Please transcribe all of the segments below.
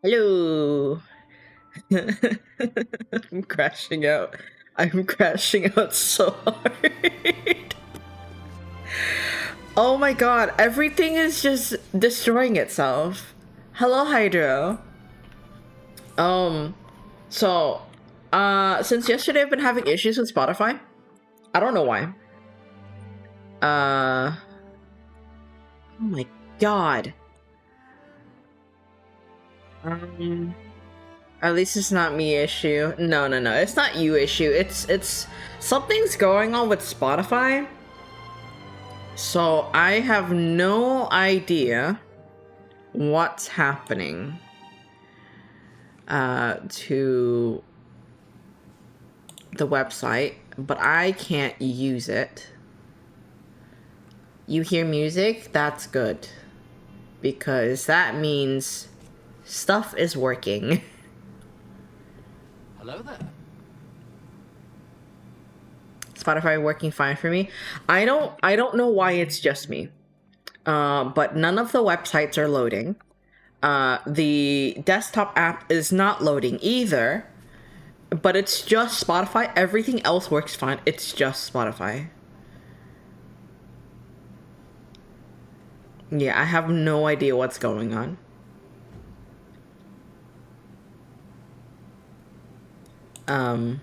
Hello. I'm crashing out. I'm crashing out so hard. Oh my god, everything is just destroying itself. Hello, Hydro. Um, so, since yesterday I've been having issues with Spotify. I don't know why. Oh my god. Um, at least it's not me issue. No, it's not you issue. It's something's going on with Spotify. So I have no idea what's happening to the website, but I can't use it. You hear music? That's good, because that means stuff is working. Hello there. Spotify working fine for me. I don't know why it's just me. But none of the websites are loading. The desktop app is not loading either. But it's just Spotify. Everything else works fine. It's just Spotify. Yeah, I have no idea what's going on. Um,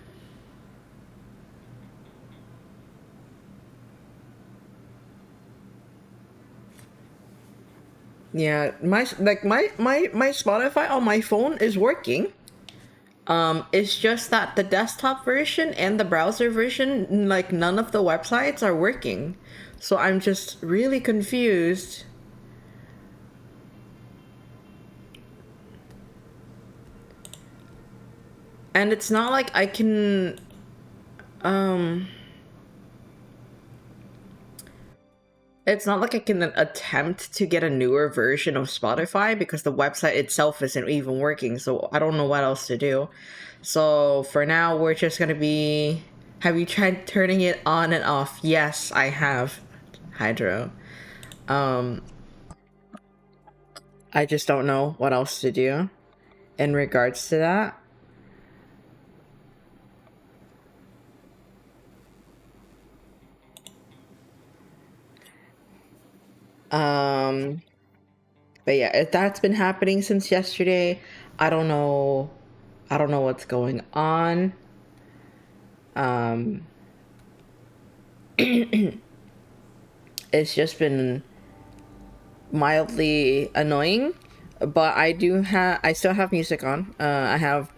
yeah, my Spotify on my phone is working. It's just that the desktop version and the browser version, like none of the websites are working. So I'm just really confused. And it's not like I can it's not like I can attempt to get a newer version of Spotify because the website itself isn't even working, so I don't know what else to do. So for now, we're just gonna be. Have you tried turning it on and off? Yes, I have, Hydro. Um, I just don't know what else to do in regards to that. Um, but yeah, that's been happening since yesterday. I don't know. I don't know what's going on. Um, it's just been mildly annoying, but I still have music on. I have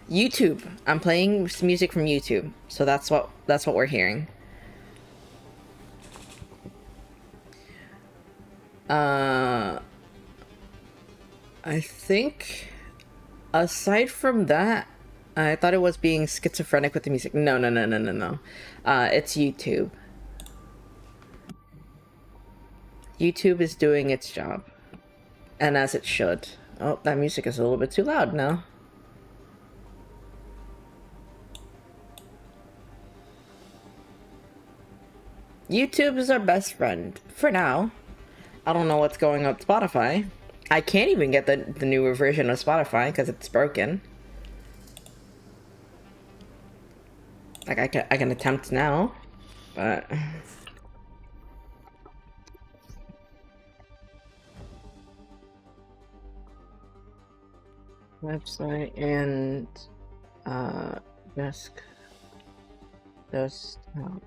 YouTube. I'm playing music from YouTube, so that's what we're hearing. I think aside from that, I thought it was being schizophrenic with the music. No. It's YouTube. YouTube is doing its job, and as it should. Oh, that music is a little bit too loud now. YouTube is our best friend for now. I don't know what's going on with Spotify. I can't even get the newer version of Spotify because it's broken. Like I can attempt now, but website and desk desktop.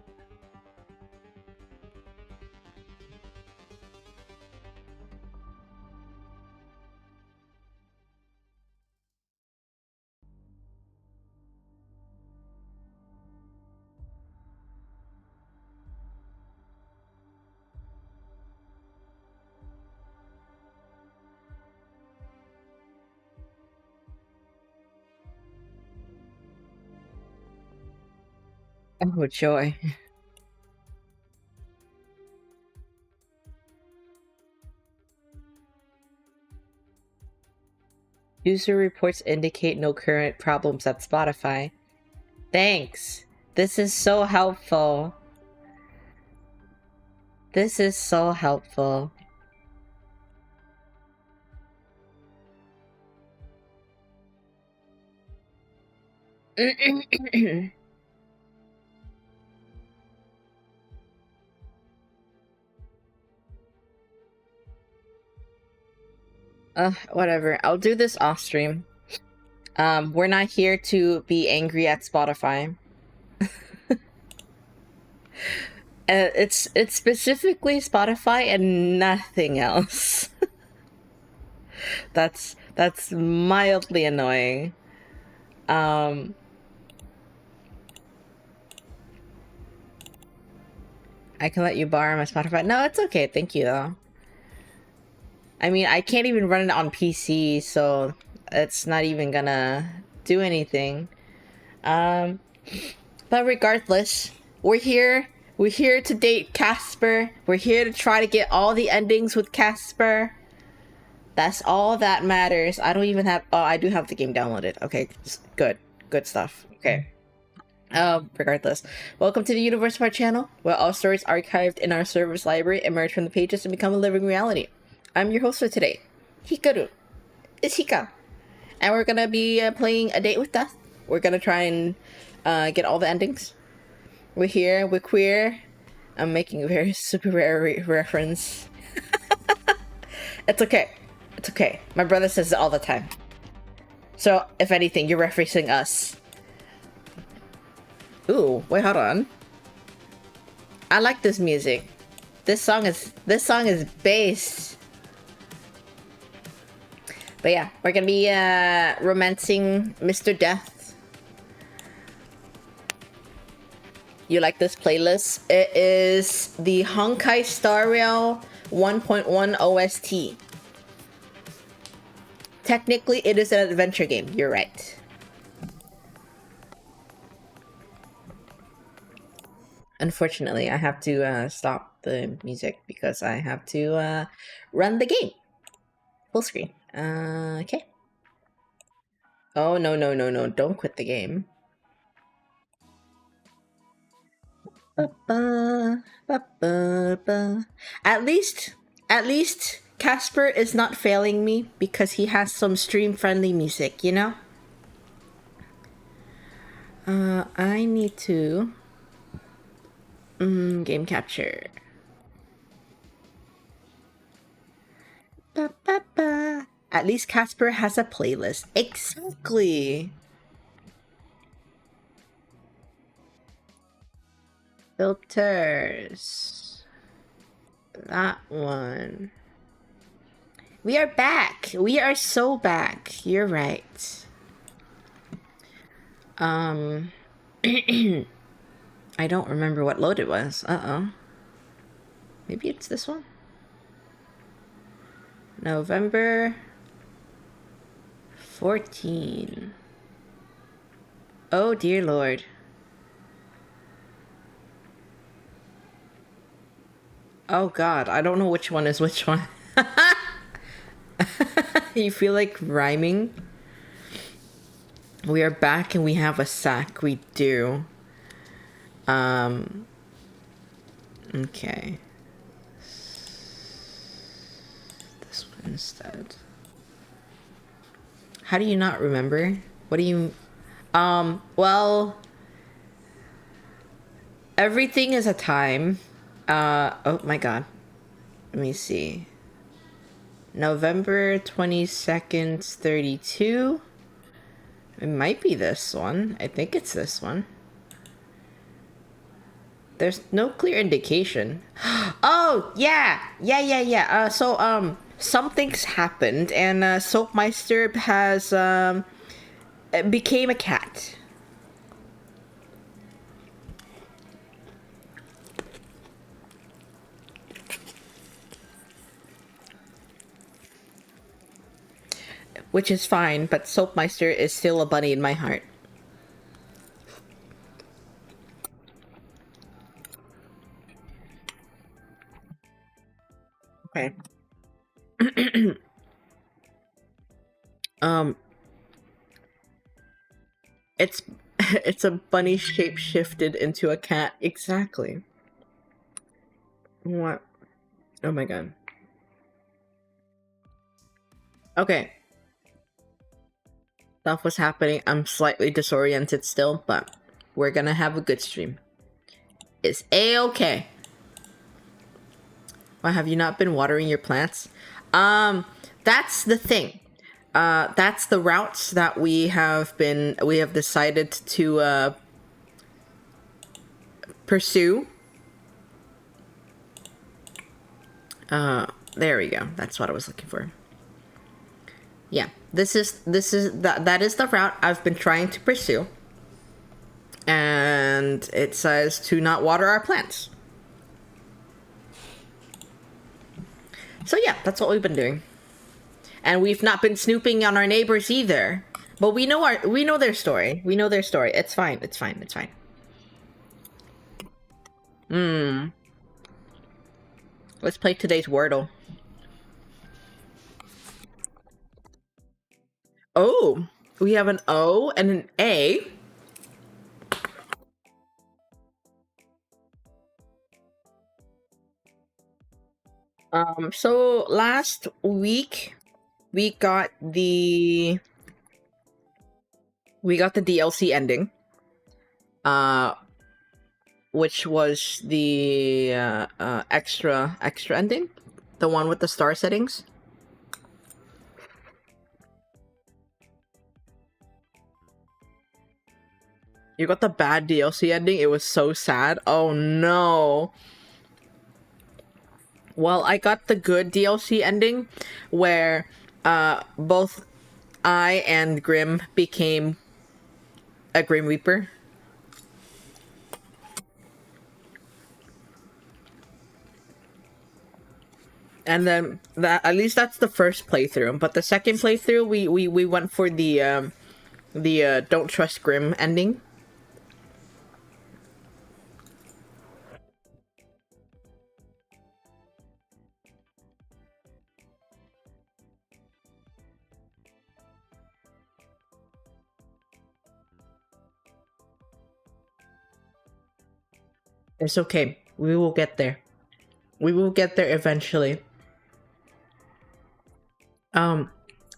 Oh joy. User reports indicate no current problems at Spotify. Thanks. This is so helpful. This is so helpful. Whatever. I'll do this off stream. We're not here to be angry at Spotify. It's specifically Spotify and nothing else. That's mildly annoying. I can let you borrow my Spotify. No, it's okay. Thank you though. I mean, I can't even run it on PC, so it's not even gonna do anything. But regardless, we're here. We're here to date Casper. We're here to try to get all the endings with Casper. That's all that matters. I don't even have... Oh, I do have the game downloaded. Okay, good. Good stuff. Okay. Regardless. Welcome to the Universe Part channel, where all stories archived in our server's library emerge from the pages and become a living reality. I'm your host for today, Hikaru. It's Hika. And we're gonna be playing A Date with Death. We're gonna try and get all the endings. We're here, we're queer. I'm making a very super rare reference. It's okay. It's okay. My brother says it all the time. So, if anything, you're referencing us. Ooh, wait, hold on. I like this music. This song is bass. But yeah, we're gonna be romancing Mr. Death. You like this playlist? It is the Honkai Star Rail 1.1 OST. Technically, it is an adventure game. You're right. Unfortunately, I have to stop the music because I have to run the game. Full screen. Okay. Oh, no, no, no, no. Don't quit the game. At least Casper is not failing me because he has some stream-friendly music, you know? I need to... game capture. At least Casper has a playlist. Exactly! Filters. That one. We are back! We are so back. You're right. I don't remember what load it was. Uh-oh. Maybe it's this one? November 14. Oh dear lord. Oh god, I don't know which one is which one. You feel like rhyming? We are back and we have a sack. We do. Okay. This one instead. How do you not remember? What do you... well... Everything is a time. Oh my god. Let me see. November 22nd, 32. It might be this one. I think it's this one. There's no clear indication. Oh, yeah! Yeah. So, something's happened, and, Soapmeister has, became a cat. Which is fine, but Soapmeister is still a bunny in my heart. Okay. It's it's a bunny shape shifted into a cat. Exactly. What? Oh my god. Okay. Stuff was happening. I'm slightly disoriented still, but we're gonna have a good stream. It's a-okay. Why have you not been watering your plants? That's the thing. That's the routes that we have decided to pursue. There we go. That's what I was looking for. Yeah, that is the route I've been trying to pursue. And it says to not water our plants. So yeah, that's what we've been doing. And we've not been snooping on our neighbors either. But we know their story. We know their story. It's fine. It's fine. It's fine. Let's play today's Wordle. Oh, we have an O and an A. So last week we got the DLC ending. Which was the extra ending, the one with the star settings. You got the bad DLC ending. It was so sad. Oh no. Well, I got the good DLC ending, where both I and Grim became a Grim Reaper. And then at least that's the first playthrough. But the second playthrough, we went for the don't trust Grim ending. It's okay. We will get there. We will get there eventually.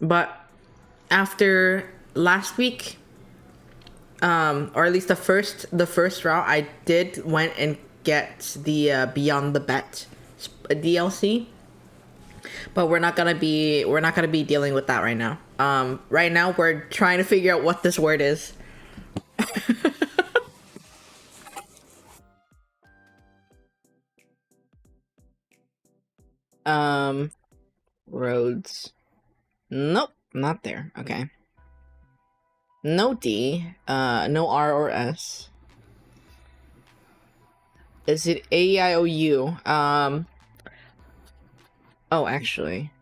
But after last week, or at least the first route, I did went and get the Beyond the Bet DLC. But we're not gonna be dealing with that right now. Right now we're trying to figure out what this word is. Roads. Nope, not there. Okay. No D. No R or S. Is it A-I-O-U? Oh, actually.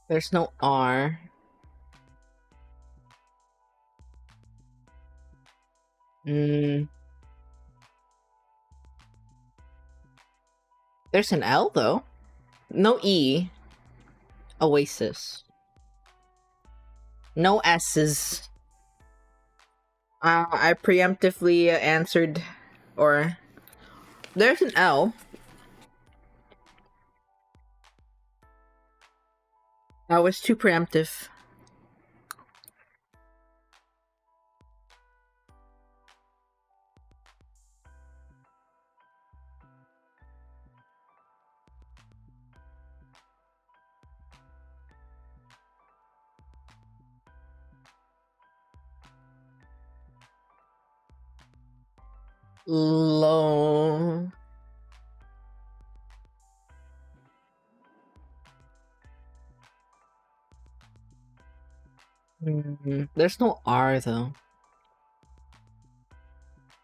There's no R. There's an L, though. No E. Oasis. No S's. I preemptively answered, or... There's an L. That was too preemptive. Low. There's no R, though.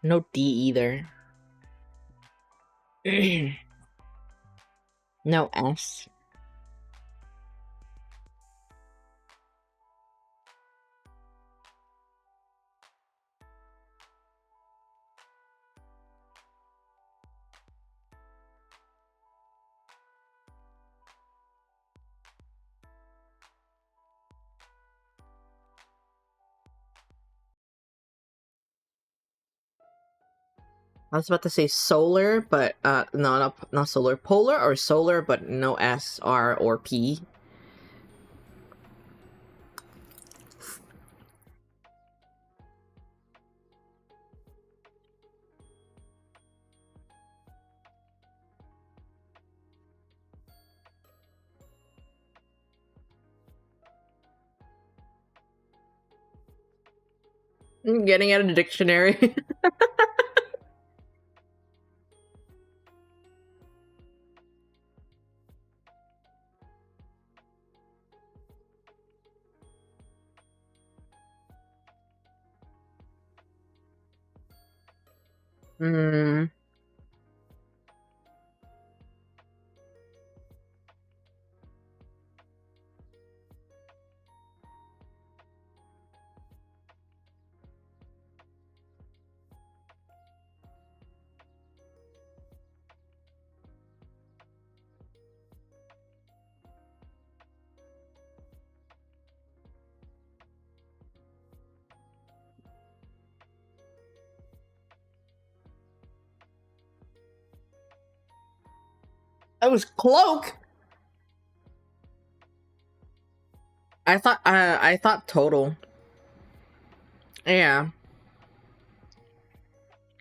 No D either. No S. I was about to say solar, but no, not solar. Polar or solar, but no S, R, or P. Getting out of the dictionary. Hmm. That was cloak. I thought total. Yeah,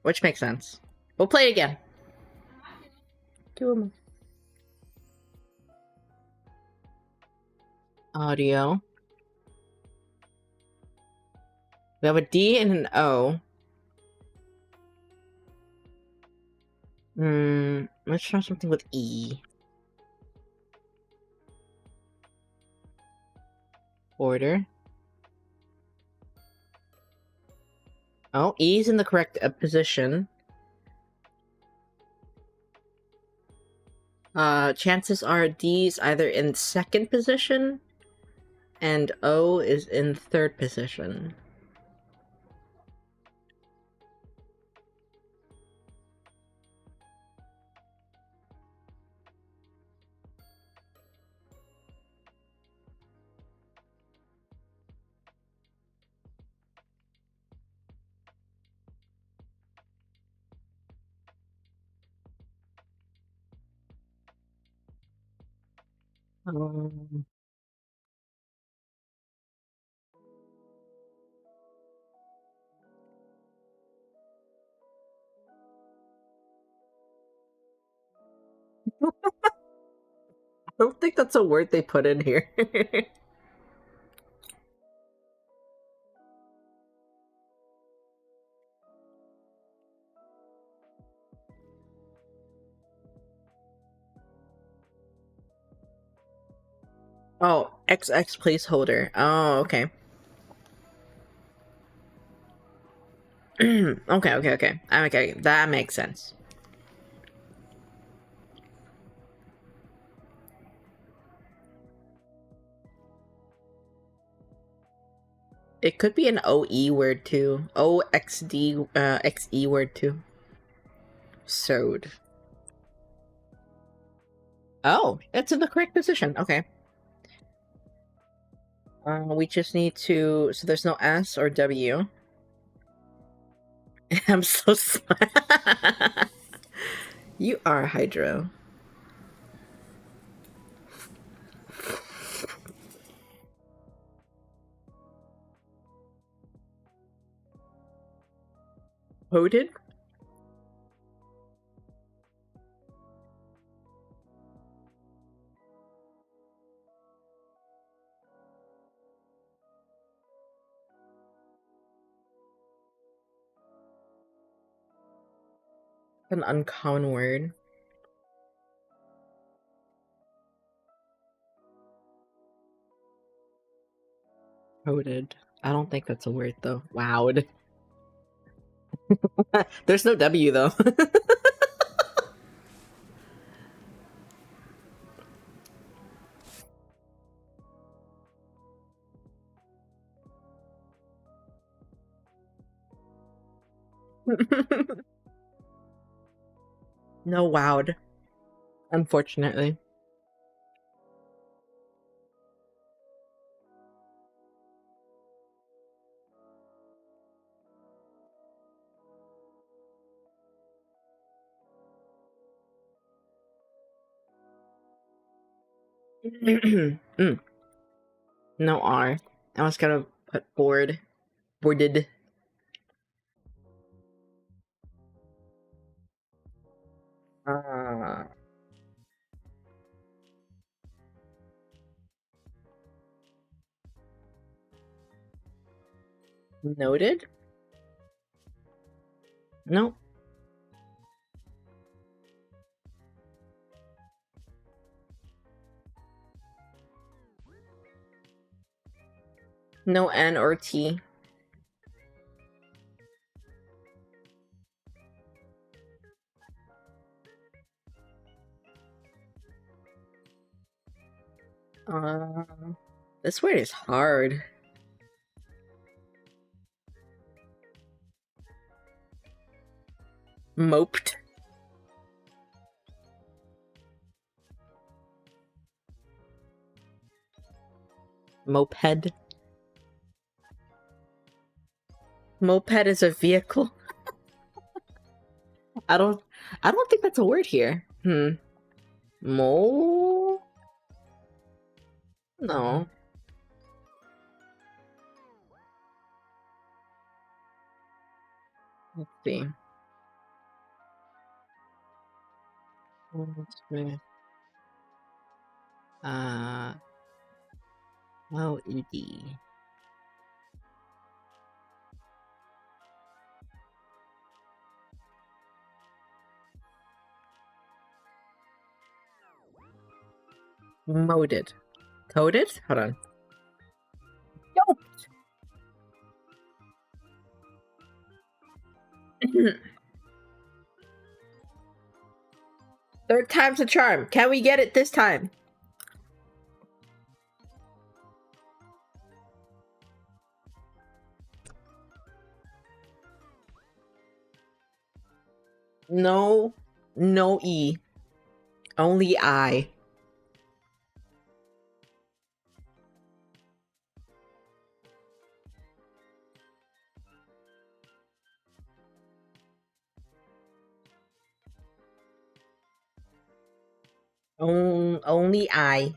which makes sense. We'll play again. Audio. We have a D and an O. Let's try something with E. Order. Oh, E is in the correct position. Chances are D's either in second position, and O is in third position. Um, I don't think that's a word they put in here. Oh, XX placeholder. Oh, okay. Okay. Okay, that makes sense. It could be an OE word too. OXD, XE word too. Sewed. Oh, it's in the correct position. Okay. We just need to. So there's no S or W. I'm so smart. You are Hydro. Coded? An uncommon word. Coded. I don't think that's a word though. Wowed. There's no W though. No wowed. Unfortunately. Mm, no R. I was gonna put bored. Boarded. Uh, Noted? No. No N or T. Uh, this word is hard. Moped. Moped. Moped is a vehicle. I don't think that's a word here. Mo? No. Let's see. LED. Moded. Coded? Hold on. Third time's a charm. Can we get it this time? No. No E. Only I. Only I.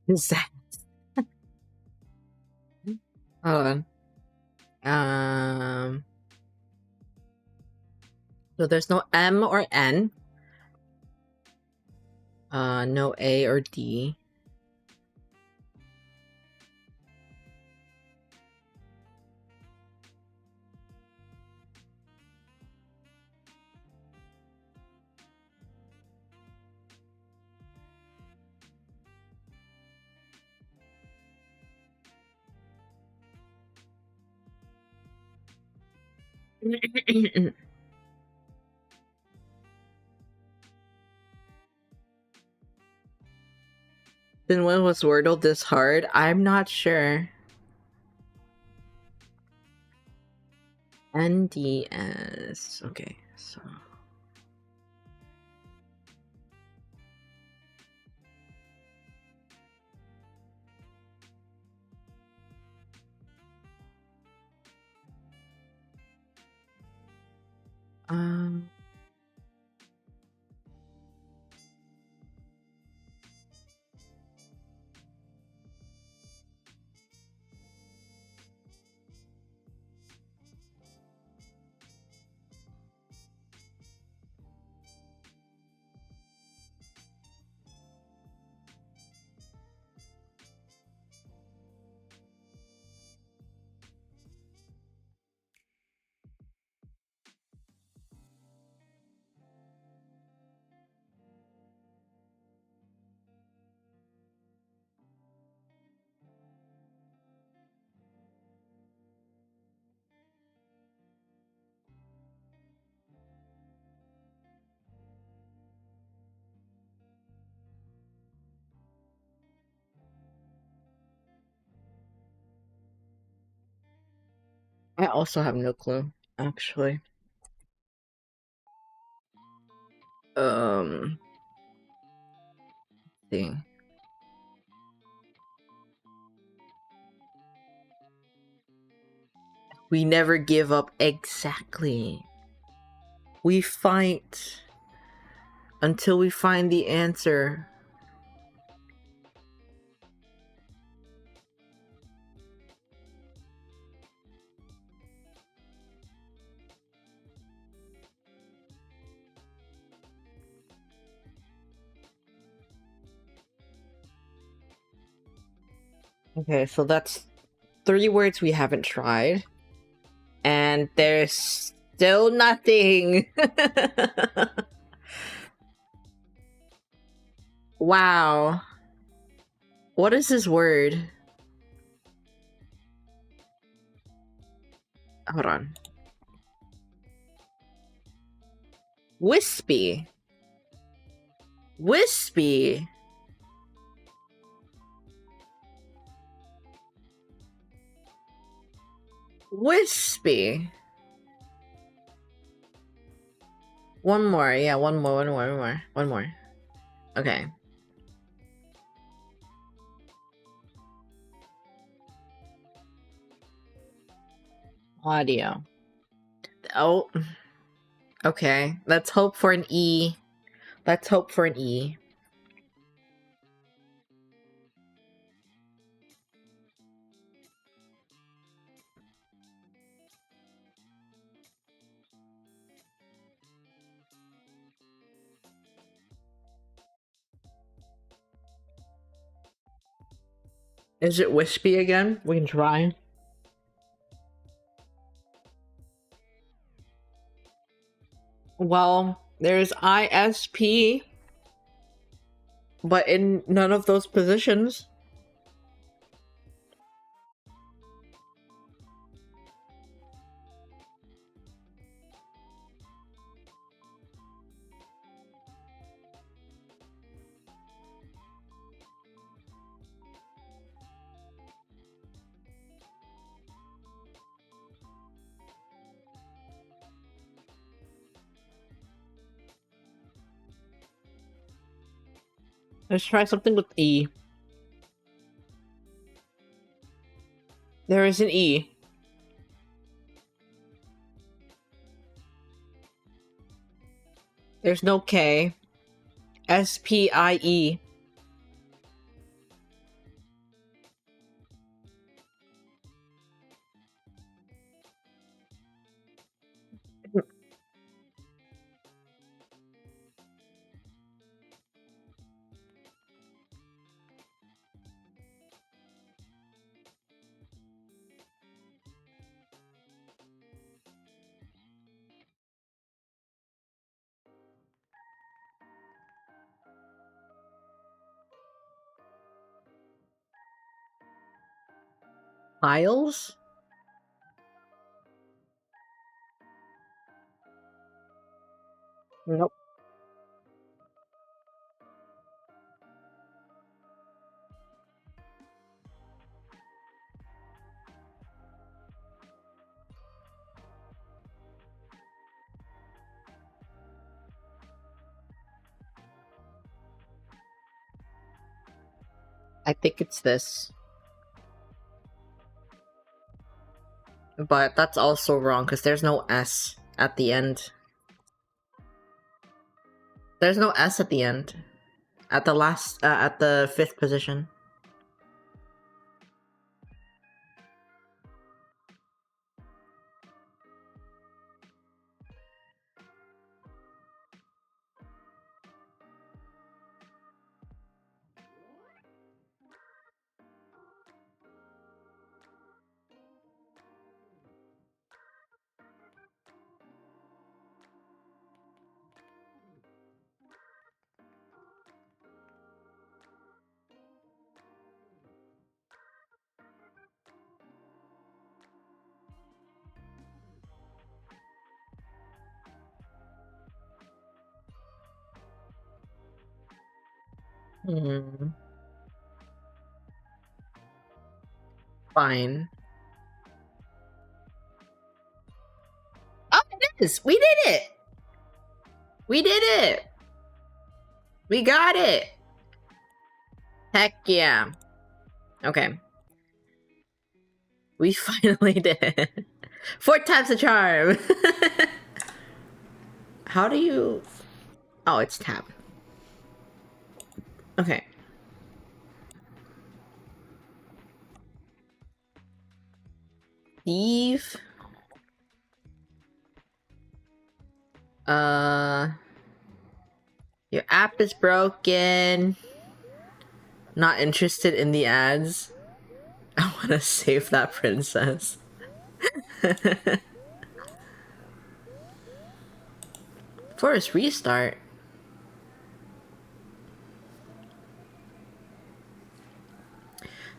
Is that? Hold on. So there's no M or N. No A or D. Then when was Wordle this hard? I'm not sure. NDS. Okay, so. Um. I also have no clue, actually. See. We never give up. Exactly. We fight until we find the answer. Okay, so that's 3 words we haven't tried. And there's still nothing. Wow. What is this word? Hold on. Wispy. Wispy. Wispy. One more. Yeah, one more. Okay. Audio. Oh. Okay. Let's hope for an E. Let's hope for an E. Is it wispy again? We can try. Well, there's ISP, but in none of those positions. Let's try something with E. There is an E. There's no K. SPIE. Files? Nope. I think it's this. But that's also wrong because there's no S at the end. There's no S at the end. At the last, at the 5th position. Hmm. Fine. is. We did it! We did it! We got it! Heck yeah. Okay. We finally did it. 4 times the charm! How do you... Oh, it's tab. Okay. Eve. Your app is broken. Not interested in the ads. I want to save that princess. Force restart.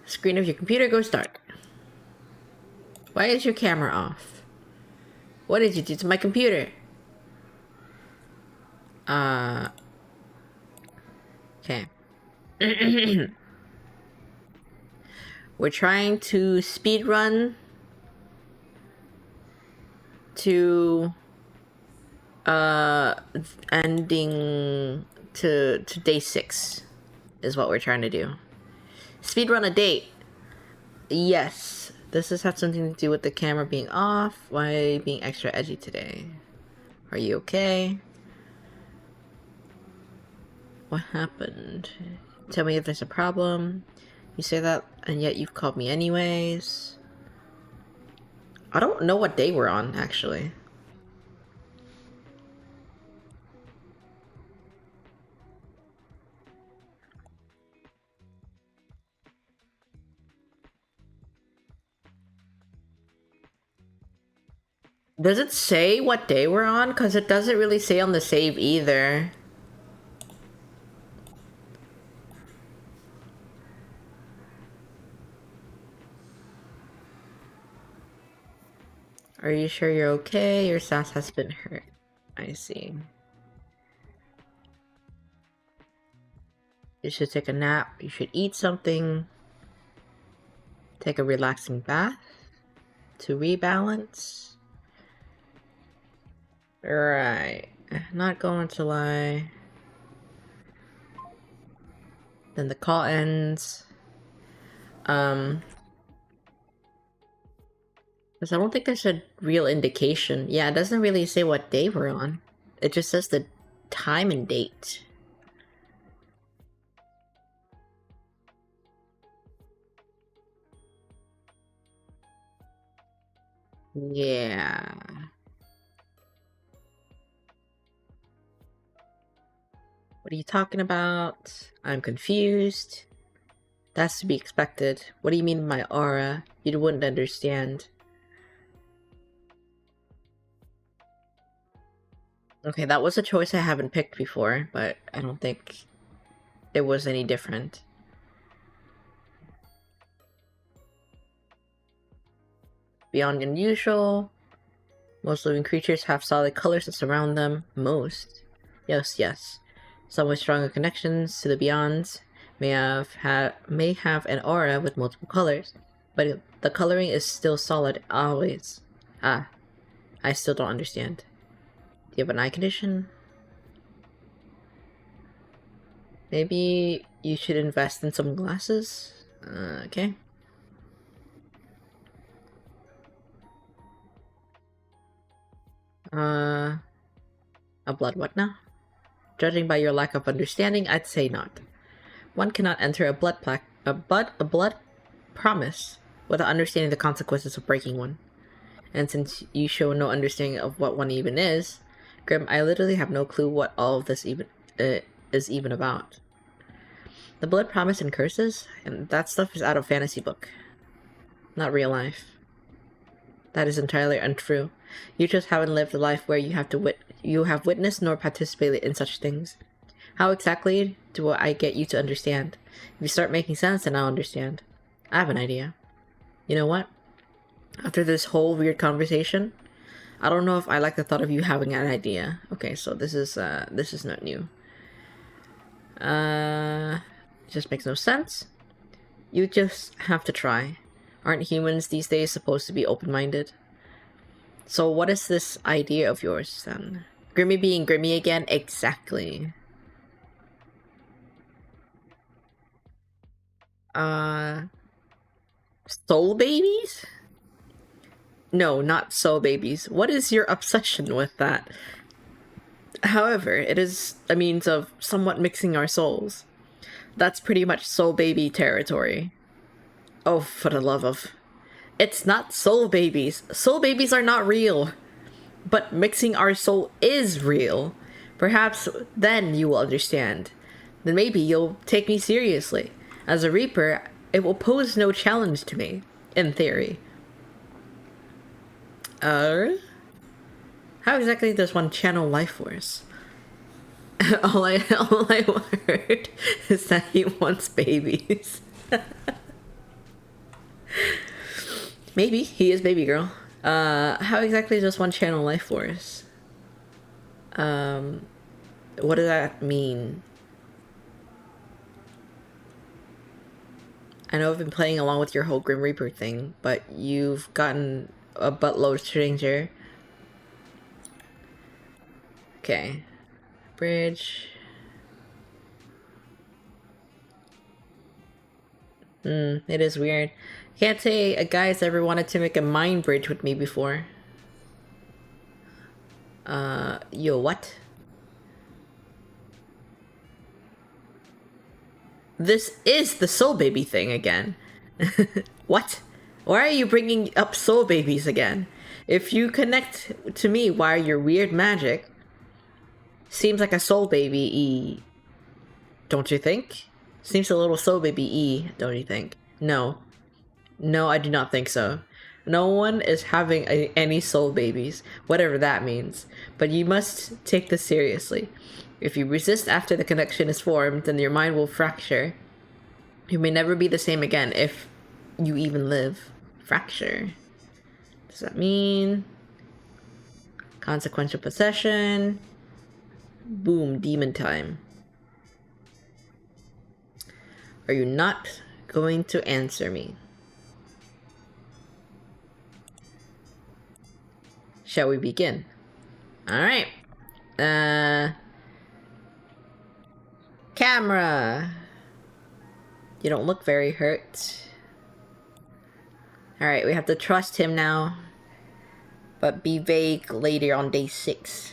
Screen of your computer goes dark. Why is your camera off? What did you do to my computer? Okay. We're trying to speedrun to ending to day 6 is what we're trying to do. Speedrun a date. Yes. Does this have something to do with the camera being off? Why being extra edgy today? Are you okay? What happened? Tell me if there's a problem. You say that, and yet you've called me anyways. I don't know what day we're on, actually. Does it say what day we're on? Because it doesn't really say on the save either. Are you sure you're okay? Your sass has been hurt. I see. You should take a nap. You should eat something. Take a relaxing bath to rebalance. Right. Not going to lie. Then the call ends. Because I don't think there's a real indication. Yeah, it doesn't really say what day we're on. It just says the time and date. Yeah. What are you talking about? I'm confused. That's to be expected. What do you mean my aura? You wouldn't understand. Okay, that was a choice I haven't picked before, but I don't think it was any different. Beyond unusual. Most living creatures have solid colors that surround them. Most. Yes. Some with stronger connections to the beyonds may have an aura with multiple colors, but the coloring is still solid always. Ah, I still don't understand. Do you have an eye condition? Maybe you should invest in some glasses? Okay. A blood what now? Judging by your lack of understanding, I'd say not. One cannot enter a blood promise without understanding the consequences of breaking one. And since you show no understanding of what one even is, Grim, I literally have no clue what all of this is even about. The blood promise and curses, and that stuff is out of fantasy book, not real life. That is entirely untrue. You just haven't lived a life where you have witnessed nor participated in such things. How exactly do I get you to understand? If you start making sense, then I'll understand. I have an idea. You know what? After this whole weird conversation, I don't know if I like the thought of you having an idea. Okay, so this is not new. It just makes no sense. You just have to try. Aren't humans these days supposed to be open-minded? So what is this idea of yours then? Grimmy being Grimmy again? Exactly. Soul babies? No, not soul babies. What is your obsession with that? However, it is a means of somewhat mixing our souls. That's pretty much soul baby territory. Oh, for the love of... It's not soul babies. Soul babies are not real. But mixing our soul is real. Perhaps then you will understand. Then maybe you'll take me seriously. As a Reaper, it will pose no challenge to me, in theory. How exactly does one channel life force? all I heard is that he wants babies. Maybe he is baby girl. How exactly does one channel life force? What does that mean? I know I've been playing along with your whole Grim Reaper thing, but you've gotten a buttload stranger. Okay. Bridge. It is weird. Can't say a guy's ever wanted to make a mind bridge with me before. Yo, what? This is the soul baby thing again. What? Why are you bringing up soul babies again? If you connect to me via your weird magic, seems like a soul baby-y, don't you think? Seems a little soul baby-y, don't you think? No. No, I do not think so. No one is having any soul babies, whatever that means. But you must take this seriously. If you resist after the connection is formed, then your mind will fracture. You may never be the same again if you even live. Fracture. Does that mean consequential possession? Boom, demon time. Are you not going to answer me? Shall we begin? Alright. Camera! You don't look very hurt. Alright, we have to trust him now. But be vague later on day 6.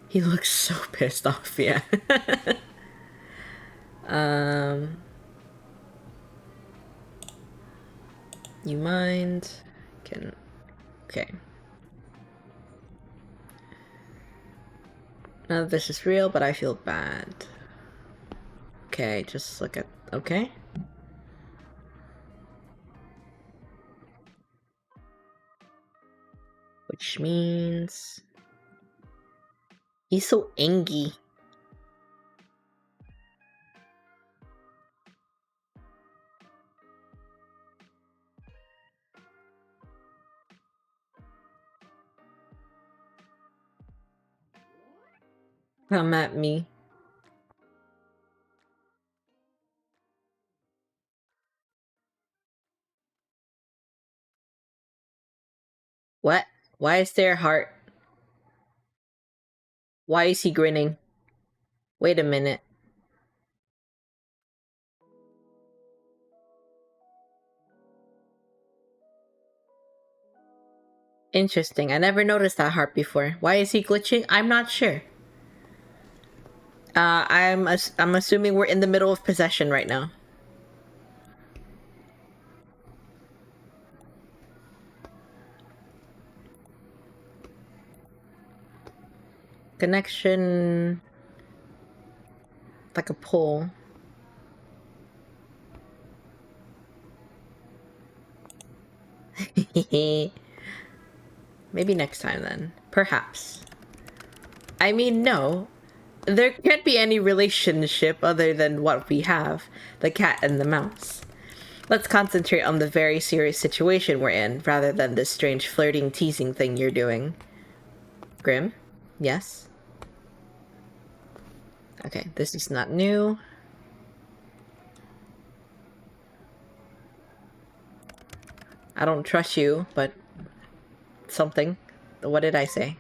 He looks so pissed off, yeah. You mind? Okay. None of this is real, but I feel bad. Okay, just look at... Okay. Which means... He's so angry. Come at me. What? Why is there a heart? Why is he grinning? Wait a minute. Interesting. I never noticed that heart before. Why is he glitching? I'm not sure. I'm assuming we're in the middle of possession right now. Connection... like a pull. Maybe next time then. Perhaps. I mean, no. There can't be any relationship other than what we have. The cat and the mouse. Let's concentrate on the very serious situation we're in, rather than this strange flirting, teasing thing you're doing. Grim? Yes? Okay, this is not new. I don't trust you, but something. What did I say?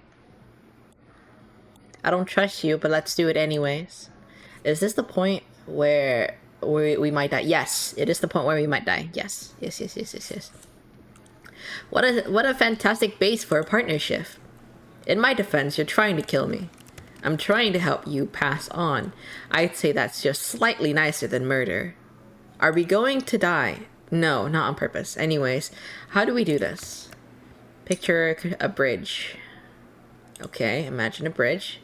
I don't trust you, but let's do it anyways. Is this the point where we might die? Yes, it is the point where we might die. Yes. Yes, yes, yes, yes, yes. What a fantastic base for a partnership. In my defense, you're trying to kill me. I'm trying to help you pass on. I'd say that's just slightly nicer than murder. Are we going to die? No, not on purpose. Anyways, how do we do this? Picture a bridge. Okay, imagine a bridge.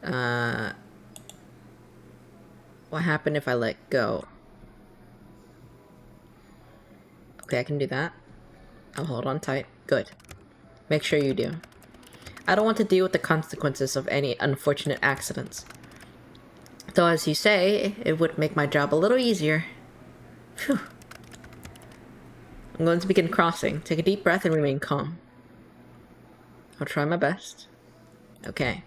What happened if I let go? Okay, I can do that. I'll hold on tight. Good. Make sure you do. I don't want to deal with the consequences of any unfortunate accidents. Though, as you say, it would make my job a little easier. Phew. I'm going to begin crossing. Take a deep breath and remain calm. I'll try my best. Okay.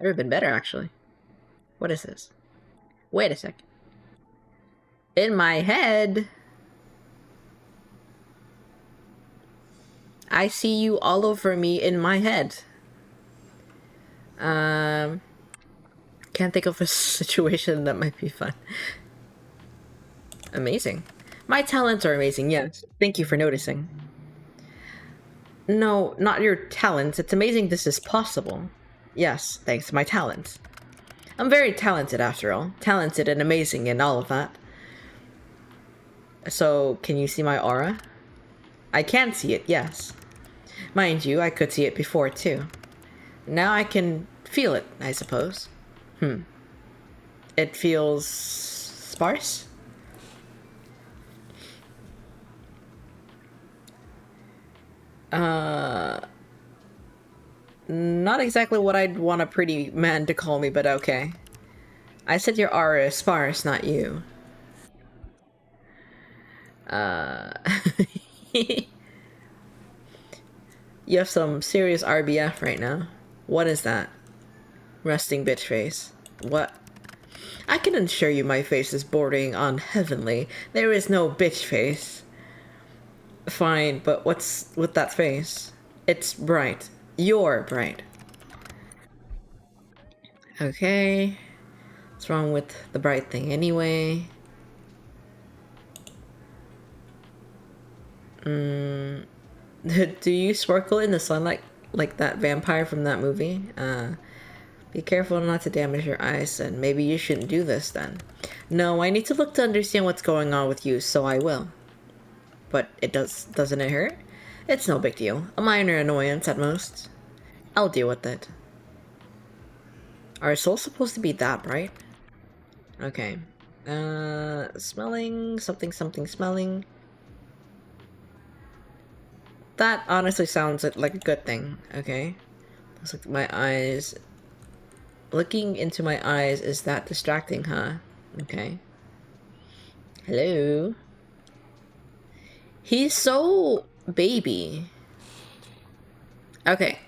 Never been better, actually. What is this? Wait a sec. In my head... I see you all over me in my head. Can't think of a situation that might be fun. Amazing. My talents are amazing, yes. Thank you for noticing. No, not your talents. It's amazing this is possible. Yes, thanks to my talents. I'm very talented, after all. Talented and amazing and all of that. So, can you see my aura? I can see it, yes. Mind you, I could see it before, too. Now I can feel it, I suppose. It feels... sparse? Not exactly what I'd want a pretty man to call me, but okay. I said your aura is sparse, not you. You have some serious RBF right now. What is that? Resting bitch face. What? I can assure you my face is bordering on heavenly. There is no bitch face. Fine, but what's with that face? It's bright. You're bright. Okay. What's wrong with the bright thing anyway? Do you sparkle in the sunlight like that vampire from that movie? Be careful not to damage your eyes, and maybe you shouldn't do this then. No, I need to look to understand what's going on with you, so I will. But doesn't it hurt? It's no big deal. A minor annoyance at most. I'll deal with it. Are souls supposed to be that bright? Okay. Smelling, something smelling. That honestly sounds like a good thing, okay? Looks like my eyes... Looking into my eyes is that distracting, huh? Okay. Hello? He's so... baby. Okay.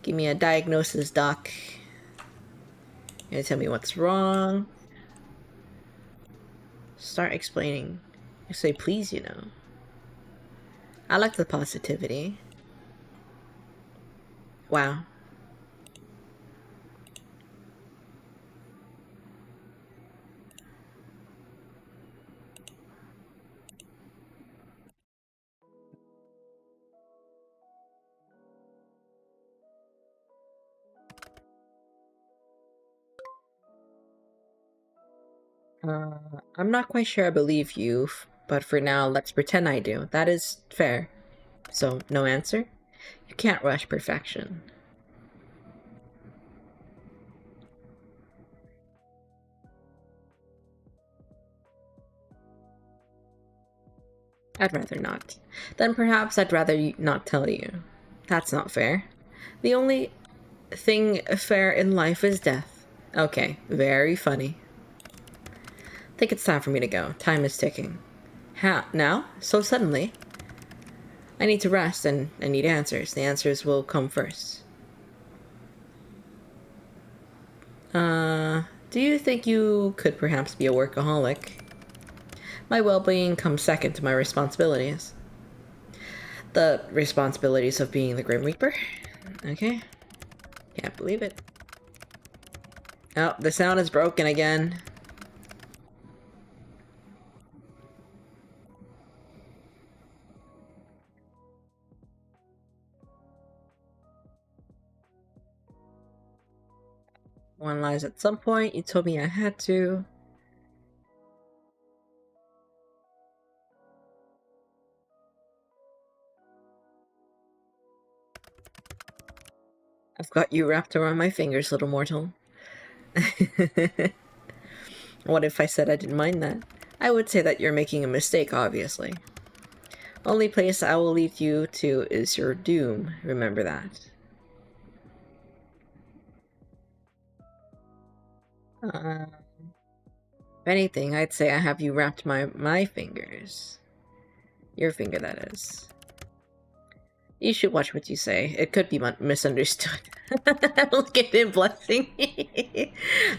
Give me a diagnosis, doc. You're gonna tell me what's wrong. Start explaining. You say please, you know. I like the positivity. Wow. I'm not quite sure I believe you, but for now, let's pretend I do. That is fair. So, no answer? You can't rush perfection. I'd rather not. Then perhaps I'd rather not tell you. That's not fair. The only thing fair in life is death. Okay, very funny. Think it's time for me to go. Time is ticking. How? Now? So suddenly? I need to rest and I need answers. The answers will come first. Do you think you could perhaps be a workaholic? My well-being comes second to my responsibilities. The responsibilities of being the Grim Reaper? Okay. Can't believe it. Oh, the sound is broken again. One lies at some point. You told me I had to. I've got you wrapped around my fingers, little mortal. What if I said I didn't mind that? I would say that you're making a mistake, obviously. Only place I will lead you to is your doom. Remember that. If anything, I'd say I have you wrapped my fingers. Your finger, that is. You should watch what you say. It could be misunderstood. Look at him blushing.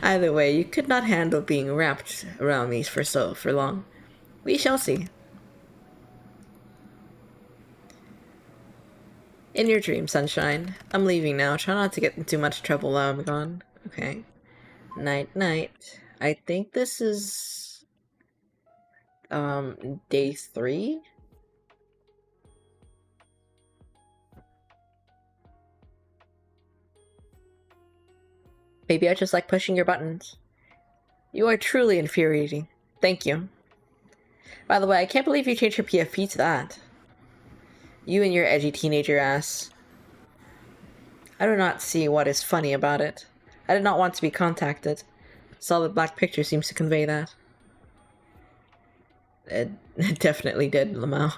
Either way, you could not handle being wrapped around me for long. We shall see. In your dream, sunshine. I'm leaving now. Try not to get in too much trouble while I'm gone. Okay. Night, night. I think this is... day 3? Maybe I just like pushing your buttons. You are truly infuriating. Thank you. By the way, I can't believe you changed your PFP to that. You and your edgy teenager ass. I do not see what is funny about it. I did not want to be contacted. Solid black picture seems to convey that. It definitely did, Lamau.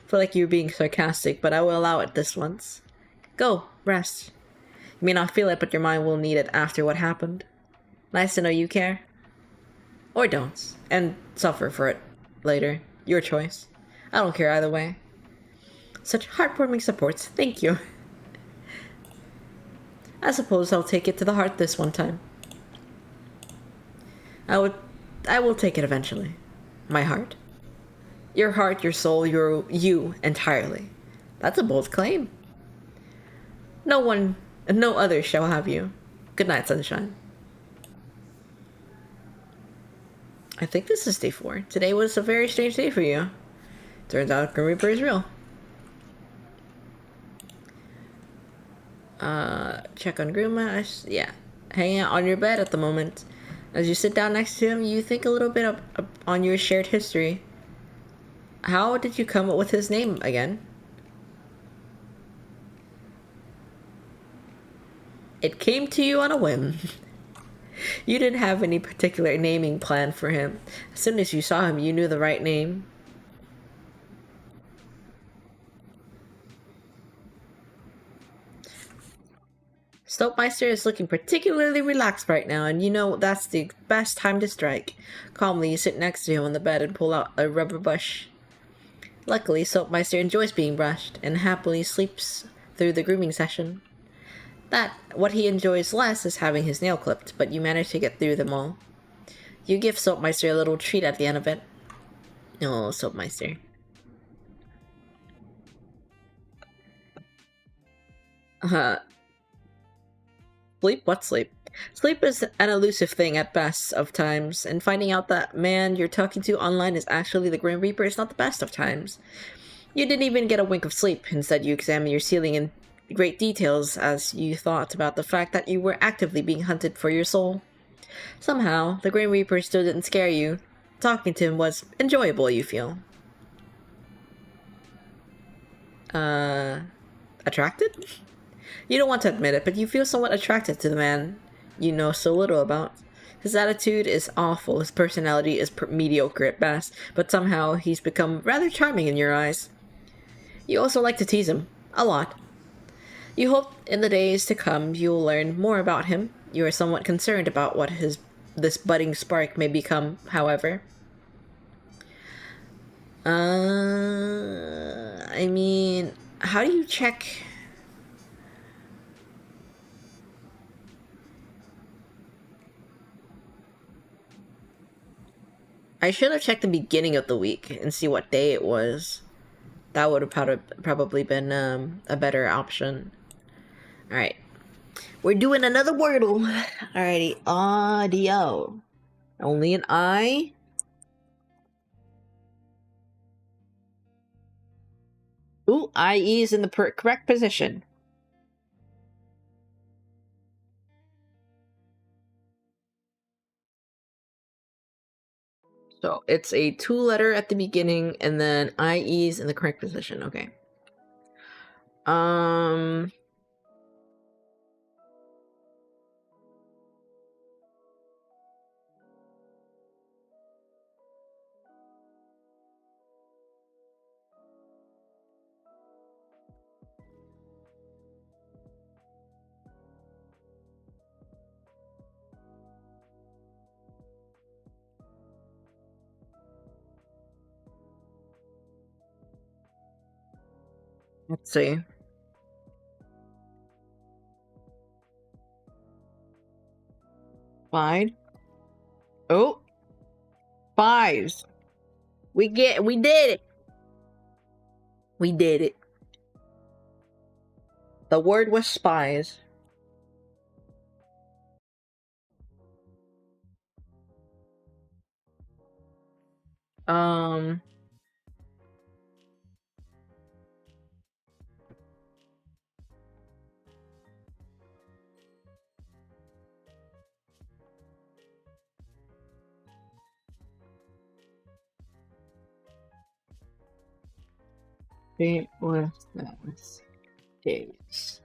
Feel like you were being sarcastic, but I will allow it this once. Go, rest. You may not feel it, but your mind will need it after what happened. Nice to know you care. Or don't, and suffer for it later. Your choice. I don't care either way. Such heartwarming supports, thank you. I suppose I'll take it to the heart this one time. I will take it eventually. My heart. Your heart, your soul, you entirely. That's a bold claim. No other shall have you. Good night, sunshine. I think this is day 4. Today was a very strange day for you. Turns out Grim Reaper is real. Check on Gruma. Yeah. Hanging out on your bed at the moment. As you sit down next to him, you think a little bit on your shared history. How did you come up with his name again? It came to you on a whim. You didn't have any particular naming plan for him. As soon as you saw him, you knew the right name. Stopemeister is looking particularly relaxed right now, and you know that's the best time to strike. Calmly, you sit next to him on the bed and pull out a rubber brush. Luckily, Soapmeister enjoys being brushed, and happily sleeps through the grooming session. What he enjoys less is having his nail clipped, but you manage to get through them all. You give Soapmeister a little treat at the end of it. Oh, Soapmeister. Sleep? What sleep? Sleep is an elusive thing at best of times, and finding out that man you're talking to online is actually the Grim Reaper is not the best of times. You didn't even get a wink of sleep. Instead, you examine your ceiling in great details as you thought about the fact that you were actively being hunted for your soul. Somehow, the Grim Reaper still didn't scare you. Talking to him was enjoyable, you feel. Attracted? You don't want to admit it, but you feel somewhat attracted to the man you know so little about. His attitude is awful, his personality is mediocre at best, but somehow he's become rather charming in your eyes. You also like to tease him. A lot. You hope in the days to come you'll learn more about him. You are somewhat concerned about what this budding spark may become, however. I mean, how do you check? I should have checked the beginning of the week and see what day it was. That would have probably been a better option. All right, we're doing another Wordle. Alrighty, audio. Only an I. Ooh, IE is in the correct position. So it's a 2-letter at the beginning, and then IE is in the correct position. Okay. Let's see. Five. Oh, fives. We did it. We did it. The word was spies. Um. It was days.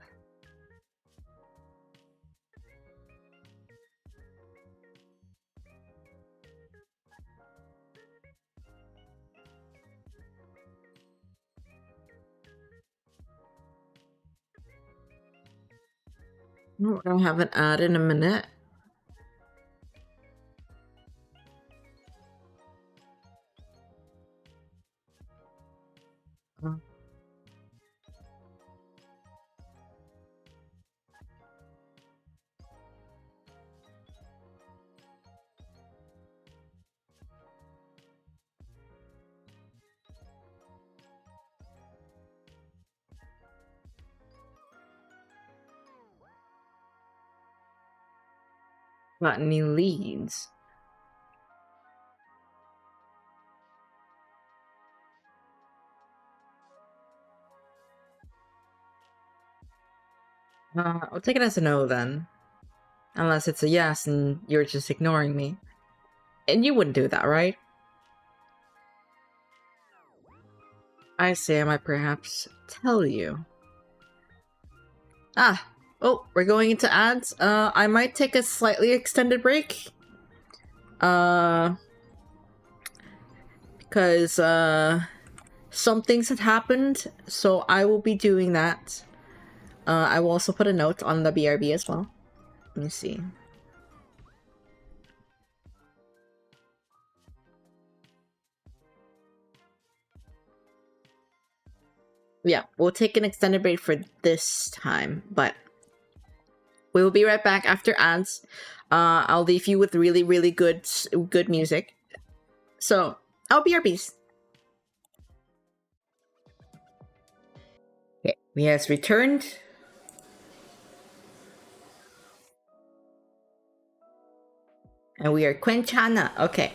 I'll have an ad in a minute. Got any leads? I'll take it as a no then. Unless it's a yes and you're just ignoring me. And you wouldn't do that, right? I say I might perhaps tell you. Oh, we're going into ads. I might take a slightly extended break. Because, some things had happened, so I will be doing that. I will also put a note on the BRB as well. Let me see. Yeah, we'll take an extended break for this time, but we will be right back after ads. I'll leave you with really, really good music. So, I'll be BRBs. Okay, we has returned. And we are Quenchana. Okay.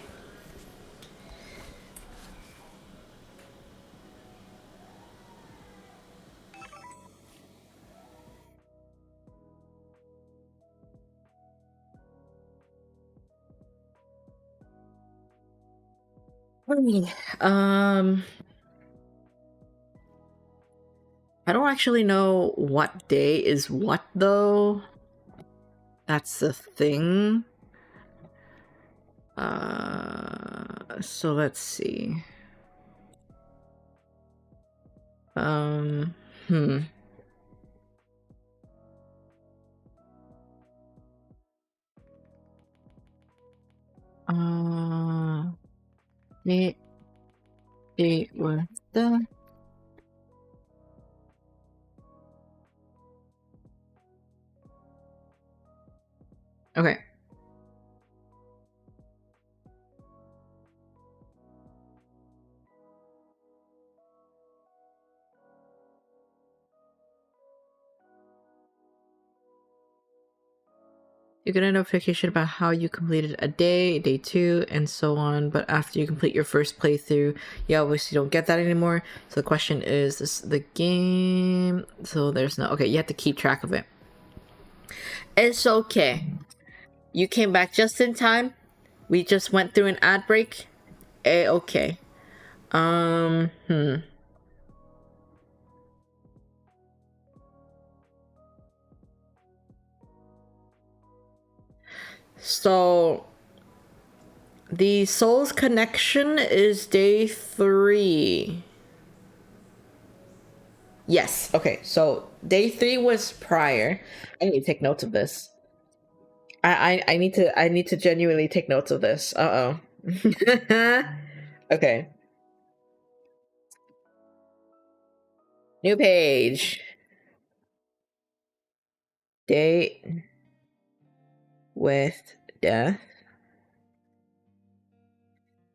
I don't actually know what day is what though. That's the thing. So let's see. Hmm. It It was the... Okay. You get a notification about how you completed a day, day 2, and so on. But after you complete your first playthrough, you obviously don't get that anymore. So the question is, this the game? So there's no... Okay, you have to keep track of it. It's okay. You came back just in time. We just went through an ad break. Okay. So the Soul's connection is day 3. Yes. Okay. So day 3 was prior. I need to take notes of this. I need to genuinely take notes of this. Okay. New page. Date with death.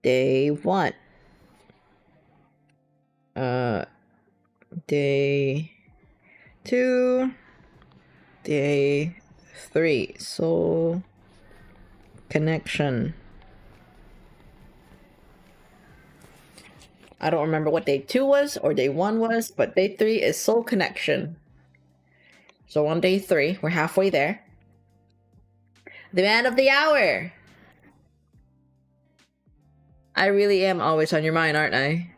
Day 1. Day 2. Day 3. Soul connection. I don't remember what day 2 was or day 1 was, but day 3 is soul connection. So on day 3, we're halfway there. The man of the hour! I really am always on your mind, aren't I?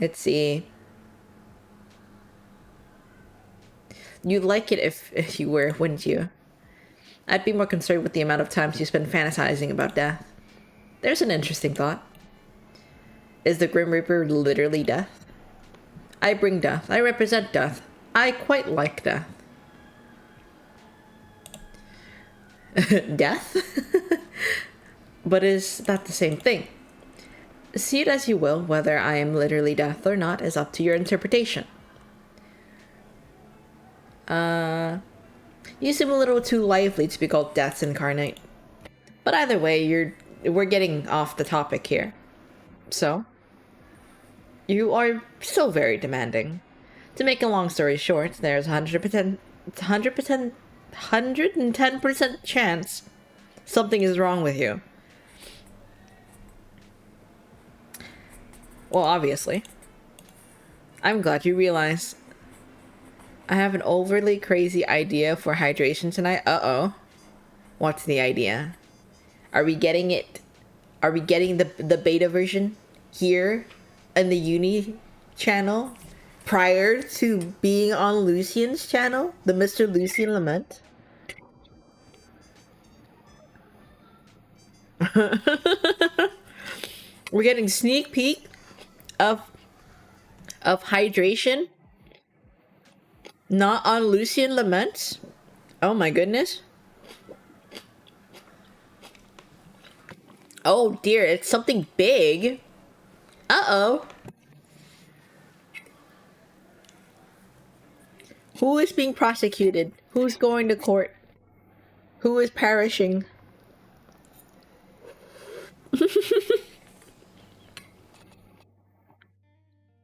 Let's see. You'd like it if you were, wouldn't you? I'd be more concerned with the amount of times you spend fantasizing about death. There's an interesting thought. Is the Grim Reaper literally death? I bring death. I represent death. I quite like death. Death? But is that the same thing? See it as you will, whether I am literally death or not is up to your interpretation. You seem a little too lively to be called Death's incarnate. But either way, we're getting off the topic here. So, you are still very demanding. To make a long story short, there's 110% chance something is wrong with you. Well, obviously. I'm glad you realize. I have an overly crazy idea for hydration tonight. Uh-oh. What's the idea? Are we getting it? Are we getting the beta version here in the Uni channel prior to being on Lucian's channel? The Mr. Lucian Lament? We're getting sneak peek of hydration, not on Lucian Laments. Oh my goodness. Oh dear, it's something big. Uh-oh. Who is being prosecuted? Who's going to court? Who is perishing?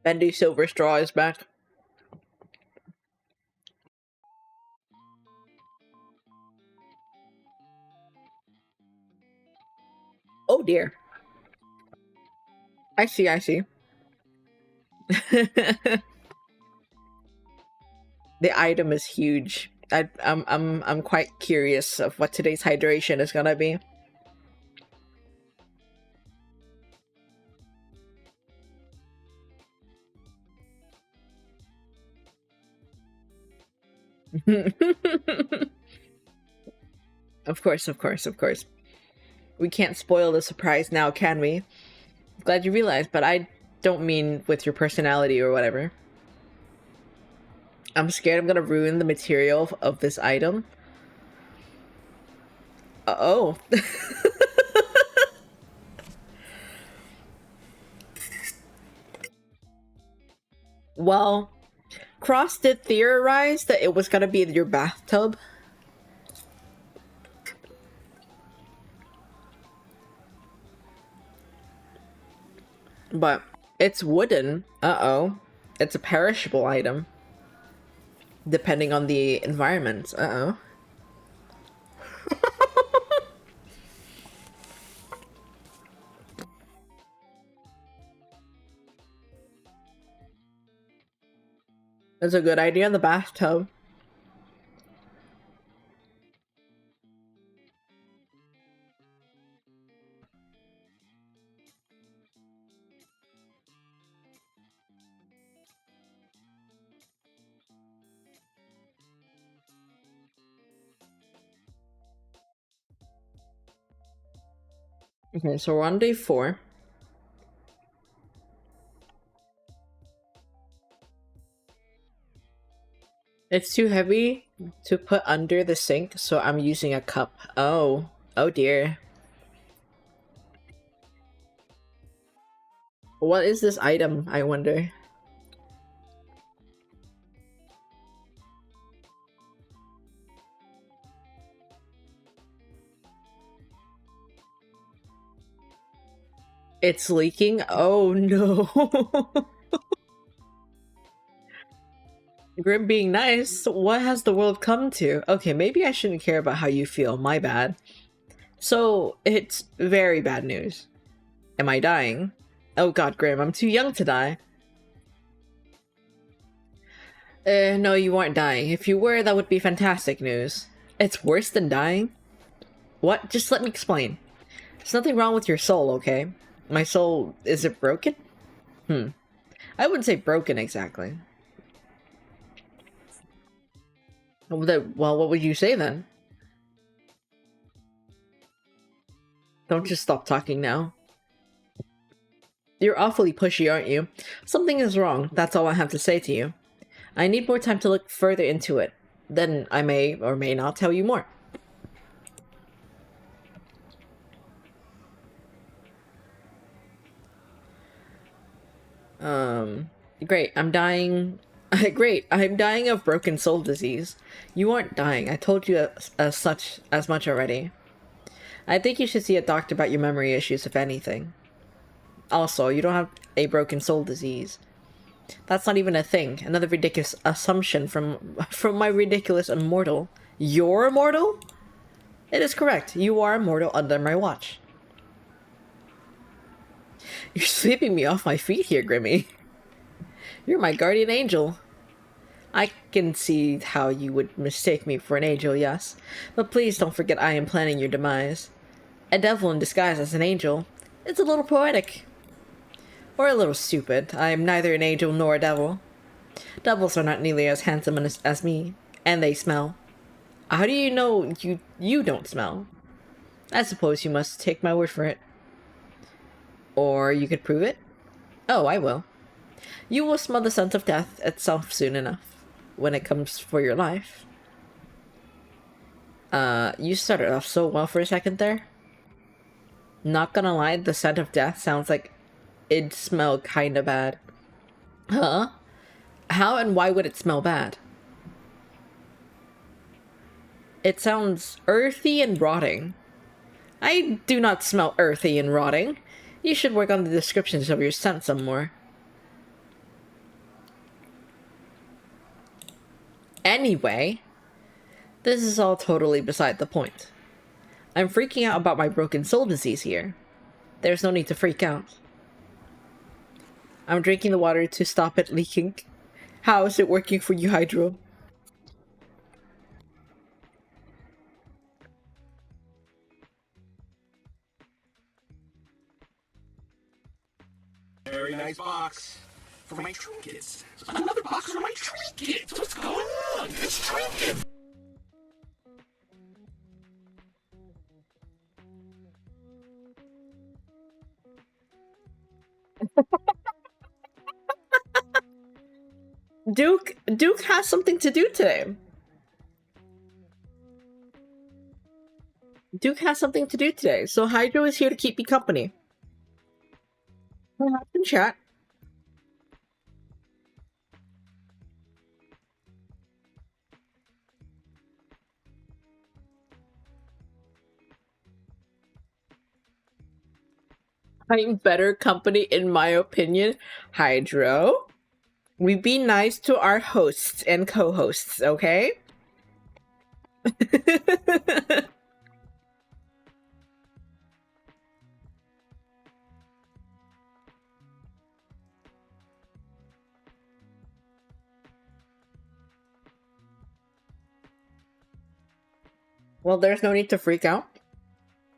Bendy Silverstraw is back. Oh dear. I see. The item is huge. I'm quite curious of what today's hydration is gonna be. Of course. We can't spoil the surprise now, can we? Glad you realized, but I don't mean with your personality or whatever. I'm scared I'm gonna ruin the material of this item. Oh. Well, Cross did theorize that it was gonna be your bathtub. But it's wooden. Uh-oh. It's a perishable item. Depending on the environment. Uh-oh. That's a good idea in the bathtub. Okay, so we're on day 4. It's too heavy to put under the sink, so I'm using a cup. Oh. Oh dear. What is this item, I wonder? It's leaking? Oh no. Grim being nice? What has the world come to? Okay, maybe I shouldn't care about how you feel. My bad. So, it's very bad news. Am I dying? Oh god, Grim, I'm too young to die. No, you aren't dying. If you were, that would be fantastic news. It's worse than dying? What? Just let me explain. There's nothing wrong with your soul, okay? My soul, is it broken? I wouldn't say broken exactly. Well, what would you say then? Don't just stop talking now. You're awfully pushy, aren't you? Something is wrong, that's all I have to say to you. I need more time to look further into it. Then I may or may not tell you more. Great, I'm dying... Great, I'm dying of broken soul disease. You aren't dying, I told you as much already. I think you should see a doctor about your memory issues, if anything. Also, you don't have a broken soul disease. That's not even a thing. Another ridiculous assumption from my ridiculous immortal. You're immortal? It is correct. You are immortal under my watch. You're sweeping me off my feet here, Grimmy. You're my guardian angel. I can see how you would mistake me for an angel, yes. But please don't forget I am planning your demise. A devil in disguise as an angel. It's a little poetic. Or a little stupid. I am neither an angel nor a devil. Devils are not nearly as handsome as me. And they smell. How do you know you don't smell? I suppose you must take my word for it. Or you could prove it? Oh, I will. You will smell the scent of death itself soon enough. When it comes for your life. You started off so well for a second there. Not gonna lie, the scent of death sounds like it'd smell kinda bad. Huh? How and why would it smell bad? It sounds earthy and rotting. I do not smell earthy and rotting. You should work on the descriptions of your scent some more. Anyway, this is all totally beside the point. I'm freaking out about my broken soul disease here. There's no need to freak out. I'm drinking the water to stop it leaking. How is it working for you, Hydro? Very nice box. For my trinkets. Another box for my trinkets. What's going on? It's trinkets. Duke has something to do today. Duke has something to do today, so Hydro is here to keep me company. Perhaps in chat. I'm better company in my opinion. Hydro, we be nice to our hosts and co-hosts, okay? Well, there's no need to freak out.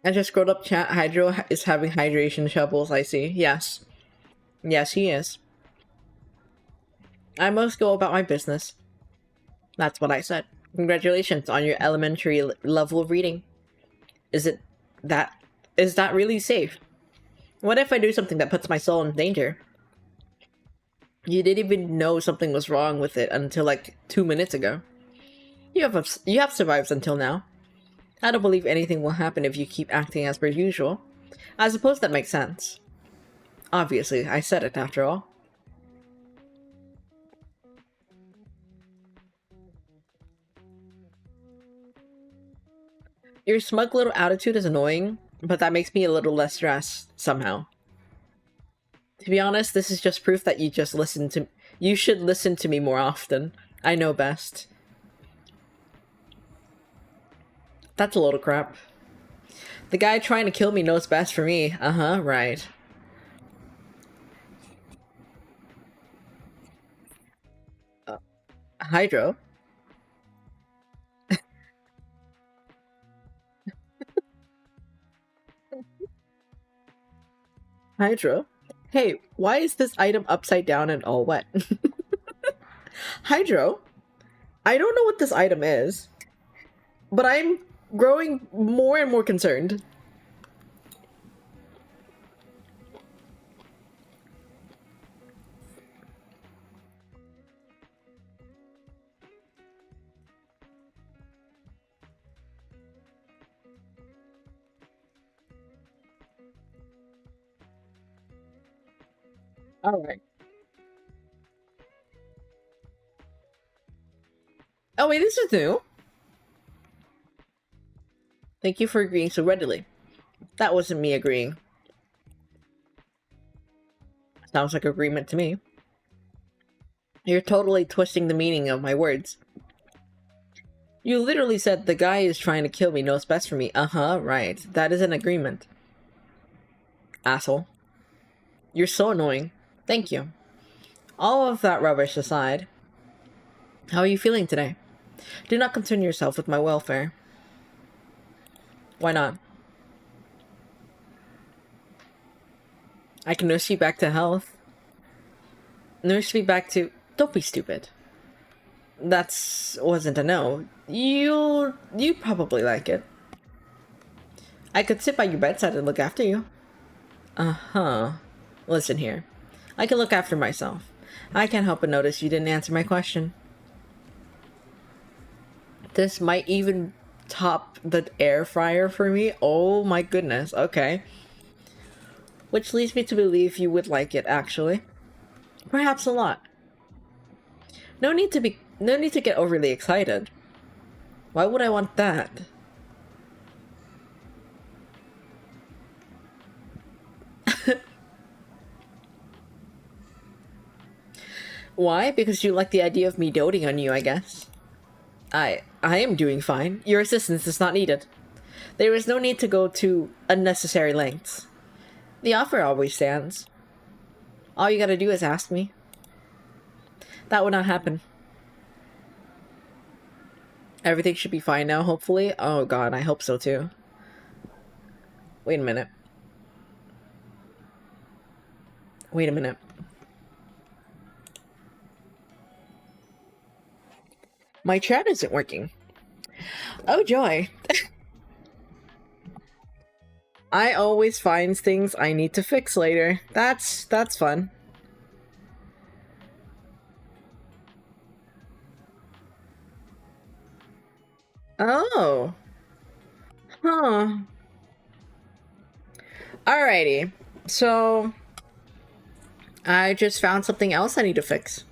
I just scrolled up chat. Hydro is having hydration troubles, I see. Yes. Yes, he is. I must go about my business. That's what I said. Congratulations on your elementary level of reading. Is that really safe? What if I do something that puts my soul in danger? You didn't even know something was wrong with it until like 2 minutes ago. You have survived until now. I don't believe anything will happen if you keep acting as per usual. I suppose that makes sense. Obviously, I said it after all. Your smug little attitude is annoying, but that makes me a little less stressed, somehow. To be honest, this is just proof that you should listen to me more often. I know best. That's a load of crap. The guy trying to kill me knows best for me. Uh-huh, right. Hydro? Hydro? Hey, why is this item upside down and all wet? Hydro? I don't know what this item is, but I'm growing more and more concerned. Alright. Oh wait, this is new. Thank you for agreeing so readily. That wasn't me agreeing. Sounds like agreement to me. You're totally twisting the meaning of my words. You literally said the guy is trying to kill me knows best for me. Uh-huh, right. That is an agreement. Asshole. You're so annoying. Thank you. All of that rubbish aside, how are you feeling today? Do not concern yourself with my welfare. Why not? I can nurse you back to health. Nurse me back to... Don't be stupid. Wasn't a no. You'd probably like it. I could sit by your bedside and look after you. Uh-huh. Listen here. I can look after myself. I can't help but notice you didn't answer my question. This might even top the air fryer for me. Oh my goodness. Okay. Which leads me to believe you would like it, actually. Perhaps a lot. No need to get overly excited. Why would I want that? Why? Because you like the idea of me doting on you, I guess. I am doing fine. Your assistance is not needed. There is no need to go to unnecessary lengths. The offer always stands. All you gotta do is ask me. That would not happen. Everything should be fine now, hopefully. Oh god, I hope so too. Wait a minute. Wait a minute. My chat isn't working. Oh joy. I always find things I need to fix later. That's fun. Oh. Huh. Alrighty. So I just found something else I need to fix.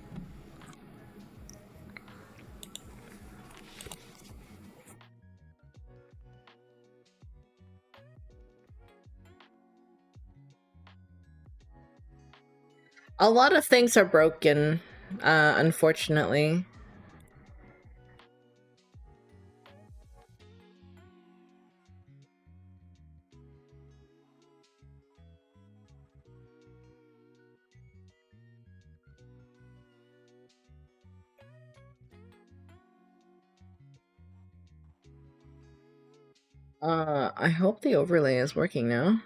A lot of things are broken, unfortunately. I hope the overlay is working now.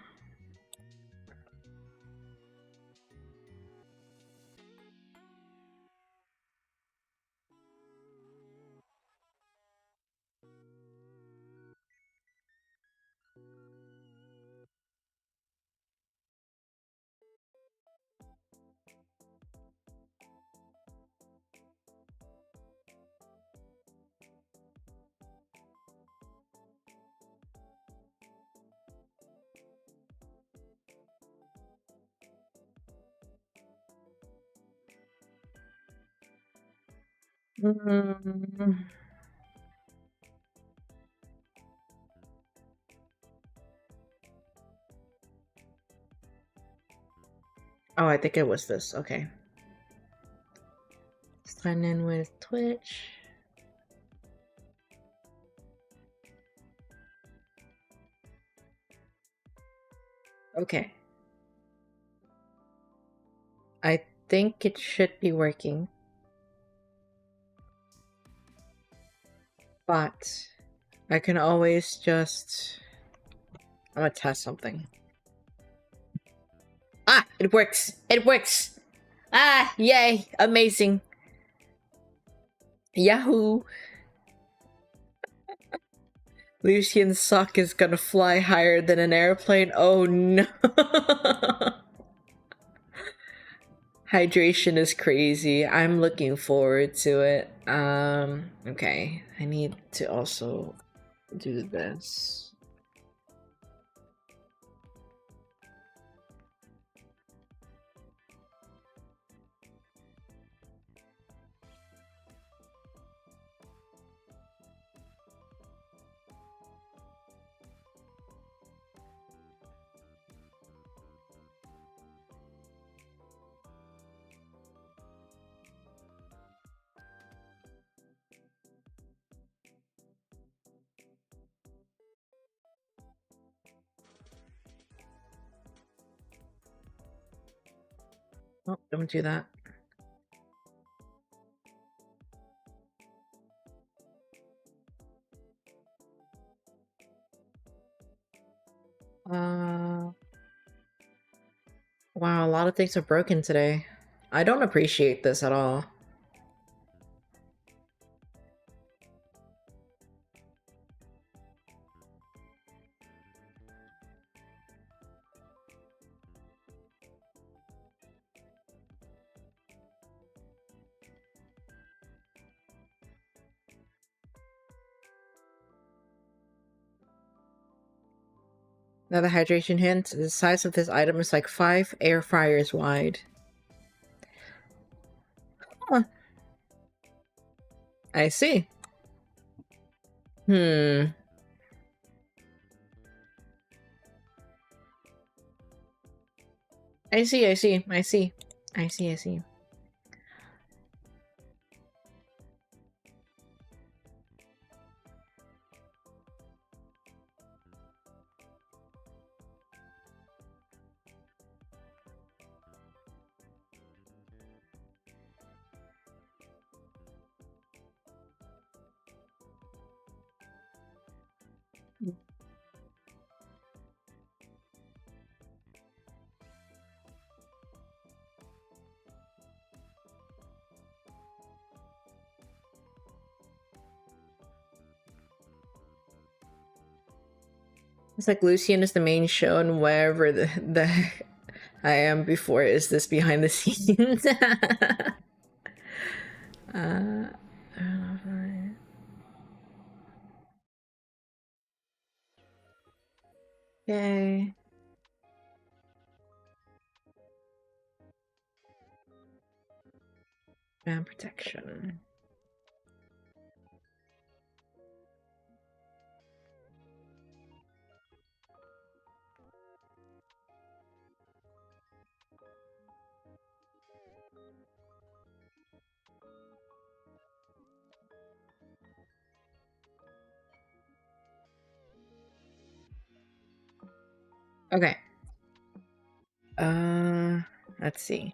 Mm. Oh, I think it was this. Okay. Sign in with Twitch. Okay. I think it should be working. But I can always just... I'm gonna test something. Ah! It works! It works! Ah! Yay! Amazing! Yahoo! Lucian's sock is gonna fly higher than an airplane. Oh no! Hydration is crazy. I'm looking forward to it. Okay. I need to also do this. Oh, don't do that. Wow, a lot of things are broken today. I don't appreciate this at all. Another hydration hint, the size of this item is like 5 air fryers wide. Huh. I see. Hmm. I see, I see, I see. I see, I see. It's like Lucian is the main show, and wherever the I am before is this behind the scenes. uh, Yay. Spam protection. Okay. Let's see.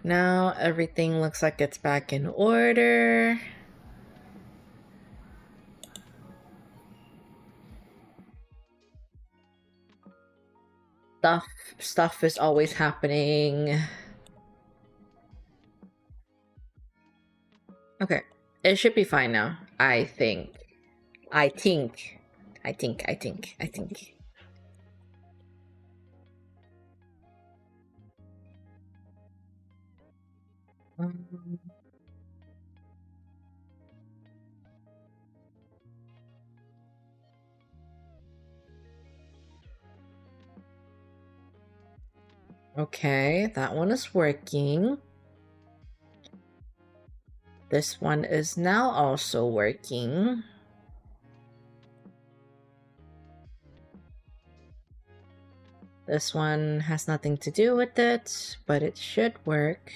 Now everything looks like it's back in order. Stuff is always happening. Okay. It should be fine now. I think. I think. I think. I think. I think. Um, Okay, that one is working. This one is now also working. This one has nothing to do with it, but it should work.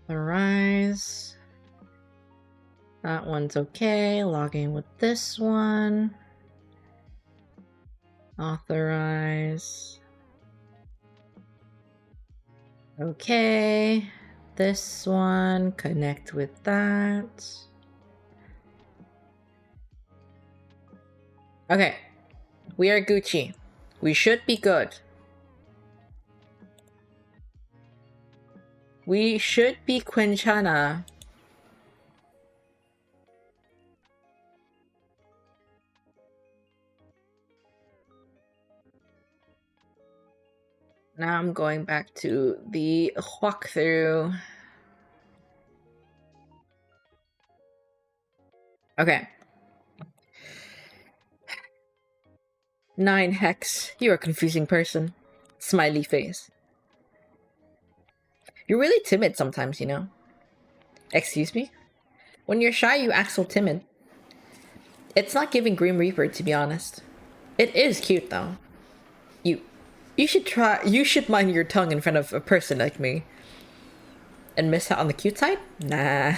Authorize. That one's okay. Logging with this one. Authorize. Okay. This one, connect with that. Okay. We are Gucci. We should be good. We should be Quinchana. Now I'm going back to the walkthrough. Okay. 9 Hex, you're a confusing person. Smiley face. You're really timid sometimes, you know? Excuse me? When you're shy, you act so timid. It's not giving Grim Reaper, to be honest. It is cute, though. You should mind your tongue in front of a person like me. And miss out on the cute side? Nah.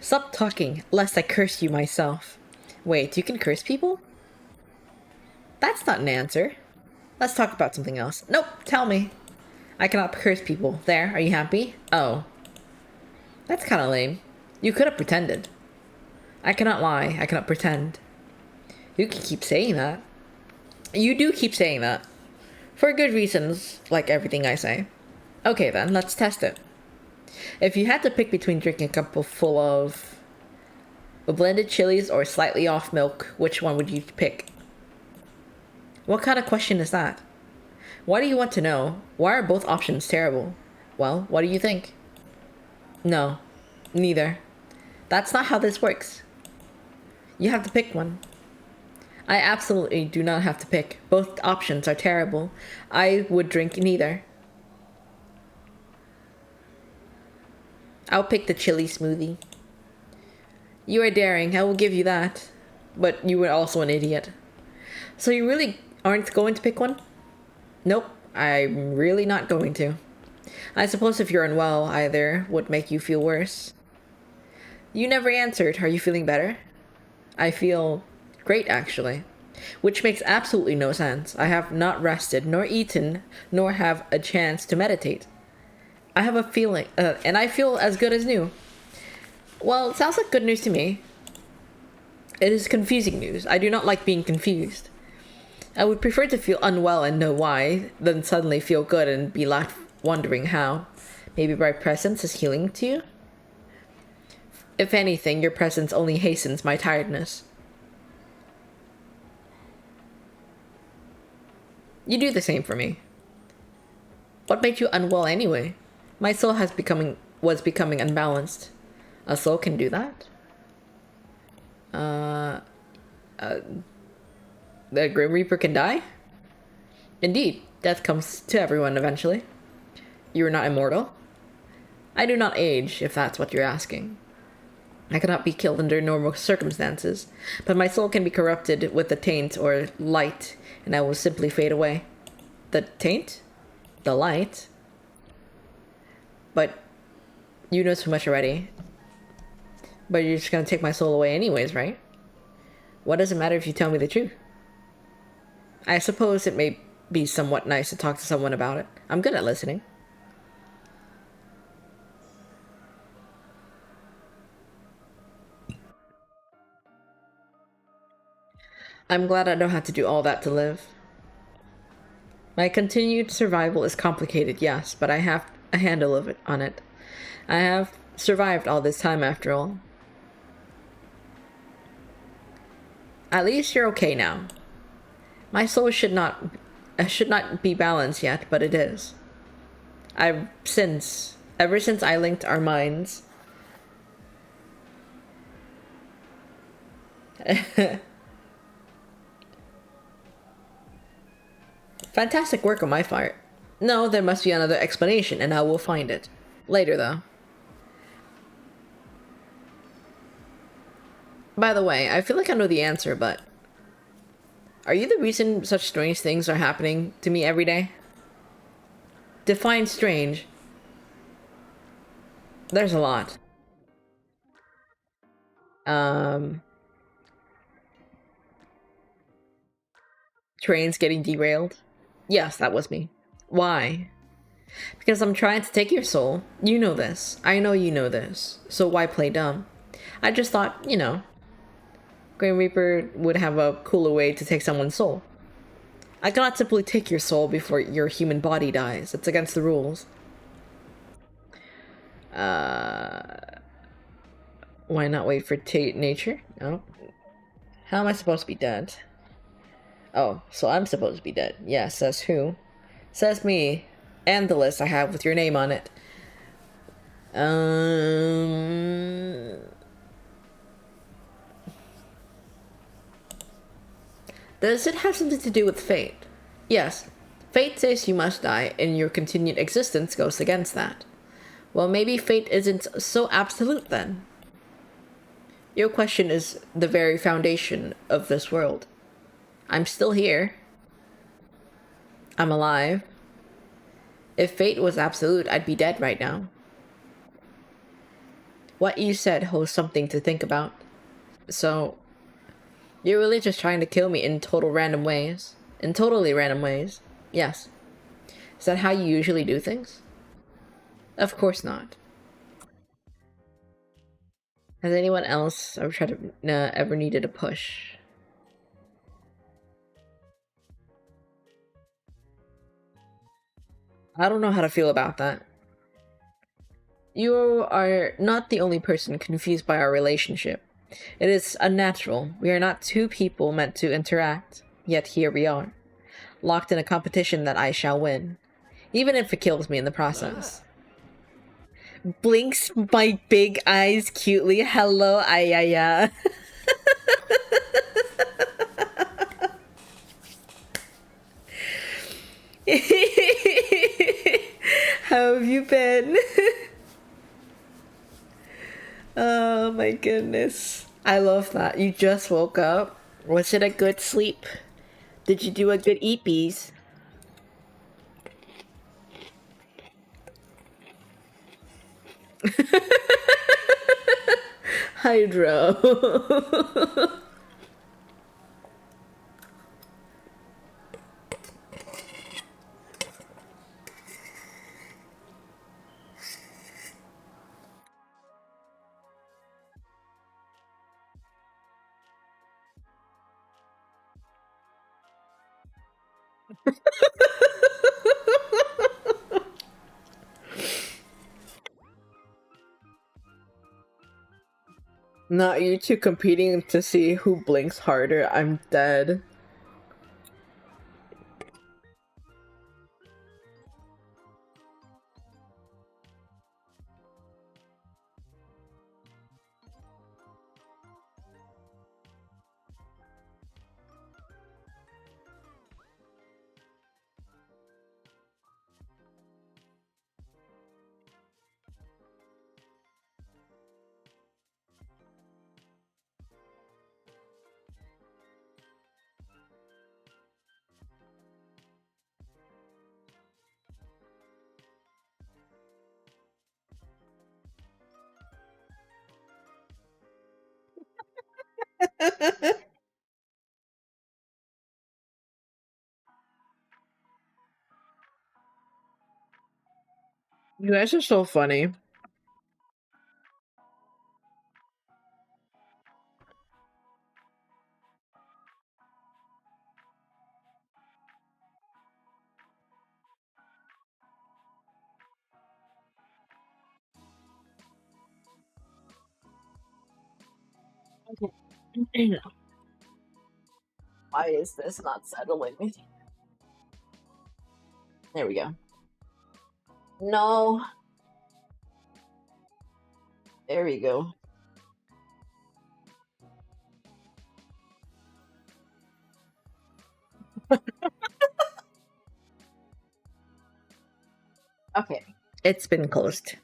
Stop talking, lest I curse you myself. Wait, you can curse people? That's not an answer. Let's talk about something else. Nope, tell me. I cannot curse people. There, are you happy? Oh. That's kind of lame. You could have pretended. I cannot lie, I cannot pretend. You can keep saying that. You do keep saying that. For good reasons, like everything I say. Okay then, let's test it. If you had to pick between drinking a cup full of blended chilies or slightly off milk, which one would you pick? What kind of question is that? Why do you want to know? Why are both options terrible? Well, what do you think? No, neither. That's not how this works. You have to pick one. I absolutely do not have to pick. Both options are terrible. I would drink neither. I'll pick the chili smoothie. You are daring, I will give you that. But you were also an idiot. So you really aren't going to pick one? Nope, I'm really not going to. I suppose if you're unwell, either would make you feel worse. You never answered. Are you feeling better? I feel great, actually. Which makes absolutely no sense. I have not rested, nor eaten, nor have a chance to meditate. I have a feeling, and I feel as good as new. Well, it sounds like good news to me. It is confusing news. I do not like being confused. I would prefer to feel unwell and know why, than suddenly feel good and be left wondering how. Maybe my presence is healing to you? If anything, your presence only hastens my tiredness. You do the same for me. What made you unwell anyway? My soul was becoming unbalanced. A soul can do that? The Grim Reaper can die? Indeed, death comes to everyone eventually. You are not immortal? I do not age, if that's what you're asking. I cannot be killed under normal circumstances, but my soul can be corrupted with the taint or light, and I will simply fade away. The taint? The light? But You know too much already. But you're just gonna take my soul away anyways, right? What does it matter if you tell me the truth? I suppose it may be somewhat nice to talk to someone about it. I'm good at listening. I'm glad I don't have to do all that to live. My continued survival is complicated, yes, but I have a handle of it on it. I have survived all this time after all. At least you're okay now. My soul should not be balanced yet, but it is. Ever since I linked our minds. Fantastic work on my part. No, there must be another explanation, and I will find it. Later, though. By the way, I feel like I know the answer, but... Are you the reason such strange things are happening to me every day? Define strange. There's a lot. Trains getting derailed? Yes, that was me. Why? Because I'm trying to take your soul. You know this. I know you know this. So why play dumb? I just thought, you know, Grim Reaper would have a cooler way to take someone's soul. I cannot simply take your soul before your human body dies. It's against the rules. Why not wait for nature? No. How am I supposed to be dead? Oh, so I'm supposed to be dead. Yeah, says who? Says me. And the list I have with your name on it. Does it have something to do with fate? Yes. Fate says you must die, and your continued existence goes against that. Well, maybe fate isn't so absolute then. Your question is the very foundation of this world. I'm still here. I'm alive. If fate was absolute, I'd be dead right now. What you said holds something to think about. So, you're really just trying to kill me in total random ways? In totally random ways? Yes. Is that how you usually do things? Of course not. Has anyone else ever needed a push? I don't know how to feel about that. You are not the only person confused by our relationship. It is unnatural. We are not two people meant to interact. Yet here we are, locked in a competition that I shall win, even if it kills me in the process. Blinks my big eyes cutely. Hello, Ayaya. How have you been? Oh my goodness. I love that. You just woke up. Was it a good sleep? Did you do a good eat bees? Hydro. Not you two competing to see who blinks harder. I'm dead. You guys are so funny. Why is this not settling? There we go. No. There we go. Okay. It's been closed.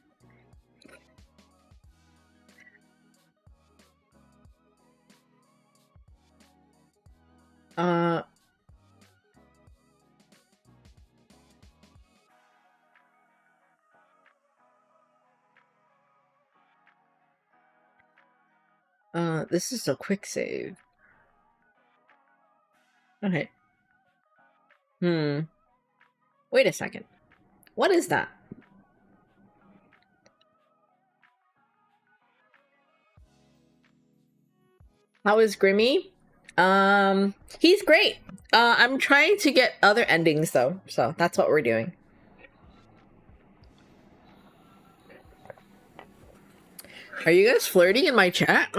Uh this is a quick save. Okay. Wait a second. What is that? How is Grimmy? He's great. I'm trying to get other endings though, so that's what we're doing. Are you guys flirting in my chat?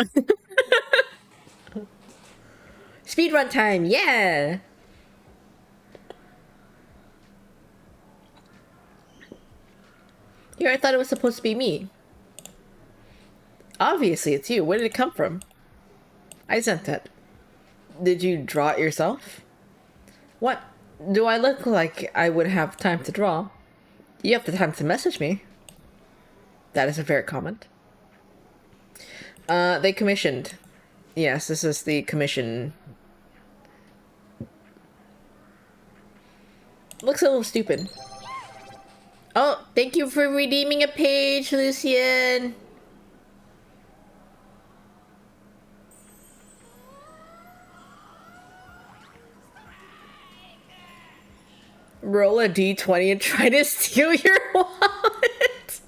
Speedrun time, yeah! Here, I thought it was supposed to be me. Obviously, it's you. Where did it come from? I sent it. Did you draw it yourself? What? Do I look like I would have time to draw? You have the time to message me. That is a fair comment. They commissioned. Yes, this is the commission. Looks a little stupid. Oh, thank you for redeeming a page, Lucian. Roll a d20 and try to steal your wallet.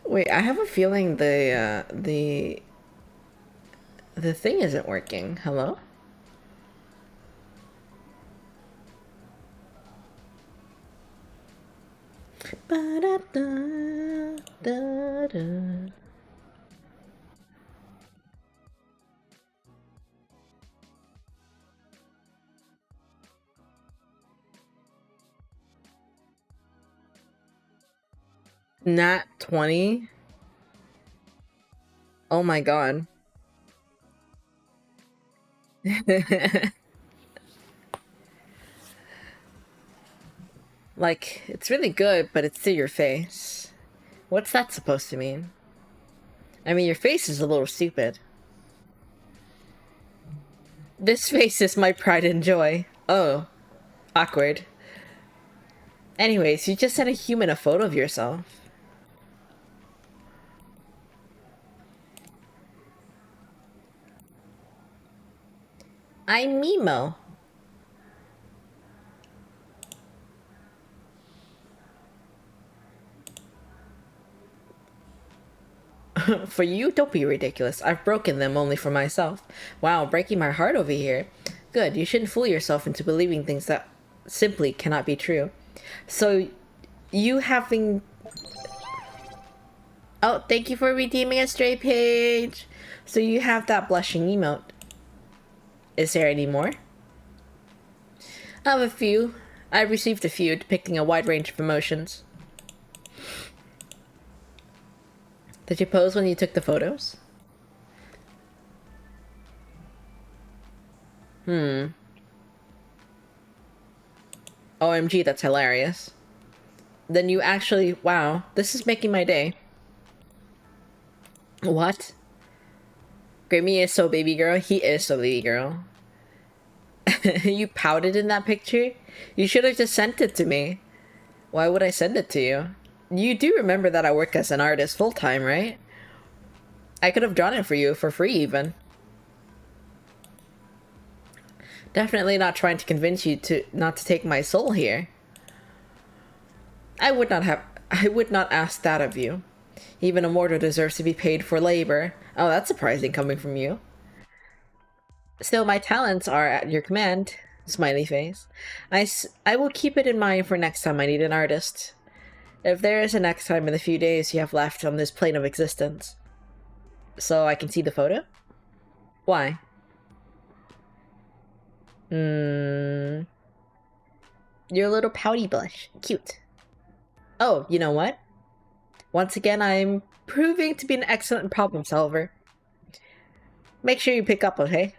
Wait, I have a feeling the thing isn't working. Hello? Ba-da-da-da-da. Nat 20? Oh my god. Like, it's really good, but it's to your face. What's that supposed to mean? I mean, your face is a little stupid. This face is my pride and joy. Oh. Awkward. Anyways, you just sent a human a photo of yourself. I'm Mimo. For you? Don't be ridiculous. I've broken them only for myself. Wow, breaking my heart over here. Good, you shouldn't fool yourself into believing things that simply cannot be true. So, you having... Oh, thank you for redeeming a stray page. So you have that blushing emote. Is there any more? I have a few. I've received a few depicting a wide range of emotions. Did you pose when you took the photos? OMG, that's hilarious. Then you actually... Wow, this is making my day. What? Grammy is so baby girl? He is so baby girl. You pouted in that picture? You should have just sent it to me. Why would I send it to you? You do remember that I work as an artist full-time, right? I could have drawn it for you for free, even. Definitely not trying to convince you to not to take my soul here. I would not ask that of you. Even a mortal deserves to be paid for labor. Oh, that's surprising coming from you. Still, my talents are at your command. Smiley face. I will keep it in mind for next time I need an artist. If there is a next time in the few days you have left on this plane of existence. So I can see the photo? Why? Your little pouty blush. Cute. Oh, you know what? Once again, I'm proving to be an excellent problem solver. Make sure you pick up, okay?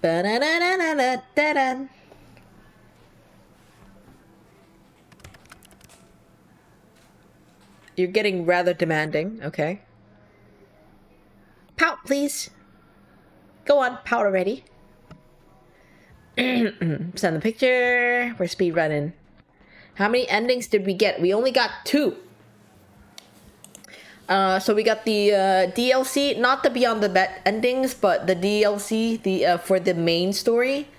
Ba-da-da-da-da-da-da. You're getting rather demanding, okay? Pout, please. Go on, pout already. Send the picture. We're speed running. How many endings did we get? We only got 2. So we got the DLC, not the Beyond the Bet endings, but the DLC, for the main story.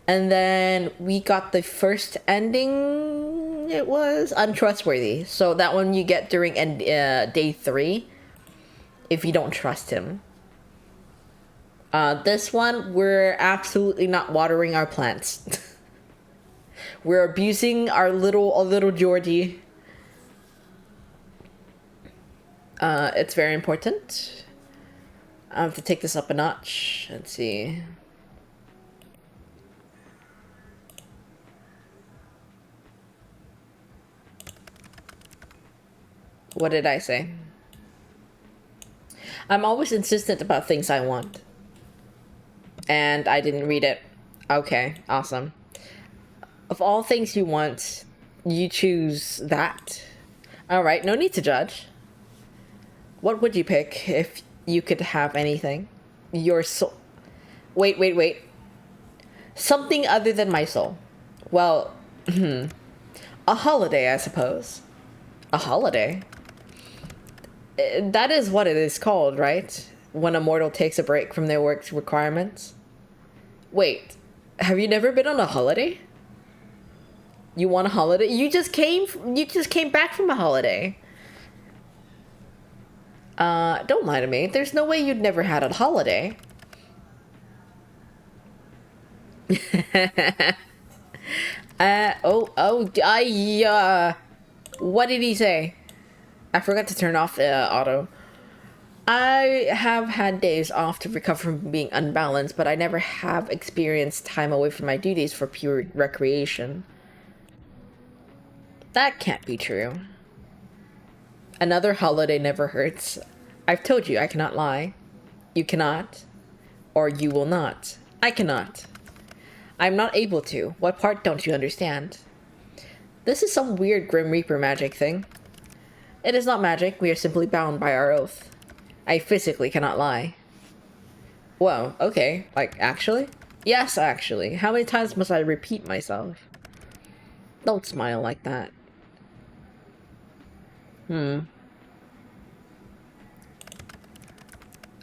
And then we got the first ending. It was untrustworthy. So that one you get during day 3, if you don't trust him. This one, we're absolutely not watering our plants. We're abusing our little Georgie. It's very important. I have to take this up a notch. Let's see. What did I say? I'm always insistent about things I want. And I didn't read it. Okay, awesome. Of all things you want, you choose that. Alright, no need to judge. What would you pick if you could have anything? Your soul. Wait. Something other than my soul. Well, a holiday, I suppose. A holiday? That is what it is called, right? When a mortal takes a break from their work requirements. Wait, have you never been on a holiday? You want a holiday? You just came back from a holiday. Don't lie to me. There's no way you'd never had a holiday. What did he say? I forgot to turn off the auto. I have had days off to recover from being unbalanced, but I never have experienced time away from my duties for pure recreation. That can't be true. Another holiday never hurts. I've told you I cannot lie. You cannot. Or you will not. I cannot. I'm not able to. What part don't you understand? This is some weird Grim Reaper magic thing. It is not magic. We are simply bound by our oath. I physically cannot lie. Whoa, okay. Like, actually? Yes, actually. How many times must I repeat myself? Don't smile like that.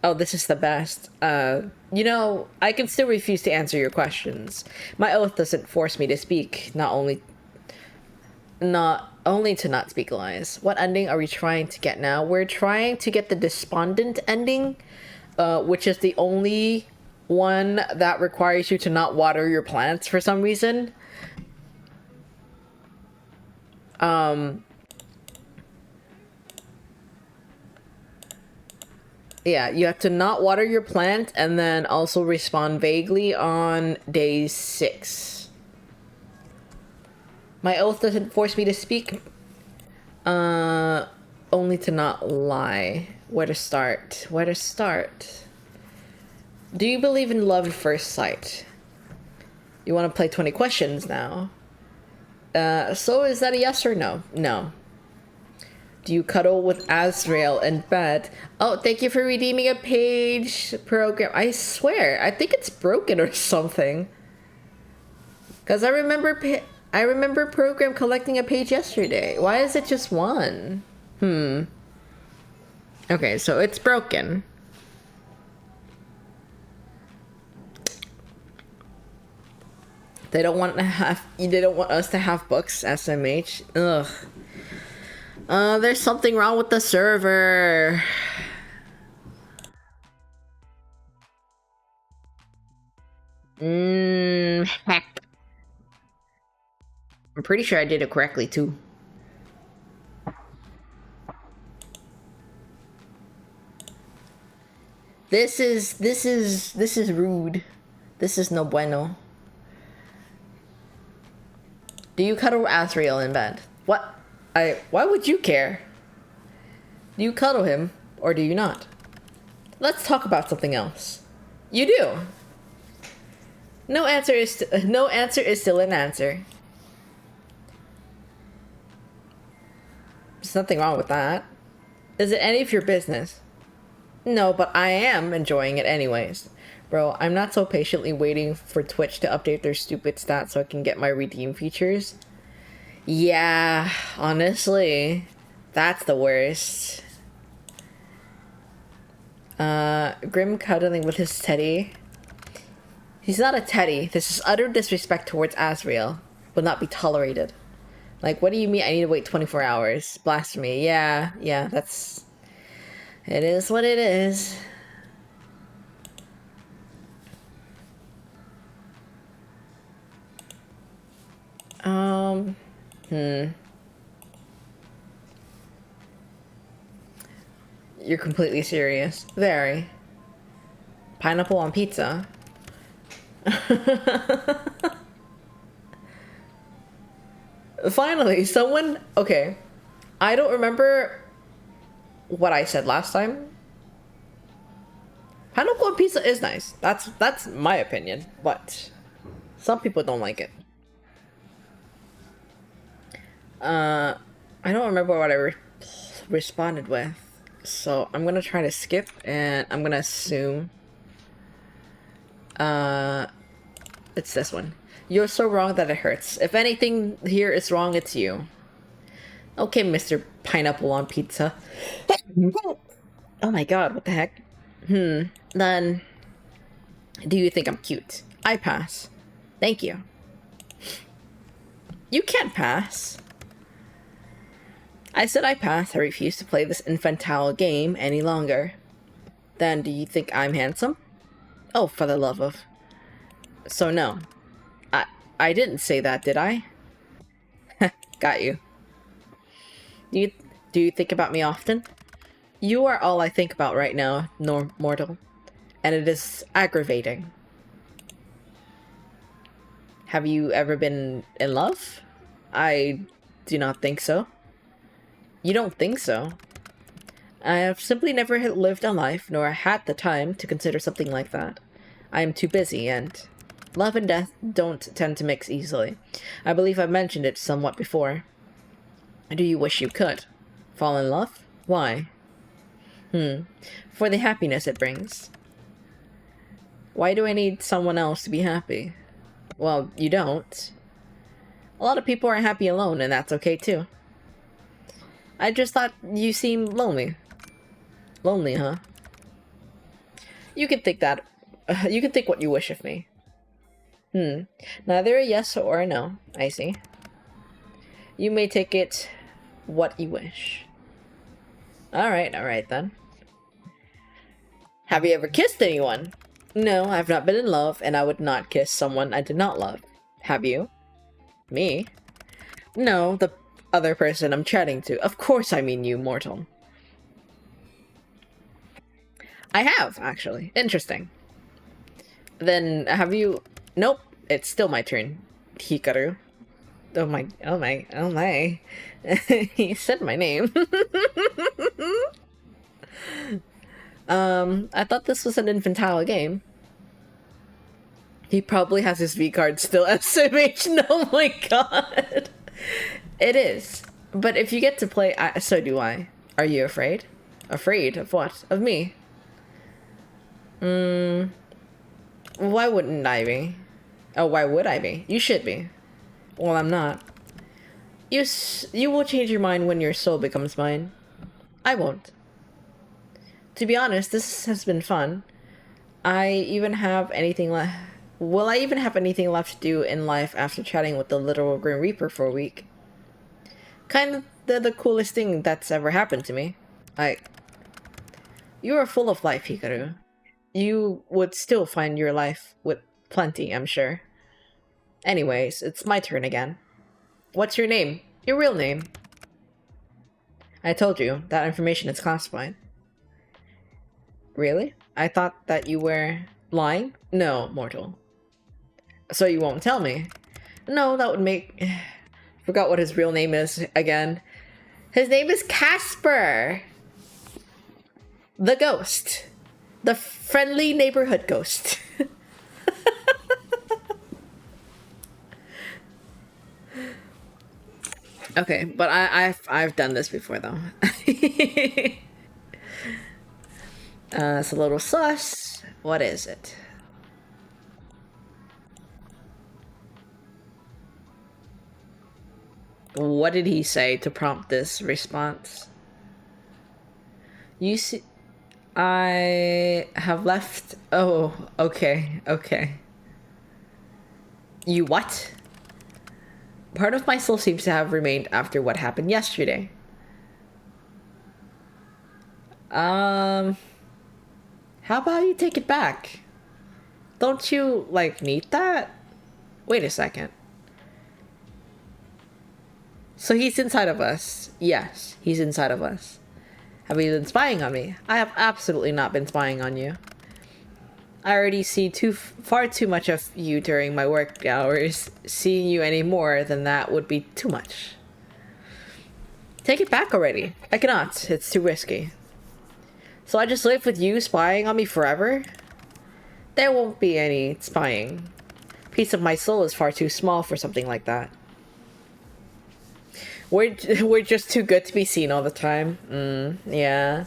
Oh, this is the best. You know, I can still refuse to answer your questions. My oath doesn't force me to speak, not only to not speak lies. What ending are we trying to get now? We're trying to get the despondent ending, which is the only one that requires you to not water your plants for some reason. Yeah, you have to not water your plant and then also respond vaguely on day 6. My oath doesn't force me to speak. Only to not lie. Where to start? Where to start? Do you believe in love at first sight? You want to play 20 questions now. So is that a yes or no? No. Do you cuddle with Azrael in bed? Oh, thank you for redeeming a page program. I swear, I think it's broken or something. Because I remember program collecting a page yesterday. Why is it just 1? Okay, so it's broken. They don't want to have. They don't want us to have books. SMH. Ugh. There's something wrong with the server. Heck. I'm pretty sure I did it correctly too. This is rude. This is no bueno. Do you cuddle Asriel in bed? What? Why would you care? Do you cuddle him or do you not? Let's talk about something else. You do. No answer is still an answer. There's nothing wrong with that. Is it any of your business? No, but I am enjoying it anyways. Bro, I'm not so patiently waiting for Twitch to update their stupid stats so I can get my redeem features. Yeah, honestly, that's the worst. Grim cuddling with his teddy. He's not a teddy. This is utter disrespect towards Asriel. Will not be tolerated. Like, what do you mean I need to wait 24 hours? Blasphemy. Yeah, that's... It is what it is. You're completely serious. Very. Pineapple on pizza. Finally, someone... Okay. I don't remember what I said last time. Pineapple on pizza is nice. That's my opinion. But some people don't like it. I don't remember what I responded with. So I'm gonna try to skip and I'm gonna assume it's this one. You're so wrong that it hurts. If anything here is wrong, it's you. Okay, Mr. Pineapple on Pizza. Oh my god, what the heck? Then do you think I'm cute? I pass. Thank you. You can't pass. I said I pass. I refuse to play this infantile game any longer. Then do you think I'm handsome? Oh, for the love of... So no. I didn't say that, did I? Got you. Do you think about me often? You are all I think about right now, mortal. And it is aggravating. Have you ever been in love? I do not think so. You don't think so? I have simply never lived a life, nor had the time to consider something like that. I am too busy, and love and death don't tend to mix easily. I believe I've mentioned it somewhat before. Do you wish you could? Fall in love? Why? For the happiness it brings. Why do I need someone else to be happy? Well, you don't. A lot of people are happy alone, and that's okay too. I just thought you seemed lonely. Lonely, huh? You can think that. You can think what you wish of me. Neither a yes or a no. I see. You may take it what you wish. Alright then. Have you ever kissed anyone? No, I've not been in love, and I would not kiss someone I did not love. Have you? Me? No, the other person I'm chatting to. Of course I mean you, mortal. I have, actually. Interesting. Then, have you... Nope, it's still my turn. Hikaru. Oh my. He said my name. I thought this was an infantile game. He probably has his V card still SMH. Oh my god. It is. But if you get to play, so do I. Are you afraid? Afraid of what? Of me? Why wouldn't I be? Oh, why would I be? You should be. Well, I'm not. You will change your mind when your soul becomes mine. I won't. To be honest, this has been fun. I even have anything left. Will I even have anything left to do in life after chatting with the literal Grim Reaper for a week? Kind of the coolest thing that's ever happened to me. You are full of life, Hikaru. You would still find your life with plenty, I'm sure. Anyways, it's my turn again. What's your name? Your real name? I told you, that information is classified. Really? I thought that you were lying? No, mortal. So you won't tell me? No, that would make... Forgot what his real name is again. His name is Casper! The ghost. The friendly neighborhood ghost. Okay, but I've done this before though. It's a little sus. What is it? What did he say to prompt this response? You see, I have left. Oh, okay, okay. You what? Part of my soul seems to have remained after what happened yesterday. How about you take it back? Don't you, like, need that? Wait a second. So he's inside of us. Yes, he's inside of us. Have you been spying on me? I have absolutely not been spying on you. I already see far too much of you during my work hours. Seeing you any more than that would be too much. Take it back already. I cannot. It's too risky. So I just live with you spying on me forever? There won't be any spying. Piece of my soul is far too small for something like that. We're just too good to be seen all the time. Yeah.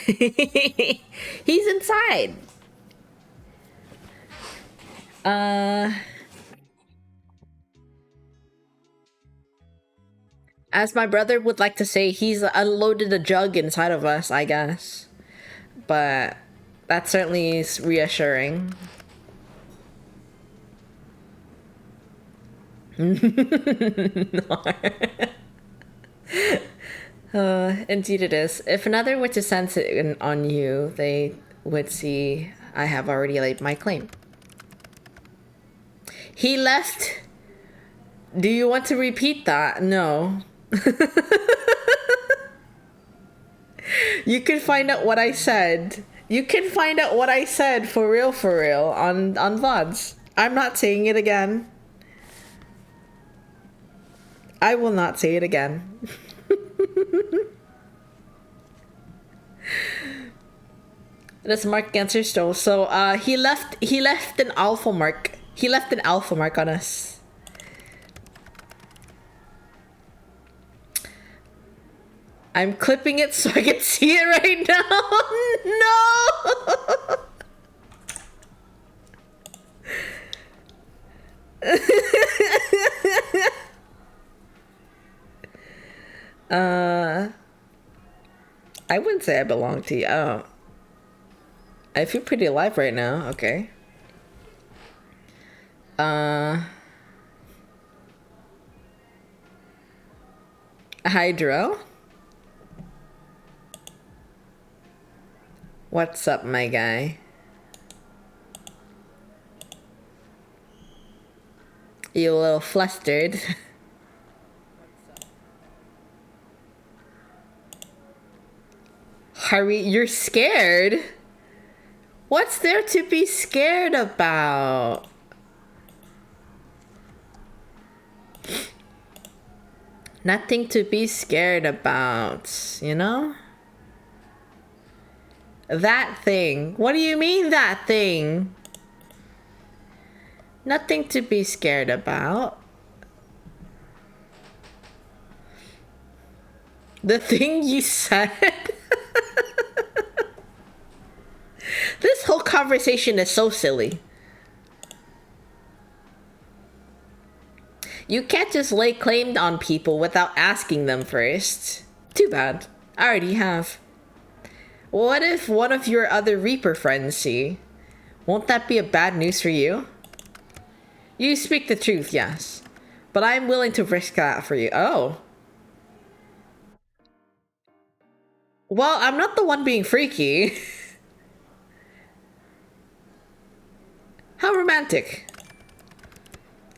He's inside. As my brother would like to say, he's unloaded a jug inside of us, I guess. But that certainly is reassuring. Indeed it is. If another were to sense it on you, they would see I have already laid my claim. He left. Do you want to repeat that? No. You can find out what I said. You can find out what I said for real on VODs. I'm not saying it again. I will not say it again. That's mark against your stole. So he left an alpha mark. He left an alpha mark on us. I'm clipping it so I can see it right now. No. I wouldn't say I belong to you. Oh. I feel pretty alive right now. Okay. Hydro? What's up, my guy? You a little flustered. Hurry, you're scared? What's there to be scared about? Nothing to be scared about, you know? That thing. What do you mean, that thing? Nothing to be scared about. The thing you said? This whole conversation is so silly. You can't just lay claim on people without asking them first. Too bad. I already have. What if one of your other Reaper friends see? Won't that be a bad news for you? You speak the truth, yes. But I'm willing to risk that for you. Oh. Well, I'm not the one being freaky. How romantic.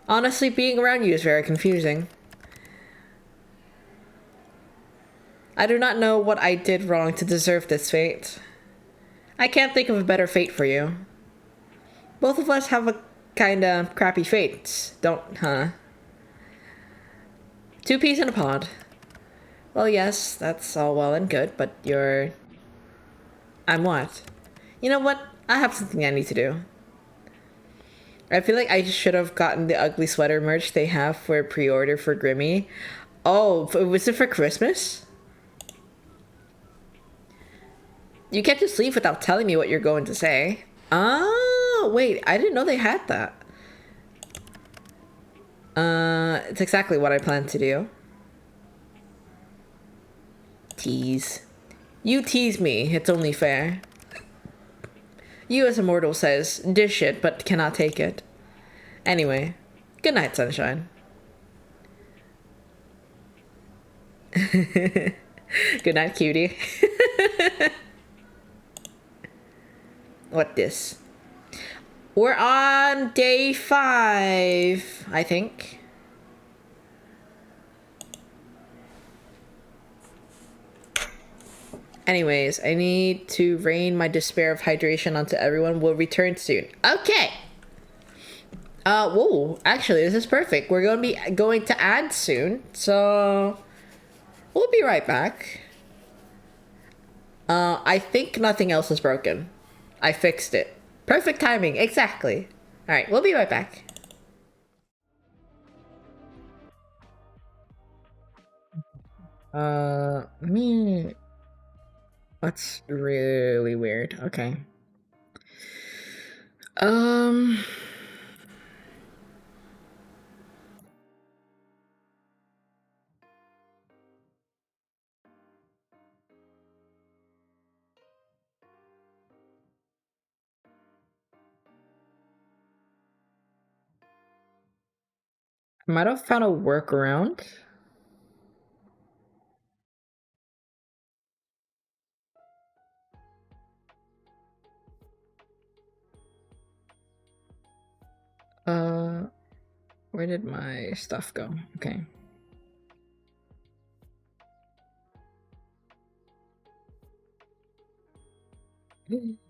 Honestly, being around you is very confusing. I do not know what I did wrong to deserve this fate. I can't think of a better fate for you. Both of us have a kinda crappy fates, huh? Two peas in a pod. Well, yes, that's all well and good, but you're... I'm what? You know what? I have something I need to do. I feel like I should have gotten the ugly sweater merch they have for pre-order for Grimmy. Oh, was it for Christmas? You can't just leave without telling me what you're going to say. Oh, wait, I didn't know they had that. It's exactly what I planned to do. Tease. You tease me, it's only fair. You as a mortal says, dish it, but cannot take it. Anyway, good night, sunshine. Good night, cutie. What this? We're on day 5, I think. Anyways, I need to rain my despair of hydration onto everyone. We'll return soon. Okay. Whoa. Actually, this is perfect. We're going to be going to ads soon. So, we'll be right back. I think nothing else is broken. I fixed it. Perfect timing. Exactly. All right. We'll be right back. Me... That's really weird. Okay. I might have found a workaround. Where did my stuff go? Okay.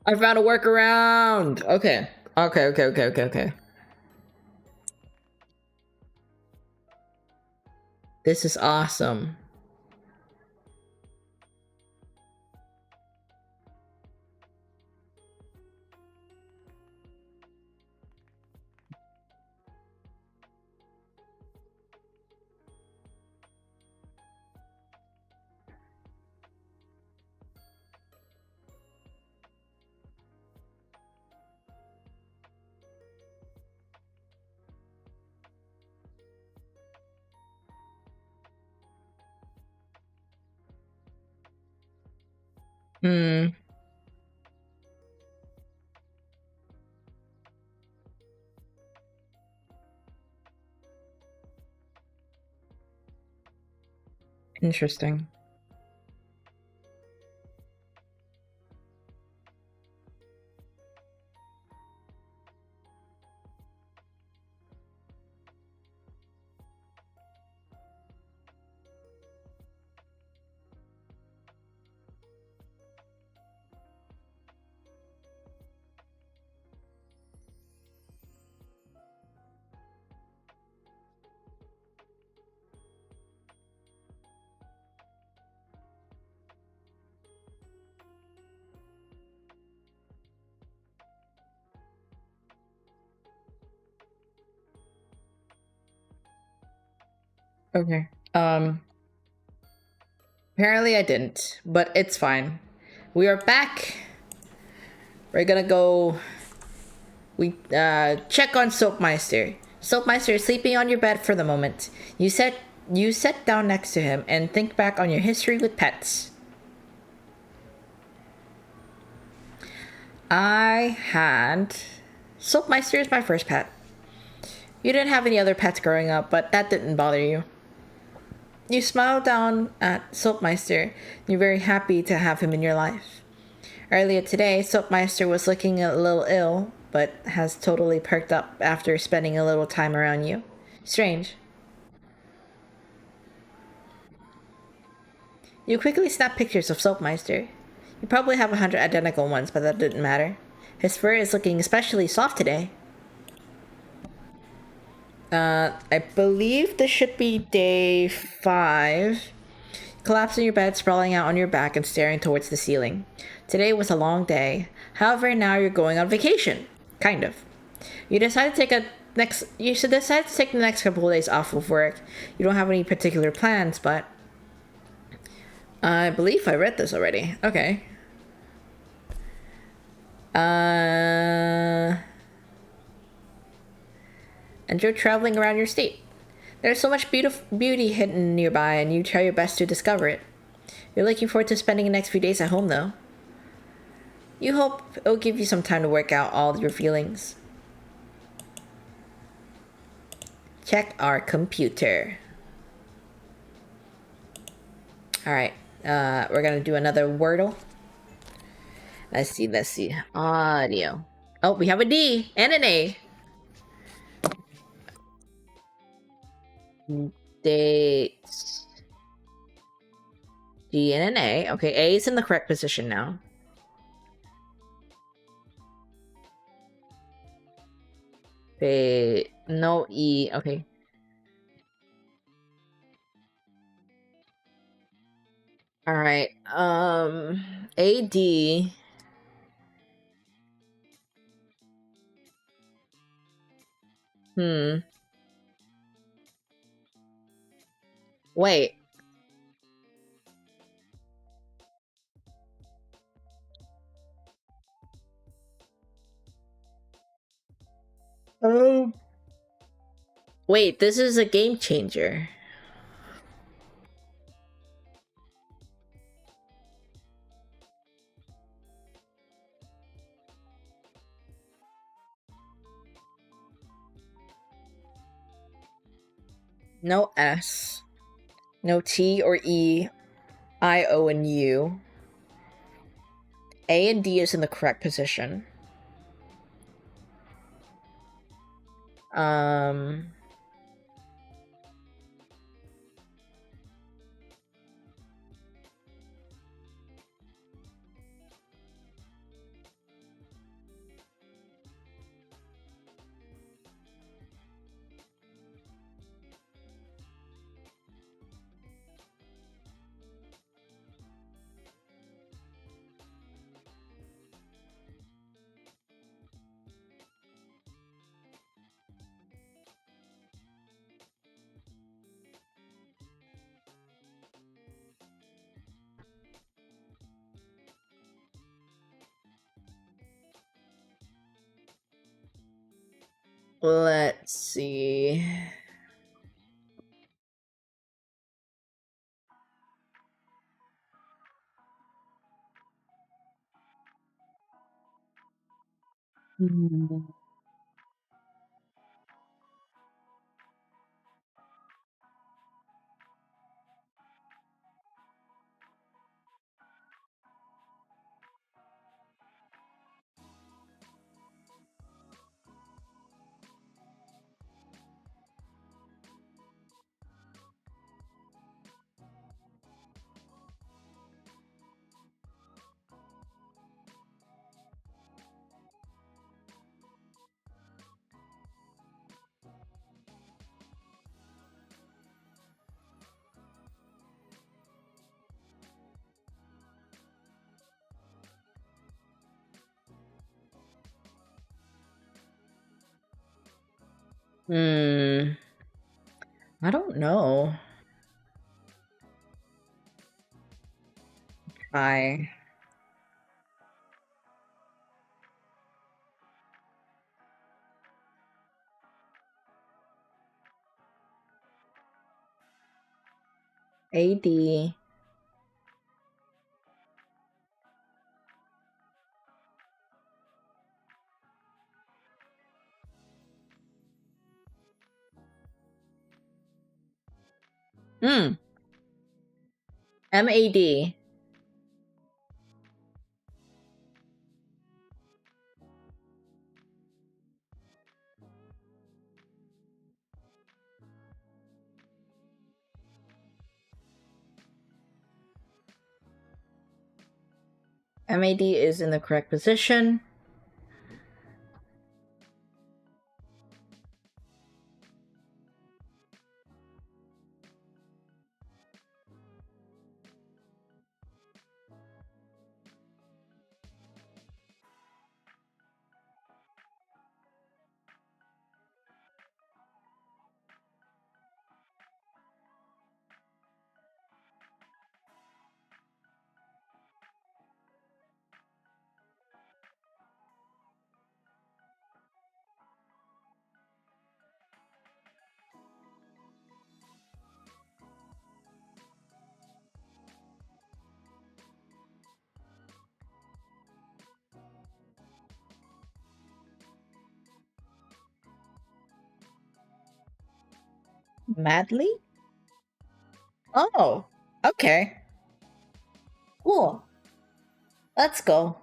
I found a workaround! Okay. Okay. This is awesome. Hmm. Interesting. Okay. Apparently I didn't, but it's fine. We are back. We're gonna go... check on Soapmeister. Soapmeister is sleeping on your bed for the moment. You sit down next to him and think back on your history with pets. I had Soapmeister is my first pet. You didn't have any other pets growing up, but that didn't bother you. You smiled down at Soapmeister. You're very happy to have him in your life. Earlier today, Soapmeister was looking a little ill, but has totally perked up after spending a little time around you. Strange. You quickly snapped pictures of Soapmeister. You probably have 100 identical ones, but that didn't matter. His fur is looking especially soft today. I believe this should be day 5. Collapse in your bed, sprawling out on your back and staring towards the ceiling. Today was a long day. However, now you're going on vacation. Kind of. You should decide to take the next couple of days off of work. You don't have any particular plans, but I believe I read this already. Okay. Enjoy traveling around your state. There's so much beauty hidden nearby, and you try your best to discover it. You're looking forward to spending the next few days at home, though. You hope it'll give you some time to work out all your feelings. Check our computer. Alright, we're gonna do another Wordle. Let's see. Audio. Oh, we have a D and an A. Dates. D and an A. Okay, A is in the correct position now. No E. Okay. Alright. AD. Wait. Oh. Wait, this is a game changer. No S. No T or E. I, O, and U. A and D is in the correct position. Um... Let's see. I don't know. I AD. Hmm. MAD. MAD is in the correct position. Madly? Oh, okay. Cool. Let's go.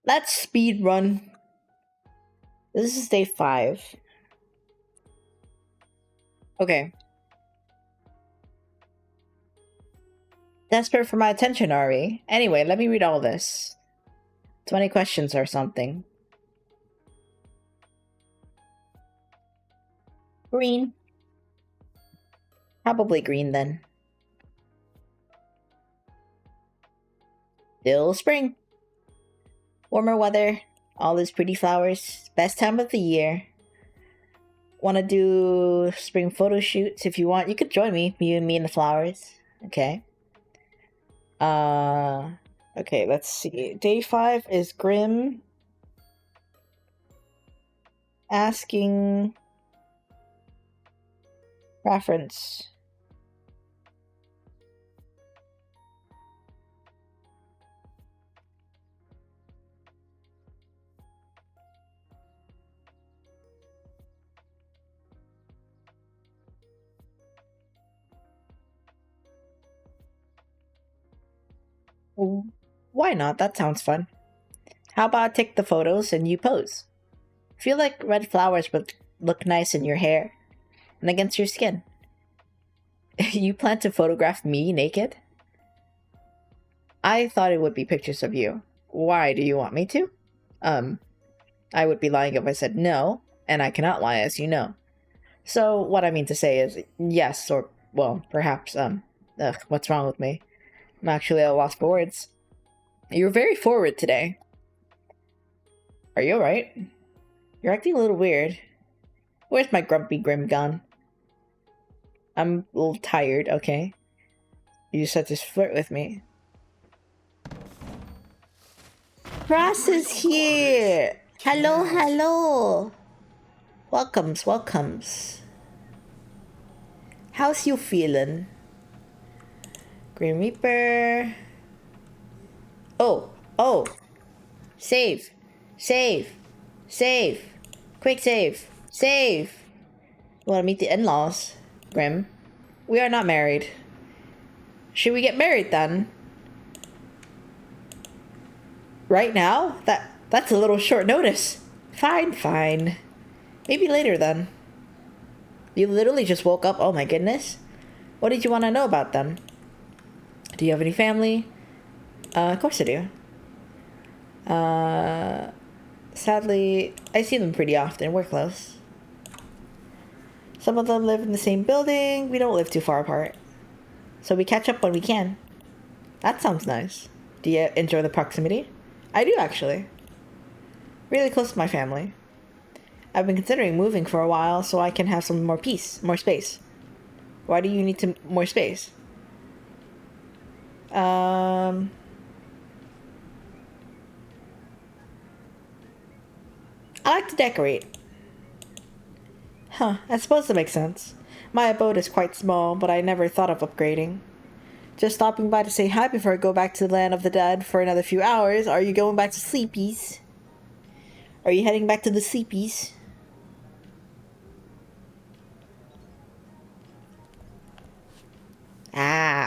Let's speed run. This is day 5. Okay. Desperate for my attention, are we? Anyway, let me read all this. 20 questions or something. Green. Probably green then. Still spring. Warmer weather. All these pretty flowers. Best time of the year. Want to do spring photo shoots? If you want, you could join me. You and me and the flowers. Okay. Okay, let's see. Day 5 is Grim asking preference. Why not? That sounds fun. How about I take the photos and you pose? Feel like red flowers would look nice in your hair and against your skin. You plan to photograph me naked? I thought it would be pictures of you. Why do you want me to? I would be lying if I said no, and I cannot lie, as you know. So what I mean to say is yes, or well, perhaps what's wrong with me? I'm actually at a loss for words. You're very forward today. Are you alright? You're acting a little weird. Where's my grumpy Grim gone? I'm a little tired, okay? You just had to flirt with me. Ross is here! Hello, hello! Welcomes. How's you feeling? Grim Reaper. Oh! Save! Quick save! You wanna meet the in-laws, Grim? We are not married. Should we get married then? Right now? That's a little short notice. Fine. Maybe later then. You literally just woke up. Oh my goodness. What did you want to know about them? Do you have any family? Of course I do. Sadly, I see them pretty often. We're close. Some of them live in the same building. We don't live too far apart. So we catch up when we can. That sounds nice. Do you enjoy the proximity? I do, actually. Really close to my family. I've been considering moving for a while so I can have some more space. Why do you need more space? I like to decorate. Huh, I suppose that makes sense. My abode is quite small, but I never thought of upgrading. Just stopping by to say hi before I go back to the land of the dead for another few hours. Are you going back to sleepies? Are you heading back to the sleepies?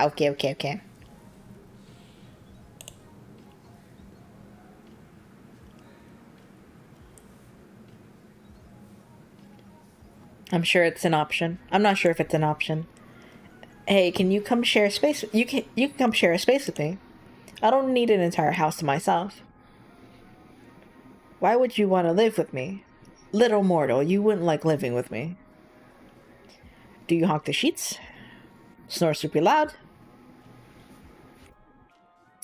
Okay. I'm sure it's an option. I'm not sure if it's an option. Hey, can you come share space? You can come share a space with me. I don't need an entire house to myself. Why would you want to live with me? Little mortal, you wouldn't like living with me. Do you honk the sheets? Snore super loud?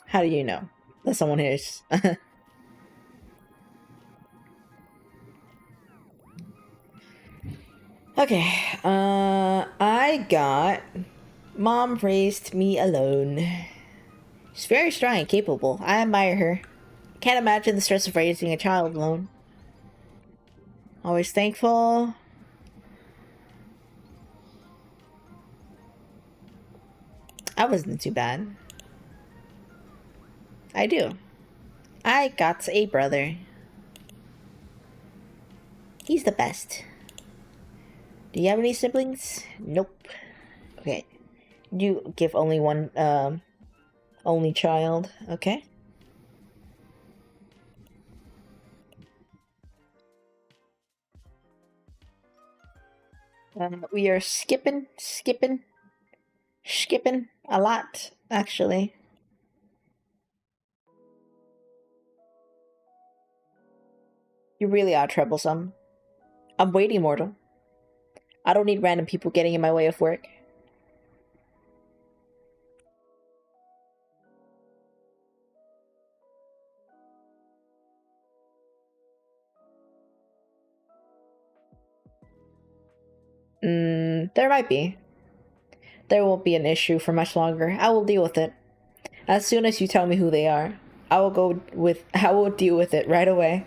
How do you know that someone hears? Okay, I got... Mom raised me alone. She's very strong and capable. I admire her. Can't imagine the stress of raising a child alone. Always thankful. I wasn't too bad. I do. I got a brother. He's the best. Do you have any siblings? Nope. Okay. You give only one, only child. Okay. We are skipping a lot, actually. You really are troublesome. I'm waiting, mortal. I don't need random people getting in my way of work. There might be. There won't be an issue for much longer. I will deal with it. As soon as you tell me who they are, I will deal with it right away.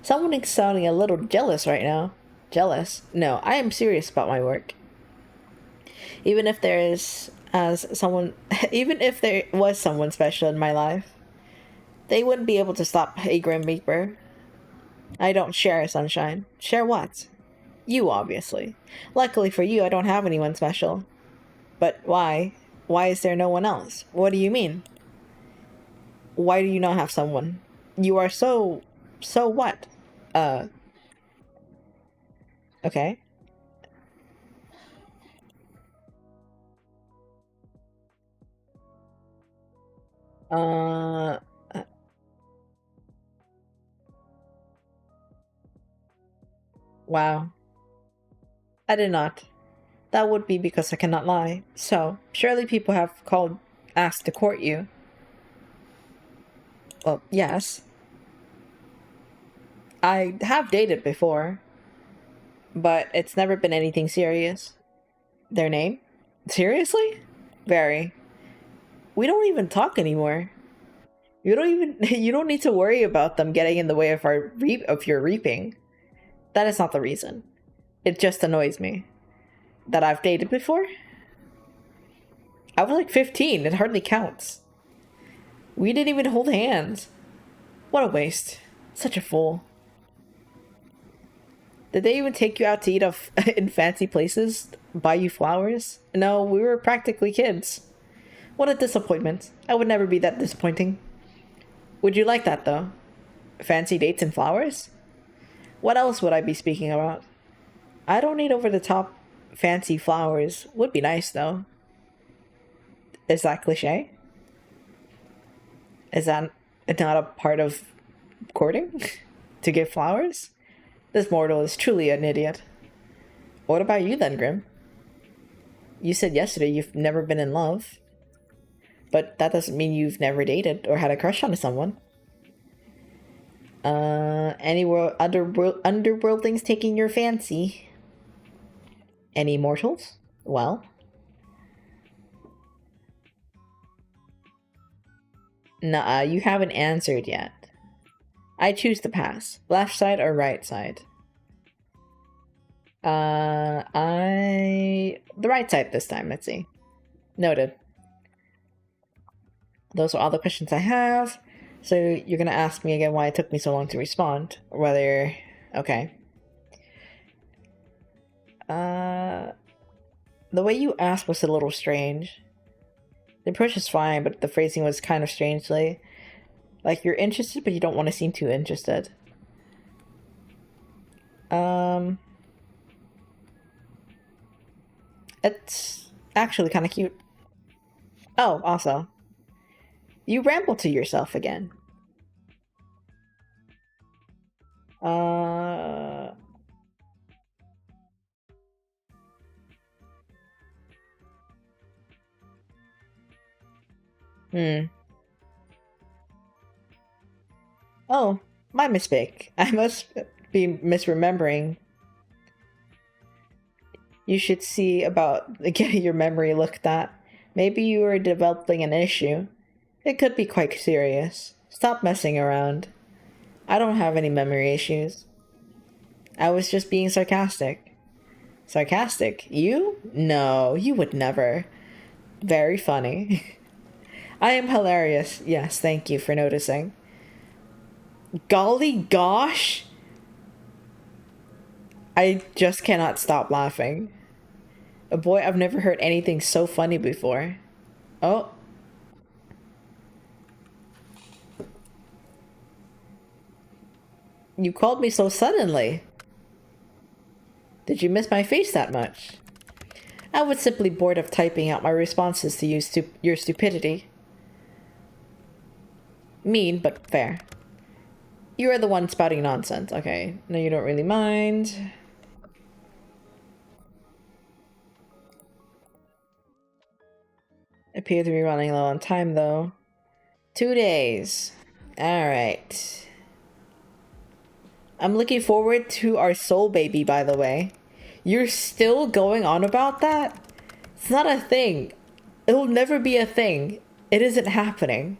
Someone is sounding a little jealous right now. Jealous? No, I am serious about my work. Even if there is even if there was someone special in my life, they wouldn't be able to stop a Grim Reaper. I don't share sunshine. Share what? You, obviously. Luckily for you, I don't have anyone special. But why? Why is there no one else? What do you mean? Why do you not have someone? You are so what? Okay. Uh, wow. I did not. That would be because I cannot lie. So, surely people have asked to court you. Well, yes. I have dated before, but it's never been anything serious. Their name? Seriously? Very. We don't even talk anymore. You don't need to worry about them getting in the way of your reaping. That is not the reason. It just annoys me. That I've dated before? I was like 15, it hardly counts. We didn't even hold hands. What a waste. Such a fool. Did they even take you out to eat in fancy places? Buy you flowers? No, we were practically kids. What a disappointment. I would never be that disappointing. Would you like that, though? Fancy dates and flowers? What else would I be speaking about? I don't need over-the-top fancy flowers. Would be nice, though. Is that cliche? Is that not a part of courting? To give flowers? This mortal is truly an idiot. What about you then, Grim? You said yesterday you've never been in love. But that doesn't mean you've never dated or had a crush on someone. Any underworldlings taking your fancy? Any mortals? Well... Nuh-uh, you haven't answered yet. I choose to pass. Left side or right side? The right side this time, let's see. Noted. Those are all the questions I have. So you're gonna ask me again why it took me so long to respond. Or whether... Okay. The way you asked was a little strange. The approach is fine, but the phrasing was kind of strangely. Like, you're interested, but you don't want to seem too interested. It's actually kind of cute. Oh, also, you ramble to yourself again. Hmm. Oh, my mistake. I must be misremembering. You should see about getting your memory looked at. Maybe you are developing an issue. It could be quite serious. Stop messing around. I don't have any memory issues. I was just being sarcastic. Sarcastic? You? No, you would never. Very funny. I am hilarious. Yes, thank you for noticing. Golly gosh! I just cannot stop laughing. Boy, I've never heard anything so funny before. Oh. You called me so suddenly. Did you miss my face that much? I was simply bored of typing out my responses to your stupidity. Mean, but fair. You are the one spouting nonsense. Okay, no, you don't really mind. Appear to be running low on time, though. 2 days. Alright. I'm looking forward to our soul baby, by the way. You're still going on about that? It's not a thing. It'll never be a thing. It isn't happening.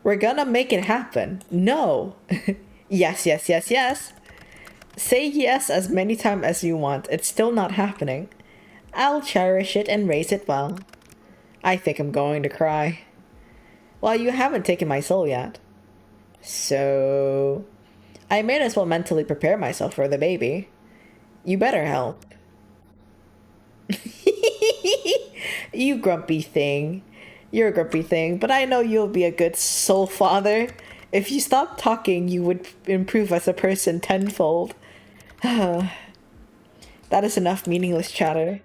We're gonna make it happen. No. Yes, yes, yes, yes. Say yes as many times as you want. It's still not happening. I'll cherish it and raise it well. I think I'm going to cry. Well, you haven't taken my soul yet. So... I may as well mentally prepare myself for the baby. You better help. You grumpy thing. You're a grumpy thing, but I know you'll be a good soul father. If you stopped talking, you would improve as a person tenfold. That is enough meaningless chatter.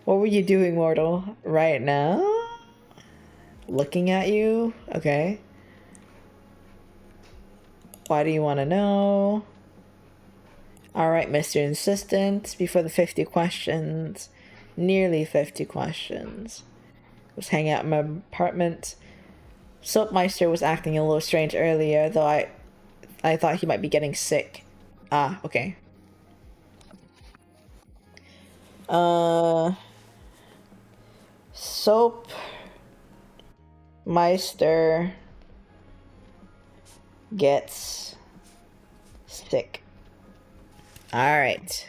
What were you doing, mortal? Right now? Looking at you? Okay. Why do you want to know? Alright, Mr. Insistent. Before the 50 questions. Nearly 50 questions. Was hanging out in my apartment. Soapmeister was acting a little strange earlier, though I thought he might be getting sick. Ah, okay. Soapmeister gets sick. Alright.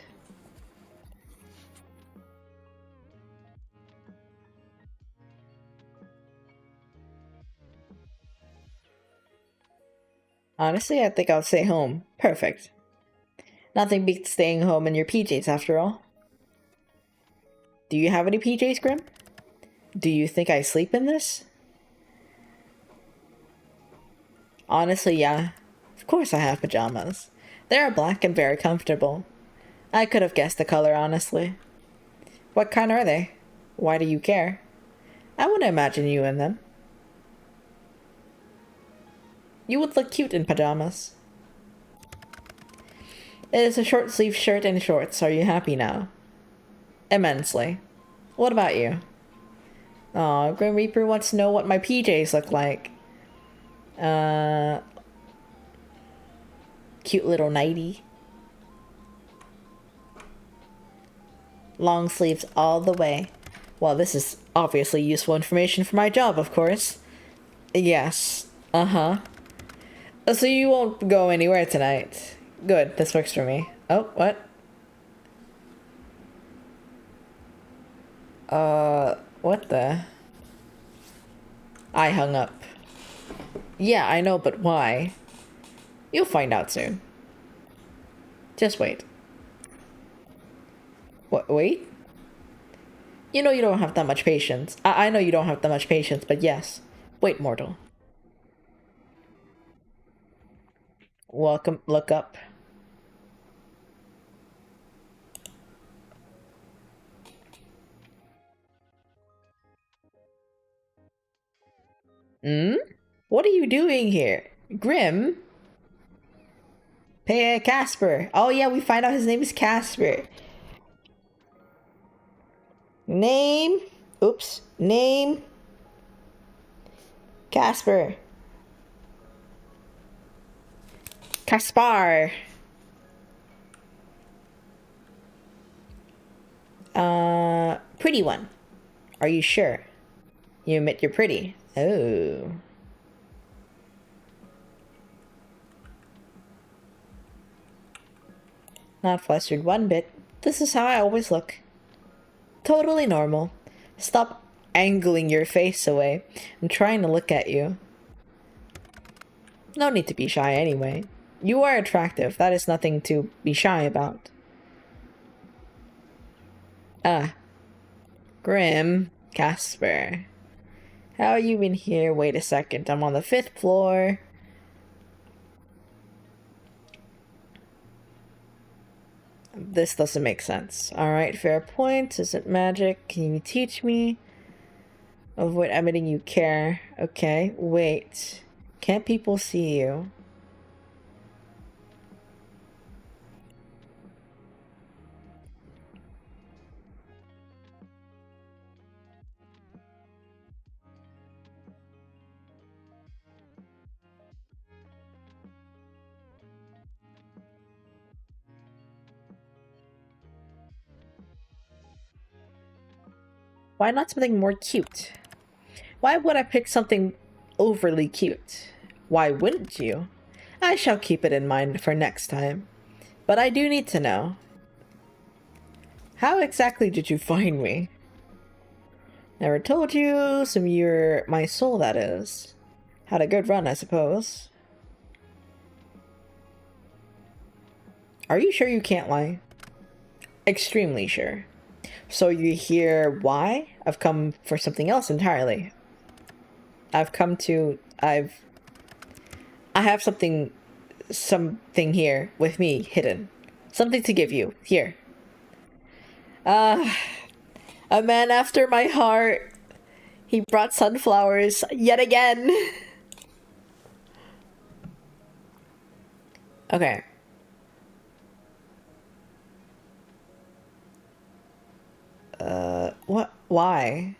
Honestly, I think I'll stay home. Perfect. Nothing beats staying home in your PJs after all. Do you have any PJs, Grim? Do you think I sleep in this? Honestly, yeah. Of course I have pajamas. They are black and very comfortable. I could have guessed the color, honestly. What kind are they? Why do you care? I wouldn't imagine you in them. You would look cute in pajamas. It is a short-sleeved shirt and shorts. Are you happy now? Immensely. What about you? Aw, Grim Reaper wants to know what my PJs look like. Cute little nightie. Long sleeves all the way. Well, this is obviously useful information for my job, of course. Yes. Uh-huh. So you won't go anywhere tonight. Good, this works for me. Oh, what? What the? I hung up. Yeah, I know, but why? You'll find out soon. Just wait. What, wait? You know you don't have that much patience. I know you don't have that much patience, but yes. Wait, mortal. Welcome, look up. Hmm? What are you doing here? Grim? Hey, Casper. Oh yeah, we find out his name is Casper. Name? Oops. Name? Casper. Caspar. Pretty one. Are you sure? You admit you're pretty. Oh. Not flustered one bit. This is how I always look. Totally normal. Stop angling your face away. I'm trying to look at you. No need to be shy anyway. You are attractive. That is nothing to be shy about. Ah. Grim. Casper. How are you in here? Wait a second. I'm on the 5th floor. This doesn't make sense. Alright, fair point. Is it magic? Can you teach me? Avoid admitting you care. Okay, wait. Can't people see you? Why not something more cute? Why would I pick something overly cute? Why wouldn't you? I shall keep it in mind for next time. But I do need to know. How exactly did you find me? Never told you, so you're my soul, that is. Had a good run, I suppose. Are you sure you can't lie? Extremely sure. So you hear why? I've come for something else entirely. I have something here with me hidden. Something to give you. Here. A man after my heart. He brought sunflowers yet again. Okay. What? Why?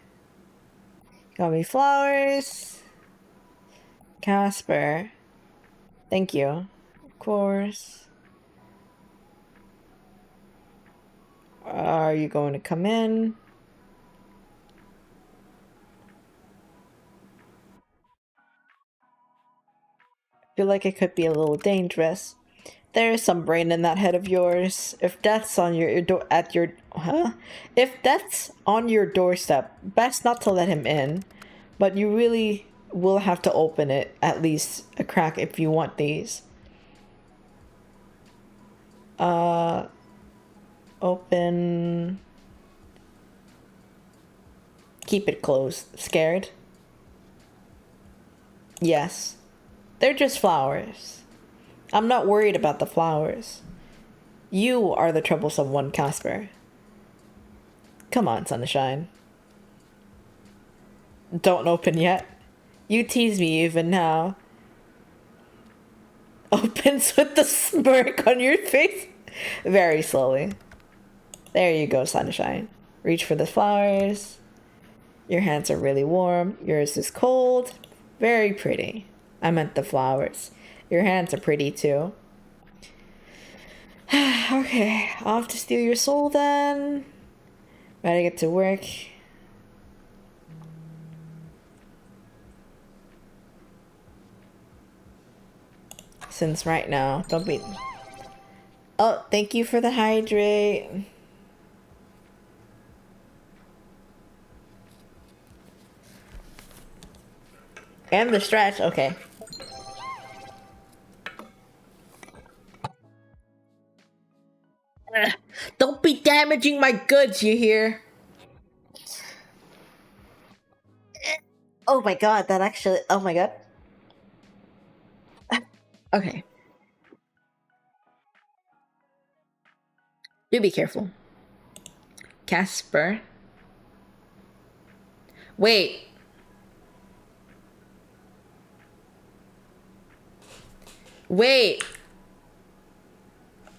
Got me flowers. Casper. Thank you. Of course. Are you going to come in? Feel like it could be a little dangerous. There is some brain in that head of yours. If death's on your door at your If death's on your doorstep, best not to let him in. But you really will have to open it at least a crack if you want these. Open. Keep it closed. Scared? Yes. They're just flowers. I'm not worried about the flowers. You are the troublesome one, Casper. Come on, sunshine. Don't open yet. You tease me even now. Opens with the smirk on your face. Very slowly. There you go, sunshine. Reach for the flowers. Your hands are really warm. Yours is cold. Very pretty. I meant the flowers. Your hands are pretty too. Okay, off to steal your soul then. Better get to work. Since right now, don't be... Oh, thank you for the hydrate. And the stretch, okay. Don't be damaging my goods, you hear? Oh my god, that actually. Oh my god. Okay. Do be careful. Casper. Wait. Wait.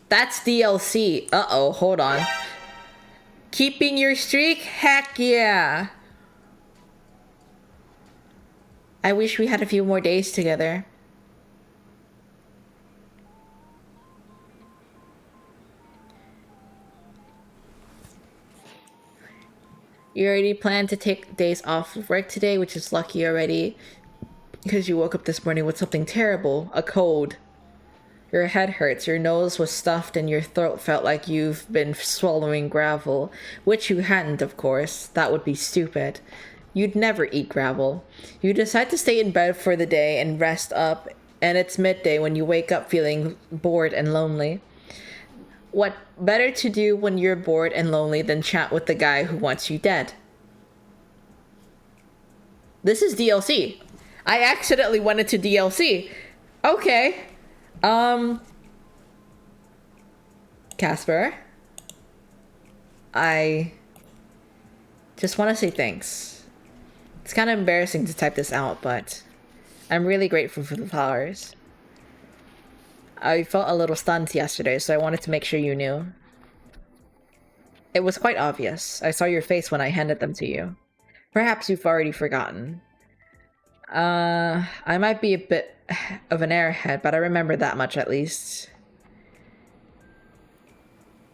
That's DLC. Uh-oh, hold on. Keeping your streak? Heck yeah. I wish we had a few more days together. You already planned to take days off of work today, which is lucky already. Because you woke up this morning with something terrible. A cold. Your head hurts, your nose was stuffed, and your throat felt like you've been swallowing gravel. Which you hadn't, of course. That would be stupid. You'd never eat gravel. You decide to stay in bed for the day and rest up, and it's midday when you wake up feeling bored and lonely. What better to do when you're bored and lonely than chat with the guy who wants you dead? This is DLC. I accidentally went into DLC. Okay. Casper, I just want to say thanks. It's kind of embarrassing to type this out, but I'm really grateful for the flowers. I felt a little stunned yesterday, so I wanted to make sure you knew. It was quite obvious. I saw your face when I handed them to you. Perhaps you've already forgotten. I might be a bit of an airhead, but I remember that much at least.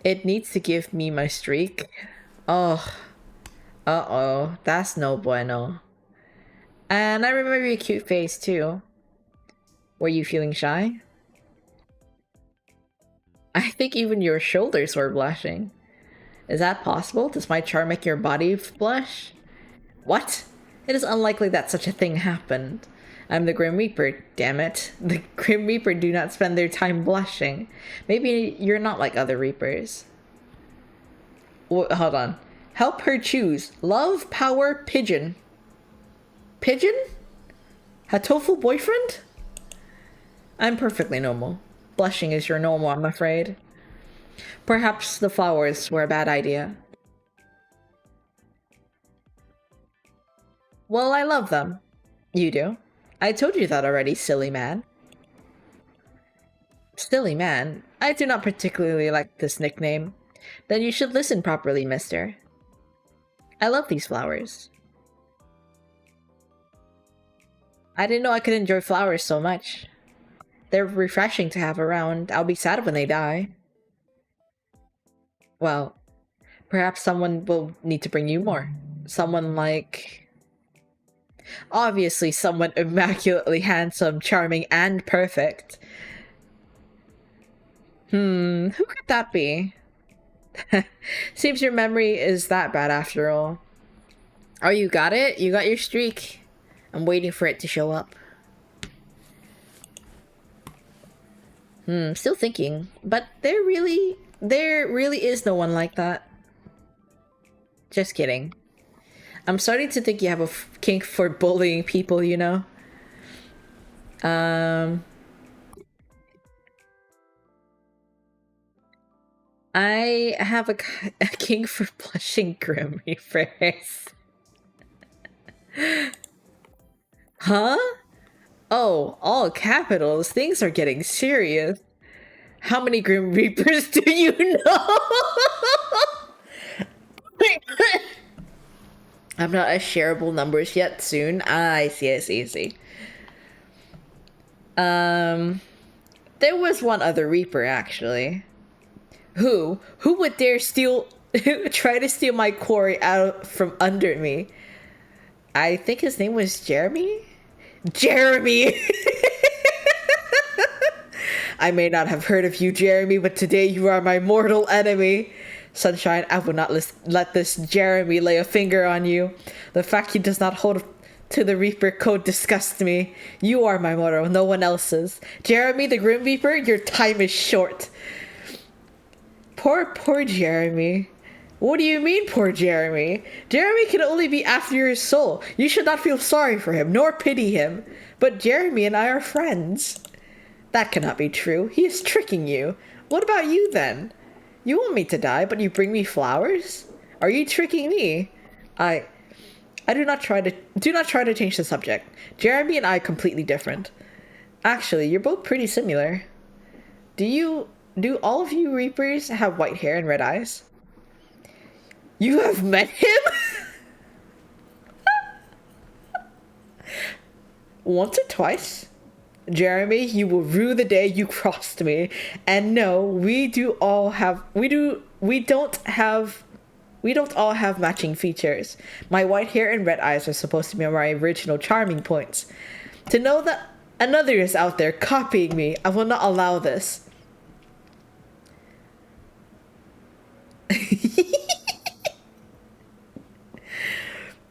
It needs to give me my streak. Oh. Uh-oh. That's no bueno. And I remember your cute face, too. Were you feeling shy? I think even your shoulders were blushing. Is that possible? Does my charm make your body blush? What? It is unlikely that such a thing happened. I'm the Grim Reaper, damn it. The Grim Reaper do not spend their time blushing. Maybe you're not like other Reapers. Hold on. Help her choose. Love, power, pigeon. Pigeon? Hatoful boyfriend? I'm perfectly normal. Blushing is your normal, I'm afraid. Perhaps the flowers were a bad idea. Well, I love them. You do? I told you that already, silly man. Silly man? I do not particularly like this nickname. Then you should listen properly, mister. I love these flowers. I didn't know I could enjoy flowers so much. They're refreshing to have around. I'll be sad when they die. Well, perhaps someone will need to bring you more. Someone like... Obviously someone immaculately handsome, charming, and perfect. Who could that be? Seems your memory is that bad after all. Oh, you got it? You got your streak. I'm waiting for it to show up. Still thinking. But there really is no one like that. Just kidding. I'm starting to think you have a kink for bullying people, you know? I have a kink for blushing Grim Reapers. Huh? Oh, all capitals. Things are getting serious. How many Grim Reapers do you know? I'm not at shareable numbers yet. Soon. I see. There was one other Reaper, actually. Who would dare try to steal my quarry out from under me? I think his name was Jeremy? Jeremy! I may not have heard of you, Jeremy, but today you are my mortal enemy. Sunshine, I will not let this Jeremy lay a finger on you. The fact he does not hold to the Reaper code disgusts me. You are my motto, no one else's. Jeremy the Grim Reaper, your time is short. Poor Jeremy. What do you mean, poor Jeremy? Jeremy can only be after your soul. You should not feel sorry for him, nor pity him. But Jeremy and I are friends. That cannot be true. He is tricking you. What about you, then? You want me to die, but you bring me flowers? Are you tricking me? I do not try to change the subject. Jeremy and I are completely different. Actually, you're both pretty similar. Do all of you Reapers have white hair and red eyes? You have met him? Once or twice? Jeremy, you will rue the day you crossed me. And no, we don't all have matching features. My white hair and red eyes are supposed to be my original charming points. To know that another is out there copying me, I will not allow this.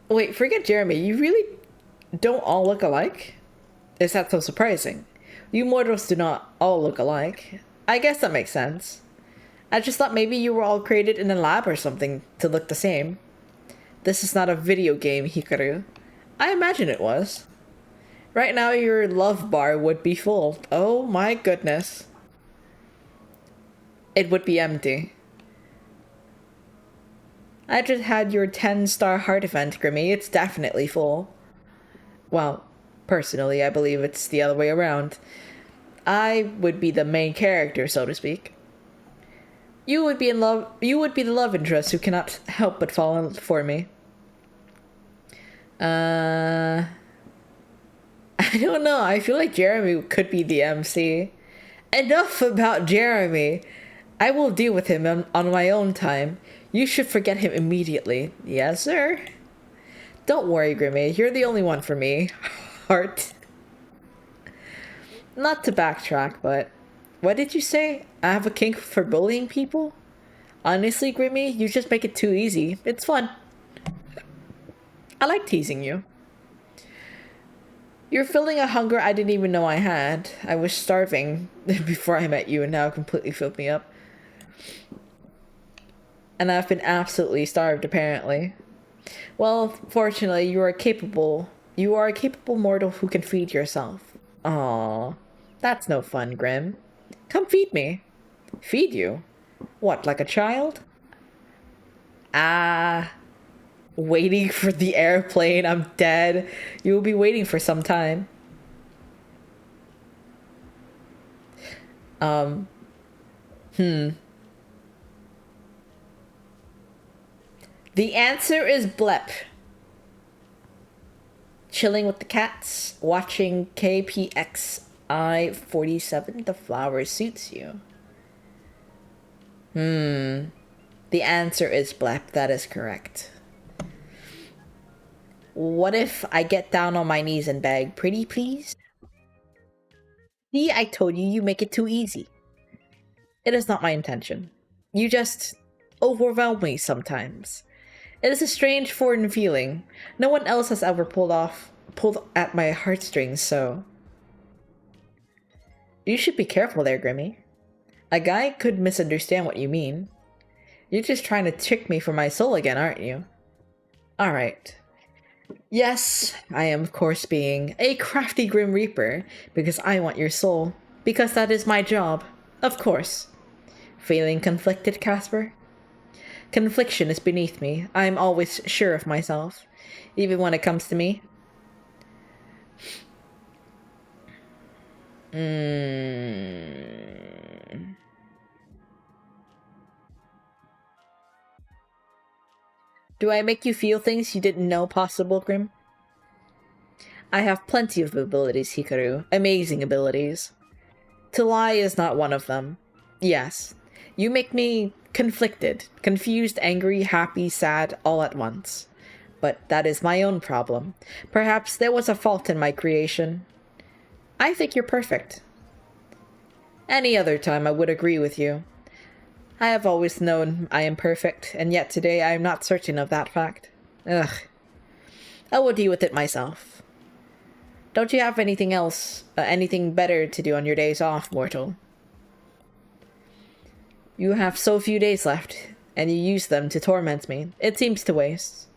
Wait, forget Jeremy. You really don't all look alike? Is that so surprising? You mortals do not all look alike. I guess that makes sense. I just thought maybe you were all created in a lab or something to look the same. This is not a video game, Hikaru. I imagine it was. Right now your love bar would be full. Oh my goodness. It would be empty. I just had your 10-star heart event, Grimmy. It's definitely full. Well, personally, I believe it's the other way around. I would be the main character, so to speak. You would be the love interest who cannot help but fall for me. I don't know. I feel like Jeremy could be the MC. Enough about Jeremy. I will deal with him on my own time. You should forget him immediately. Yes, sir. Don't worry, Grimmy. You're the only one for me. Heart. Not to backtrack, but what did you say? I have a kink for bullying people? Honestly, Grimmy, you just make it too easy. It's fun. I like teasing you. You're filling a hunger I didn't even know I had. I was starving before I met you, and now it completely filled me up. And I've been absolutely starved, apparently. Well, fortunately, you are a capable mortal who can feed yourself. Aww. That's no fun, Grim. Come feed me. Feed you? What, like a child? Waiting for the airplane. I'm dead. You will be waiting for some time. The answer is blep. Chilling with the cats, watching KPXI47, the flower suits you. The answer is blep, that is correct. What if I get down on my knees and beg, pretty please? See, I told you, you make it too easy. It is not my intention. You just overwhelm me sometimes. It is a strange foreign feeling. No one else has ever pulled at my heartstrings, so... You should be careful there, Grimmy. A guy could misunderstand what you mean. You're just trying to trick me for my soul again, aren't you? Alright. Yes, I am of course being a crafty Grim Reaper, because I want your soul. Because that is my job. Of course. Feeling conflicted, Casper? Confliction is beneath me. I am always sure of myself, even when it comes to me. Do I make you feel things you didn't know possible, Grim? I have plenty of abilities, Hikaru. Amazing abilities. To lie is not one of them. Yes, you make me conflicted, confused, angry, happy, sad, all at once. But that is my own problem. Perhaps there was a fault in my creation. I think you're perfect. Any other time I would agree with you. I have always known I am perfect, and yet today I am not certain of that fact. Ugh. I will deal with it myself. Don't you have anything else, anything better to do on your days off, mortal? You have so few days left. and you use them to torment me. It seems to waste.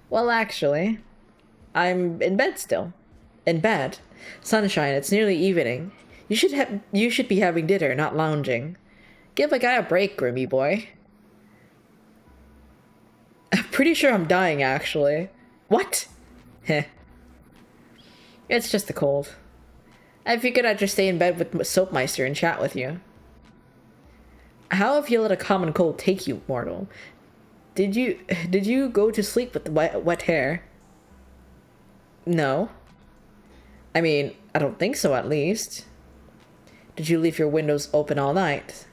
Well, actually, I'm in bed still. In bed. Sunshine, it's nearly evening. You should be having dinner, not lounging. Give a guy a break, Grimmy boy. I'm pretty sure I'm dying, actually. What? Heh. It's just a cold. I figured I'd just stay in bed with Soapmeister and chat with you. How have you let a common cold take you, mortal? Did you go to sleep with wet hair? No. I mean, I don't think so, at least. Did you leave your windows open all night?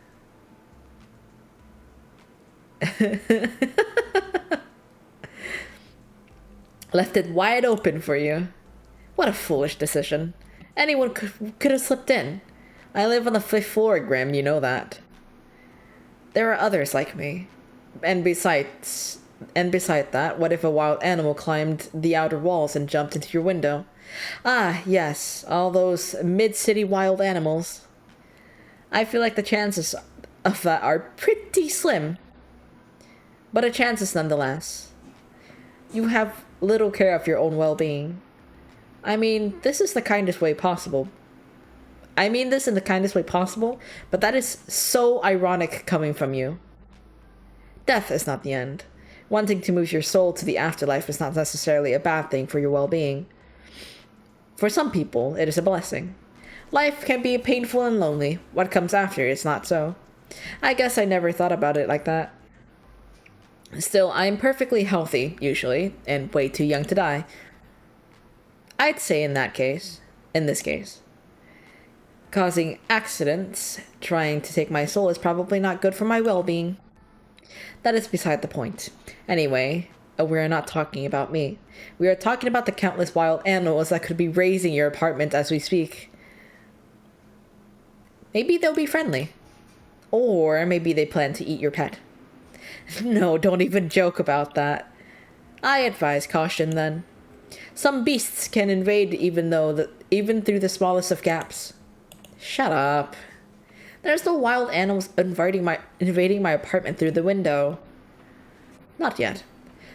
Left it wide open for you. What a foolish decision. Anyone could have slipped in. I live on the 5th floor, Grim, you know that. There are others like me. And beside that, what if a wild animal climbed the outer walls and jumped into your window? Ah, yes, all those mid-city wild animals. I feel like the chances of that are pretty slim. But a chances nonetheless. You have little care of your own well-being. I mean this in the kindest way possible, but that is so ironic coming from you. Death is not the end. Wanting to move your soul to the afterlife is not necessarily a bad thing for your well-being. For some people, it is a blessing. Life can be painful and lonely. What comes after is not so. I guess I never thought about it like that. Still, I am perfectly healthy, usually, and way too young to die. I'd say in this case. Causing accidents, trying to take my soul is probably not good for my well-being. That is beside the point. Anyway, we are not talking about me. We are talking about the countless wild animals that could be raising your apartment as we speak. Maybe they'll be friendly. Or maybe they plan to eat your pet. No, don't even joke about that. I advise caution then. Some beasts can invade even through the smallest of gaps. Shut up. There's no wild animals invading my apartment through the window. Not yet.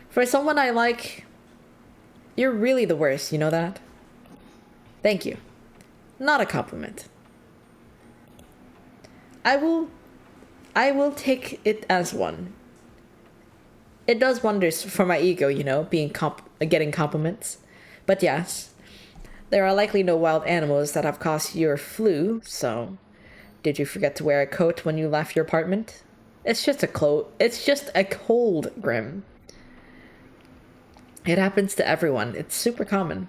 For someone I like, you're really the worst, you know that? Thank you. Not a compliment. I will take it as one. It does wonders for my ego, you know, getting compliments. But yes, there are likely no wild animals that have caused your flu, so did you forget to wear a coat when you left your apartment? It's just a cold, Grim. It happens to everyone. It's super common.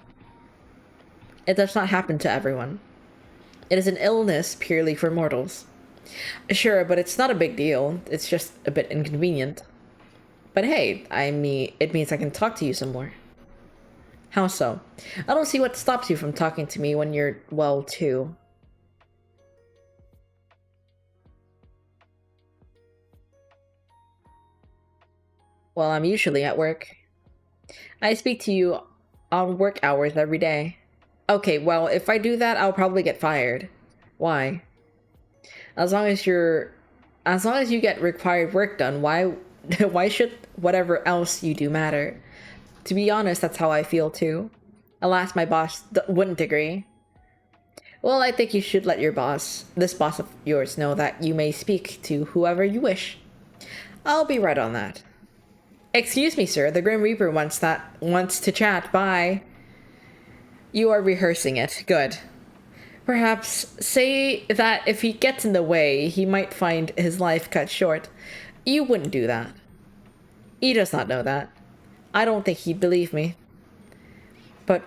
It does not happen to everyone. It is an illness purely for mortals. Sure, but it's not a big deal. It's just a bit inconvenient. But hey, it means I can talk to you some more. How so? I don't see what stops you from talking to me when you're well, too. Well, I'm usually at work. I speak to you on work hours every day. Okay, well, if I do that, I'll probably get fired. Why? As long as you get required work done, why should whatever else you do matter? To be honest, that's how I feel too. Alas, my boss wouldn't agree. Well, I think you should let this boss of yours know that you may speak to whoever you wish. I'll be right on that. Excuse me, sir, the Grim Reaper wants to chat. Bye. You are rehearsing it. Good. Perhaps say that if he gets in the way, he might find his life cut short. You wouldn't do that. He does not know that. I don't think he'd believe me. But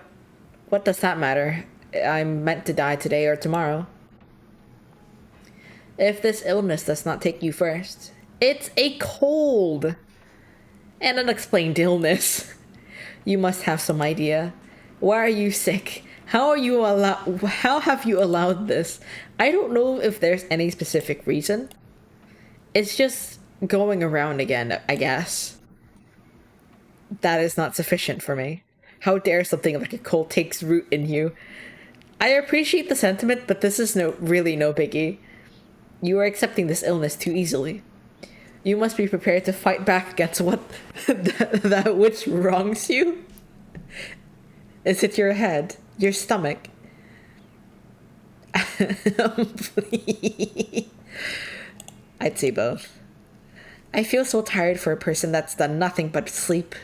what does that matter? I'm meant to die today or tomorrow. If this illness does not take you first, it's a cold. An unexplained illness. You must have some idea. Why are you sick? How have you allowed this? I don't know if there's any specific reason. It's just going around again, I guess. That is not sufficient for me. How dare something like a cold takes root in you? I appreciate the sentiment, but this is really no biggie. You are accepting this illness too easily. You must be prepared to fight back against what that which wrongs you. Is it your head? Your stomach? I'd say both. I feel so tired for a person that's done nothing but sleep.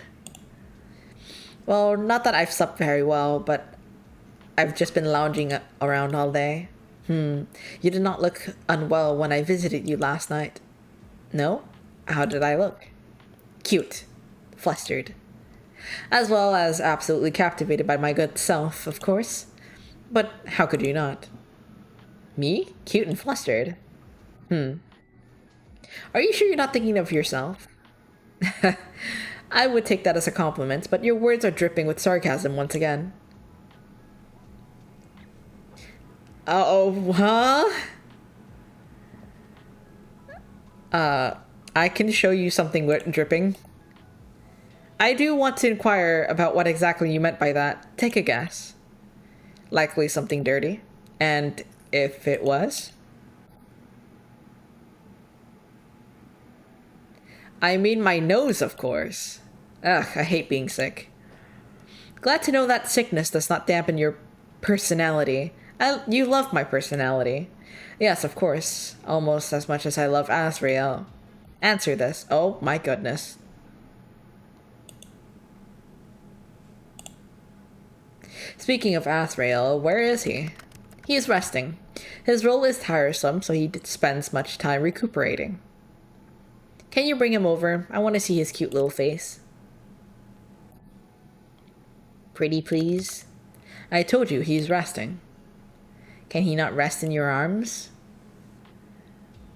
Well, not that I've slept very well, but I've just been lounging around all day. You did not look unwell when I visited you last night. No? How did I look? Cute. Flustered. As well as absolutely captivated by my good self, of course. But how could you not? Me? Cute and flustered? Are you sure you're not thinking of yourself? I would take that as a compliment, but your words are dripping with sarcasm once again. Huh? I can show you something dripping. I do want to inquire about what exactly you meant by that. Take a guess. Likely something dirty. And if it was? I mean my nose, of course. Ugh, I hate being sick. Glad to know that sickness does not dampen your personality. You love my personality. Yes, of course. Almost as much as I love Asriel. Answer this. Oh, my goodness. Speaking of Asriel, where is he? He is resting. His role is tiresome, so he spends much time recuperating. Can you bring him over? I want to see his cute little face. Pretty please? I told you he's resting. Can he not rest in your arms?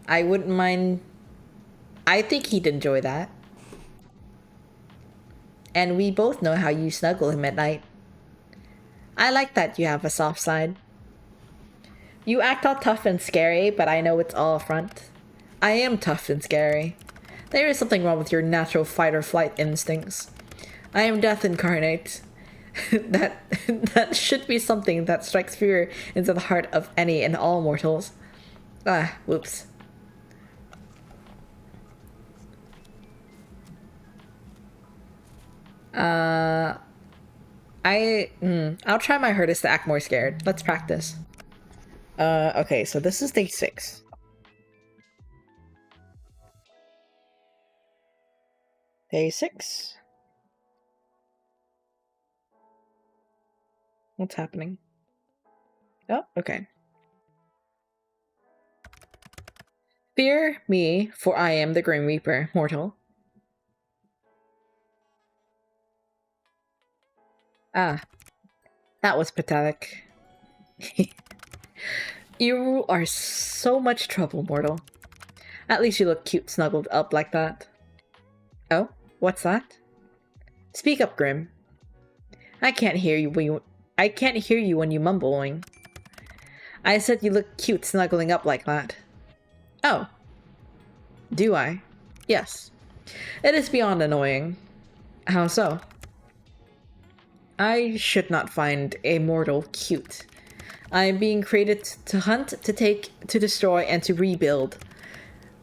I wouldn't mind. I think he'd enjoy that. And we both know how you snuggle him at night. I like that you have a soft side. You act all tough and scary, but I know it's all a front. I am tough and scary. There is something wrong with your natural fight or flight instincts. I am death incarnate. that should be something that strikes fear into the heart of any and all mortals. Ah, whoops. I'll try my hardest to act more scared. Let's practice. Okay, so this is day 6. Day 6. What's happening? Oh, okay. Fear me, for I am the Grim Reaper, mortal. Ah, that was pathetic. You are so much trouble, mortal. At least you look cute snuggled up like that. Oh, what's that? Speak up, Grim. I can't hear you when you mumbling. I said you look cute snuggling up like that. Oh. Do I? Yes. It is beyond annoying. How so? I should not find a mortal cute. I am being created to hunt, to take, to destroy, and to rebuild.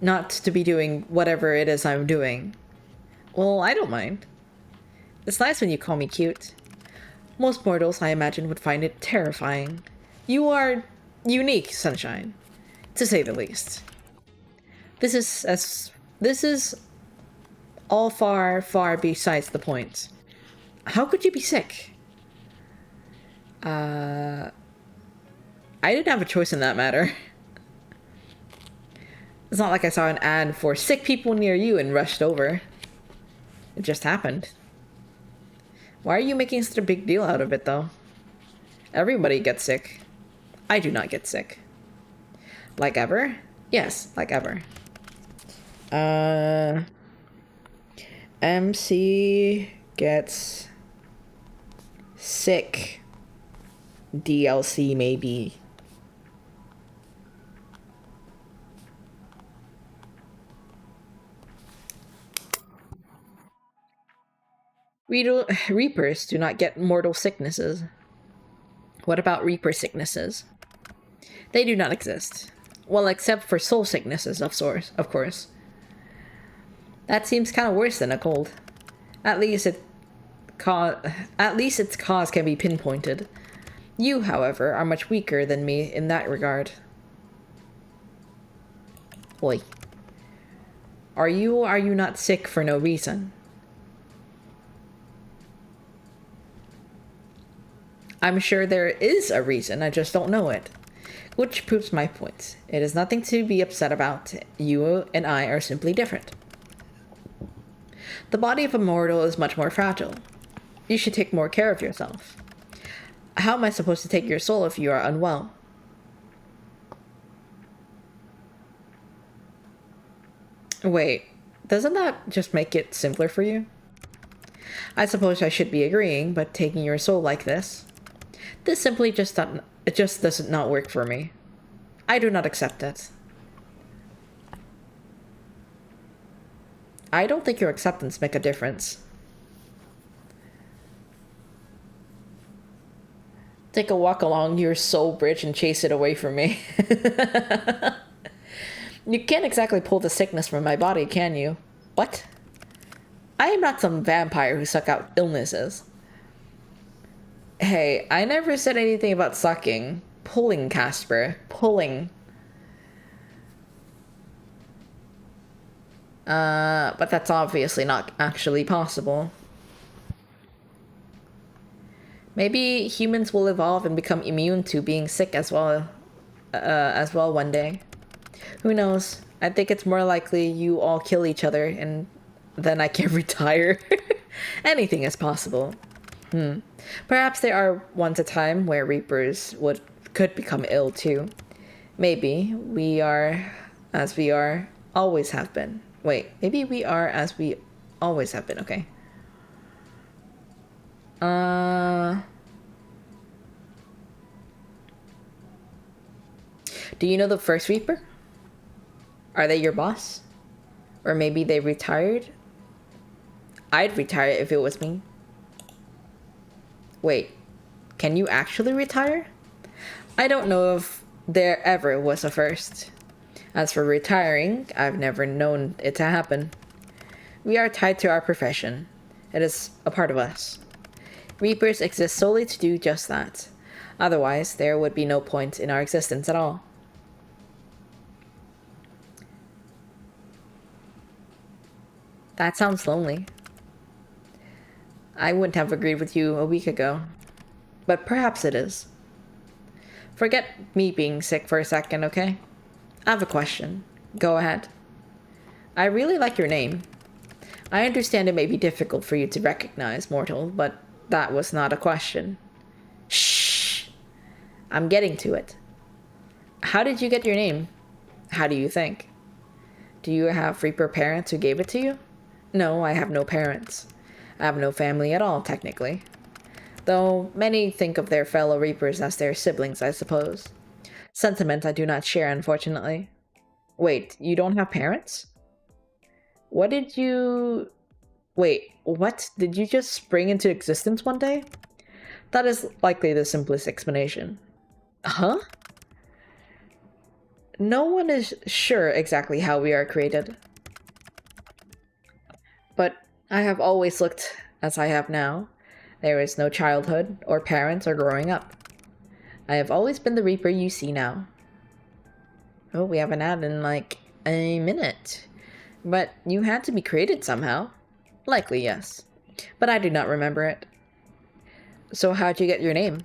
Not to be doing whatever it is I'm doing. Well, I don't mind. It's nice when you call me cute. Most mortals, I imagine, would find it terrifying. You are unique, Sunshine, to say the least. This is all far, far besides the point. How could you be sick? I didn't have a choice in that matter. It's not like I saw an ad for sick people near you and rushed over. It just happened. Why are you making such a big deal out of it, though? Everybody gets sick. I do not get sick. Like ever? Yes, like ever. MC gets sick. DLC maybe. Reapers do not get mortal sicknesses. What about Reaper sicknesses? They do not exist. Well, except for soul sicknesses, of course. That seems kind of worse than a cold. At least its cause can be pinpointed. You, however, are much weaker than me in that regard. Oi. Are you not sick for no reason? I'm sure there is a reason, I just don't know it. Which proves my point. It is nothing to be upset about. You and I are simply different. The body of a mortal is much more fragile. You should take more care of yourself. How am I supposed to take your soul if you are unwell? Wait, doesn't that just make it simpler for you? I suppose I should be agreeing, but taking your soul like this simply just does not work for me. I do not accept it. I don't think your acceptance make a difference. Take a walk along your soul bridge and chase it away from me. You can't exactly pull the sickness from my body, can you? What? I am not some vampire who suck out illnesses. Hey, I never said anything about sucking. Pulling, Casper. Pulling. But that's obviously not actually possible. Maybe humans will evolve and become immune to being sick as well one day. Who knows? I think it's more likely you all kill each other and then I can retire. Anything is possible. Perhaps there are once a time where Reapers could become ill too. Maybe we are as we always have been. Wait, maybe we are as we always have been, okay. Do you know the first Reaper? Are they your boss? Or maybe they retired? I'd retire if it was me. Wait, can you actually retire? I don't know if there ever was a first. As for retiring, I've never known it to happen. We are tied to our profession. It is a part of us. Reapers exist solely to do just that. Otherwise, there would be no point in our existence at all. That sounds lonely. I wouldn't have agreed with you a week ago. But perhaps it is. Forget me being sick for a second, okay? I have a question. Go ahead. I really like your name. I understand it may be difficult for you to recognize, mortal, but that was not a question. Shh! I'm getting to it. How did you get your name? How do you think? Do you have Reaper parents who gave it to you? No, I have no parents. I have no family at all, technically. Though many think of their fellow Reapers as their siblings, I suppose. Sentiment I do not share, unfortunately. Wait, you don't have parents? What did you... Wait, what? Did you just spring into existence one day? That is likely the simplest explanation. Huh? No one is sure exactly how we are created. But I have always looked as I have now. There is no childhood, or parents, or growing up. I have always been the Reaper you see now. Oh, we have an ad in like a minute. But you had to be created somehow. Likely, yes. But I do not remember it. So how'd you get your name?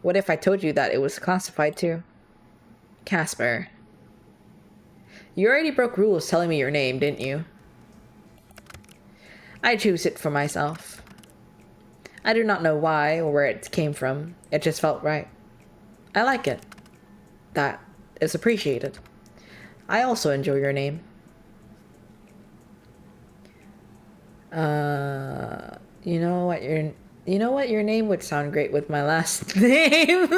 What if I told you that it was classified too? Casper. You already broke rules telling me your name, didn't you? I choose it for myself. I do not know why or where it came from. It just felt right. I like it. That is appreciated. I also enjoy your name. You know what your name would sound great with my last name.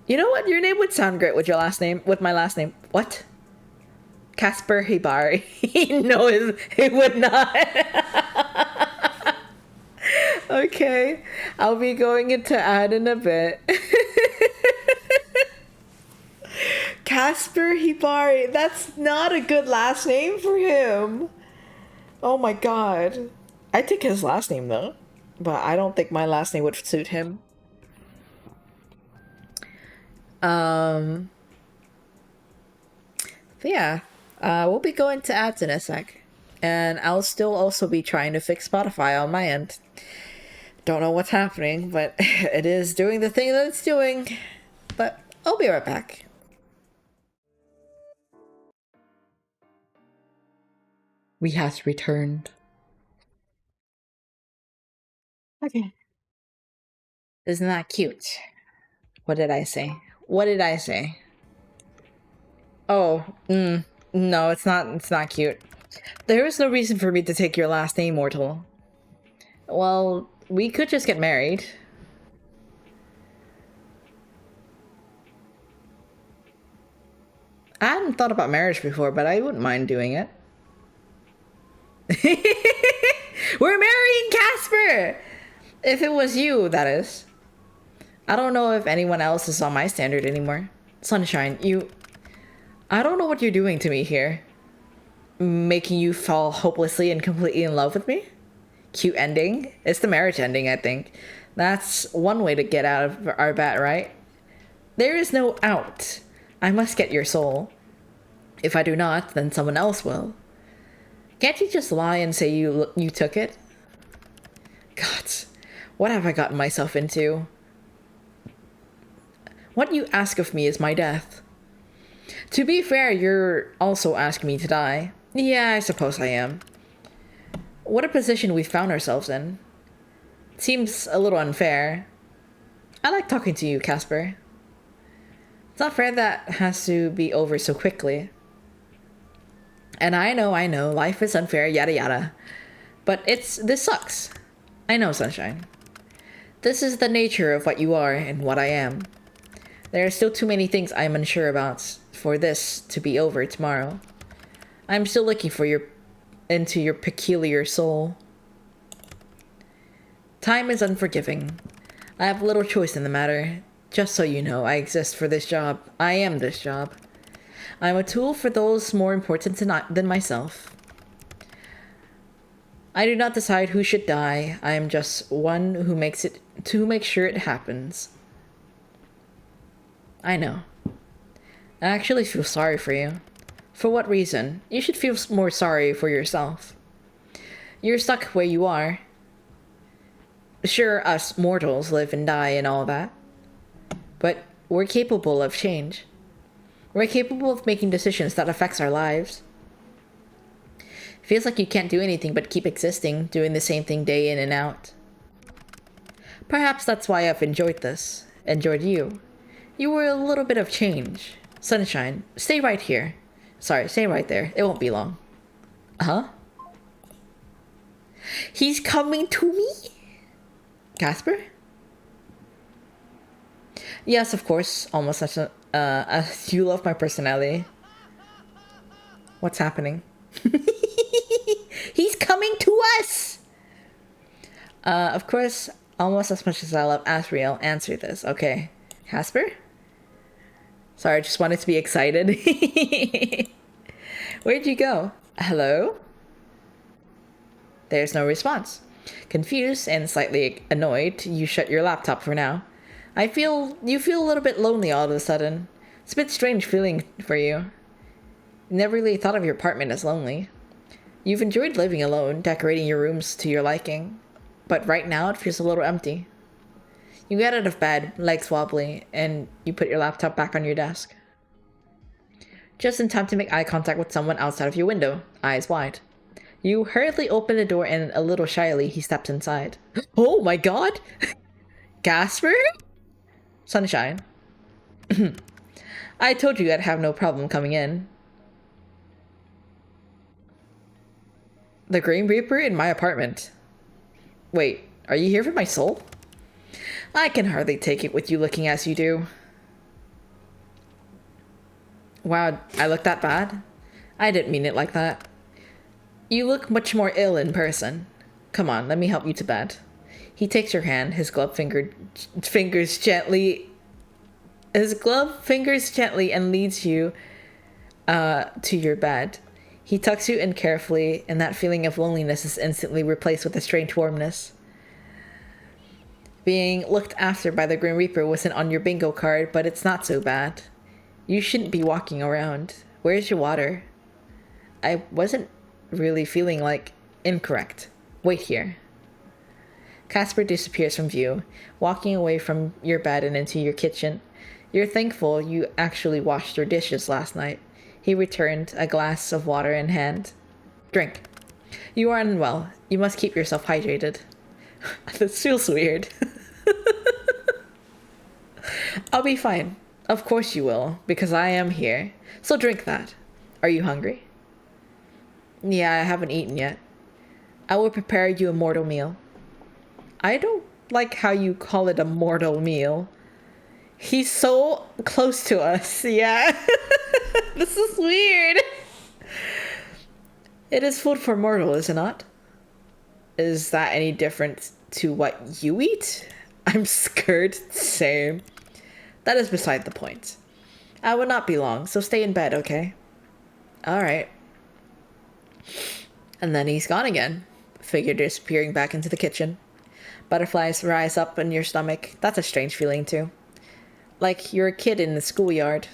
You know what? Your name would sound great with my last name. What? Casper Hibari. No, it would not. Okay. I'll be going into ad in a bit. Casper Hibari. That's not a good last name for him. Oh my god. I take his last name though, but I don't think my last name would suit him. But yeah, we'll be going to ads in a sec. And I'll still also be trying to fix Spotify on my end. Don't know what's happening, but it is doing the thing that it's doing. But I'll be right back. We has returned. Okay. Isn't that cute? What did I say? What did I say? Oh, no, it's not cute. There is no reason for me to take your last name, mortal. Well, we could just get married. I hadn't thought about marriage before, but I wouldn't mind doing it. We're marrying Casper! If it was you, that is. I don't know if anyone else is on my standard anymore. Sunshine, I don't know what you're doing to me here. Making you fall hopelessly and completely in love with me? Cute ending? It's the marriage ending, I think. That's one way to get out of our bat, right? There is no out. I must get your soul. If I do not, then someone else will. Can't you just lie and say you took it? God, what have I gotten myself into? What you ask of me is my death. To be fair, you're also asking me to die. Yeah, I suppose I am. What a position we've found ourselves in. Seems a little unfair. I like talking to you, Casper. It's not fair that has to be over so quickly. And I know, life is unfair, yada yada. But this sucks. I know, Sunshine. This is the nature of what you are and what I am. There are still too many things I'm unsure about for this to be over tomorrow. I'm still looking into your peculiar soul. Time is unforgiving. I have little choice in the matter. Just so you know, I exist for this job. I am this job. I'm a tool for those more important than myself. I do not decide who should die. I am just one who makes sure it happens. I know. I actually feel sorry for you. For what reason? You should feel more sorry for yourself. You're stuck where you are. Sure, us mortals live and die and all that. But we're capable of change. We're capable of making decisions that affects our lives. It feels like you can't do anything but keep existing, doing the same thing day in and out. Perhaps that's why I've enjoyed this. Enjoyed you. You were a little bit of change. Sunshine, stay right here. Sorry, stay right there. It won't be long. Huh? He's coming to me? Casper? Yes, of course. Almost such a... you love my personality. What's happening? He's coming to us! Of course, almost as much as I love Asriel, answer this. Okay. Casper? Sorry, I just wanted to be excited. Where'd you go? Hello? There's no response. Confused and slightly annoyed, you shut your laptop for now. You feel a little bit lonely all of a sudden. It's a bit strange feeling for you. Never really thought of your apartment as lonely. You've enjoyed living alone, decorating your rooms to your liking. But right now it feels a little empty. You get out of bed, legs wobbly, and you put your laptop back on your desk. Just in time to make eye contact with someone outside of your window, eyes wide. You hurriedly open the door and a little shyly he steps inside. Oh my god! Casper? Sunshine. I told you I'd have no problem coming in. The Grim Reaper in my apartment. Wait, are you here for my soul? I can hardly take it with you looking as you do. Wow, I look that bad? I didn't mean it like that. You look much more ill in person. Come on, let me help you to bed. He takes your hand, his gloved fingers gently... His glove fingers gently and leads you to your bed. He tucks you in carefully, and that feeling of loneliness is instantly replaced with a strange warmness. Being looked after by the Grim Reaper wasn't on your bingo card, but it's not so bad. You shouldn't be walking around. Where's your water? I wasn't really feeling like incorrect. Wait here. Casper disappears from view, walking away from your bed and into your kitchen. You're thankful you actually washed your dishes last night. He returned, a glass of water in hand. Drink. You are unwell. You must keep yourself hydrated. This feels weird. I'll be fine. Of course you will, because I am here. So drink that. Are you hungry? Yeah, I haven't eaten yet. I will prepare you a mortal meal. I don't like how you call it a mortal meal. He's so close to us, yeah. This is weird. It is food for mortal, is it not? Is that any different to what you eat? I'm scared. Same. That is beside the point. I will not be long, so stay in bed, okay? Alright. And then he's gone again. Figure disappearing back into the kitchen. Butterflies rise up in your stomach. That's a strange feeling too. Like you're a kid in the schoolyard.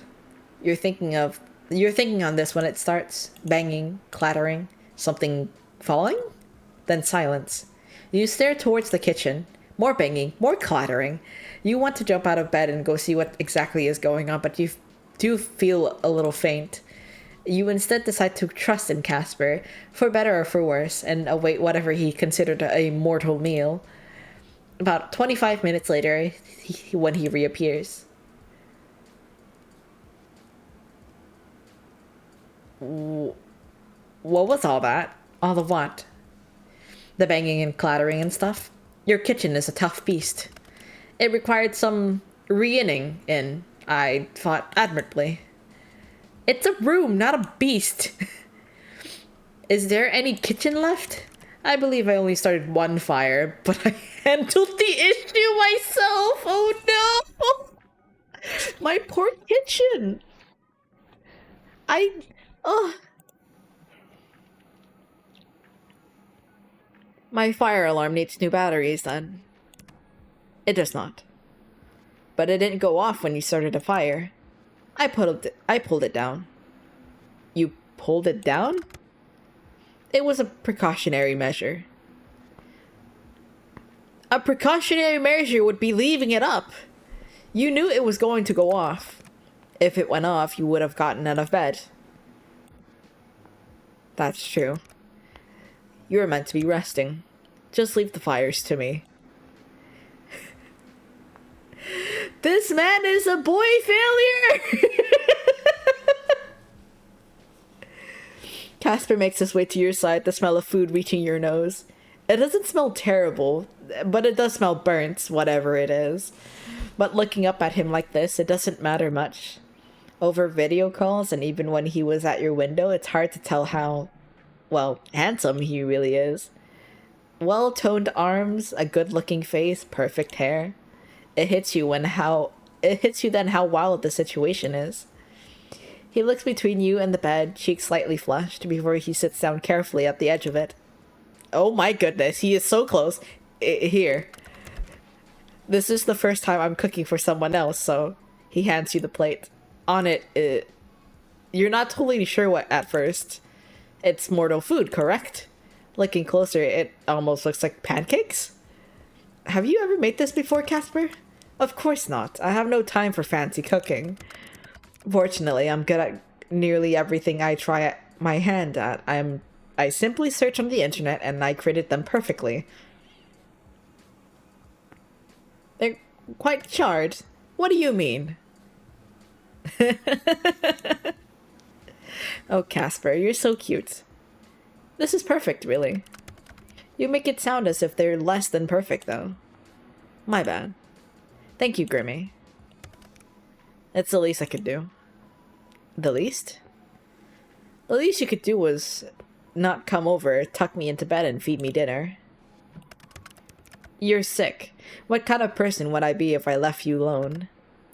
You're thinking on this when it starts. Banging, clattering, something falling? Then silence. You stare towards the kitchen. More banging, more clattering. You want to jump out of bed and go see what exactly is going on, but you do feel a little faint. You instead decide to trust in Casper, for better or for worse, and await whatever he considered a mortal meal. About 25 minutes later, when he reappears. What was all that? All the what? The banging and clattering and stuff? Your kitchen is a tough beast. It required some re-inning in, I thought admirably. It's a room, not a beast. Is there any kitchen left? I believe I only started one fire, but I handled the issue myself. Oh no! My poor kitchen. My fire alarm needs new batteries then. It does not. But it didn't go off when you started a fire. I pulled it down. You pulled it down? It was a precautionary measure. A precautionary measure would be leaving it up. You knew it was going to go off. If it went off, you would have gotten out of bed. That's true. You were meant to be resting. Just leave the fires to me. This man is a boy failure! Casper makes his way to your side, the smell of food reaching your nose. It doesn't smell terrible, but it does smell burnt, whatever it is. But looking up at him like this, it doesn't matter much. Over video calls, and even when he was at your window, it's hard to tell how, well, handsome he really is. Well-toned arms, a good-looking face, perfect hair. It hits you then how wild the situation is. He looks between you and the bed, cheeks slightly flushed, before he sits down carefully at the edge of it. Oh my goodness, he is so close. Here. This is the first time I'm cooking for someone else, so he hands you the plate. On it, you're not totally sure what at first. It's mortal food, correct? Looking closer, it almost looks like pancakes? Have you ever made this before, Casper? Of course not. I have no time for fancy cooking. Fortunately, I'm good at nearly everything I try my hand at. I simply search on the internet and I created them perfectly. They're quite charred. What do you mean? Oh, Casper, you're so cute. This is perfect, really. You make it sound as if they're less than perfect, though. My bad. Thank you, Grimmy. It's the least I could do. The least? The least you could do was not come over, tuck me into bed, and feed me dinner. You're sick. What kind of person would I be if I left you alone?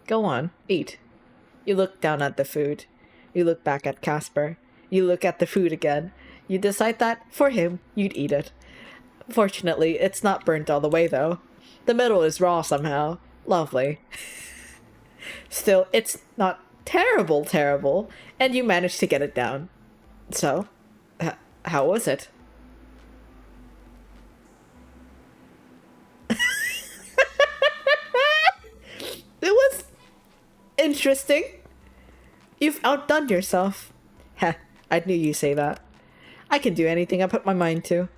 Go on, eat. You look down at the food. You look back at Casper. You look at the food again. You decide that, for him, you'd eat it. Fortunately, it's not burnt all the way, though. The middle is raw somehow. Lovely. Still, it's not terrible, and you managed to get it down. So, how was it? It was interesting. You've outdone yourself. Heh, I knew you'd say that. I can do anything I put my mind to.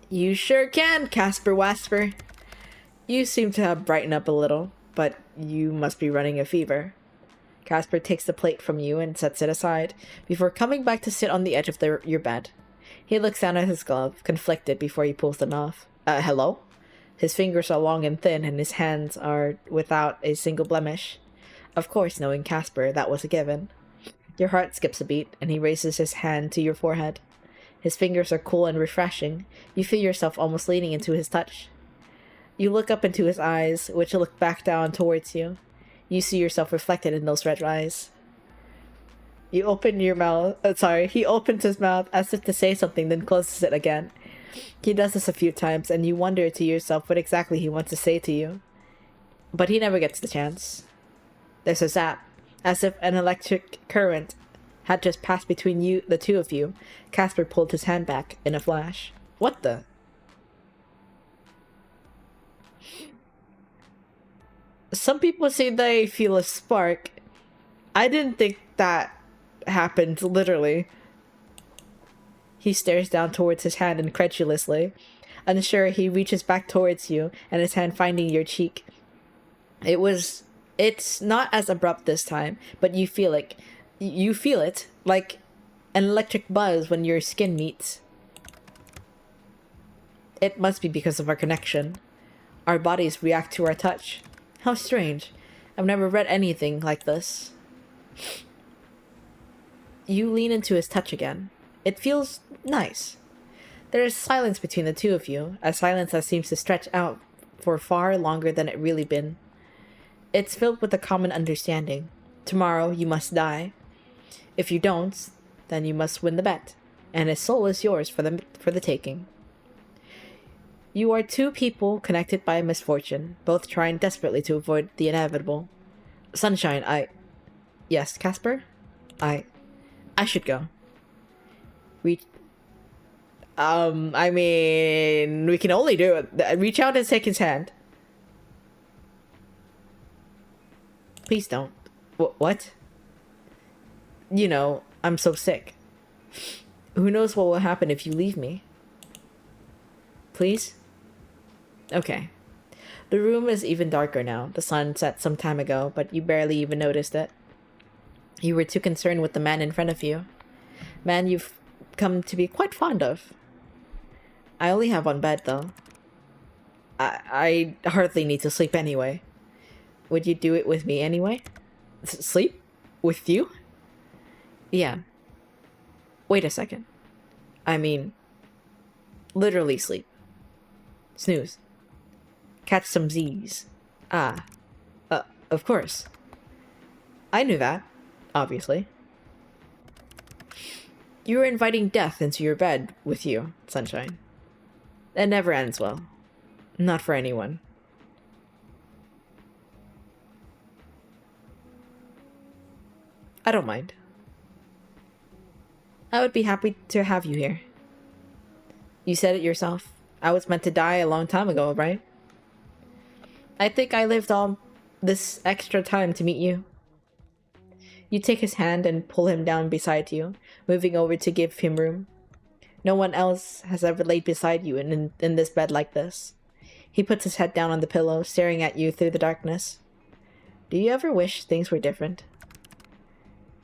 You sure can, Casper Wasper. You seem to have brightened up a little, but you must be running a fever. Casper takes the plate from you and sets it aside, before coming back to sit on the edge of your bed. He looks down at his glove, conflicted before he pulls them off. Hello? His fingers are long and thin, and his hands are without a single blemish. Of course, knowing Casper, that was a given. Your heart skips a beat, and he raises his hand to your forehead. His fingers are cool and refreshing. You feel yourself almost leaning into his touch. You look up into his eyes, which look back down towards you. You see yourself reflected in those red eyes. You open your mouth. He opens his mouth as if to say something, then closes it again. He does this a few times, and you wonder to yourself what exactly he wants to say to you. But he never gets the chance. There's a zap, as if an electric current had just passed between the two of you. Casper pulled his hand back in a flash. What the? Some people say they feel a spark. I didn't think that happened, literally. He stares down towards his hand incredulously. Unsure, he reaches back towards you, and his hand finding your cheek. It's not as abrupt this time, but you feel it. You feel it, like an electric buzz when your skin meets. It must be because of our connection. Our bodies react to our touch. How strange. I've never read anything like this. You lean into his touch again. It feels nice. There is silence between the two of you, a silence that seems to stretch out for far longer than it really been. It's filled with a common understanding. Tomorrow you must die. If you don't, then you must win the bet, and his soul is yours for the taking. You are two people connected by a misfortune, both trying desperately to avoid the inevitable. Sunshine, Yes, Casper? I should go. We can only do it. Reach out and take his hand. Please don't. What? You know, I'm so sick. Who knows what will happen if you leave me? Please? Okay. The room is even darker now. The sun set some time ago, but you barely even noticed it. You were too concerned with the man in front of you. Man you've come to be quite fond of. I only have one bed, though. I hardly need to sleep anyway. Would you do it with me anyway? Sleep? With you? Yeah. Wait a second. I mean, literally sleep. Snooze. Catch some Z's. Of course. I knew that, obviously. You were inviting death into your bed with you, Sunshine. That never ends well. Not for anyone. I don't mind. I would be happy to have you here. You said it yourself. I was meant to die a long time ago, right? I think I lived all this extra time to meet you. You take his hand and pull him down beside you, moving over to give him room. No one else has ever laid beside you in this bed like this. He puts his head down on the pillow, staring at you through the darkness. Do you ever wish things were different?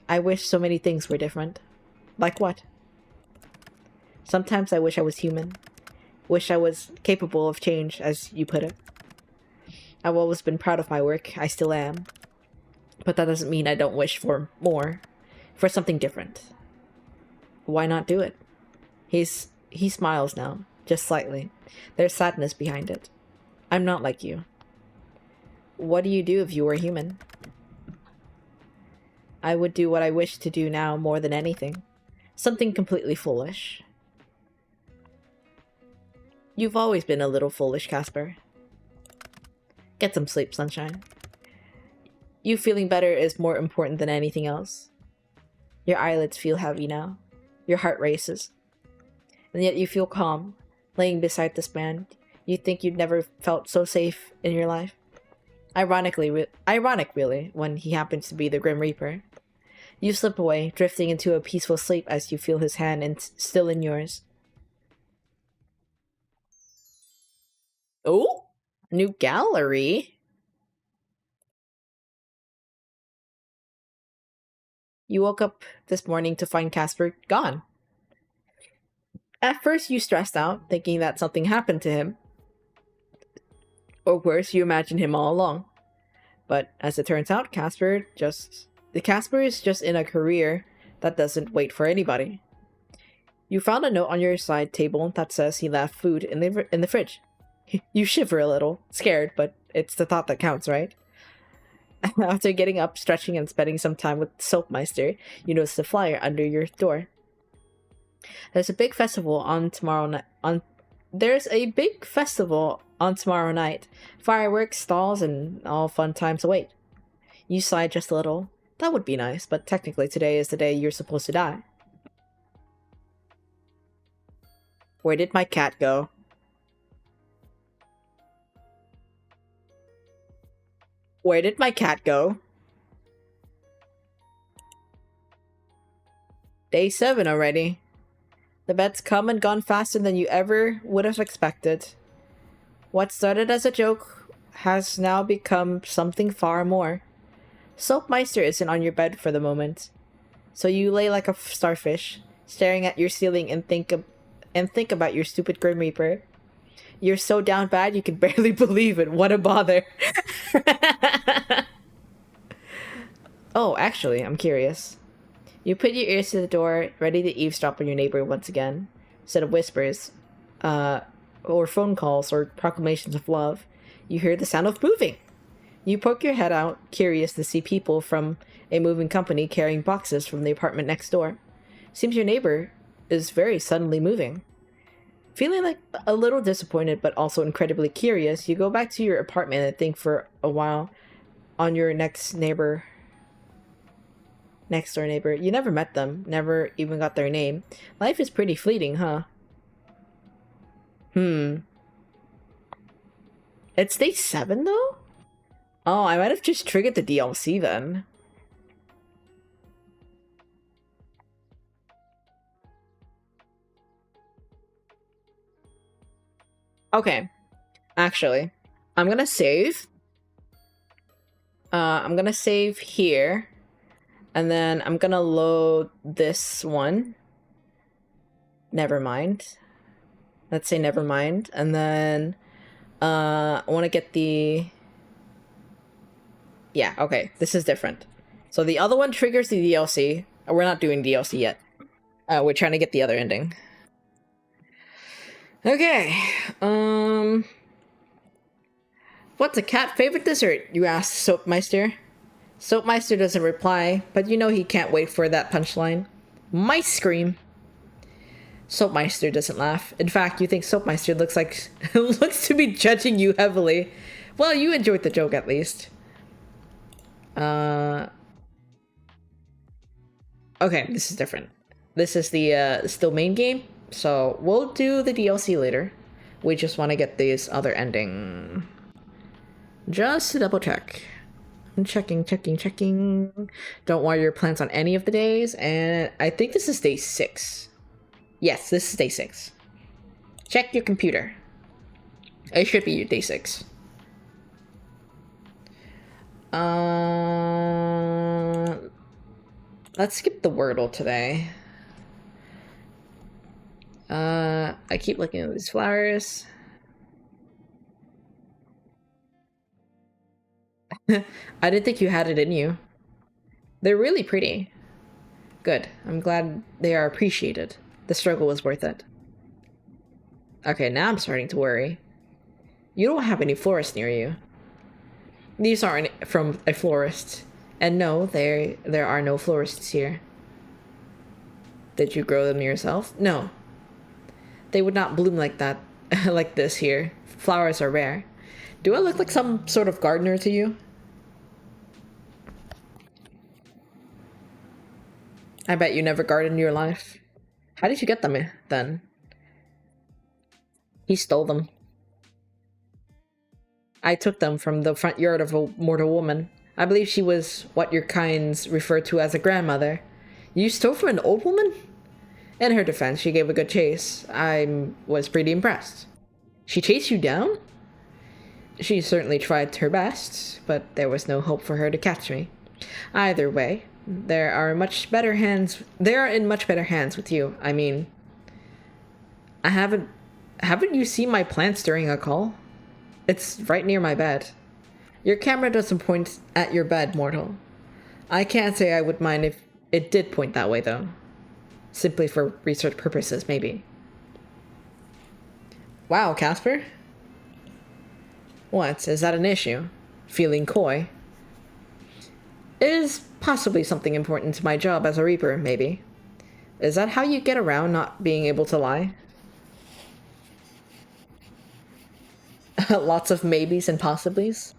I wish so many things were different. Like what? Sometimes I wish I was human. Wish I was capable of change, as you put it. I've always been proud of my work. I still am. But that doesn't mean I don't wish for more. For something different. Why not do it? He smiles now, just slightly. There's sadness behind it. I'm not like you. What do you do if you were human? I would do what I wish to do now more than anything. Something completely foolish. You've always been a little foolish, Casper. Get some sleep, sunshine. You feeling better is more important than anything else. Your eyelids feel heavy now. Your heart races. And yet you feel calm, laying beside this man. You think you'd never felt so safe in your life. Ironic really, when he happens to be the Grim Reaper. You slip away, drifting into a peaceful sleep as you feel his hand still in yours. Oh, new gallery. You woke up this morning to find Casper gone. At first, you stressed out, thinking that something happened to him. Or worse, you imagined him all along. But as it turns out, Casper is just in a career that doesn't wait for anybody. You found a note on your side table that says he left food in the fridge. You shiver a little, scared, but it's the thought that counts, right? After getting up, stretching, and spending some time with Soapmeister, you notice the flyer under your door. There's a big festival on tomorrow night. Fireworks, stalls, and all fun times await. You sigh just a little. That would be nice, but technically today is the day you're supposed to die. Where did my cat go? Where did my cat go? Day 7 already. The bet's come and gone faster than you ever would have expected. What started as a joke has now become something far more. Soapmeister isn't on your bed for the moment, so you lay like a starfish, staring at your ceiling and think about your stupid Grim Reaper. You're so down bad you can barely believe it. What a bother. Oh, actually, I'm curious. You put your ears to the door, ready to eavesdrop on your neighbor once again. Instead of whispers, or phone calls, or proclamations of love, you hear the sound of moving. You poke your head out, curious to see people from a moving company carrying boxes from the apartment next door. Seems your neighbor is very suddenly moving. Feeling like a little disappointed but also incredibly curious, you go back to your apartment and think for a while on your next door neighbor. You never met them, never even got their name. Life is pretty fleeting, huh? It's day 7 though? Oh, I might have just triggered the DLC then. Okay. Actually, I'm gonna save. I'm gonna save here. And then I'm gonna load this one. Never mind. Let's say never mind. And then I want to get the... Yeah, okay. This is different. So the other one triggers the DLC. We're not doing DLC yet. We're trying to get the other ending. Okay. What's a cat favorite dessert? You ask Soapmeister. Soapmeister doesn't reply, but you know he can't wait for that punchline. Mice scream. Soapmeister doesn't laugh. In fact, you think Soapmeister looks to be judging you heavily. Well, you enjoyed the joke at least. Okay, this is different. This is the still main game, so we'll do the DLC later. We just want to get this other ending. Just to double check. I'm checking. Don't water your plants on any of the days, and I think this is day 6. Yes, this is day 6. Check your computer. It should be day 6. Let's skip the Wordle today. I keep looking at these flowers. I didn't think you had it in you. They're really pretty. Good. I'm glad they are appreciated. The struggle was worth it. Okay, now I'm starting to worry. You don't have any florists near you. These aren't from a florist. And no, there are no florists here. Did you grow them yourself? No. They would not bloom like that, like this here. Flowers are rare. Do I look like some sort of gardener to you? I bet you never gardened in your life. How did you get them then? He stole them. I took them from the front yard of a mortal woman. I believe she was what your kinds refer to as a grandmother. You stole from an old woman? In her defense, she gave a good chase. I was pretty impressed. She chased you down? She certainly tried her best, but there was no hope for her to catch me. Either way, they are in much better hands with you. I mean, haven't you seen my plants during a call? It's right near my bed. Your camera doesn't point at your bed, mortal. I can't say I would mind if it did point that way, though. Simply for research purposes, maybe. Wow, Casper? What, is that an issue? Feeling coy? It is possibly something important to my job as a Reaper, maybe. Is that how you get around not being able to lie? Lots of maybes and possiblies?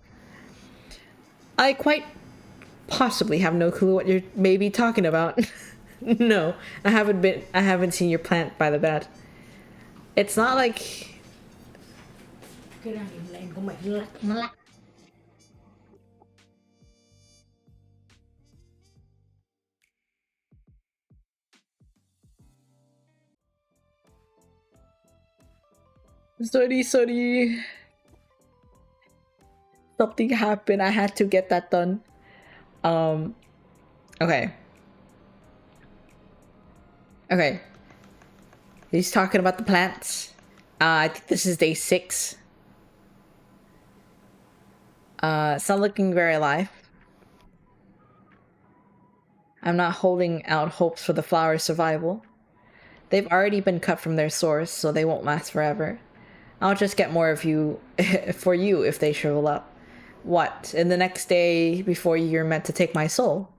I quite possibly have no clue what you're maybe talking about. No, I haven't seen your plant by the bed. It's not like... Sorry. Something happened. I had to get that done. Okay. Okay. He's talking about the plants. I think this is day 6. It's not looking very alive. I'm not holding out hopes for the flower's survival. They've already been cut from their source, so they won't last forever. I'll just get more of you for you if they shrivel up. What, in the next day before you're meant to take my soul?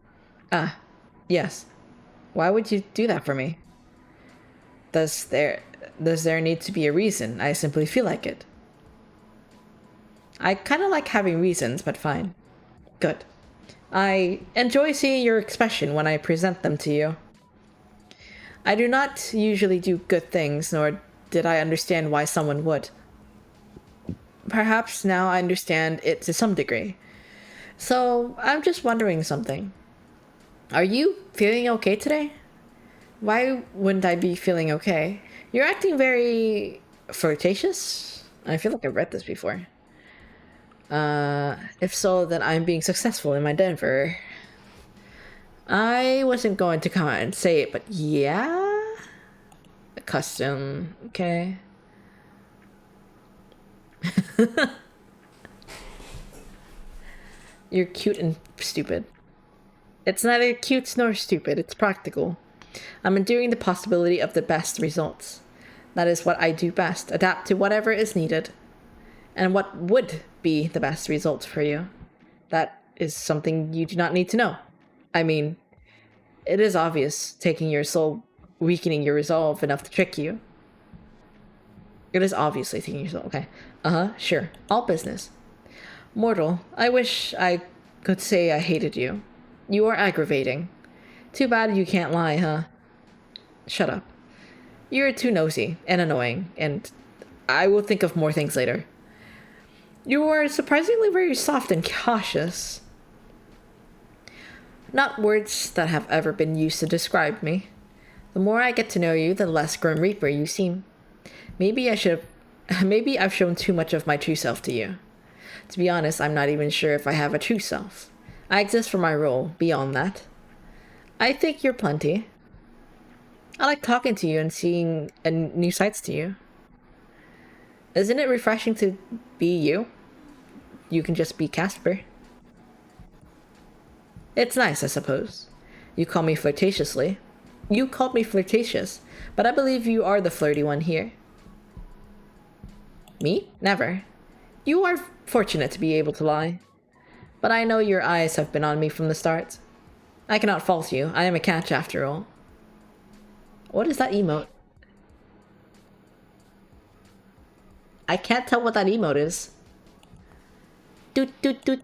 Ah, yes. Why would you do that for me? Does there need to be a reason? I simply feel like it. I kind of like having reasons, but fine. Good. I enjoy seeing your expression when I present them to you. I do not usually do good things, nor did I understand why someone would. Perhaps now I understand it to some degree. So, I'm just wondering something. Are you feeling okay today? Why wouldn't I be feeling okay? You're acting very flirtatious? I feel like I've read this before. If so, then I'm being successful in my endeavor. I wasn't going to come out and say it, but yeah? Custom, okay. You're cute and stupid. It's neither cute nor stupid, it's practical. I'm enduring the possibility of the best results. That is what I do best, adapt to whatever is needed. And what would be the best results for you? That is something you do not need to know. I mean, it is obvious taking your soul, weakening your resolve enough to trick you. It is obviously taking your soul, okay. Sure. All business. Mortal, I wish I could say I hated you. You are aggravating. Too bad you can't lie, huh? Shut up. You're too nosy and annoying, and I will think of more things later. You are surprisingly very soft and cautious. Not words that have ever been used to describe me. The more I get to know you, the less Grim Reaper you seem. Maybe I've shown too much of my true self to you. To be honest, I'm not even sure if I have a true self. I exist for my role, beyond that. I think you're plenty. I like talking to you and seeing new sides to you. Isn't it refreshing to be you? You can just be Casper. It's nice, I suppose. You call me flirtatiously. You called me flirtatious, but I believe you are the flirty one here. Me? Never. You are fortunate to be able to lie. But I know your eyes have been on me from the start. I cannot fault you. I am a catch after all. What is that emote? I can't tell what that emote is. Doot doot doot.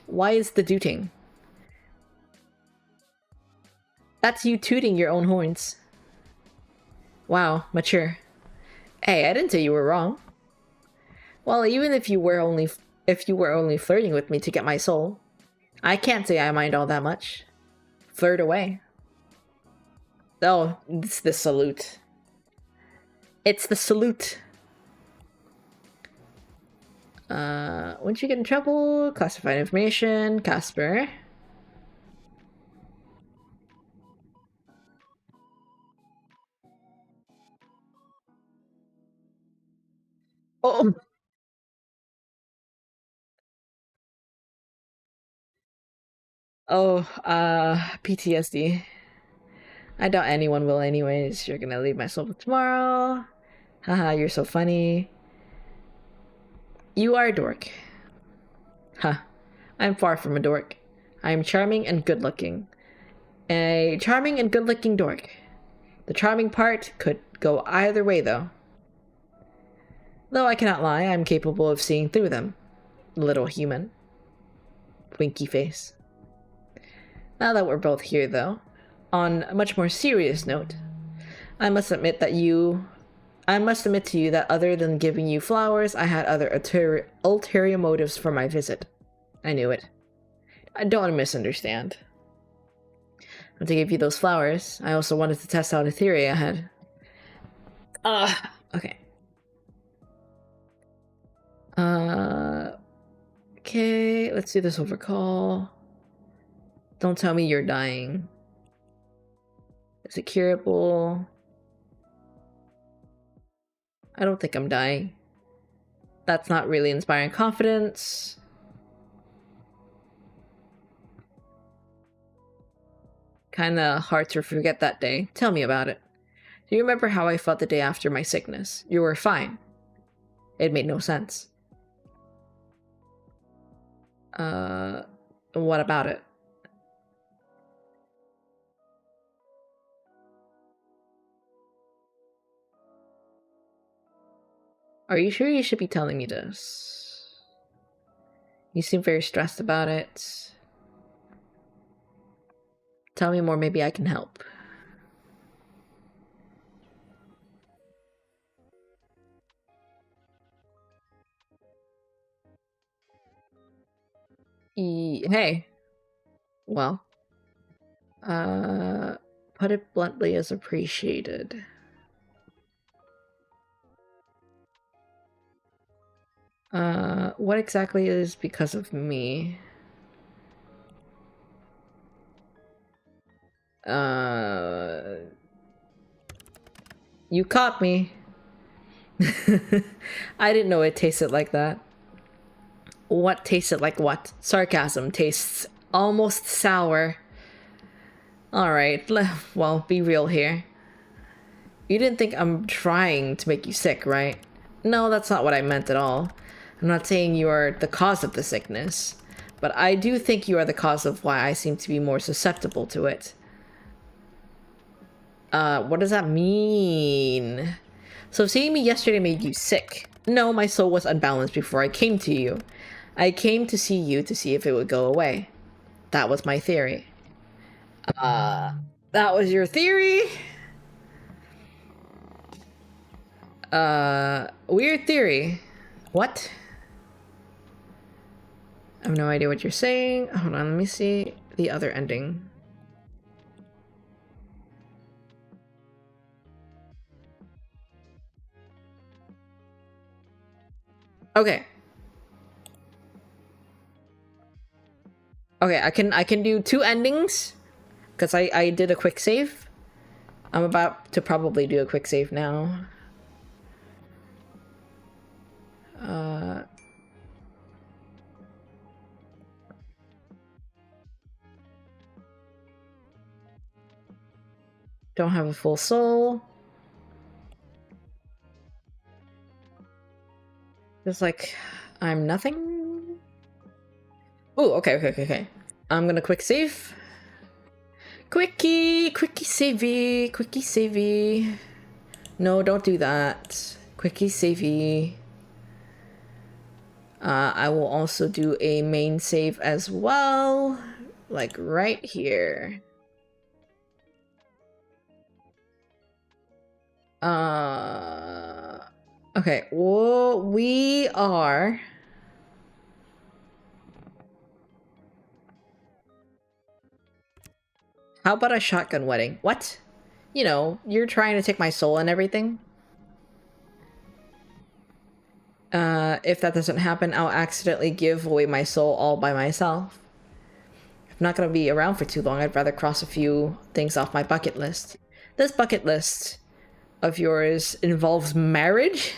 Why is the dooting? That's you tooting your own horns. Wow, mature. Hey, I didn't say you were wrong. Well, even if you were only flirting with me to get my soul, I can't say I mind all that much. Flirt away. Oh, it's the salute. It's the salute. Once you get in trouble, classified information, Casper. Oh. Oh, PTSD. I doubt anyone will anyways. You're gonna leave my soul tomorrow. Haha, you're so funny. You are a dork. Huh. I'm far from a dork. I am charming and good-looking. A charming and good-looking dork. The charming part could go either way, though. Though I cannot lie, I'm capable of seeing through them. Little human. Winky face. Now that we're both here, though, on a much more serious note, I must admit to you that other than giving you flowers, I had other ulterior motives for my visit. I knew it. I don't want to misunderstand. Not to give you those flowers, I also wanted to test out a theory I had. Okay. Okay, let's do this overcall. Don't tell me you're dying. Is it curable? I don't think I'm dying. That's not really inspiring confidence. Kinda hard to forget that day. Tell me about it. Do you remember how I felt the day after my sickness? You were fine. It made no sense. What about it? Are you sure you should be telling me this? You seem very stressed about it. Tell me more, maybe I can help. Hey. Well. Put it bluntly, as appreciated. What exactly is because of me? You caught me. I didn't know it tasted like that. What tasted like what? Sarcasm tastes almost sour. Alright, well, be real here. You didn't think I'm trying to make you sick, right? No, that's not what I meant at all. I'm not saying you are the cause of the sickness, but I do think you are the cause of why I seem to be more susceptible to it. What does that mean? So seeing me yesterday made you sick. No, my soul was unbalanced before I came to you. I came to see you to see if it would go away. That was my theory. That was your theory? Weird theory. What? I have no idea what you're saying. Hold on, let me see the other ending. Okay. Okay, I can do two endings because I did a quick save. I'm about to probably do a quick save now. Don't have a full soul. Just like I'm nothing. Oh, okay. I'm gonna quick save. Quickie savey. No, don't do that. Quickie savey. I will also do a main save as well, like right here. Okay, well, we are... How about a shotgun wedding? What? You know, you're trying to take my soul and everything. If that doesn't happen, I'll accidentally give away my soul all by myself. I'm not gonna be around for too long. I'd rather cross a few things off my bucket list. This bucket list of yours involves marriage?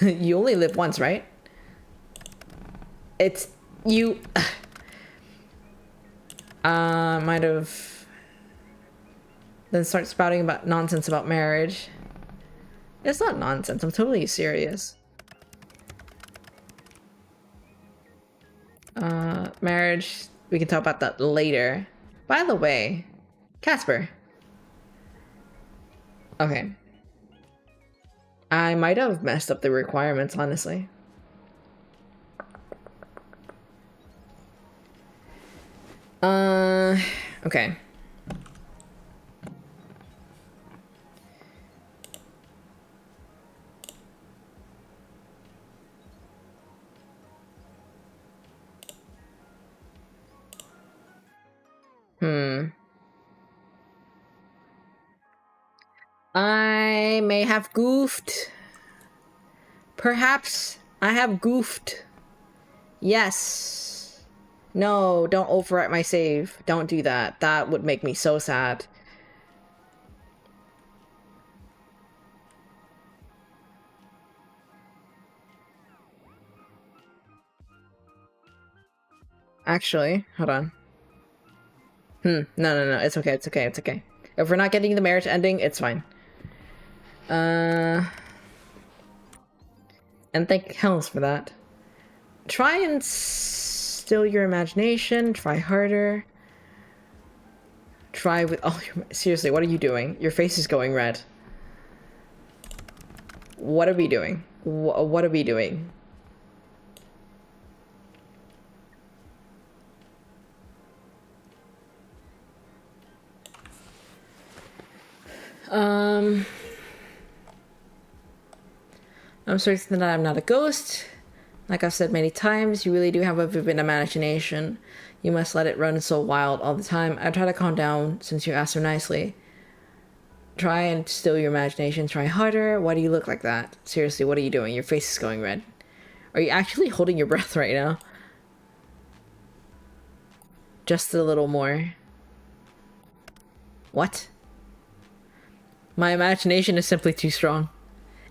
You only live once, right? It's... you... might have... then start spouting about nonsense about marriage. It's not nonsense, I'm totally serious. Marriage, we can talk about that later. By the way, Casper. Okay. I might have messed up the requirements, honestly. Okay. I may have goofed. Perhaps I have goofed. Yes. No, don't overwrite my save. Don't do that. That would make me so sad. Actually, hold on. No. It's okay. If we're not getting the marriage ending, it's fine. And thank hells for that. Try and still your imagination. Try harder. Try with all your... Seriously, what are you doing? Your face is going red. What are we doing? What are we doing? I'm certain that I'm not a ghost. Like I've said many times, you really do have a vivid imagination. You must let it run so wild all the time. I try to calm down since you asked so nicely. Try and still your imagination. Try harder. Why do you look like that? Seriously, what are you doing? Your face is going red. Are you actually holding your breath right now? Just a little more. What? My imagination is simply too strong.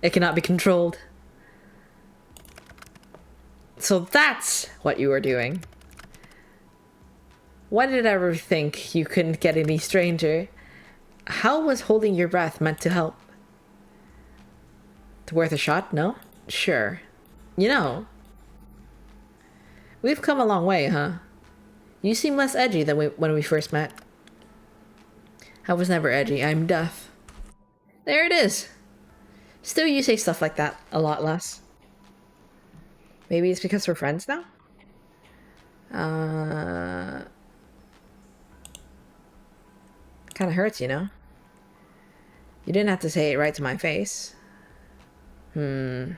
It cannot be controlled. So that's what you were doing. Why did I ever think you couldn't get any stranger? How was holding your breath meant to help? It's worth a shot, no? Sure. You know, we've come a long way, huh? You seem less edgy than when we first met. I was never edgy, I'm deaf. There it is. Still, you say stuff like that a lot less. Maybe it's because we're friends now? Kind of hurts, you know? You didn't have to say it right to my face. I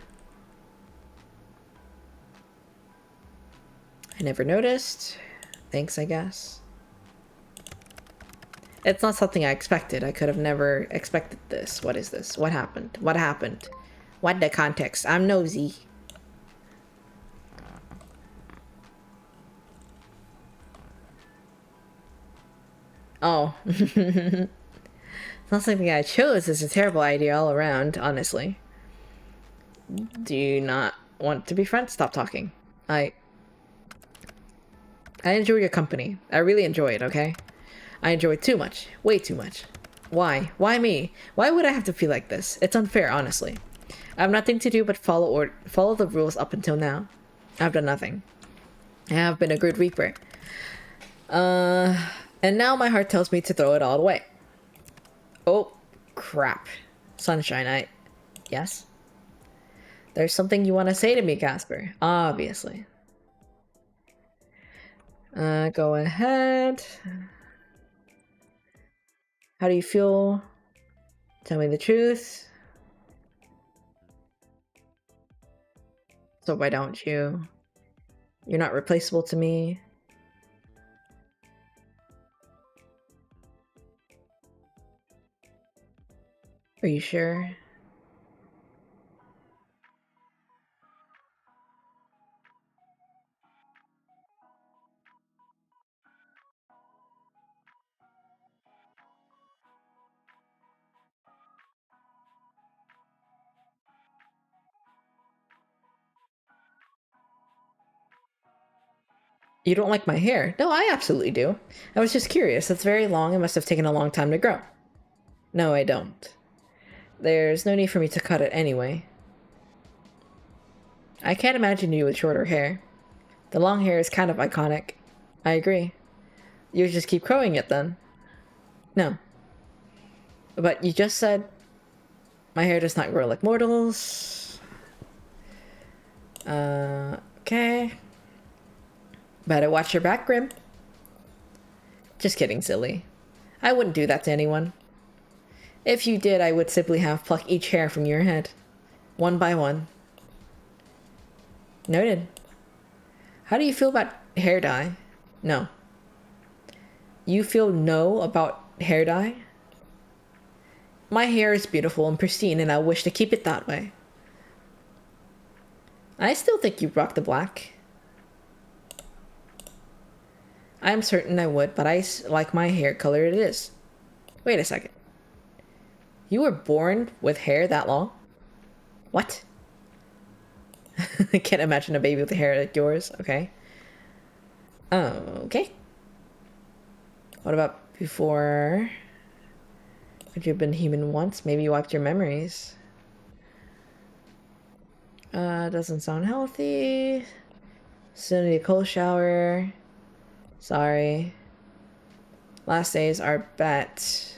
never noticed. Thanks, I guess. It's not something I expected. I could have never expected this. What is this? What happened? What happened? What the context? I'm nosy. Oh. It's not something I chose. It's a terrible idea all around, honestly. Do you not want to be friends? Stop talking. I enjoy your company. I really enjoy it, okay? I enjoy it too much. Way too much. Why? Why me? Why would I have to feel like this? It's unfair, honestly. I have nothing to do but follow the rules up until now. I've done nothing. I have been a good reaper. And now my heart tells me to throw it all away. Oh, crap. Sunshine, yes? There's something you want to say to me, Casper. Obviously. Go ahead. How do you feel? Tell me the truth. So why don't you? You're not replaceable to me. Are you sure? You don't like my hair? No, I absolutely do. I was just curious. It's very long. It must have taken a long time to grow. No, I don't. There's no need for me to cut it anyway. I can't imagine you with shorter hair. The long hair is kind of iconic. I agree. You just keep growing it then. No. But you just said my hair does not grow like mortals. Okay. Better watch your back, Grim. Just kidding, silly. I wouldn't do that to anyone. If you did, I would simply have pluck each hair from your head. One by one. Noted. How do you feel about hair dye? No. You feel no about hair dye? My hair is beautiful and pristine, and I wish to keep it that way. I still think you'd rock the black. I'm certain I would, but I like my hair color it is. Wait a second. You were born with hair that long? What? I can't imagine a baby with hair like yours. Okay. Okay. What about before? Had you been human once? Maybe you wiped your memories. Doesn't sound healthy. Still need a cold shower. Sorry. Last days are bet.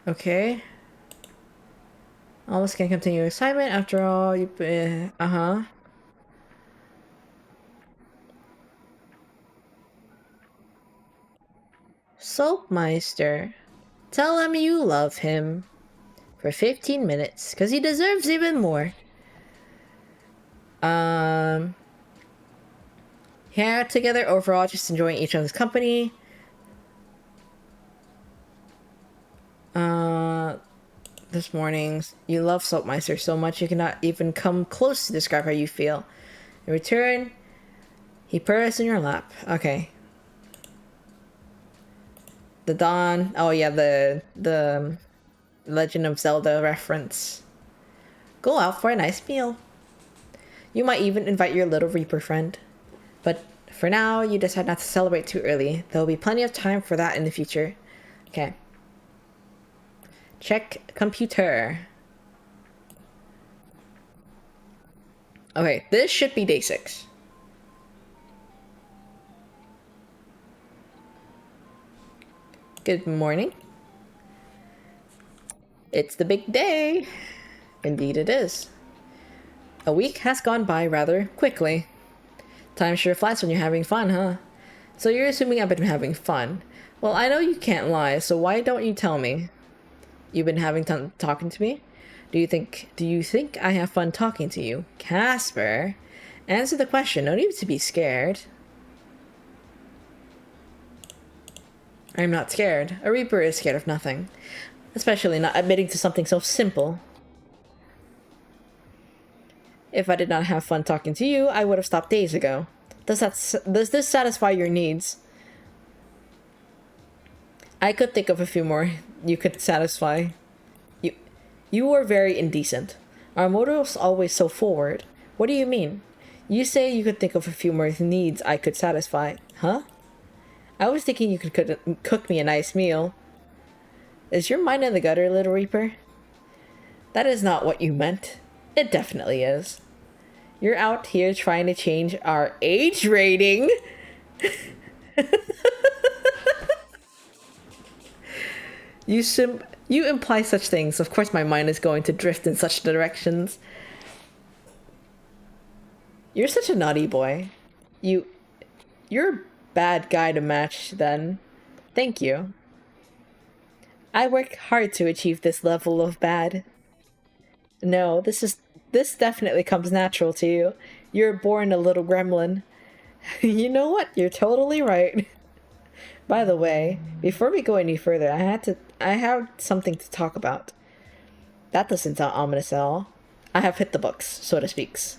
Okay. Almost can continue assignment after all. You Soapmeister. Tell him you love him. For 15 minutes, because he deserves even more. Hang out together overall, just enjoying each other's company. This morning, you love Soapmeister so much you cannot even come close to describe how you feel. In return, he purrs in your lap. Okay. The Dawn. Oh yeah, the Legend of Zelda reference. Go out for a nice meal. You might even invite your little Reaper friend. But for now, you decide not to celebrate too early. There will be plenty of time for that in the future. Okay. Check computer. Okay, this should be day 6. Good morning. It's the big day. Indeed it is. A week has gone by rather quickly. Time sure flies when you're having fun, huh? So you're assuming I've been having fun. Well, I know you can't lie, so why don't you tell me? You've been having fun talking to me? Do you think I have fun talking to you? Casper, answer the question. No need to be scared. I'm not scared. A Reaper is scared of nothing. Especially not admitting to something so simple. If I did not have fun talking to you, I would have stopped days ago. Does this satisfy your needs? I could think of a few more you could satisfy. You were very indecent. Our moto's always so forward. What do you mean? You say you could think of a few more needs I could satisfy. Huh? I was thinking you could cook me a nice meal. Is your mind in the gutter, Little Reaper? That is not what you meant. It definitely is. You're out here trying to change our age rating. You imply such things. Of course my mind is going to drift in such directions. You're such a naughty boy. You're a bad guy to match then. Thank you. I work hard to achieve this level of bad. No, this definitely comes natural to you. You're born a little gremlin. You know what? You're totally right. By the way, before we go any further, I have something to talk about. That doesn't sound ominous at all. I have hit the books, so to speaks.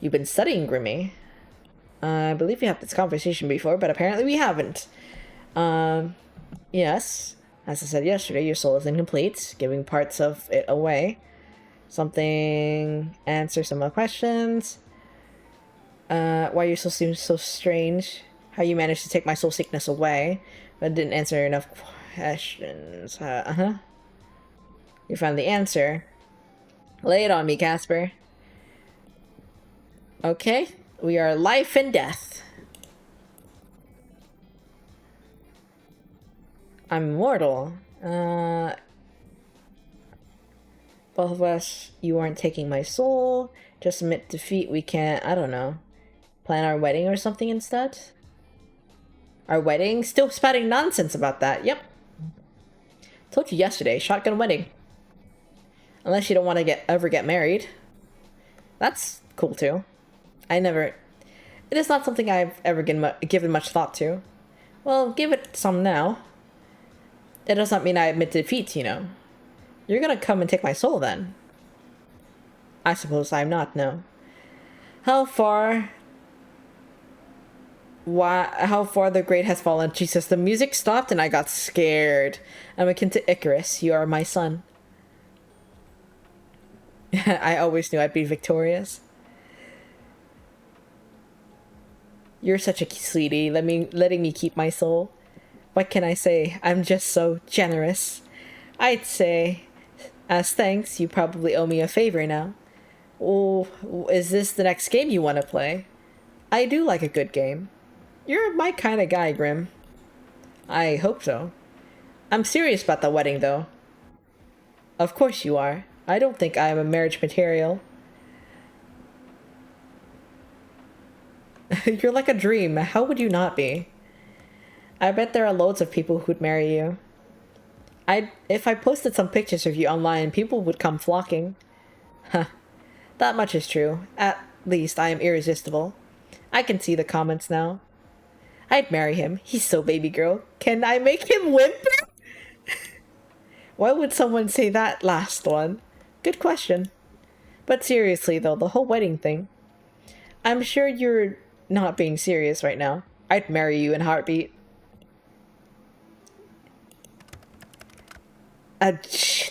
You've been studying Grimmy. I believe we had this conversation before, but apparently we haven't. Yes. As I said yesterday, your soul is incomplete, giving parts of it away. Answer some of the questions. Why your soul seems so strange. How you managed to take my soul sickness away, but didn't answer enough questions. You found the answer. Lay it on me, Casper. Okay, we are life and death. I'm immortal. Both of us, you aren't taking my soul. Just admit defeat, we can't, I don't know. Plan our wedding or something instead? Our wedding? Still spouting nonsense about that, yep. Told you yesterday, shotgun wedding. Unless you don't want to ever get married. That's cool too. It is not something I've ever given much thought to. Well, give it some now. It does not mean I admit defeat, you know. You're gonna come and take my soul then. I suppose I'm not, no. How far the great has fallen. Jesus, the music stopped and I got scared. I'm akin to Icarus. You are my son. I always knew I'd be victorious. You're such a sweetie, letting me keep my soul. What can I say? I'm just so generous. I'd say, as thanks, you probably owe me a favor now. Oh, is this the next game you want to play? I do like a good game. You're my kind of guy, Grim. I hope so. I'm serious about the wedding, though. Of course you are. I don't think I am a marriage material. You're like a dream. How would you not be? I bet there are loads of people who'd marry you. If I posted some pictures of you online, people would come flocking. Huh. That much is true. At least I am irresistible. I can see the comments now. I'd marry him. He's so baby girl. Can I make him whimper? Why would someone say that last one? Good question. But seriously though, the whole wedding thing. I'm sure you're not being serious right now. I'd marry you in a heartbeat. I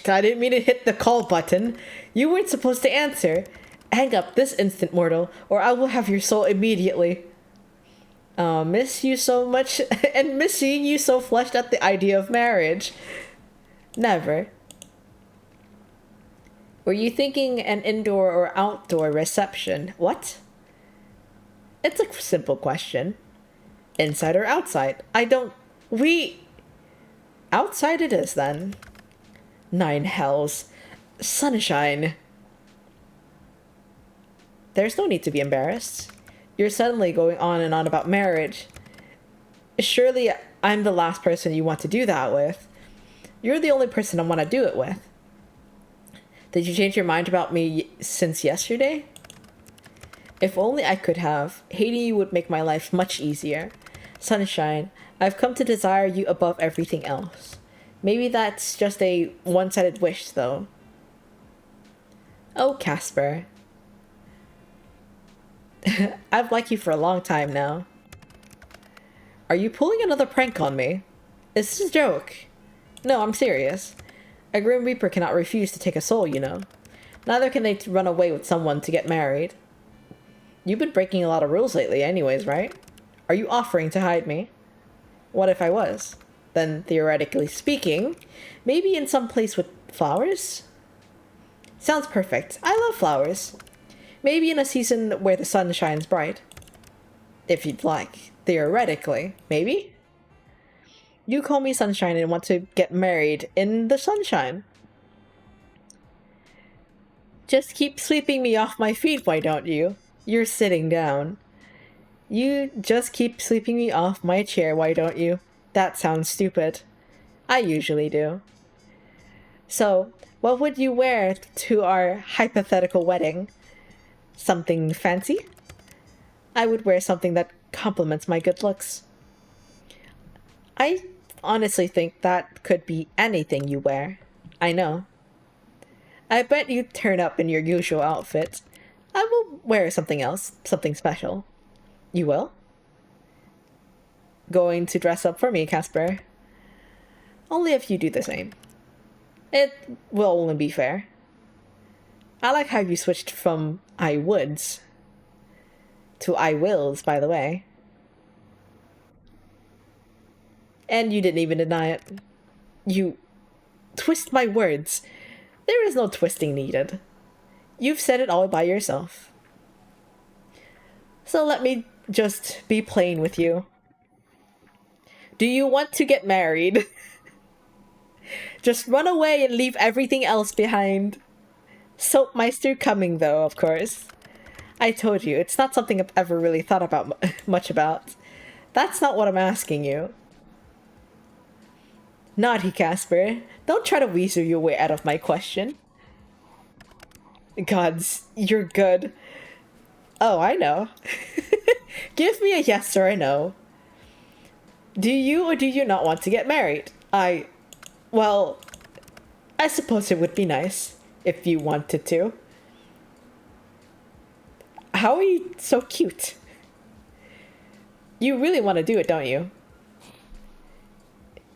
didn't mean to hit the call button. You weren't supposed to answer. Hang up this instant, mortal, or I will have your soul immediately. Miss you so much, and miss seeing you so flushed at the idea of marriage. Never. Were you thinking an indoor or outdoor reception? What? It's a simple question. Inside or outside? Outside it is then. Nine hells. Sunshine. There's no need to be embarrassed. You're suddenly going on and on about marriage. Surely I'm the last person you want to do that with. You're the only person I want to do it with. Did you change your mind about me since yesterday? If only I could have. Hating you would make my life much easier. Sunshine, I've come to desire you above everything else. Maybe that's just a one-sided wish, though. Oh, Casper. I've liked you for a long time now. Are you pulling another prank on me? Is this a joke? No, I'm serious. A Grim Reaper cannot refuse to take a soul, you know. Neither can they run away with someone to get married. You've been breaking a lot of rules lately anyways, right? Are you offering to hide me? What if I was? Then, theoretically speaking, maybe in some place with flowers? Sounds perfect. I love flowers. Maybe in a season where the sun shines bright. If you'd like. Theoretically. Maybe? You call me Sunshine and want to get married in the sunshine. Just keep sweeping me off my feet, why don't you? You're sitting down. You just keep sweeping me off my chair, why don't you? That sounds stupid. I usually do. So, what would you wear to our hypothetical wedding? Something fancy? I would wear something that complements my good looks. I honestly think that could be anything you wear. I know. I bet you'd turn up in your usual outfit. I will wear something else, something special. You will? Going to dress up for me, Casper? Only if you do the same. It will only be fair. I like how you switched from I woulds to I wills, by the way. And you didn't even deny it. You twist my words. There is no twisting needed. You've said it all by yourself. So let me just be plain with you. Do you want to get married? Just run away and leave everything else behind. Soapmeister coming, though, of course. I told you, it's not something I've ever really thought about much about. That's not what I'm asking you. Naughty Casper, don't try to weasel your way out of my question. Gods, you're good. Oh, I know. Give me a yes or a no. Do you or do you not want to get married? Well, I suppose it would be nice if you wanted to. How are you so cute? You really want to do it, don't you?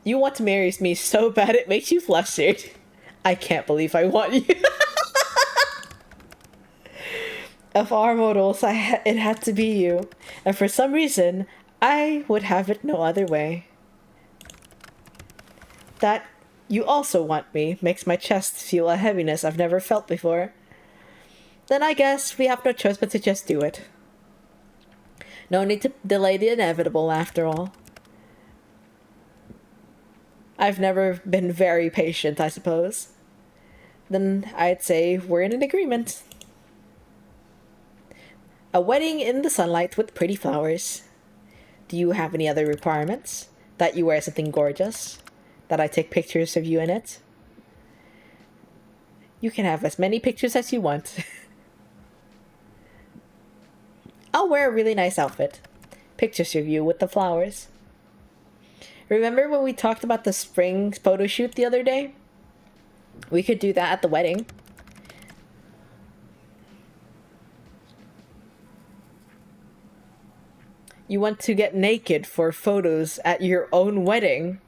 You want to marry me so bad it makes you flustered. I can't believe I want you. Of our modals, it had to be you. And for some reason, I would have it no other way. That you also want me makes my chest feel a heaviness I've never felt before. Then I guess we have no choice but to just do it. No need to delay the inevitable, after all. I've never been very patient, I suppose. Then I'd say we're in an agreement. A wedding in the sunlight with pretty flowers. Do you have any other requirements? That you wear something gorgeous? That I take pictures of you in it? You can have as many pictures as you want. I'll wear a really nice outfit. Pictures of you with the flowers. Remember when we talked about the spring photo shoot the other day? We could do that at the wedding. You want to get naked for photos at your own wedding?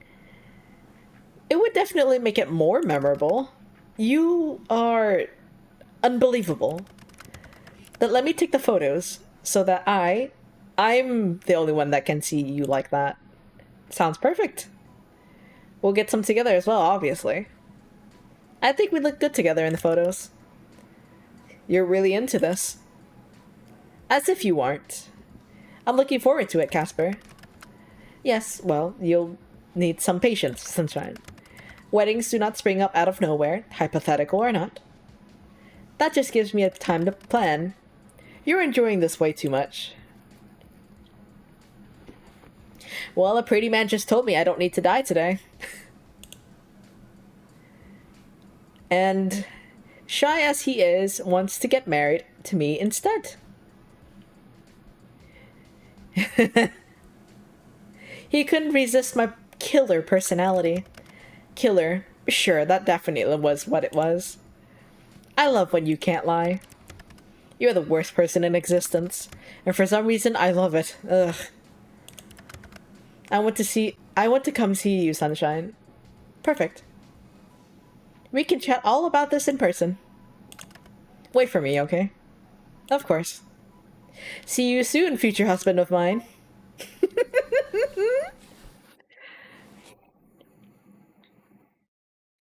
It would definitely make it more memorable. You are unbelievable. But let me take the photos so that I'm the only one that can see you like that. Sounds perfect. We'll get some together as well, obviously. I think we look good together in the photos. You're really into this. As if you aren't. I'm looking forward to it, Casper. Yes, well, you'll need some patience, Sunshine. Weddings do not spring up out of nowhere, hypothetical or not. That just gives me a time to plan. You're enjoying this way too much. Well, a pretty man just told me I don't need to die today. And shy as he is, wants to get married to me instead. He couldn't resist my killer personality. Killer, sure, that definitely was what it was. I love when you can't lie. You're the worst person in existence, and for some reason I love it. Ugh. I want to come see you, Sunshine. Perfect. We can chat all about this in person. Wait for me, okay? Of course. See you soon, future husband of mine.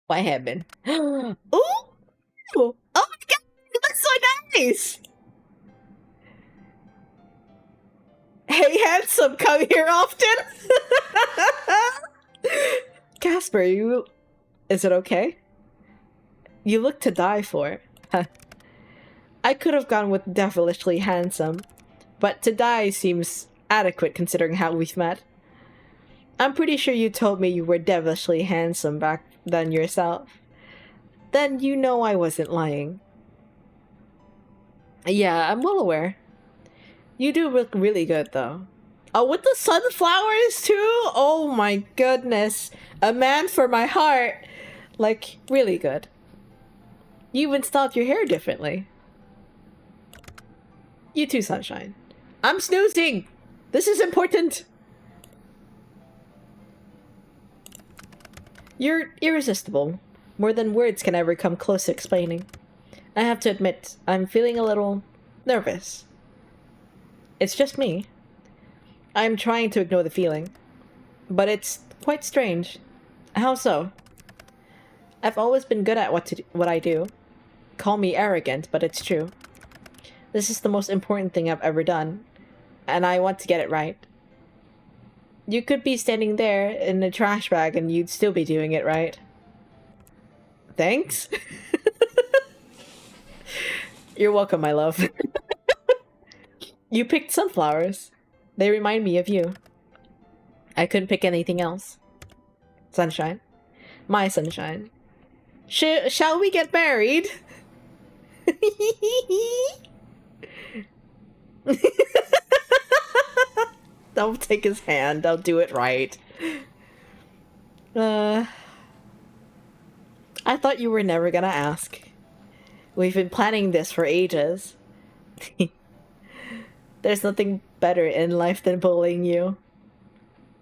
What happened? Ooh! Oh my god! It looks so nice! Hey, handsome, come here often? Casper, you... Is it okay? You look to die for. I could have gone with devilishly handsome, but to die seems adequate considering how we've met. I'm pretty sure you told me you were devilishly handsome back then yourself. Then you know I wasn't lying. Yeah, I'm well aware. You do look really good, though. Oh, with the sunflowers, too? Oh my goodness. A man for my heart. Like, really good. You even styled your hair differently. You too, Sunshine. I'm snoozing! This is important! You're irresistible. More than words can ever come close to explaining. I have to admit, I'm feeling a little nervous. It's just me. I'm trying to ignore the feeling. But it's quite strange. How so? I've always been good at what I do. Call me arrogant, but it's true. This is the most important thing I've ever done, and I want to get it right. You could be standing there in a trash bag and you'd still be doing it right. Thanks? You're welcome, my love. You picked sunflowers. They remind me of you. I couldn't pick anything else. Sunshine. My sunshine. Shall we get married? Don't take his hand. I'll do it right. I thought you were never gonna ask. We've been planning this for ages. There's nothing better in life than bullying you.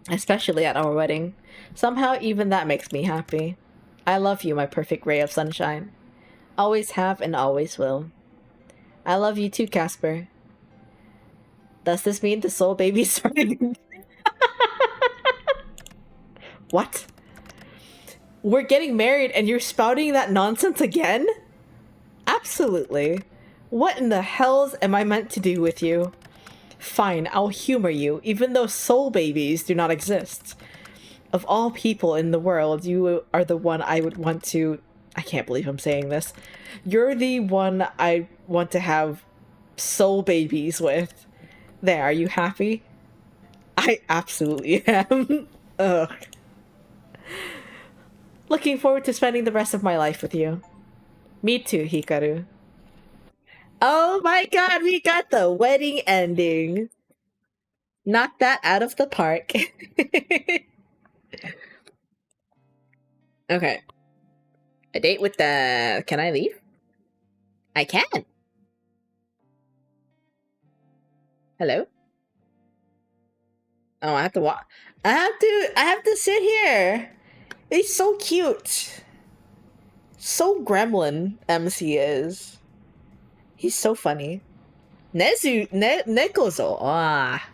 Especially at our wedding. Somehow even that makes me happy. I love you, my perfect ray of sunshine. Always have and always will. I love you too, Casper. Does this mean the soul baby started? What? We're getting married and you're spouting that nonsense again? Absolutely. What in the hells am I meant to do with you? Fine, I'll humor you, even though soul babies do not exist. Of all people in the world, you are the one I would want to... I can't believe I'm saying this. You're the one I want to have soul babies with. There, are you happy? I absolutely am. Ugh. Looking forward to spending the rest of my life with you. Me too, Hikaru. Oh my god, we got the wedding ending. Knock that out of the park. Okay. A date with the... Can I leave? I can. Hello? Oh, I have to walk. I have to sit here. He's so cute. So gremlin, MC is. He's so funny. Nekozo. Ah.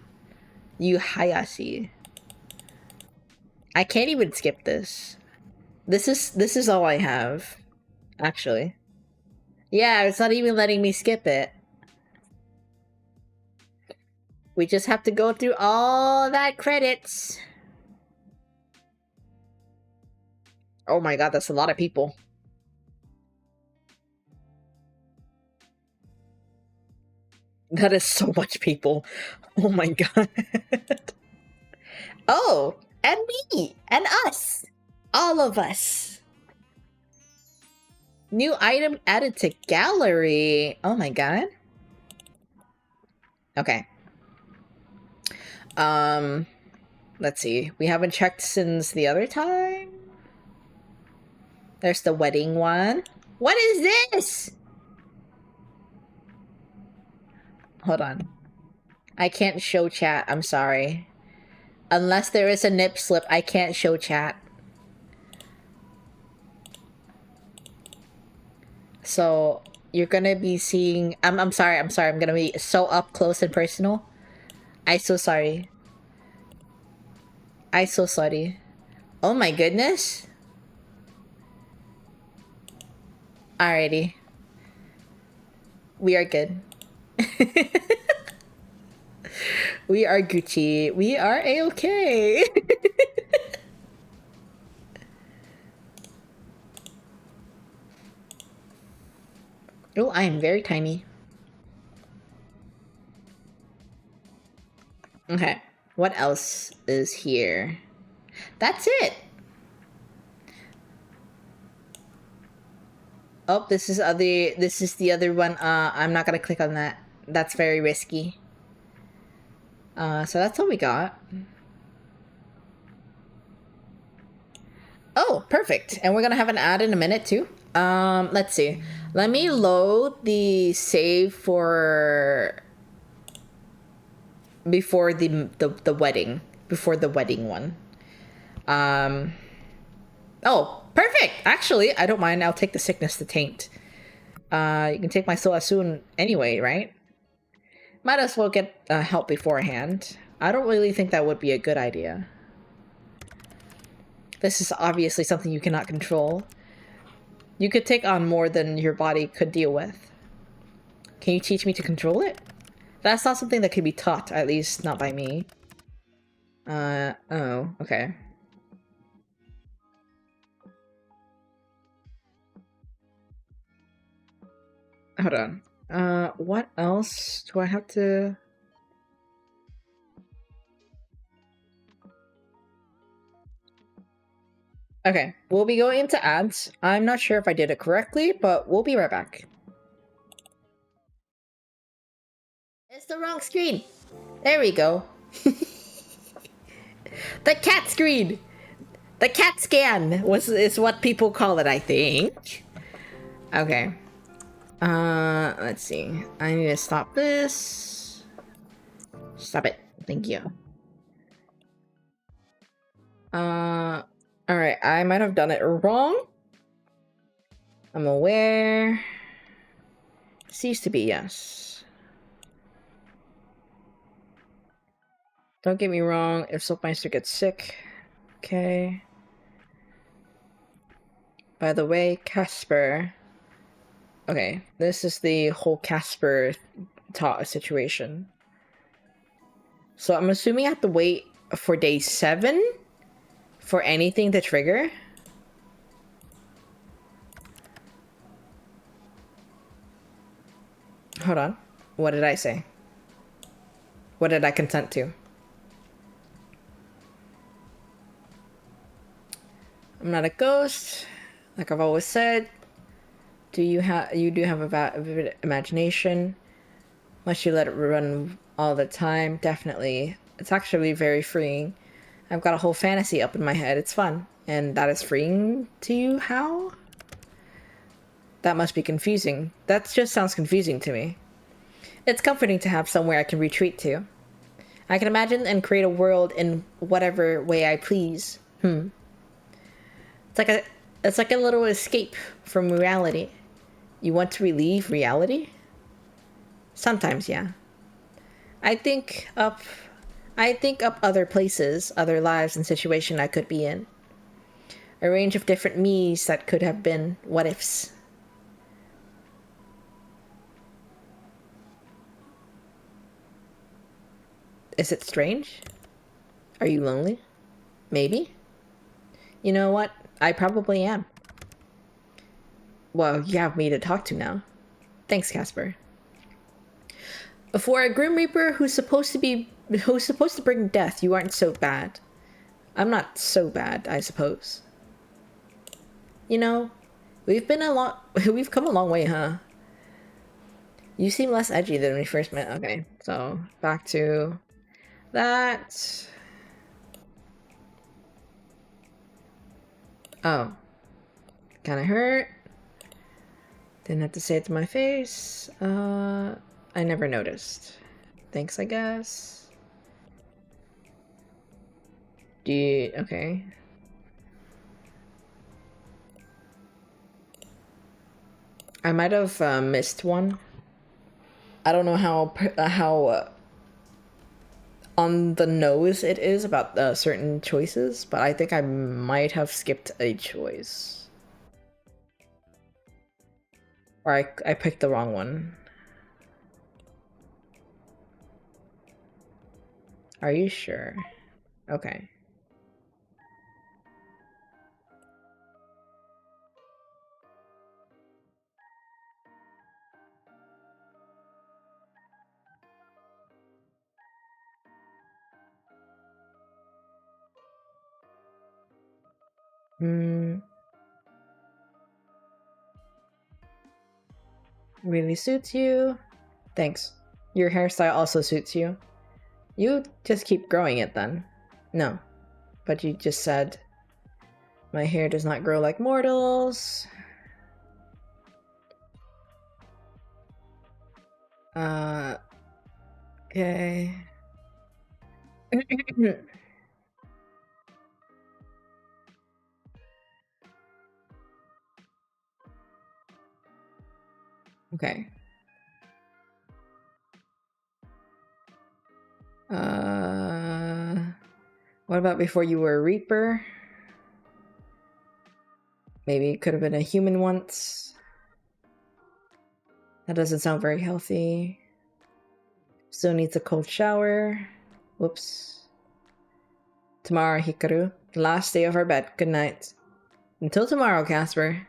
You Hayashi. I can't even skip this. This is all I have. Actually. Yeah, it's not even letting me skip it. We just have to go through all that credits. Oh my god, that's a lot of people. That is so much people. Oh my god. Oh, and me, and us. All of us. New item added to gallery. Oh my god. Okay. Let's see. We haven't checked since the other time. There's the wedding one. What is this? Hold on. I can't show chat. I'm sorry. Unless there is a nip slip, I can't show chat. So, You're gonna be seeing. I'm sorry. I'm sorry. I'm gonna be so up close and personal. I so sorry. I so sorry. Oh my goodness. Alrighty. We are good. We are Gucci. We are a-okay. Oh, I am very tiny. Okay. What else is here? That's it. Oh, this is the other one. I'm not gonna click on that. That's very risky. So that's all we got. Oh, perfect. And we're gonna have an ad in a minute too. Let's see. Let me load the save for before the wedding. Before the wedding one. Oh, perfect! Actually, I don't mind. I'll take the sickness to taint. You can take my soul as soon anyway, right? Might as well get help beforehand. I don't really think that would be a good idea. This is obviously something you cannot control. You could take on more than your body could deal with. Can you teach me to control it? That's not something that can be taught, at least not by me. Oh, okay. Hold on. What else do I have to... Okay, we'll be going into ads. I'm not sure if I did it correctly, but we'll be right back. It's the wrong screen. There we go. The cat screen. The cat scan is what people call it, I think. Okay. Let's see. I need to stop this. Stop it. Thank you. Alright, I might have done it wrong. I'm aware. Seems to be yes. Don't get me wrong, if Soapmeister gets sick. Okay. By the way, Casper. Okay, this is the whole Casper situation. So I'm assuming I have to wait for day 7 for anything to trigger. Hold on. What did I say? What did I consent to? I'm not a ghost. Like I've always said. You do have a vivid imagination. Once you let it run all the time, definitely. It's actually very freeing. I've got a whole fantasy up in my head. It's fun. And that is freeing to you? How? That must be confusing. That just sounds confusing to me. It's comforting to have somewhere I can retreat to. I can imagine and create a world in whatever way I please. It's like a little escape from reality. You want to relieve reality? Sometimes, yeah. I think up other places, other lives and situations I could be in. A range of different me's that could have been what ifs. Is it strange? Are you lonely? Maybe? You know what? I probably am. Well, you have me to talk to now. Thanks, Casper. For a Grim Reaper who's supposed to bring death, you aren't so bad. I'm not so bad, I suppose. You know, we've come a long way, huh? You seem less edgy than we first met. Okay, so back to that. Oh. Kinda hurt. Didn't have to say it to my face. I never noticed. Thanks, I guess. Okay. I might have missed one. I don't know how on the nose it is about certain choices, but I think I might have skipped a choice. Or I picked the wrong one. Are you sure? Okay. Really suits you. Thanks. Your hairstyle also suits you. You just keep growing it then. No. But you just said, my hair does not grow like mortals. Okay. Okay. What about before you were a Reaper? Maybe it could have been a human once. That doesn't sound very healthy. Still needs a cold shower. Whoops. Tomorrow, Hikaru. The last day of our bed. Good night. Until tomorrow, Casper.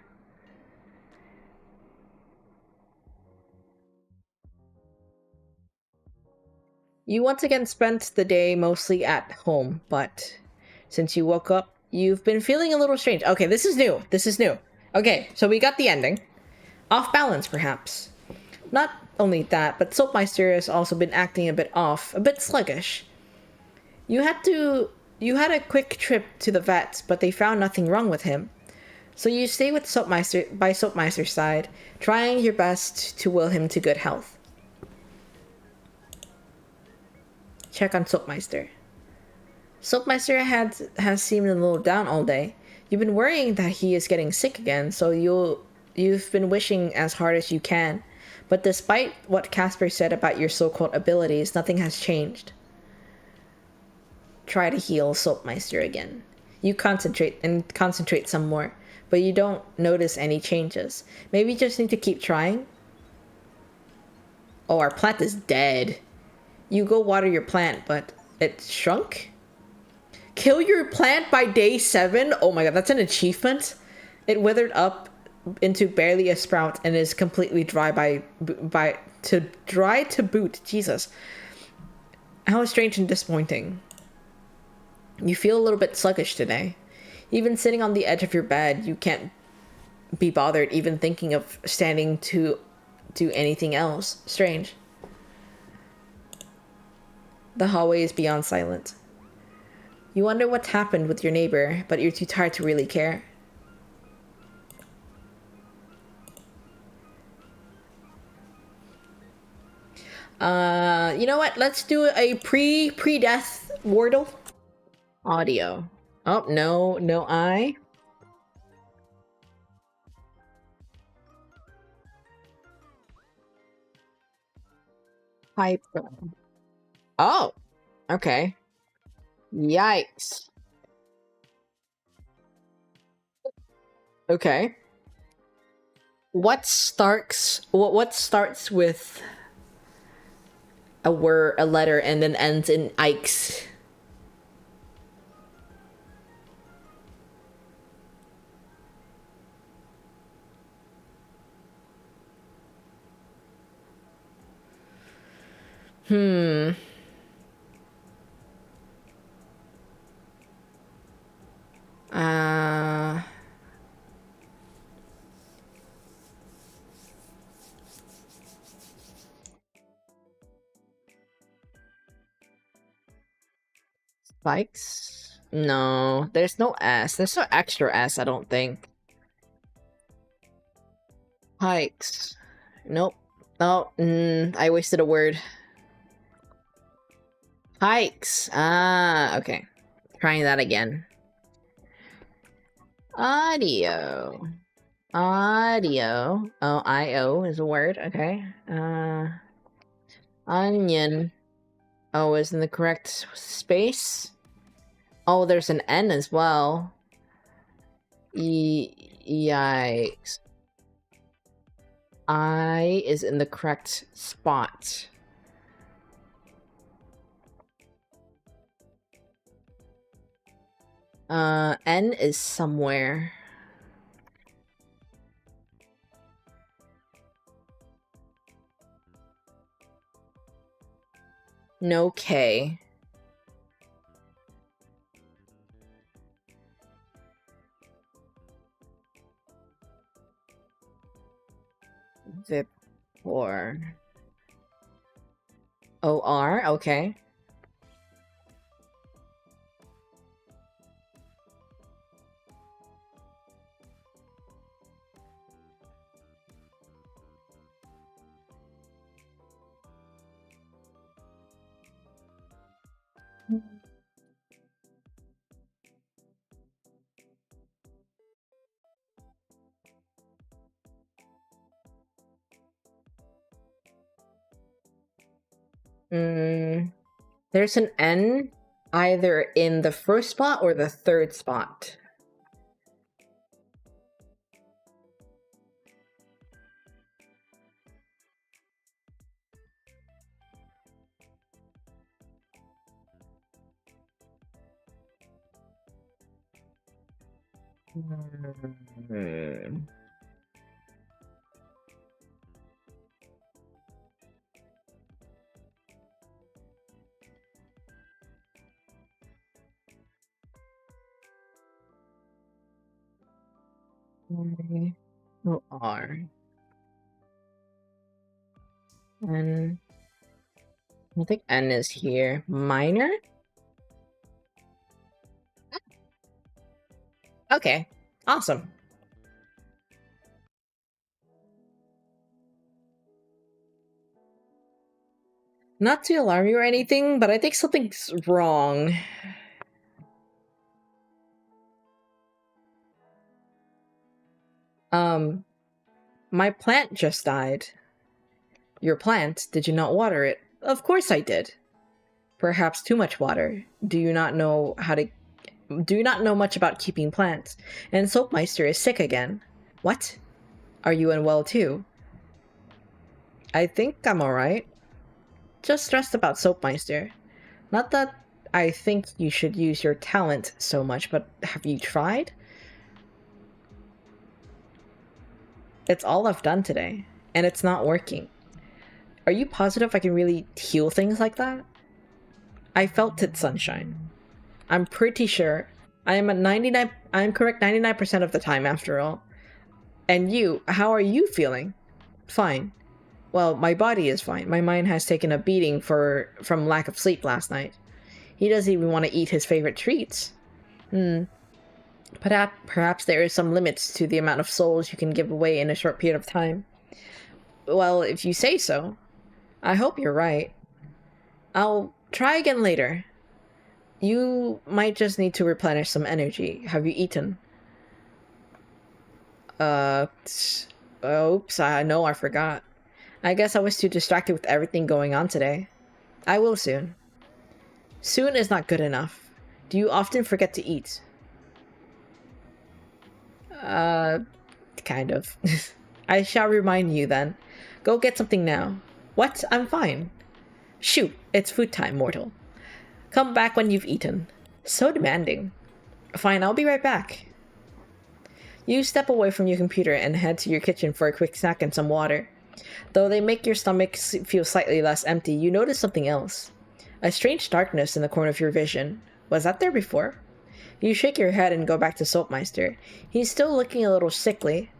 You once again spent the day mostly at home, but since you woke up, you've been feeling a little strange. Okay, this is new. This is new. Okay, so we got the ending. Off balance, perhaps. Not only that, but Soapmeister has also been acting a bit off, a bit sluggish. You had a quick trip to the vets, but they found nothing wrong with him. So you stay with Soapmeister by Soapmeister's side, trying your best to will him to good health. Check on Soapmeister. Soapmeister has seemed a little down all day. You've been worrying that he is getting sick again, so you've been wishing as hard as you can. But despite what Casper said about your so-called abilities, nothing has changed. Try to heal Soapmeister again. You concentrate some more, but you don't notice any changes. Maybe you just need to keep trying? Oh, our plant is dead. You go water your plant, but it shrunk? Kill your plant by day 7? Oh my god, that's an achievement. It withered up into barely a sprout and is completely dry dry to boot. Jesus. How strange and disappointing. You feel a little bit sluggish today. Even sitting on the edge of your bed, you can't be bothered even thinking of standing to do anything else. Strange. The hallway is beyond silent. You wonder what's happened with your neighbor, but you're too tired to really care. You know what? Let's do a pre-death wordle. Audio. Oh, no I. Hyper. Oh, okay. Yikes. Okay. What starts with a word, a letter, and then ends in Ikes? Uh Spikes? No, there's no S. There's no extra S, I don't think. Hikes. Nope. Oh, I wasted a word. Hikes. Ah, okay. Trying that again. Audio. Audio. Oh, I-O is a word. Okay. Onion. Oh, is in the correct space. Oh, there's an N as well. Yikes. I is in the correct spot. N is somewhere. No K. Vip or OR, okay. There's an N either in the first spot or the third spot. OR. N. I think N is here. Minor? Okay. Awesome. Not to alarm you or anything, but I think something's wrong. My plant just died. Your plant? Did you not water it? Of course I did. Perhaps too much water. Do you not know much about keeping plants? And Soapmeister is sick again. What? Are you unwell too? I think I'm alright. Just stressed about Soapmeister. Not that I think you should use your talent so much, but have you tried? It's all I've done today, and it's not working. Are you positive I can really heal things like that? I felt it, Sunshine. I'm pretty sure. I am correct 99% of the time after all. And you, how are you feeling? Fine. Well, my body is fine. My mind has taken a beating from lack of sleep last night. He doesn't even want to eat his favorite treats. Perhaps there is some limits to the amount of souls you can give away in a short period of time. Well, if you say so. I hope you're right. I'll try again later. You might just need to replenish some energy. Have you eaten? Oops, I know I forgot. I guess I was too distracted with everything going on today. I will soon. Soon is not good enough. Do you often forget to eat? Kind of. I shall remind you then. Go get something now. What? I'm fine. Shoot, it's food time, mortal. Come back when you've eaten. So demanding. Fine, I'll be right back. You step away from your computer and head to your kitchen for a quick snack and some water. Though they make your stomach feel slightly less empty, you notice something else. A strange darkness in the corner of your vision. Was that there before? You shake your head and go back to Soapmeister. He's still looking a little sickly.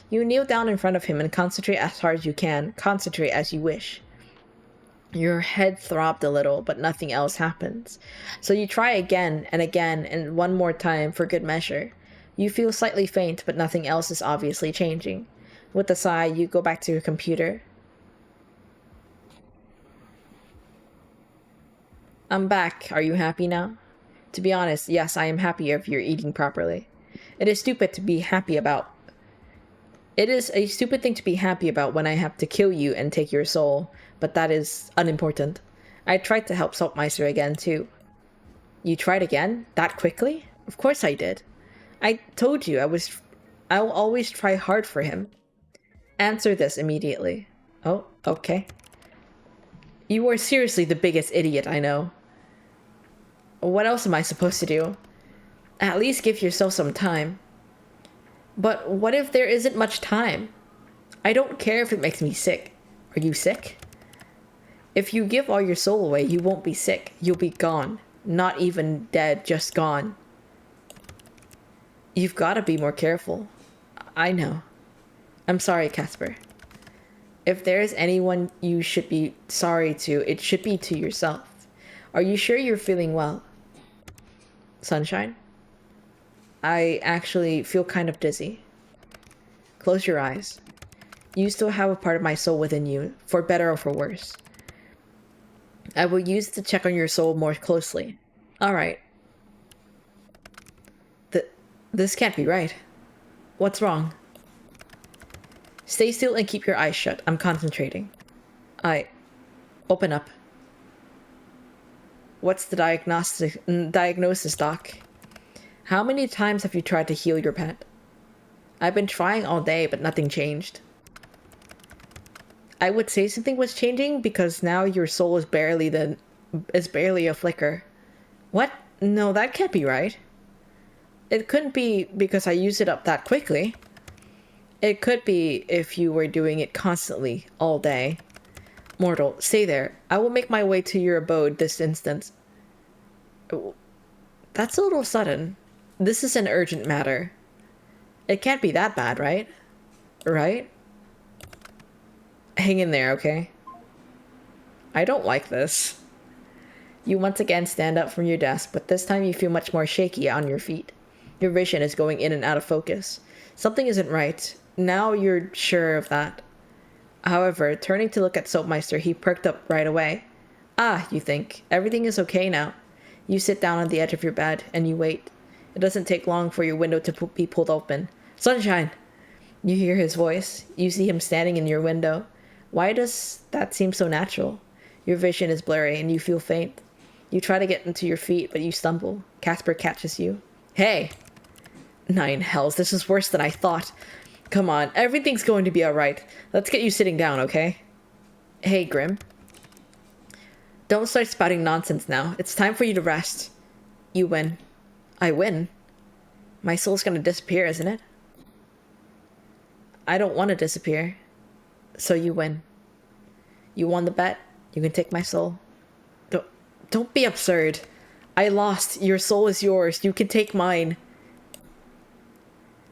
You kneel down in front of him and concentrate as hard as you can. Concentrate as you wish. Your head throbbed a little, but nothing else happens. So you try again and one more time for good measure. You feel slightly faint, but nothing else is obviously changing. With a sigh, you go back to your computer. I'm back. Are you happy now? To be honest, yes, I am happy if you're eating properly. It is stupid to be happy about It is a stupid thing to be happy about when I have to kill you and take your soul, but that is unimportant. I tried to help Saltmeister again, too. You tried again? That quickly? Of course I did. I told you I'll always try hard for him. Answer this immediately. Oh, okay. You are seriously the biggest idiot I know. What else am I supposed to do? At least give yourself some time. But what if there isn't much time? I don't care if it makes me sick. Are you sick? If you give all your soul away, you won't be sick. You'll be gone. Not even dead, just gone. You've got to be more careful. I know. I'm sorry, Casper. If there is anyone you should be sorry to, it should be to yourself. Are you sure you're feeling well? Sunshine? I actually feel kind of dizzy. Close your eyes. You still have a part of my soul within you, for better or for worse. I will use it to check on your soul more closely. Alright. This can't be right. What's wrong? Stay still and keep your eyes shut. I'm concentrating. Open up. What's the diagnosis, Doc? How many times have you tried to heal your pet? I've been trying all day, but nothing changed. I would say something was changing because now your soul is barely a flicker. What? No, that can't be right. It couldn't be because I used it up that quickly. It could be if you were doing it constantly, all day. Mortal, stay there. I will make my way to your abode this instant. That's a little sudden. This is an urgent matter. It can't be that bad, right? Right? Hang in there, okay? I don't like this. You once again stand up from your desk, but this time you feel much more shaky on your feet. Your vision is going in and out of focus. Something isn't right. Now you're sure of that. However, turning to look at Soapmeister, he perked up right away. Ah, you think. Everything is okay now. You sit down on the edge of your bed, and you wait. It doesn't take long for your window to be pulled open. Sunshine! You hear his voice. You see him standing in your window. Why does that seem so natural? Your vision is blurry, and you feel faint. You try to get into your feet, but you stumble. Casper catches you. Hey! 9 hells, this is worse than I thought. Come on, everything's going to be alright. Let's get you sitting down, okay? Hey, Grim. Don't start spouting nonsense now. It's time for you to rest. You win. I win? My soul's gonna disappear, isn't it? I don't want to disappear. So you win. You won the bet. You can take my soul. Don't be absurd. I lost. Your soul is yours. You can take mine.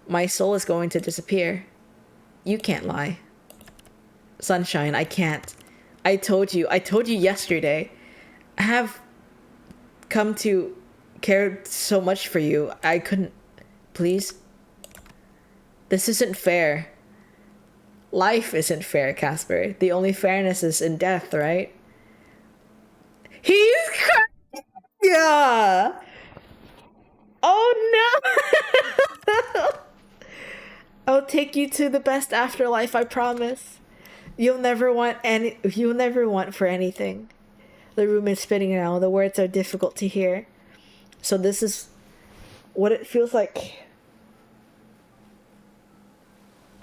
My soul is going to disappear. You can't lie. Sunshine, I can't. I told you yesterday. I have come to care so much for you. I couldn't. Please? This isn't fair. Life isn't fair, Casper. The only fairness is in death, right? He's crying! Yeah! Oh no! I'll take you to the best afterlife, I promise. You'll never want for anything. The room is spinning now. The words are difficult to hear. So this is what it feels like.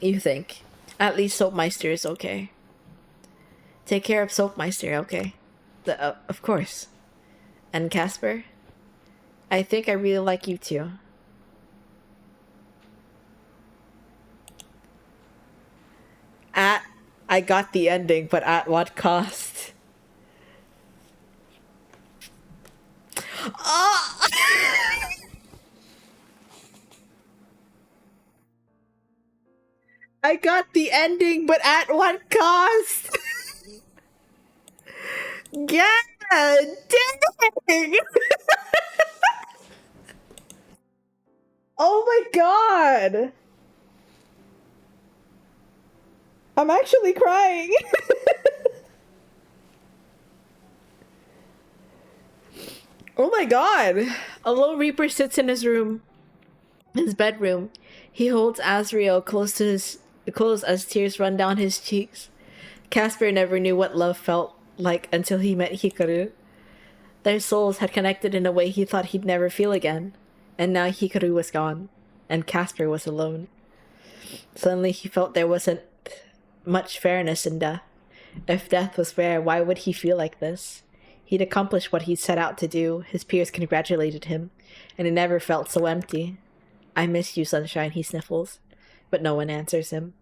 You think. At least Soapmeister is okay. Take care of Soapmeister, okay? Of course. And Casper? I think I really like you too. I got the ending, but at what cost? Oh! I got the ending, but at what cost? God dang! Oh my god! I'm actually crying. Oh my god. A low reaper sits in his bedroom. He holds Azrael close to his closed as tears run down his cheeks. Casper never knew what love felt like until he met Hikaru. Their souls had connected in a way he thought he'd never feel again. And now Hikaru was gone, and Casper was alone. Suddenly he felt there wasn't much fairness in death. If death was fair, why would he feel like this? He'd accomplished what he'd set out to do, his peers congratulated him, and it never felt so empty. I miss you, sunshine, he sniffles, but no one answers him.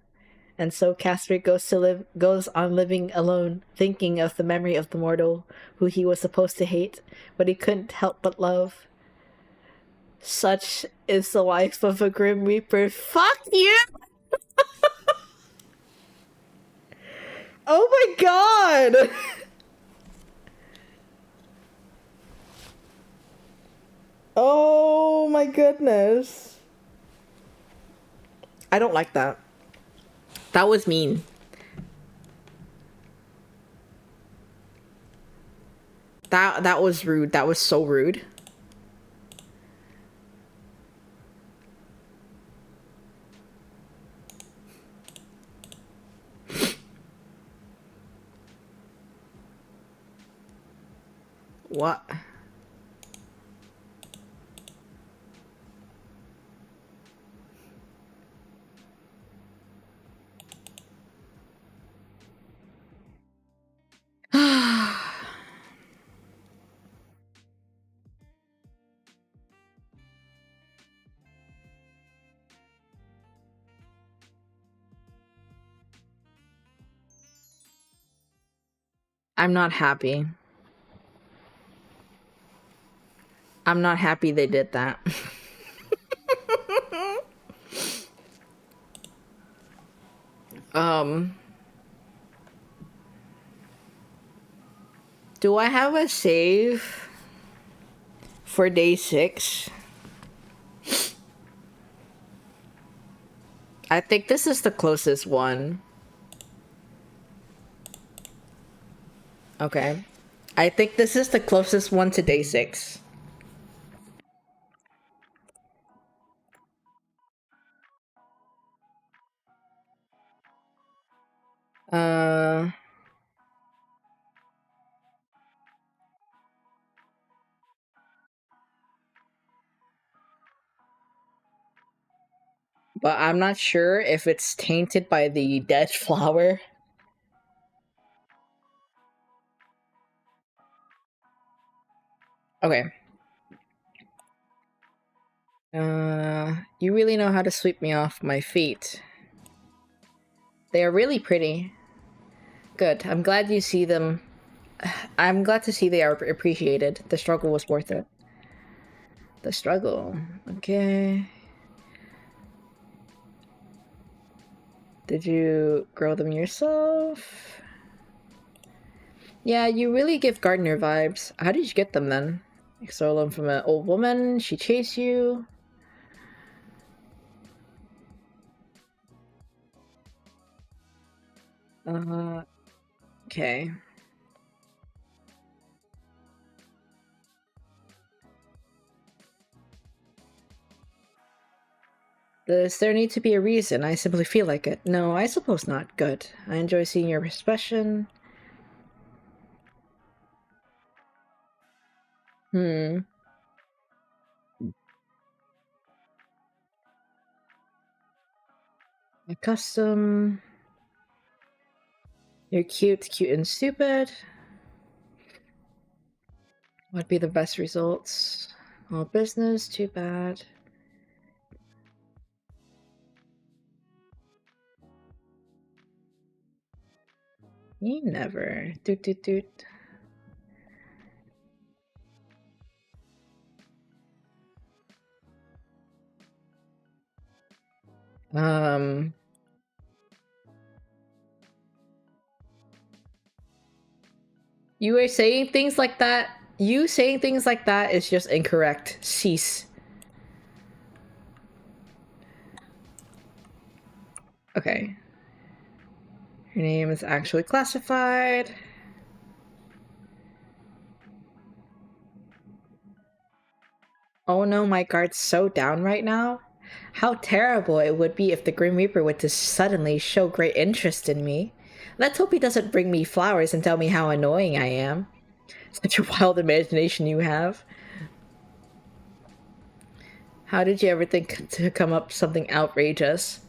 And so Casper goes on living alone, thinking of the memory of the mortal who he was supposed to hate, but he couldn't help but love. Such is the life of a Grim Reaper. Fuck you! Oh my god! Oh my goodness. I don't like that. That was mean. That was rude. That was so rude. What? I'm not happy. I'm not happy they did that. Do I have a save for day 6? I think this is the closest one. Okay. I think this is the closest one to day 6. But I'm not sure if it's tainted by the dead flower. Okay. You really know how to sweep me off my feet. They are really pretty. Good. I'm glad you see them. I'm glad to see they are appreciated. The struggle was worth it. The struggle. Okay. Did you grow them yourself? Yeah, you really give gardener vibes. How did you get them then? You stole them from an old woman? She chased you? Okay. Does there need to be a reason? I simply feel like it. No, I suppose not. Good. I enjoy seeing your expression. A custom. You're cute and stupid. What'd be the best results? All business, too bad. You never. Doot doot doot. You were saying things like that. You saying things like that is just incorrect. Cease. Okay. Your name is actually classified. Oh no, my guard's so down right now. How terrible it would be if the Grim Reaper were to suddenly show great interest in me. Let's hope he doesn't bring me flowers and tell me how annoying I am. Such a wild imagination you have. How did you ever think to come up with something outrageous?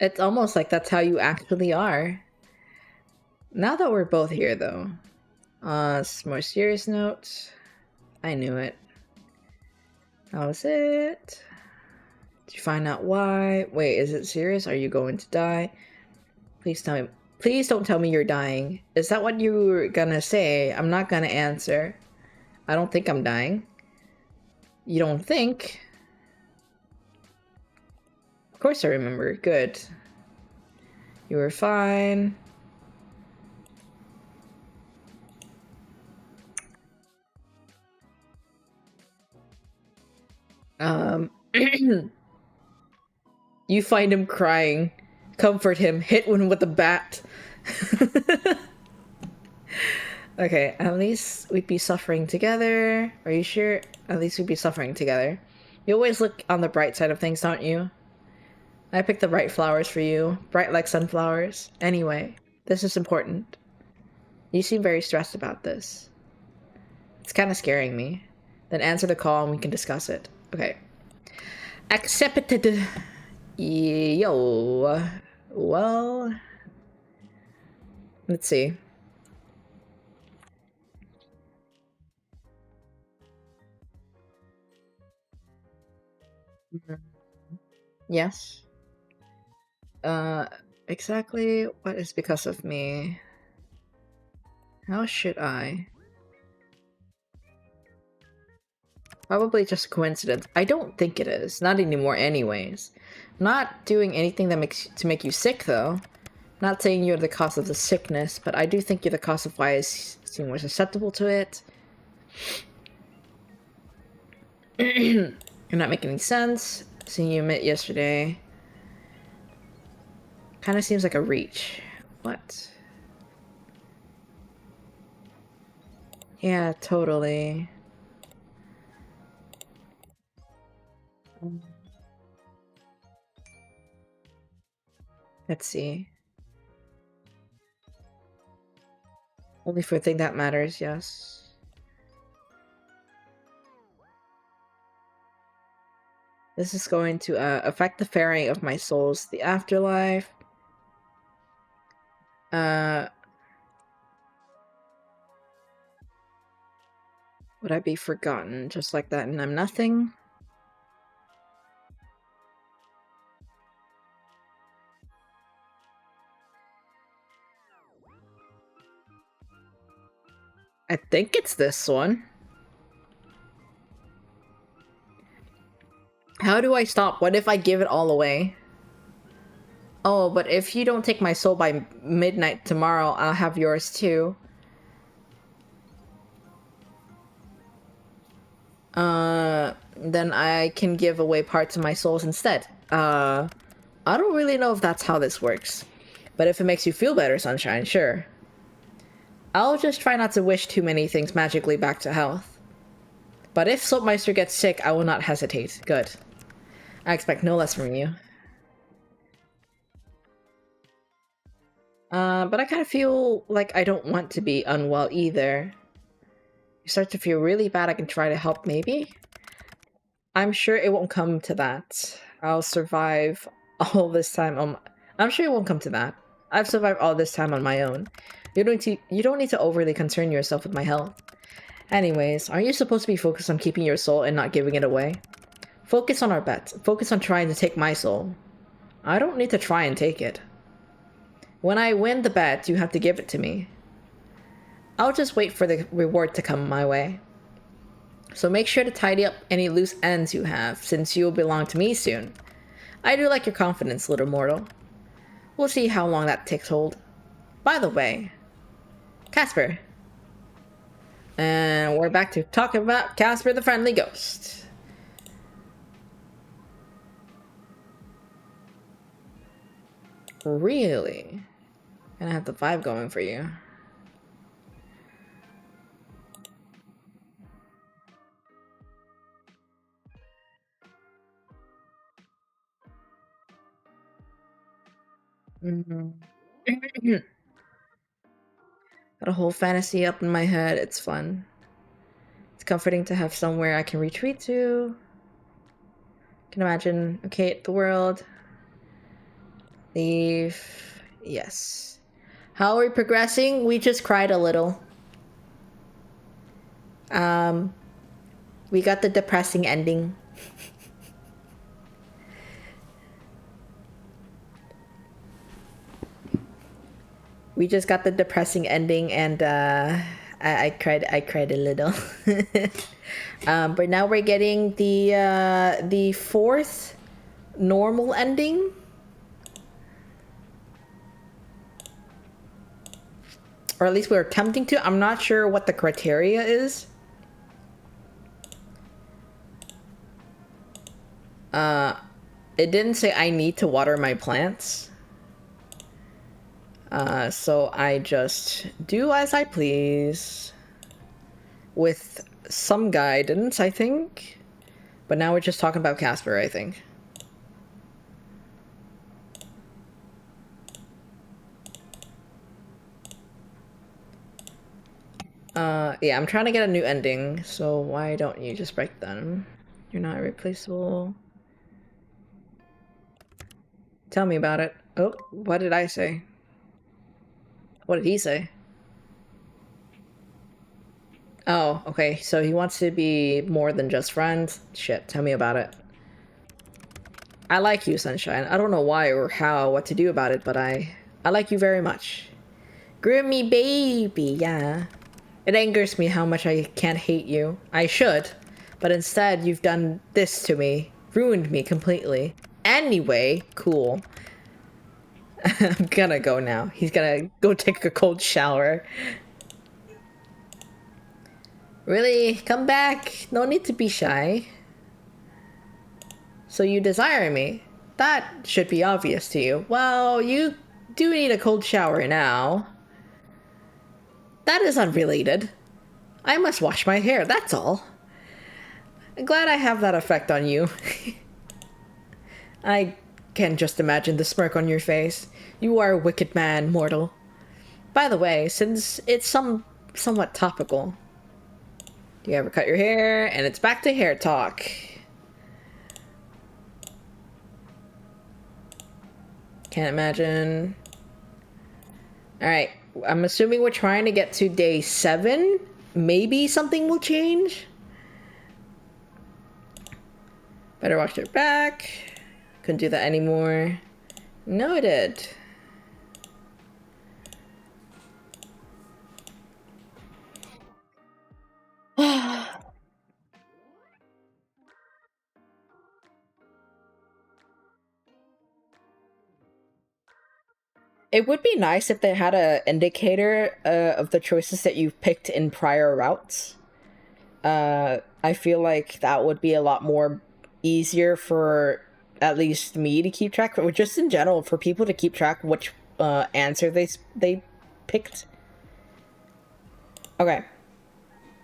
It's almost like that's how you actually are. Now that we're both here, though. More serious note. I knew it. That was it. Did you find out why? Wait, is it serious? Are you going to die? Please tell me. Please don't tell me you're dying. Is that what you were gonna say? I'm not gonna answer. I don't think I'm dying. You don't think? Of course I remember. Good. You were fine. You find him crying. Comfort him. Hit one with a bat. Okay, at least we'd be suffering together. Are you sure? At least we'd be suffering together. You always look on the bright side of things, don't you? I picked the right flowers for you. Bright like sunflowers. Anyway, this is important. You seem very stressed about this. It's kind of scaring me. Then answer the call and we can discuss it. Okay. Accepted. Yo. Well. Let's see. Yes. Exactly what is because of me? How should I? Probably just a coincidence. I don't think it is. Not anymore anyways. I'm not doing anything that make you sick though. Not saying you're the cause of the sickness, but I do think you're the cause of why I seem more susceptible to it. You're not making any sense. Seeing you met yesterday. Kind of seems like a reach. What? Yeah, totally. Let's see. Only for a thing that matters, yes. This is going to affect the faring of my souls, the afterlife. Would I be forgotten just like that and I'm nothing? I think it's this one. How do I stop? What if I give it all away? Oh, but if you don't take my soul by midnight tomorrow, I'll have yours too. Then I can give away parts of my souls instead. I don't really know if that's how this works. But if it makes you feel better, Sunshine, sure. I'll just try not to wish too many things magically back to health. But if Soapmeister gets sick, I will not hesitate. Good. I expect no less from you. But I kind of feel like I don't want to be unwell either. You start to feel really bad, I can try to help maybe? I'm sure it won't come to that. I'll survive all this time I'm sure it won't come to that. I've survived all this time on my own. You don't need to overly concern yourself with my health. Anyways, aren't you supposed to be focused on keeping your soul and not giving it away? Focus on our bet. Focus on trying to take my soul. I don't need to try and take it. When I win the bet, you have to give it to me. I'll just wait for the reward to come my way. So make sure to tidy up any loose ends you have, since you'll belong to me soon. I do like your confidence, little mortal. We'll see how long that takes hold. By the way, Casper. And we're back to talking about Casper the Friendly Ghost. Really? Gonna have the vibe going for you. Got a whole fantasy up in my head. It's fun. It's comforting to have somewhere I can retreat to. Can imagine, okay, the world. Leave. Yes. How are we progressing? We just cried a little. We got the depressing ending. We just got the depressing ending, and I cried a little. But now we're getting the fourth normal ending. Or at least we're attempting to. I'm not sure what the criteria is. It didn't say I need to water my plants. So I just do as I please. With some guidance, I think. But now we're just talking about Casper, I think. Yeah, I'm trying to get a new ending, so why don't you just break them? You're not irreplaceable. Tell me about it. Oh, what did I say? What did he say? Oh, okay, so he wants to be more than just friends? Shit, tell me about it. I like you, Sunshine. I don't know why or how, what to do about it, but I like you very much. Grimmy baby, yeah. It angers me how much I can't hate you. I should, but instead you've done this to me. Ruined me completely. Anyway, cool. I'm gonna go now. He's gonna go take a cold shower. Really? Come back. No need to be shy. So you desire me? That should be obvious to you. Well, you do need a cold shower now. That is unrelated. I must wash my hair, that's all. I'm glad I have that effect on you. I can just imagine the smirk on your face. You are a wicked man, mortal. By the way, since it's somewhat topical, do you ever cut your hair? And it's back to hair talk. Can't imagine. Alright, I'm assuming we're trying to get to day 7. Maybe something will change. Better watch their back. Couldn't do that anymore. Noted. It would be nice if they had an indicator of the choices that you've picked in prior routes. I feel like that would be a lot more easier for at least me to keep track, or just in general for people to keep track which answer they picked. Okay.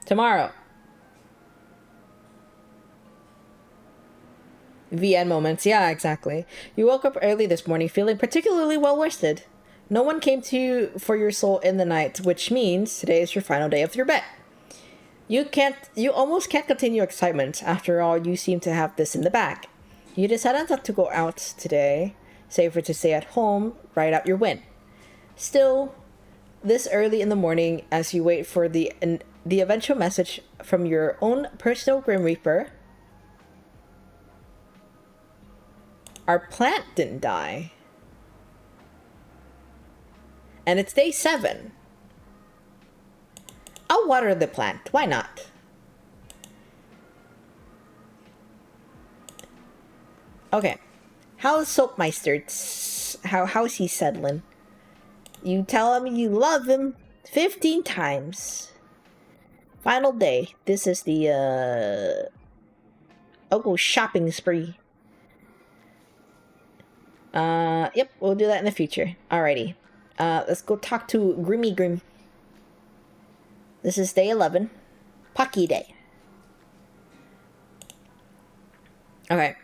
Tomorrow. VN moments. Yeah, exactly. You woke up early this morning feeling particularly well rested. No one came to you for your soul in the night, which means today is your final day of your bet. You almost can't contain your excitement. After all, you seem to have this in the bag. You decided not to go out today, safer to stay at home, ride out your win. Still, this early in the morning, as you wait for the eventual message from your own personal Grim Reaper, our plant didn't die. And it's day 7. I'll water the plant. Why not? Okay. How's Soapmeister? How's he settling? You tell him you love him 15 times. Final day. This is the I'll go shopping spree. Yep, we'll do that in the future. Alrighty. Let's go talk to Grimmy Grim. This is day 11. Pocky Day. Okay.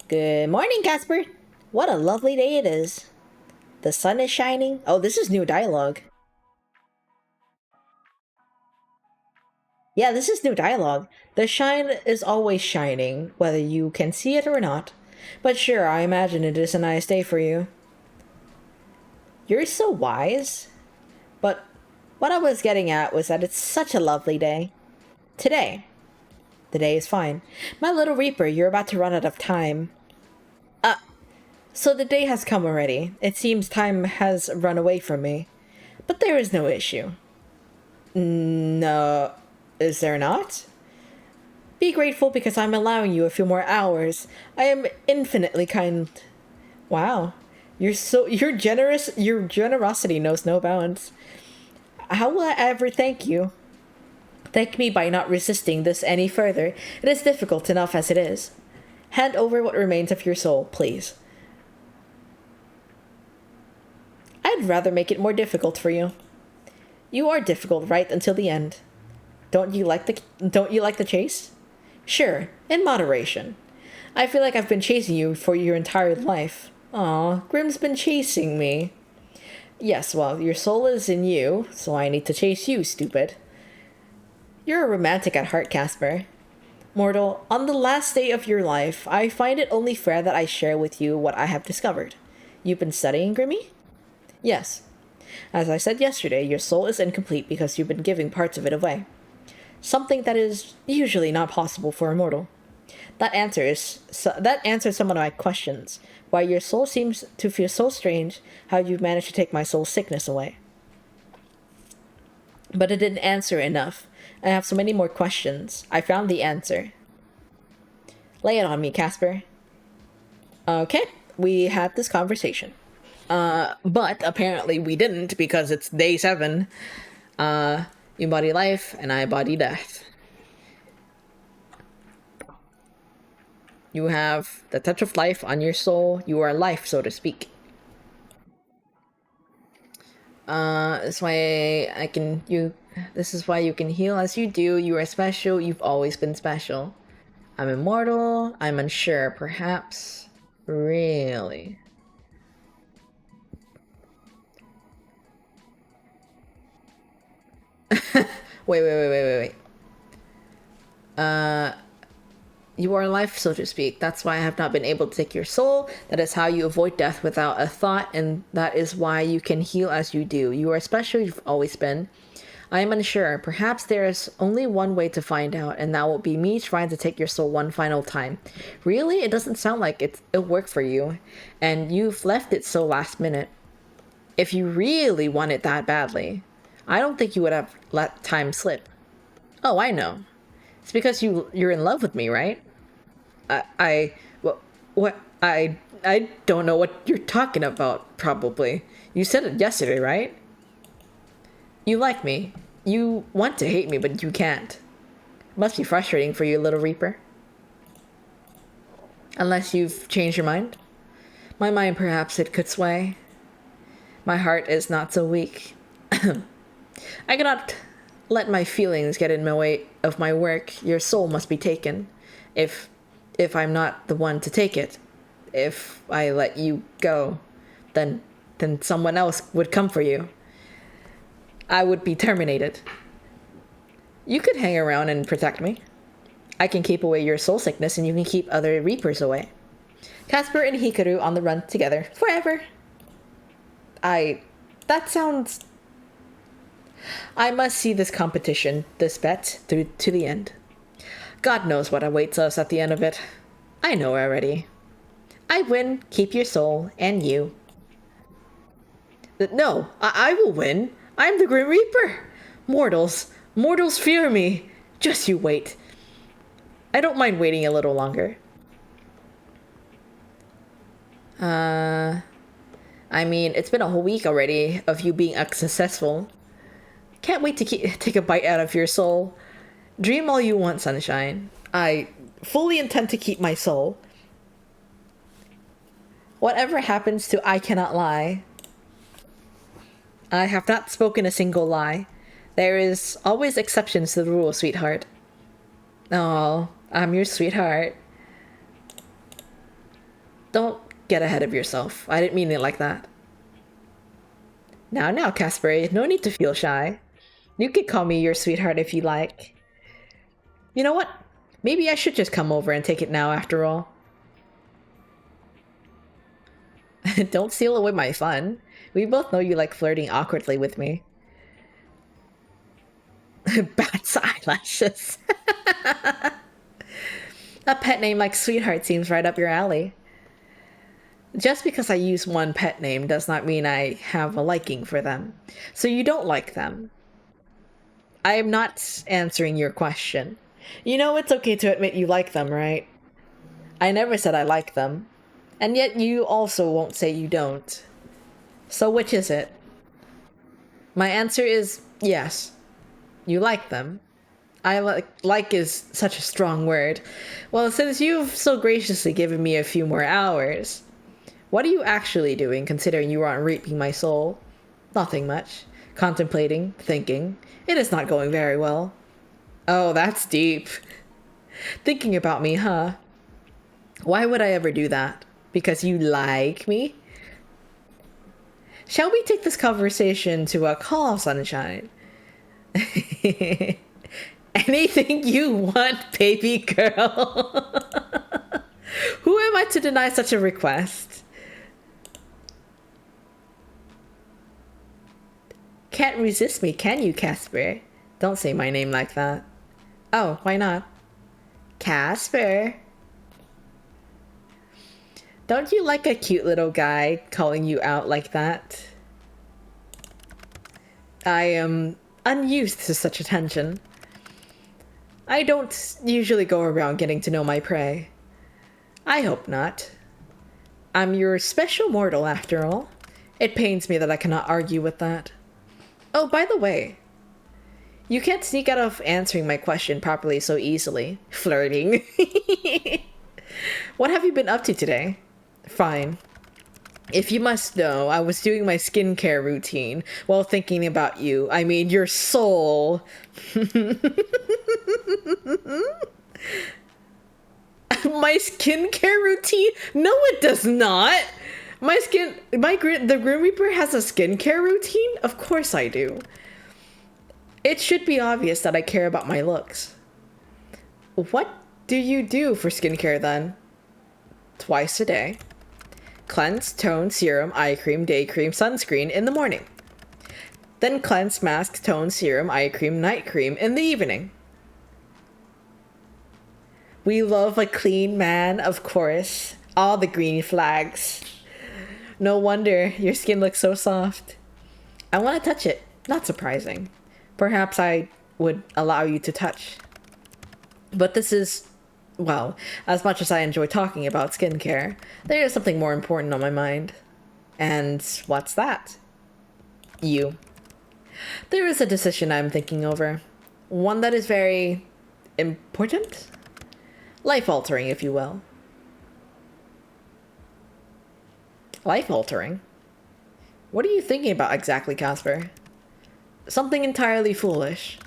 Good morning, Casper. What a lovely day it is. The sun is shining. Oh, this is new dialogue. Yeah, this is new dialogue. The shine is always shining, whether you can see it or not. But sure, I imagine it is a nice day for you. You're so wise. But what I was getting at was that it's such a lovely day. Today. The day is fine. My little Reaper, you're about to run out of time. So the day has come already. It seems time has run away from me. But there is no issue. No, is there not? Be grateful because I'm allowing you a few more hours. I am infinitely kind. Wow. You're generous. Your generosity knows no bounds. How will I ever thank you? Thank me by not resisting this any further. It is difficult enough as it is. Hand over what remains of your soul, please. I'd rather make it more difficult for you. You are difficult right until the end. Don't you like the chase? Sure, in moderation. I feel like I've been chasing you for your entire life. Aw, Grim's been chasing me. Yes, well, your soul is in you, so I need to chase you, stupid. You're a romantic at heart, Casper. Mortal, on the last day of your life, I find it only fair that I share with you what I have discovered. You've been studying, Grimmy? Yes. As I said yesterday, your soul is incomplete because you've been giving parts of it away. Something that is usually not possible for a mortal. That answers some of my questions. Why your soul seems to feel so strange, how you've managed to take my soul's sickness away. But it didn't answer enough. I have so many more questions. I found the answer. Lay it on me, Casper. Okay, we had this conversation. But apparently we didn't because it's day 7. You embody life and I embody death. You have the touch of life on your soul. You are life, so to speak. This is why you can heal as you do. You are special. You've always been special. I'm immortal. I'm unsure. Perhaps. Really. Wait. You are life, so to speak. That's why I have not been able to take your soul. That is how you avoid death without a thought, and that is why you can heal as you do. You are special, you've always been. I am unsure. Perhaps there is only one way to find out, and that will be me trying to take your soul one final time. Really? It doesn't sound like it'll work for you. And you've left it so last minute. If you really want it that badly, I don't think you would have let time slip. Oh, I know. It's because you're in love with me, right? I don't know what you're talking about, probably. You said it yesterday, right? You like me. You want to hate me, but you can't. Must be frustrating for you, little Reaper. Unless you've changed your mind. My mind, perhaps it could sway. My heart is not so weak. I cannot let my feelings get in my way of my work. Your soul must be taken. If I'm not the one to take it, if I let you go, then someone else would come for you. I would be terminated. You could hang around and protect me. I can keep away your soul sickness and you can keep other Reapers away. Casper and Hikaru on the run together forever. That sounds... I must see this competition, this bet, through to the end. God knows what awaits us at the end of it. I know already. I win, keep your soul, and you. No, I will win. I'm the Grim Reaper. Mortals fear me. Just you wait. I don't mind waiting a little longer. I mean, it's been a whole week already of you being unsuccessful. Can't wait to take a bite out of your soul. Dream all you want, sunshine. I fully intend to keep my soul. Whatever happens to I cannot lie? I have not spoken a single lie. There is always exceptions to the rule, sweetheart. Oh, I'm your sweetheart. Don't get ahead of yourself. I didn't mean it like that. Now, Casper, no need to feel shy. You can call me your sweetheart if you like. You know what? Maybe I should just come over and take it now after all. Don't steal away my fun. We both know you like flirting awkwardly with me. Bat's eyelashes. A pet name like Sweetheart seems right up your alley. Just because I use one pet name does not mean I have a liking for them. So you don't like them. I am not answering your question. You know it's okay to admit you like them, right? I never said I like them. And yet you also won't say you don't. So which is it? My answer is yes. You like them. I like is such a strong word. Well, since you've so graciously given me a few more hours, what are you actually doing considering you aren't reaping my soul? Nothing much. Contemplating, thinking. It is not going very well. Oh, that's deep. Thinking about me, huh? Why would I ever do that? Because you like me? Shall we take this conversation to a call, sunshine? Anything you want, baby girl. Who am I to deny such a request? Can't resist me, can you, Casper? Don't say my name like that. Oh, why not? Casper. Don't you like a cute little guy calling you out like that? I am unused to such attention. I don't usually go around getting to know my prey. I hope not. I'm your special mortal, after all. It pains me that I cannot argue with that. Oh, by the way, you can't sneak out of answering my question properly so easily. Flirting. What have you been up to today? Fine. If you must know, I was doing my skincare routine while thinking about you. I mean, your soul. My skincare routine? No, it does not. The Grim Reaper has a skincare routine? Of course I do. It should be obvious that I care about my looks. What do you do for skincare then? Twice a day. Cleanse, tone, serum, eye cream, day cream, sunscreen in the morning. Then cleanse, mask, tone, serum, eye cream, night cream in the evening. We love a clean man, of course. All the green flags. No wonder your skin looks so soft. I want to touch it. Not surprising. Perhaps I would allow you to touch. But this is, well, as much as I enjoy talking about skincare, there is something more important on my mind. And what's that? You. There is a decision I'm thinking over. One that is very important? Life-altering, if you will. Life-altering? What are you thinking about exactly, Casper? Something entirely foolish.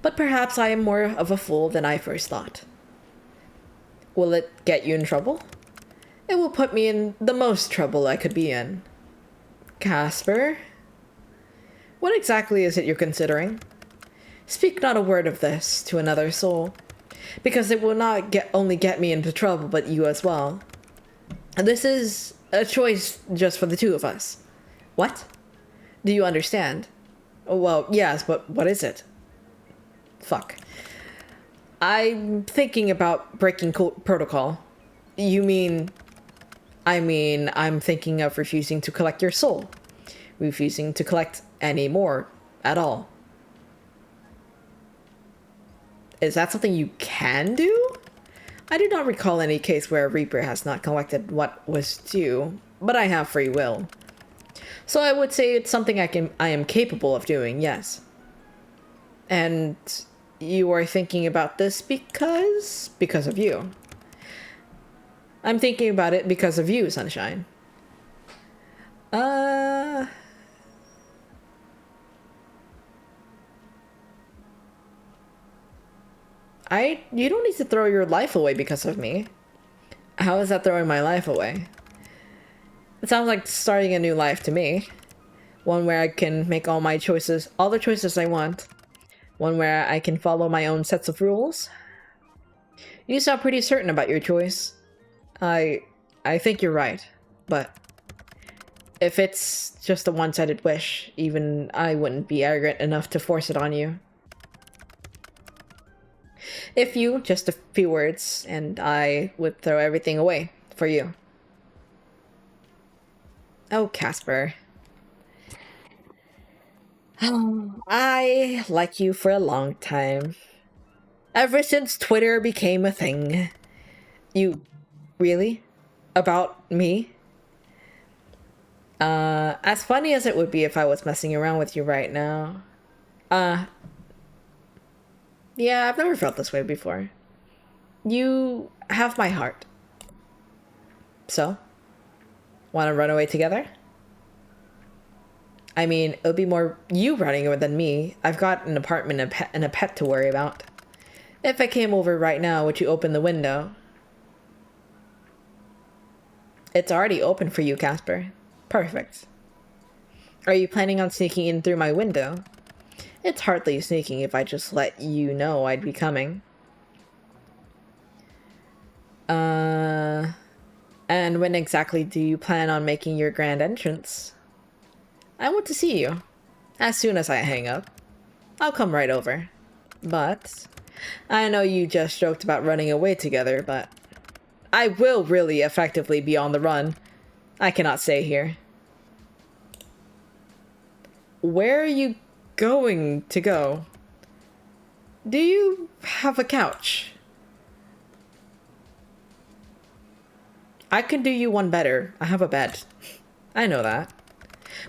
But perhaps I am more of a fool than I first thought. Will it get you in trouble? It will put me in the most trouble I could be in. Casper? What exactly is it you're considering? Speak not a word of this to another soul, because it will not only get me into trouble, but you as well. This is a choice just for the two of us. What? Do you understand? Well, yes, but what is it? Fuck. I'm thinking about breaking protocol. You mean... I'm thinking of refusing to collect your soul. Refusing to collect any more at all. Is that something you can do? I do not recall any case where a Reaper has not collected what was due, but I have free will. So I would say it's something I am capable of doing, yes. And you are thinking about this because of you. I'm thinking about it because of you, Sunshine. Uh... You don't need to throw your life away because of me. How is that throwing my life away? It sounds like starting a new life to me. One where I can make all my choices, all the choices I want. One where I can follow my own sets of rules. You sound pretty certain about your choice. I think you're right, but if it's just a one-sided wish, even I wouldn't be arrogant enough to force it on you. If you, just a few words, and I would throw everything away for you. Oh, Casper. I like you for a long time. Ever since Twitter became a thing. You... really? About me? As funny as it would be if I was messing around with you right now. Yeah, I've never felt this way before. You have my heart. So? Wanna run away together? I mean, it'll be more you running away than me. I've got an apartment and a pet to worry about. If I came over right now, would you open the window? It's already open for you, Casper. Perfect. Are you planning on sneaking in through my window? It's hardly sneaking if I just let you know I'd be coming. And when exactly do you plan on making your grand entrance? I want to see you. As soon as I hang up. I'll come right over. But I know you just joked about running away together, but I will really effectively be on the run. I cannot stay here. Where are you going to go? Do you have a couch? I can do you one better. I have a bed. I know that.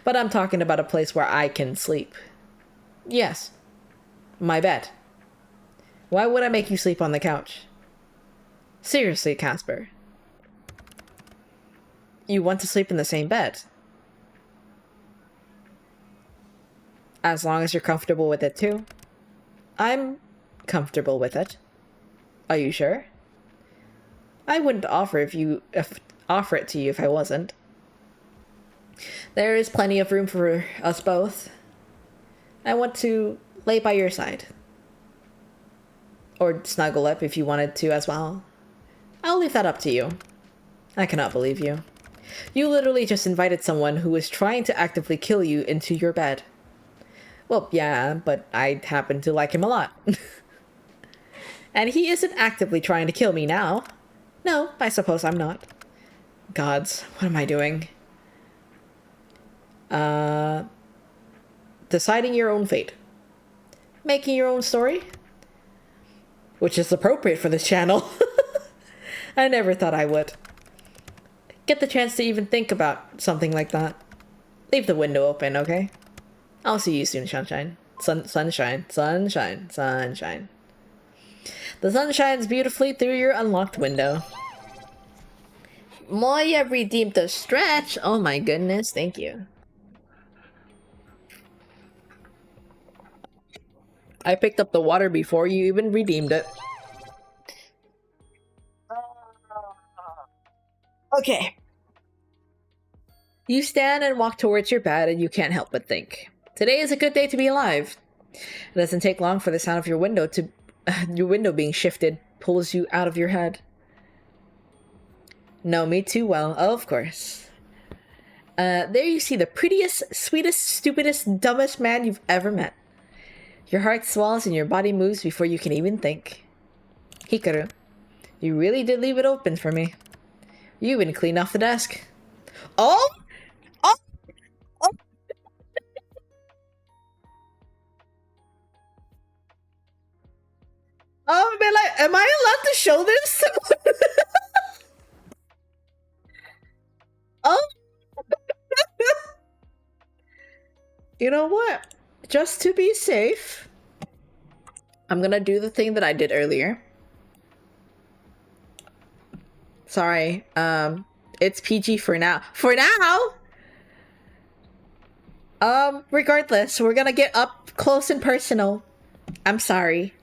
But I'm talking about a place where I can sleep. Yes. My bed. Why would I make you sleep on the couch? Seriously, Casper. You want to sleep in the same bed? As long as you're comfortable with it too. I'm comfortable with it. Are you sure? I wouldn't offer it to you if I wasn't. There is plenty of room for us both. I want to lay by your side. Or snuggle up if you wanted to as well. I'll leave that up to you. I cannot believe you. You literally just invited someone who is trying to actively kill you into your bed. Well, yeah, but I happen to like him a lot. And he isn't actively trying to kill me now. No, I suppose I'm not. Gods, what am I doing? Deciding your own fate. Making your own story. Which is appropriate for this channel. I never thought I would. Get the chance to even think about something like that. Leave the window open, okay? I'll see you soon, sunshine. Sunshine. The sun shines beautifully through your unlocked window. Moya redeemed the stretch. Oh my goodness, thank you. I picked up the water before you even redeemed it. Okay. You stand and walk towards your bed and you can't help but think. Today is a good day to be alive. It doesn't take long for the sound of your window being shifted pulls you out of your head. Know me too well, of course. There you see the prettiest, sweetest, stupidest, dumbest man you've ever met. Your heart swells and your body moves before you can even think. Hikaru, you really did leave it open for me. You even cleaned off the desk. Oh! Oh! Oh! Oh, man, like, am I allowed to show this? Oh! You know what? Just to be safe, I'm gonna do the thing that I did earlier. Sorry, it's PG for now. For now! Regardless, we're gonna get up close and personal. I'm sorry.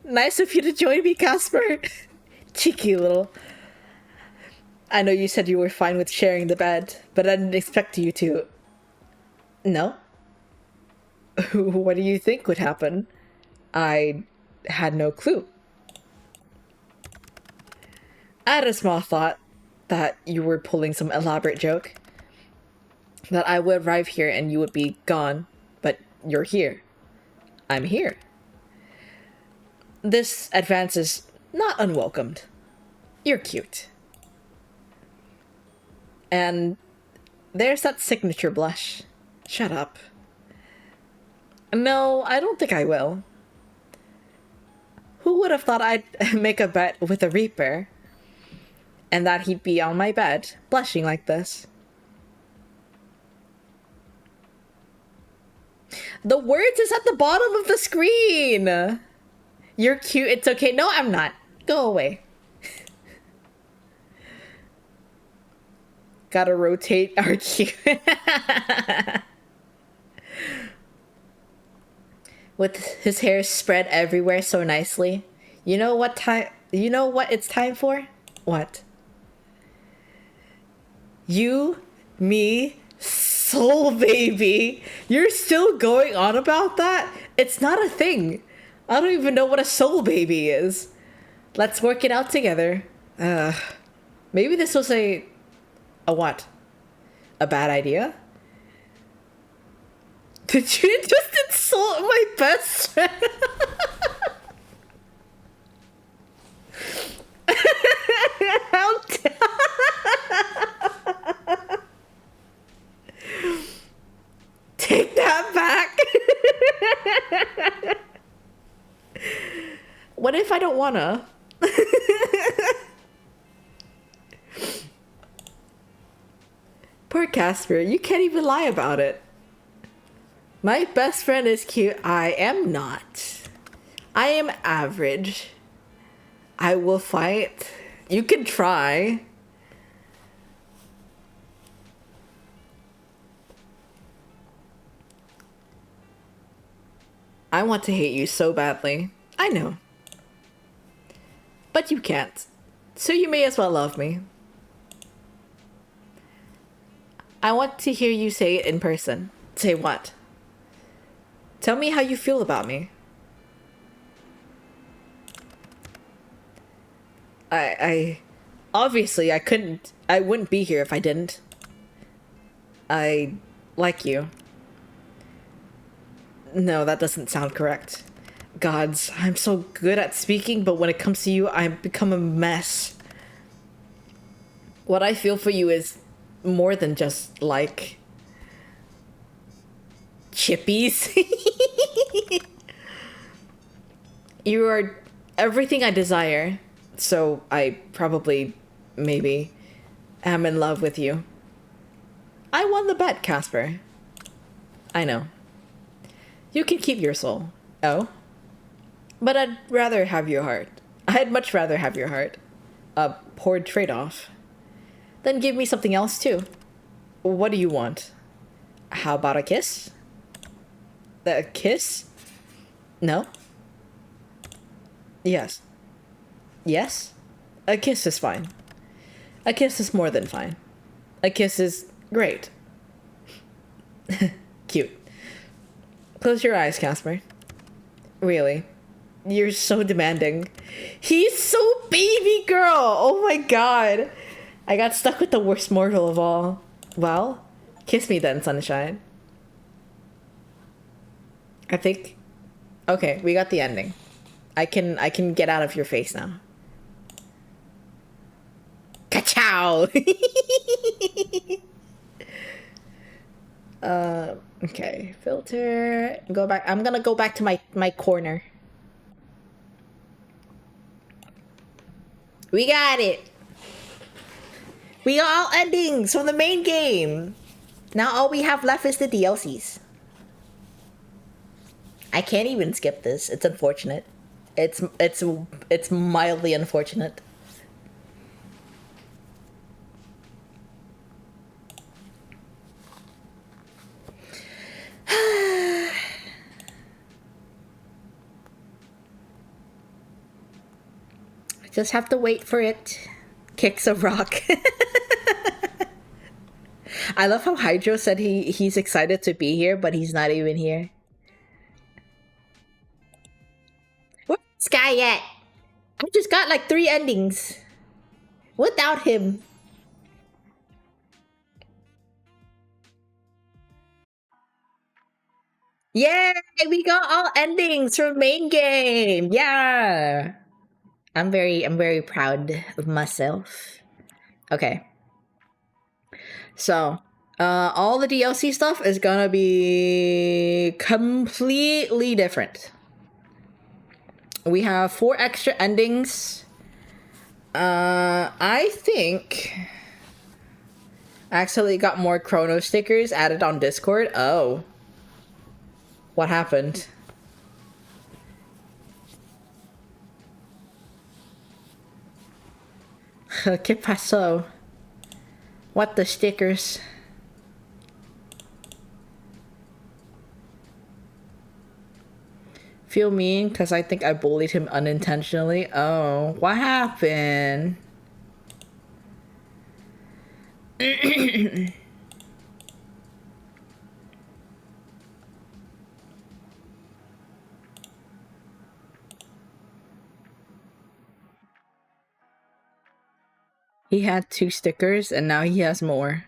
Nice of you to join me, Casper. Cheeky little. I know you said you were fine with sharing the bed, but I didn't expect you to. No? What do you think would happen? I had no clue. I had a small thought that you were pulling some elaborate joke. That I would arrive here and you would be gone, but you're here. I'm here. This advance is not unwelcomed. You're cute. And there's that signature blush. Shut up. No, I don't think I will. Who would have thought I'd make a bet with a Reaper? And that he'd be on my bed, blushing like this. The words is at the bottom of the screen! You're cute, it's okay. No, I'm not. Go away. Gotta rotate our cue. With his hair spread everywhere so nicely. You know what it's time for? What? You, me, soul baby. You're still going on about that? It's not a thing. I don't even know what a soul baby is. Let's work it out together. Maybe this was a what? A bad idea? Did you just insult my best friend? How Take that back. What if I don't wanna? Poor Casper, you can't even lie about it. My best friend is cute. I am not. I am average. I will fight. You can try. I want to hate you so badly. I know. But you can't. So you may as well love me. I want to hear you say it in person. Say what? Tell me how you feel about me. I obviously I wouldn't be here if I didn't. I like you. No, that doesn't sound correct. Gods, I'm so good at speaking, but when it comes to you, I become a mess. What I feel for you is more than just like chippies. You are everything I desire, so I probably, maybe, am in love with you. I won the bet, Casper. I know. You can keep your soul. Oh? But I'd rather have your heart. I'd much rather have your heart. A poor trade-off. Then give me something else too. What do you want? How about a kiss? A kiss? No? Yes. Yes? A kiss is fine. A kiss is more than fine. A kiss is great. Cute. Close your eyes, Casper. Really? You're so demanding. He's so baby girl! Oh my god! I got stuck with the worst mortal of all. Well, kiss me then, sunshine. I think... Okay, we got the ending. I can get out of your face now. Ka-chow! Okay. Filter. Go back. I'm gonna go back to my corner. We got it! We got all endings from the main game! Now all we have left is the DLCs. I can't even skip this. It's unfortunate. It's mildly unfortunate. Just have to wait for it. Kicks a rock. I love how Hydro said he's excited to be here, but he's not even here. Where's this guy at? I just got like 3 endings without him. Yay! We got all endings from main game. Yeah. I'm very proud of myself. Okay. So, all the DLC stuff is gonna be completely different. We have 4 extra endings. I think actually got more chrono stickers added on Discord. Oh. What happened? ¿Qué pasó? What the stickers? Feel mean because I think I bullied him unintentionally. Oh, what happened? He had 2 stickers and now he has more.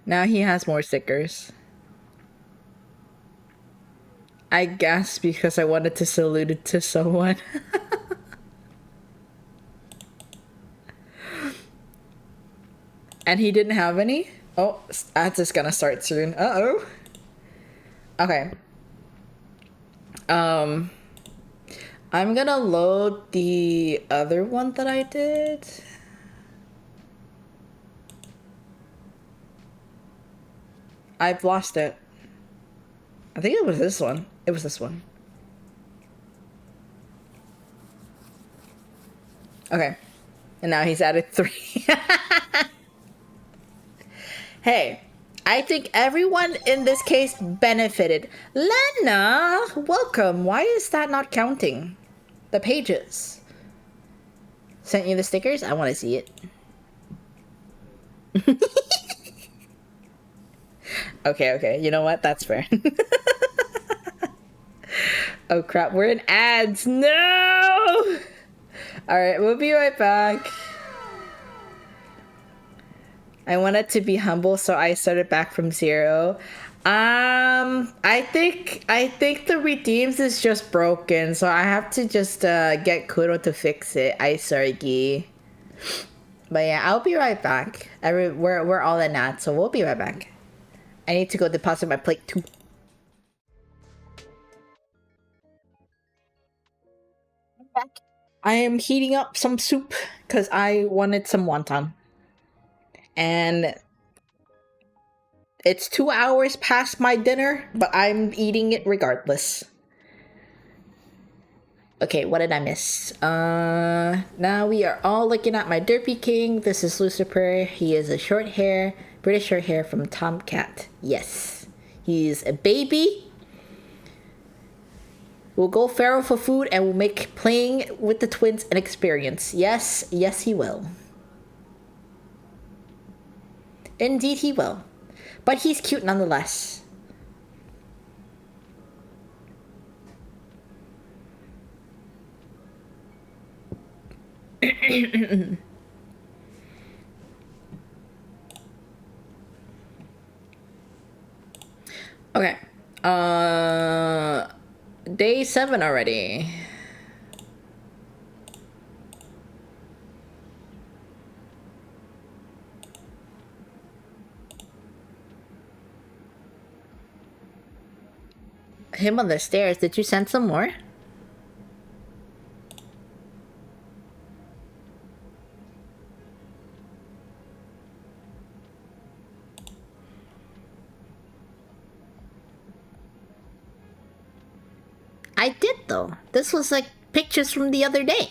Now he has more stickers. I guess because I wanted to salute it to someone. And he didn't have any? Oh, that's just gonna start soon. Uh-oh. Okay. I'm gonna load the other one that I did. I've lost it. I think it was this one. It was this one. Okay. And now he's added 3. Hey, I think everyone in this case benefited. Lena, welcome. Why is that not counting? The pages. Sent you the stickers? I want to see it. Okay. You know what? That's fair. Oh crap, we're in ads. No! Alright, we'll be right back. I wanted to be humble, so I started back from 0. I think the redeems is just broken, so I have to just get Kuro to fix it. I sorry. But yeah, I'll be right back. We're all in that, so we'll be right back. I need to go deposit my plate too. I'm back. I am heating up some soup because I wanted some wonton. And it's 2 hours past my dinner, but I'm eating it regardless. Okay, what did I miss? Now we are all looking at my Derpy King. This is Lucifer. He is a short hair, British short hair from Tomcat. Yes. He's a baby. We'll go feral for food and we'll make playing with the twins an experience. Yes, he will. Indeed he will. But he's cute nonetheless. Okay. Day 7 already. Him on the stairs. Did you send some more? I did though. This was like pictures from the other day.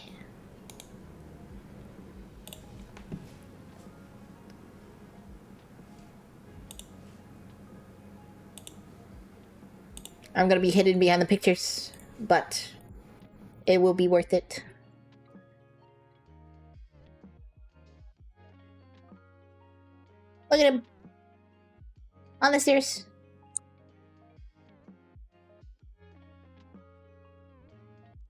I'm gonna be hidden behind the pictures, but it will be worth it. Look at him! On the stairs.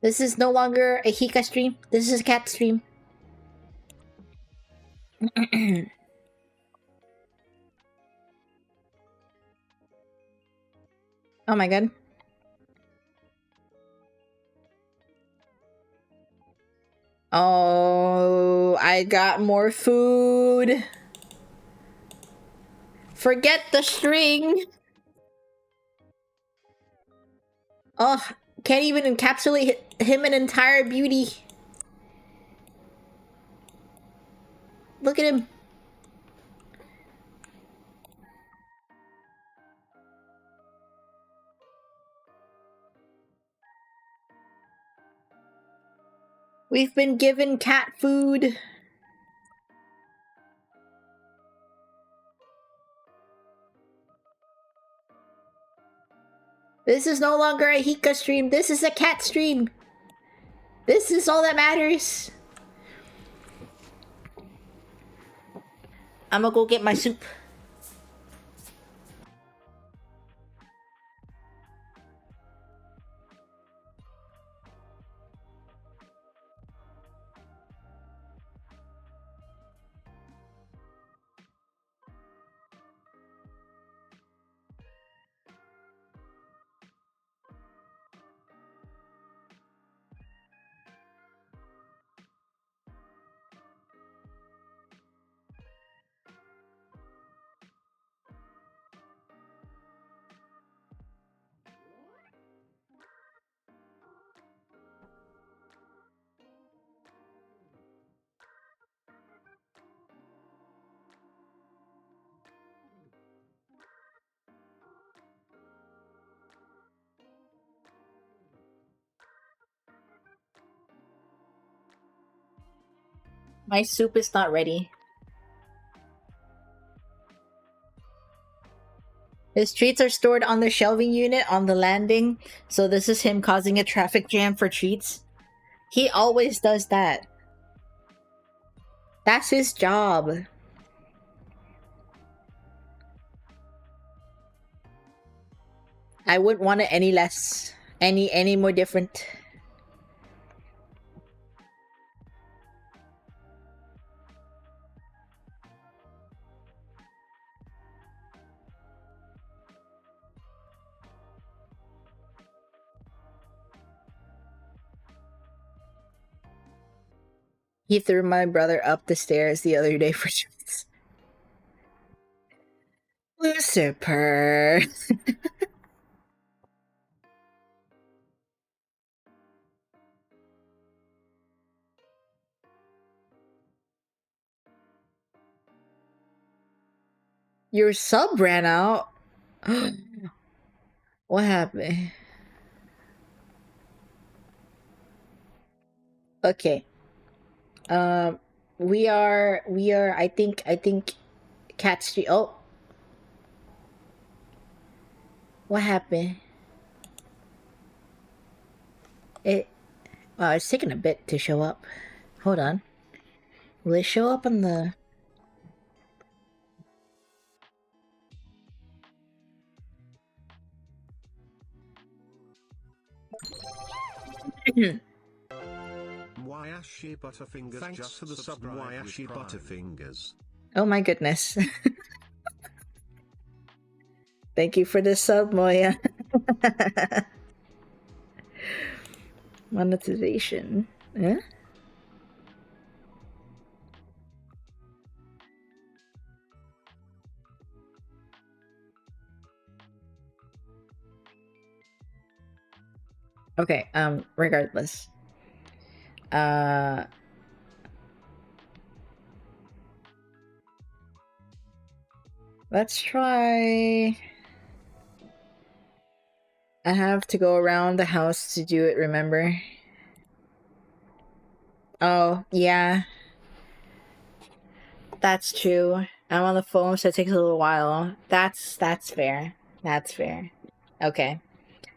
This is no longer a Hika stream. This is a cat stream. Oh my god. Oh, I got more food. Forget the string. Oh, can't even encapsulate him in entire beauty. Look at him. We've been given cat food. This is no longer a Hika stream. This is a cat stream. This is all that matters. I'm gonna go get my soup. My soup is not ready. His treats are stored on the shelving unit on the landing, so this is him causing a traffic jam for treats. He always does that. That's his job. I wouldn't want it any less, any more different. He threw my brother up the stairs the other day for treats. Lucifer. Your sub ran out. What happened? Okay. We are. I think. Cat Street. Oh, what happened? It's taking a bit to show up. Hold on. Will it show up on the? Wyashi Butterfingers. Thanks just for the sub, Wyashi Butterfingers. Oh my goodness. Thank you for the sub, Moya. Monetization. Eh? Okay, regardless. Let's try. I have to go around the house to do it, remember? Oh, yeah. That's true. I'm on the phone, so it takes a little while. That's fair. That's fair. Okay.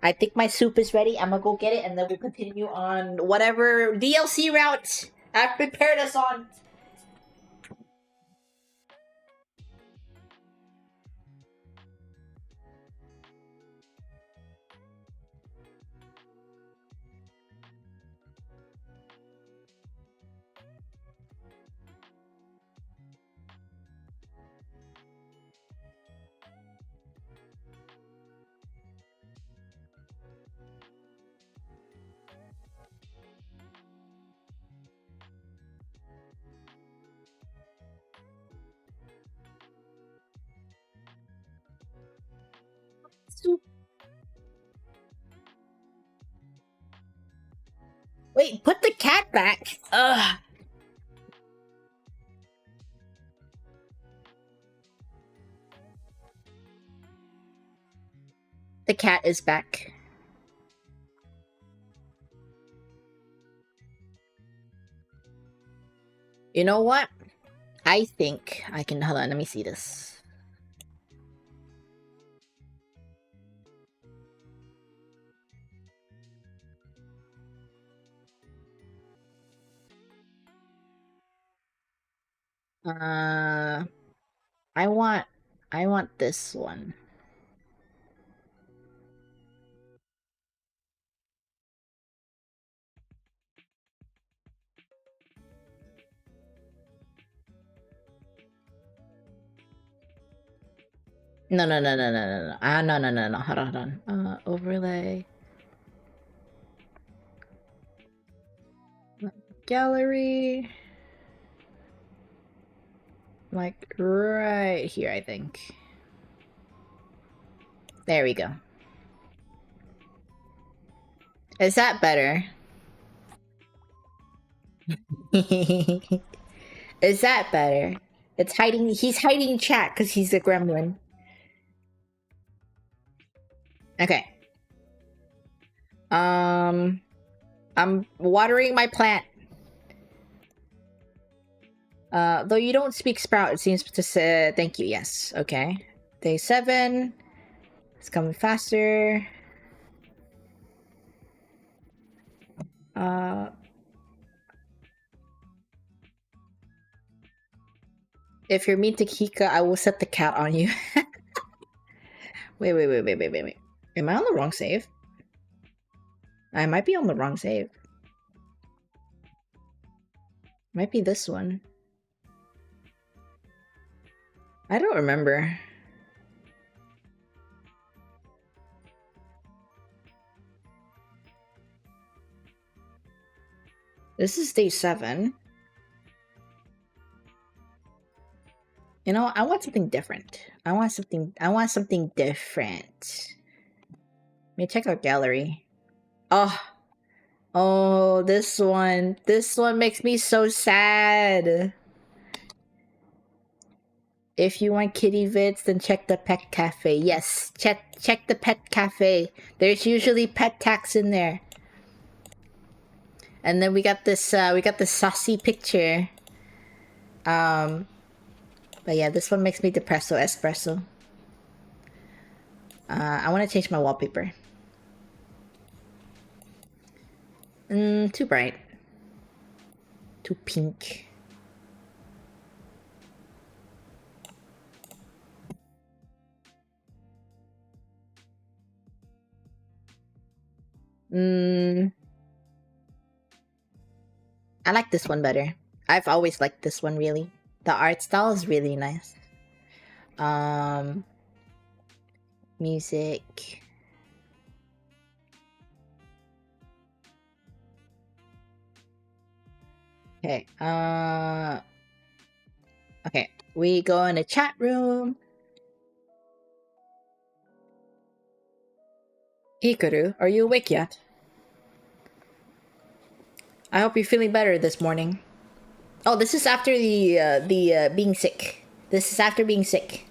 I think my soup is ready. I'm gonna go get it, and then we'll continue on whatever DLC route I've prepared us on. Soup. Wait, put the cat back. Ugh. The cat is back. You know what? I think I can. Hold on, let me see this. I want this one. No. No. Hold on. Overlay. Gallery. Like right here, I think. There we go. Is that better? Is that better? It's hiding. He's hiding chat because he's a gremlin. Okay. I'm watering my plant. Though you don't speak Sprout, it seems to say thank you. Yes. Okay. Day 7. It's coming faster. If you're mean to Kika, I will set the cat on you. Wait. Am I on the wrong save? I might be on the wrong save. Might be this one. I don't remember. This is day 7. You know, I want something different. I want something different. Let me check out gallery. Oh, this one. This one makes me so sad. If you want kitty vids, then check the pet cafe. Yes, check the pet cafe. There's usually pet tax in there. And then we got this saucy picture. But yeah, this one makes me depresso espresso. I want to change my wallpaper. Too bright. Too pink. I like this one better. I've always liked this one, really. The art style is really nice. Music. Okay, okay, we go in the chat room. Hikaru, are you awake yet? I hope you're feeling better this morning. Oh, this is after the being sick. This is after being sick.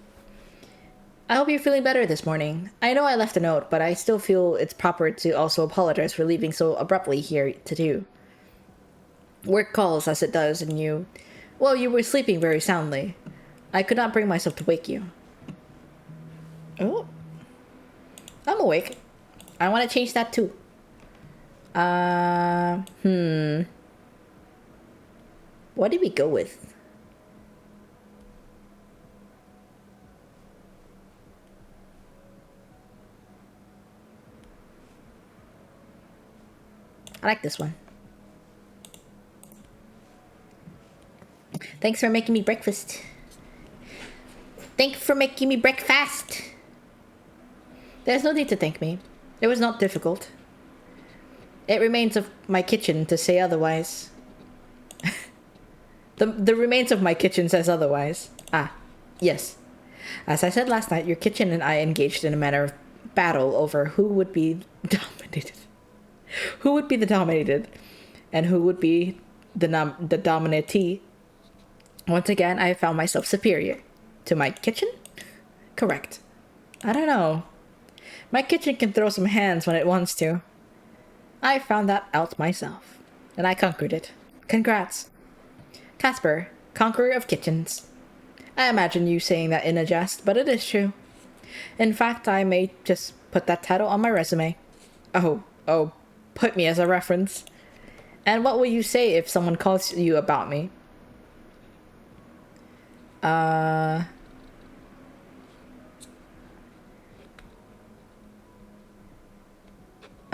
I hope you're feeling better this morning. I know I left a note, but I still feel it's proper to also apologize for leaving so abruptly here to do. Work calls as it does, and you were sleeping very soundly. I could not bring myself to wake you. Oh. I'm awake. I want to change that too. What did we go with? I like this one. Thanks for making me breakfast. Thanks for making me breakfast. There's no need to thank me. It was not difficult. It remains of my kitchen to say otherwise. The remains of my kitchen says otherwise. Ah, yes. As I said last night, your kitchen and I engaged in a manner of battle over who would be dominated. Who would be the dominated, and who would be the dominatee. Once again, I found myself superior. To my kitchen? Correct. I don't know. My kitchen can throw some hands when it wants to. I found that out myself, and I conquered it. Congrats. Casper, conqueror of kitchens. I imagine you saying that in a jest, but it is true. In fact, I may just put that title on my resume. Oh, put me as a reference. And what will you say if someone calls you about me? I'm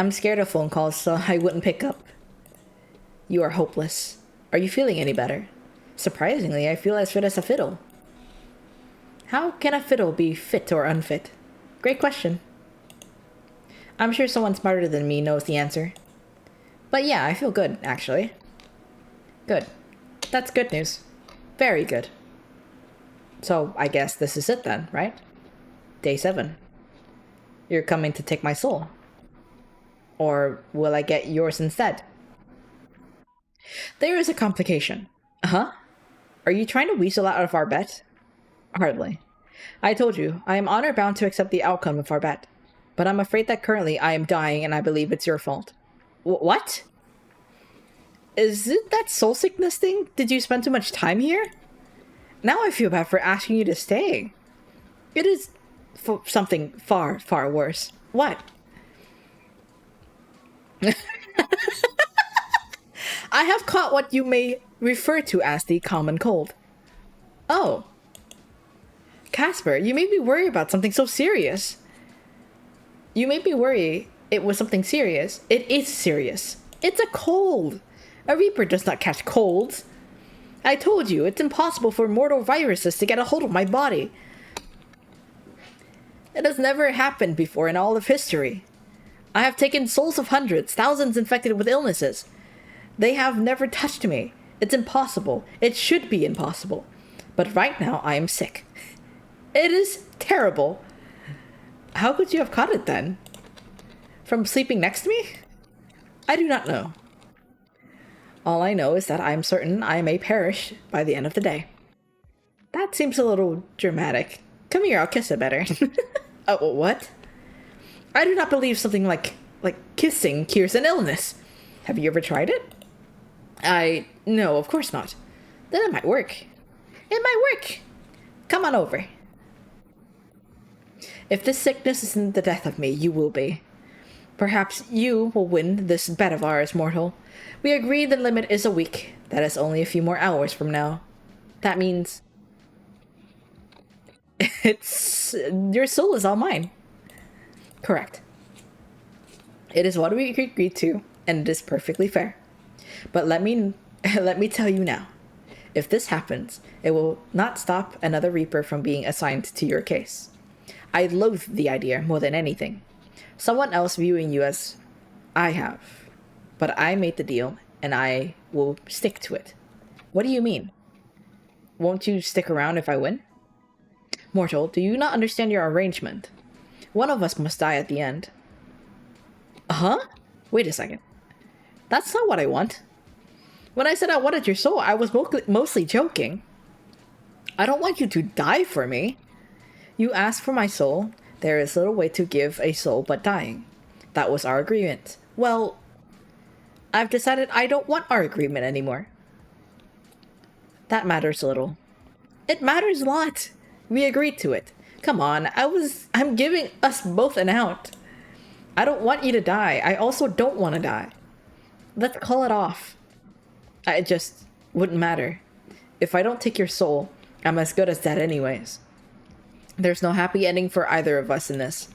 scared of phone calls, so I wouldn't pick up. You are hopeless. Are you feeling any better? Surprisingly, I feel as fit as a fiddle. How can a fiddle be fit or unfit? Great question. I'm sure someone smarter than me knows the answer. But yeah, I feel good, actually. Good. That's good news. Very good. So, I guess this is it then, right? Day 7. You're coming to take my soul. Or will I get yours instead? There is a complication. Huh? Are you trying to weasel out of our bet? Hardly. I told you, I am honor-bound to accept the outcome of our bet. But I'm afraid that currently I am dying and I believe it's your fault. What? Is it that soul sickness thing? Did you spend too much time here? Now I feel bad for asking you to stay. It is something far, far worse. What? I have caught what you may refer to as the common cold. Oh. Casper, you made me worry about something so serious. You made me worry it was something serious. It is serious. It's a cold. A Reaper does not catch colds. I told you, it's impossible for mortal viruses to get a hold of my body. It has never happened before in all of history. I have taken souls of hundreds, thousands infected with illnesses. They have never touched me. It's impossible. It should be impossible. But right now, I am sick. It is terrible. How could you have caught it then? From sleeping next to me? I do not know. All I know is that I am certain I may perish by the end of the day. That seems a little dramatic. Come here, I'll kiss it better. Oh, what? I do not believe something like kissing cures an illness. Have you ever tried it? No, of course not. Then it might work. It might work. Come on over. If this sickness isn't the death of me, you will be. Perhaps you will win this bet of ours, mortal. We agreed the limit is a week. That is only a few more hours from now. That means... your soul is all mine. Correct. It is what we agreed to, and it is perfectly fair. But let me tell you now. If this happens, it will not stop another Reaper from being assigned to your case. I loathe the idea more than anything. Someone else viewing you as I have. But I made the deal, and I will stick to it. What do you mean? Won't you stick around if I win? Mortal, do you not understand your arrangement? One of us must die at the end. Huh? Wait a second. That's not what I want. When I said I wanted your soul, I was mostly joking. I don't want you to die for me. You asked for my soul. There is little way to give a soul but dying. That was our agreement. Well, I've decided I don't want our agreement anymore. That matters little. It matters a lot. We agreed to it. Come on, I'm giving us both an out. I don't want you to die. I also don't want to die. Let's call it off. It just wouldn't matter. If I don't take your soul, I'm as good as dead anyways. There's no happy ending for either of us in this.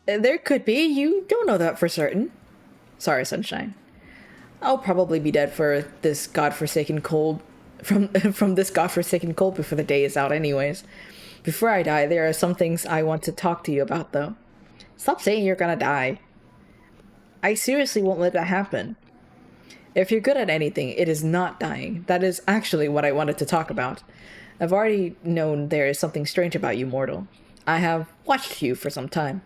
There could be. You don't know that for certain. Sorry, Sunshine. I'll probably be dead for this godforsaken cold from this godforsaken cold before the day is out anyways. Before I die, there are some things I want to talk to you about though. Stop saying you're gonna die. I seriously won't let that happen. If you're good at anything, it is not dying. That is actually what I wanted to talk about. I've already known there is something strange about you, mortal. I have watched you for some time.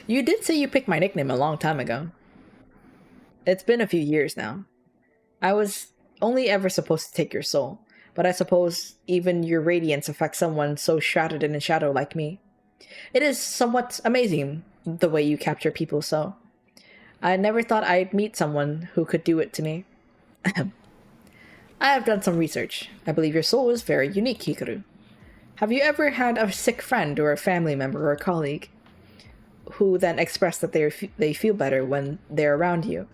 You did say you picked my nickname a long time ago. It's been a few years now. I was only ever supposed to take your soul, but I suppose even your radiance affects someone so shrouded in a shadow like me. It is somewhat amazing the way you capture people so. I never thought I'd meet someone who could do it to me. I have done some research. I believe your soul is very unique, Hikaru. Have you ever had a sick friend or a family member or a colleague who then express that they feel better when they're around you?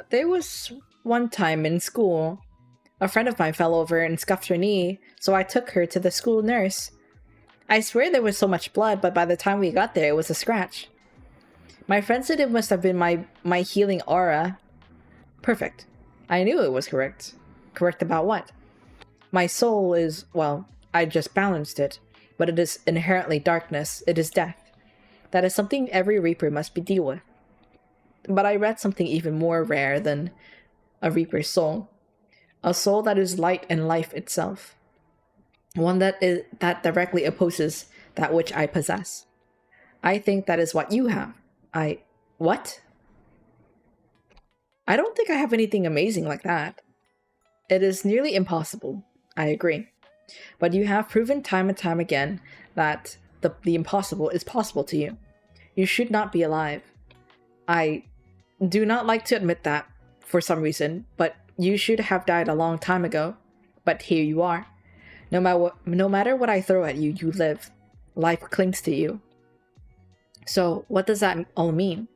There was one time in school, a friend of mine fell over and scuffed her knee, so I took her to the school nurse. I swear there was so much blood, but by the time we got there, it was a scratch. My friend said it must have been my healing aura. Perfect. I knew it was correct. Correct about what? My soul is, well, I just balanced it, but it is inherently darkness. It is death. That is something every Reaper must be deal with. But I read something even more rare than a Reaper's soul. A soul that is light and life itself. One that directly opposes that which I possess. I think that is what you have. What? I don't think I have anything amazing like that. It is nearly impossible. I agree. But you have proven time and time again that the impossible is possible to you. You should not be alive. I do not like to admit that for some reason, but you should have died a long time ago. But here you are. No matter what I throw at you, you live. Life clings to you. So, what does that all mean?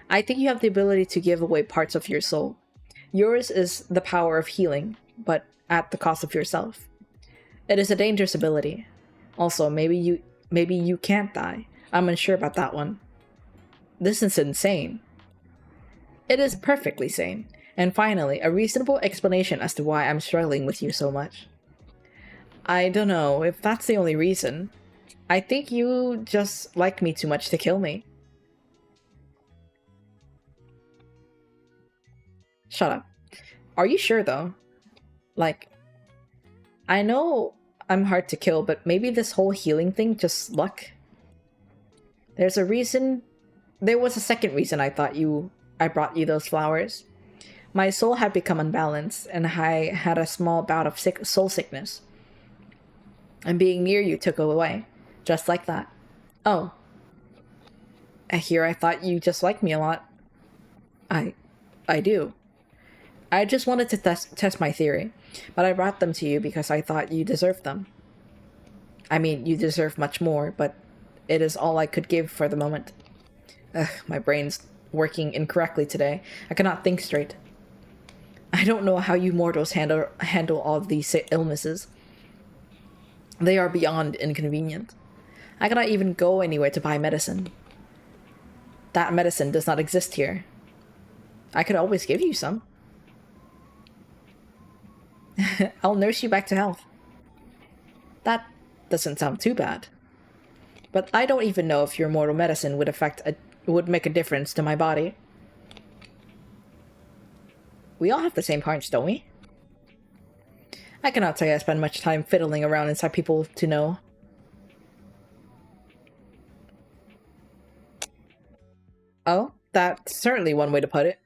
I think you have the ability to give away parts of your soul. Yours is the power of healing, but at the cost of yourself. It is a dangerous ability. Also, maybe you can't die. I'm unsure about that one. This is insane. It is perfectly sane. And finally, a reasonable explanation as to why I'm struggling with you so much. I don't know if that's the only reason. I think you just like me too much to kill me. Shut up. Are you sure though? Like, I know I'm hard to kill, but maybe this whole healing thing just luck? There was a second reason I brought you those flowers. My soul had become unbalanced, and I had a small bout of soul sickness. And being near you took it away. Just like that. Oh. I thought you just liked me a lot. I do. I just wanted to test my theory, but I brought them to you because I thought you deserved them. I mean, you deserve much more, but it is all I could give for the moment. Ugh, my brain's working incorrectly today. I cannot think straight. I don't know how you mortals handle all of these illnesses. They are beyond inconvenient. I cannot even go anywhere to buy medicine. That medicine does not exist here. I could always give you some. I'll nurse you back to health. That doesn't sound too bad. But I don't even know if your mortal medicine would make a difference to my body. We all have the same hearts, don't we? I cannot say I spend much time fiddling around inside people to know. Oh, that's certainly one way to put it.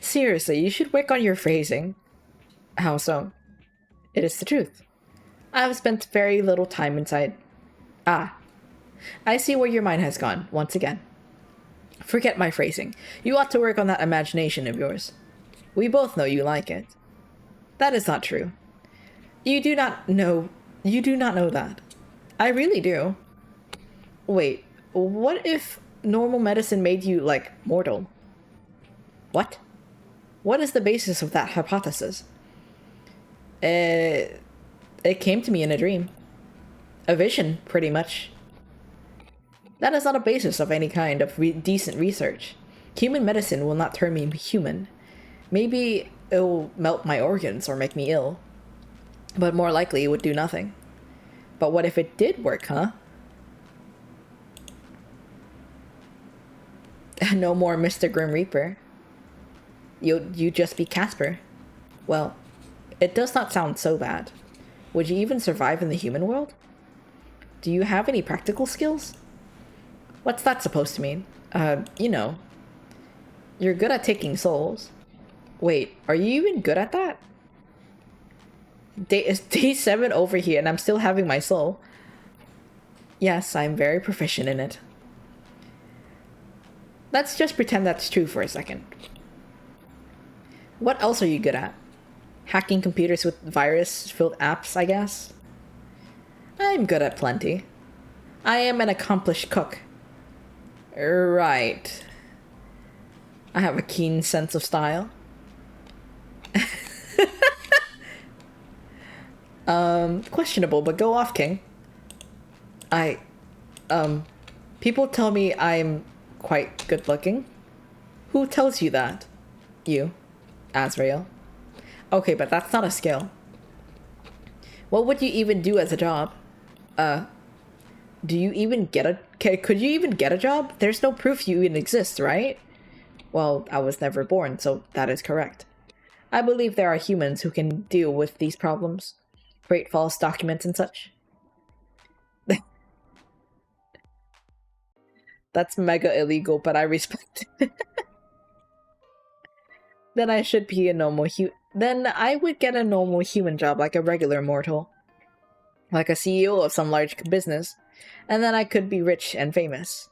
Seriously, you should work on your phrasing. How so? It is the truth. I have spent very little time inside. Ah, I see where your mind has gone, once again. Forget my phrasing. You ought to work on that imagination of yours. We both know you like it. That is not true. You do not know that. I really do. Wait, what if normal medicine made you, like, mortal? What? What is the basis of that hypothesis? It came to me in a dream. A vision, pretty much. That is not a basis of any kind of decent research. Human medicine will not turn me human. Maybe it will melt my organs or make me ill. But more likely it would do nothing. But what if it did work, huh? No more Mr. Grim Reaper. You just be Casper. Well, it does not sound so bad. Would you even survive in the human world? Do you have any practical skills? What's that supposed to mean? You know. You're good at taking souls. Wait, are you even good at that? It's day 7 over here and I'm still having my soul. Yes, I'm very proficient in it. Let's just pretend that's true for a second. What else are you good at? Hacking computers with virus-filled apps, I guess? I'm good at plenty. I am an accomplished cook. Right. I have a keen sense of style. Questionable, but go off, King. People tell me I'm quite good looking. Who tells you that? You, Azrael. Okay, but that's not a skill. What would you even do as a job? Do you even get a... Could you even get a job? There's no proof you even exist, right? Well, I was never born, so that is correct. I believe there are humans who can deal with these problems. Create false documents and such. That's mega illegal, but I respect it. Then I should be a normal Then I would get a normal human job like a regular mortal. Like a CEO of some large business. And then I could be rich and famous.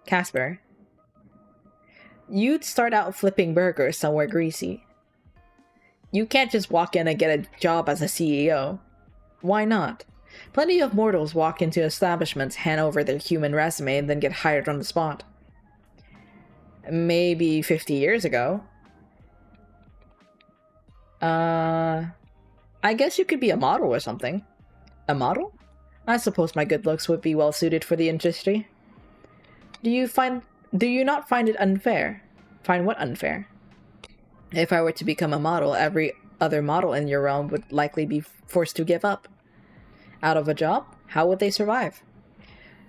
Casper. You'd start out flipping burgers somewhere greasy. You can't just walk in and get a job as a CEO. Why not? Plenty of mortals walk into establishments, hand over their human resume, and then get hired on the spot. Maybe 50 years ago. I guess you could be a model or something. A model? I suppose my good looks would be well suited for the industry. Do you not find it unfair? Find what unfair? If I were to become a model, every other model in your realm would likely be forced to give up. Out of a job? How would they survive?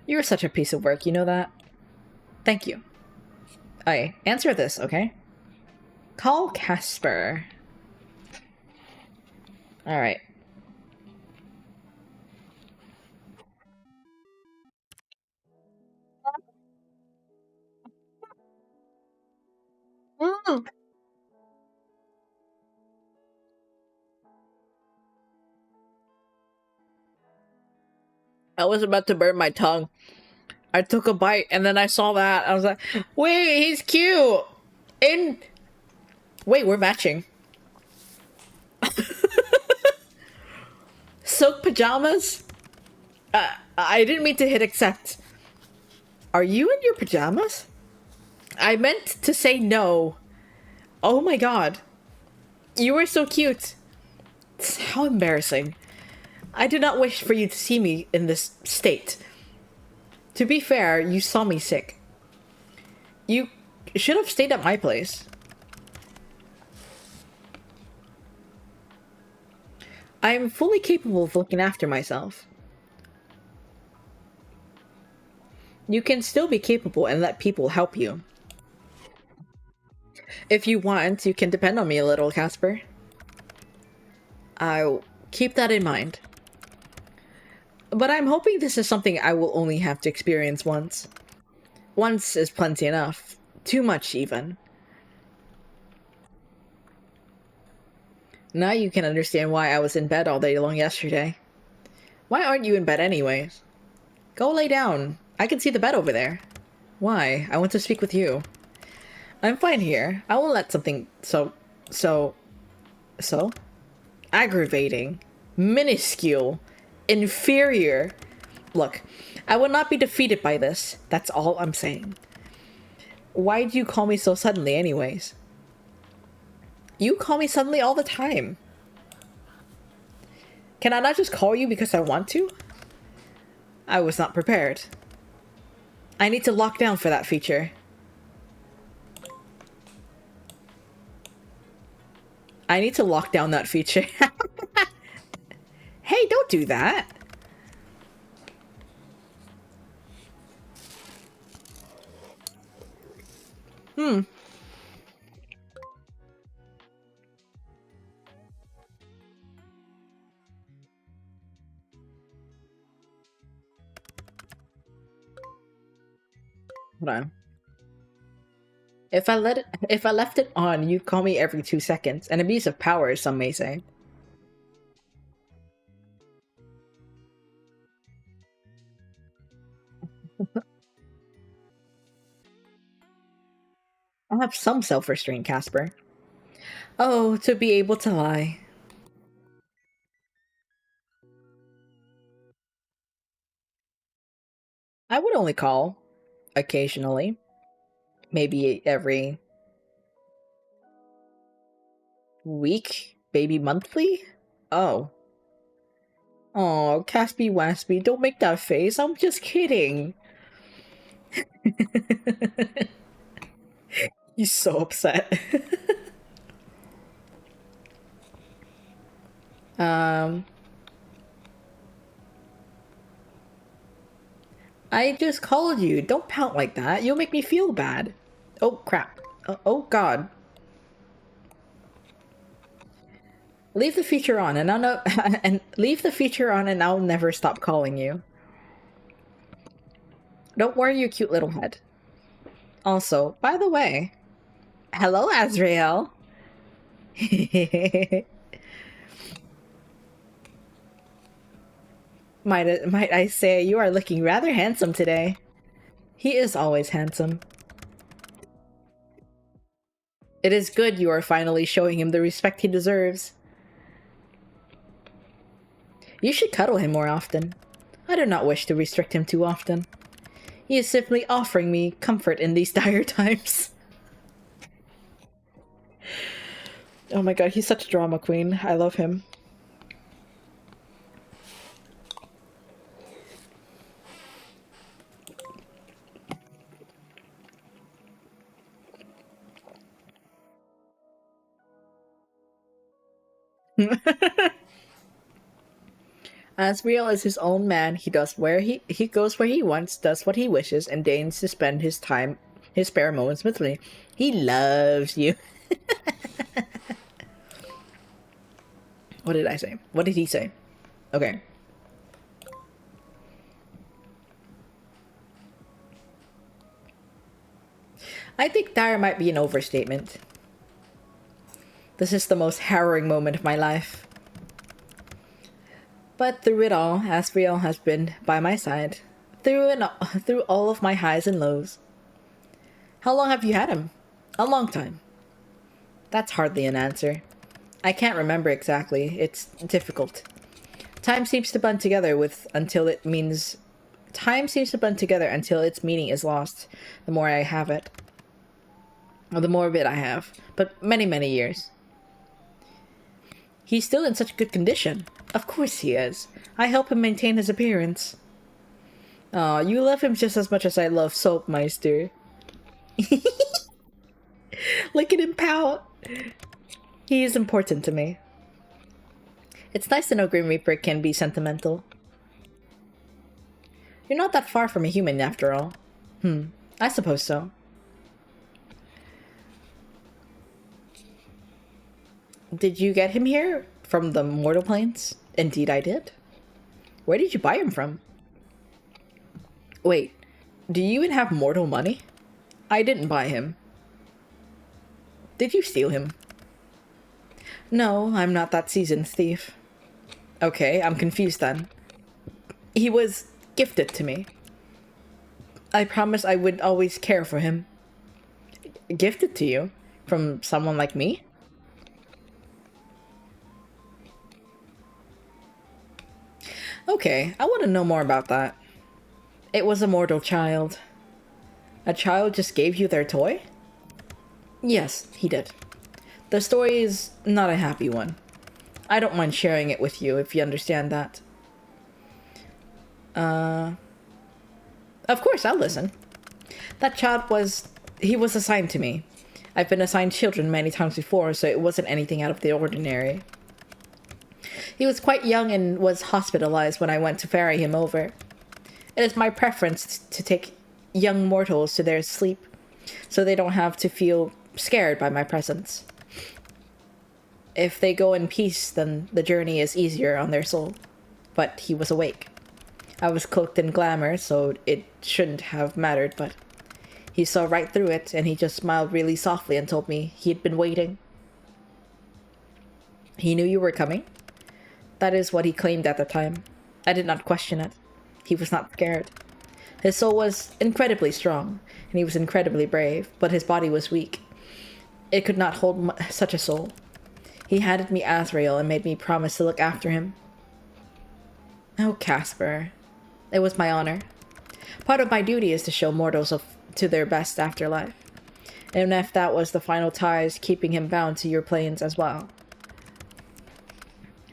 You're such a piece of work, you know that? Thank you. Okay, answer this, okay? Call Casper. Alright. I was about to burn my tongue. I took a bite and then I saw that. I was like, wait, he's cute! Wait, we're matching. Silk pajamas? I didn't mean to hit accept. Are you in your pajamas? I meant to say no. Oh my god. You were so cute. How embarrassing. I did not wish for you to see me in this state. To be fair, you saw me sick. You should have stayed at my place. I am fully capable of looking after myself. You can still be capable and let people help you. If you want, you can depend on me a little, Casper. I'll keep that in mind. But I'm hoping this is something I will only have to experience once. Once is plenty enough. Too much, even. Now you can understand why I was in bed all day long yesterday. Why aren't you in bed anyways? Go lay down. I can see the bed over there. Why? I want to speak with you. I'm fine here. I won't let something so aggravating, minuscule, inferior. Look, I will not be defeated by this. That's all I'm saying. Why do you call me so suddenly anyways? You call me suddenly all the time. Can I not just call you because I want to? I was not prepared. I need to lock down for that feature. I need to lock down that feature. Hey, don't do that. Hold on. If I left it on, you'd call me every 2 seconds. An abuse of power, some may say. I'll have some self-restraint, Casper. Oh, to be able to lie. I would only call occasionally. Maybe every week? Maybe monthly? Oh. Oh, Caspy Waspy, don't make that face. I'm just kidding. He's so upset. I just called you. Don't pout like that. You'll make me feel bad. Oh, crap. Oh, God. Leave the feature on, and I'll know, and leave the feature on, and I'll never stop calling you. Don't worry, you cute little head. Also, by the way, hello, Azrael. Might I say you are looking rather handsome today. He is always handsome. It is good you are finally showing him the respect he deserves. You should cuddle him more often. I do not wish to restrict him too often. He is simply offering me comfort in these dire times. Oh my god, he's such a drama queen. I love him. As real as his own man, he does he goes where he wants, does what he wishes, and deigns to spend his spare moments with me. He loves you. What did I say? What did he say? Okay. I think dire might be an overstatement. This is the most harrowing moment of my life. But through it all, Asriel has been by my side. Through all of my highs and lows. How long have you had him? A long time. That's hardly an answer. I can't remember exactly. It's difficult. Time seems to bund together until its meaning is lost. The more I have it. Or the more of it I have. But many, many years. He's still in such good condition. Of course he is. I help him maintain his appearance. Aw, you love him just as much as I love Soapmeister. Look at him pout. He is important to me. It's nice to know Grim Reaper can be sentimental. You're not that far from a human after all. I suppose so. Did you get him here? From the mortal planes? Indeed I did. Where did you buy him from? Wait, do you even have mortal money? I didn't buy him. Did you steal him? No, I'm not that seasoned thief. Okay, I'm confused then. He was gifted to me. I promised I would always care for him. Gifted to you? From someone like me? Okay, I want to know more about that. It was a mortal child. A child just gave you their toy? Yes, he did. The story is not a happy one. I don't mind sharing it with you if you understand that. Of course, I'll listen. That child he was assigned to me. I've been assigned children many times before, so it wasn't anything out of the ordinary. He was quite young and was hospitalized when I went to ferry him over. It is my preference to take young mortals to their sleep, so they don't have to feel scared by my presence. If they go in peace, then the journey is easier on their soul. But he was awake. I was cloaked in glamour, so it shouldn't have mattered, but he saw right through it, and he just smiled really softly and told me he'd been waiting. He knew you were coming? That is what he claimed at the time. I did not question it. He was not scared. His soul was incredibly strong, and he was incredibly brave, but his body was weak. It could not hold such a soul. He handed me Azrael and made me promise to look after him. Oh, Casper. It was my honor. Part of my duty is to show mortals to their best afterlife. And if that was the final ties keeping him bound to your planes as well.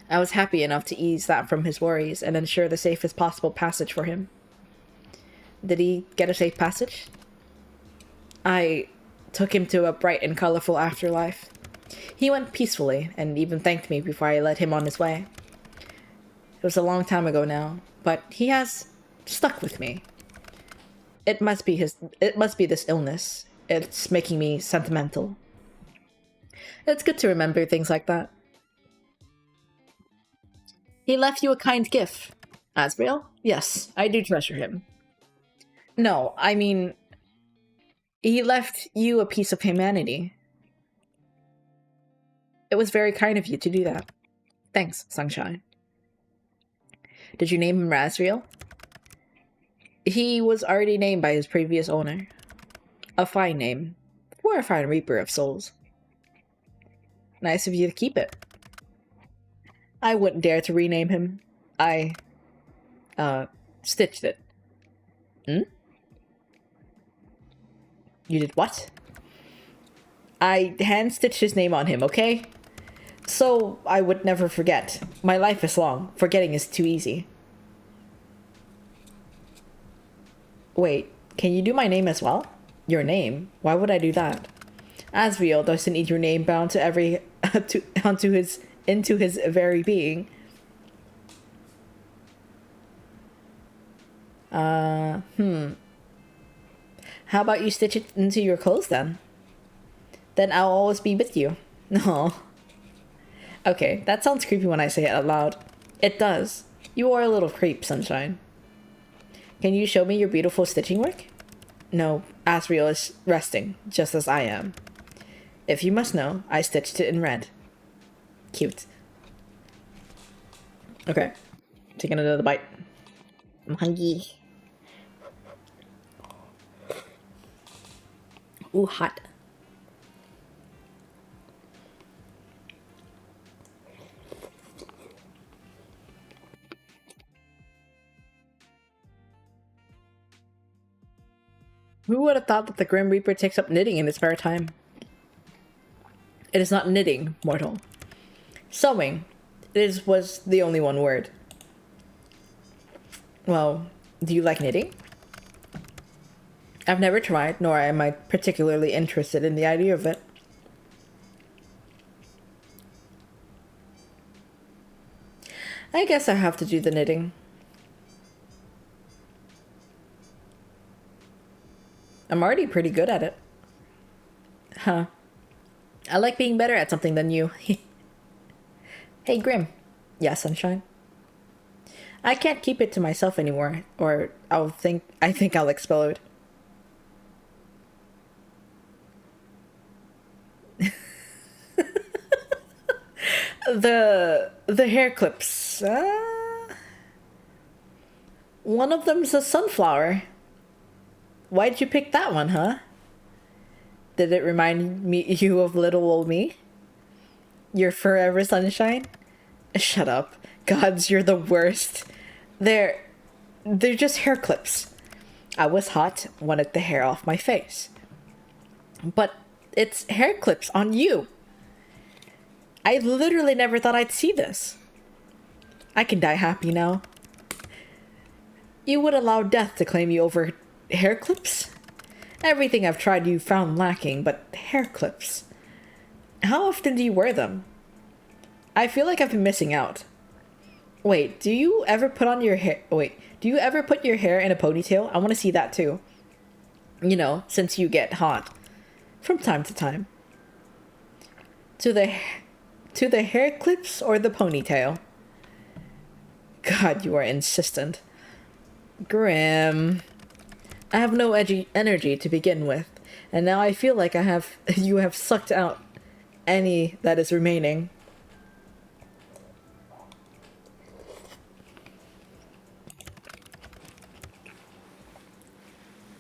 I was happy enough to ease that from his worries and ensure the safest possible passage for him. Did he get a safe passage? I took him to a bright and colorful afterlife. He went peacefully and even thanked me before I led him on his way. It was a long time ago now, but he has stuck with me. It must be this illness. It's making me sentimental. It's good to remember things like that. He left you a kind gift. Asriel? Yes, I do treasure him. No, I mean, he left you a piece of humanity. It was very kind of you to do that. Thanks, Sunshine. Did you name him Razriel? He was already named by his previous owner. A fine name. For a fine reaper of souls. Nice of you to keep it. I wouldn't dare to rename him. I, stitched it. Hmm? You did what? I hand-stitched his name on him, okay? So I would never forget. My life is long. Forgetting is too easy. Wait, can you do my name as well? Your name? Why would I do that? Asriel doesn't need your name bound to into his very being. How about you stitch it into your clothes then? Then I'll always be with you. No. Okay, that sounds creepy when I say it out loud. It does. You are a little creep, Sunshine. Can you show me your beautiful stitching work? No, Asriel is resting, just as I am. If you must know, I stitched it in red. Cute. Okay, taking another bite. I'm hungry. Ooh, hot. Who would have thought that the Grim Reaper takes up knitting in his spare time? It is not knitting, mortal. Sewing. Was the only one word. Well, do you like knitting? I've never tried, nor am I particularly interested in the idea of it. I guess I have to do the knitting. I'm already pretty good at it. Huh. I like being better at something than you. Hey, Grim. Yeah, Sunshine? I can't keep it to myself anymore, or I think I'll explode. The hair clips. One of them's a sunflower. Why'd you pick that one, huh? Did it remind you of little old me? Your forever sunshine? Shut up. Gods, you're the worst. They're just hair clips. I was hot, wanted the hair off my face. But it's hair clips on you. I literally never thought I'd see this. I can die happy now. You would allow death to claim you over hair clips? Everything I've tried you found lacking, but hair clips. How often do you wear them? I feel like I've been missing out. Wait, do you ever put your hair in a ponytail? I want to see that too. You know, since you get hot. From time to time. To the hair clips or the ponytail? God, you are insistent. Grim. I have no energy to begin with, and now I feel like you have sucked out any that is remaining.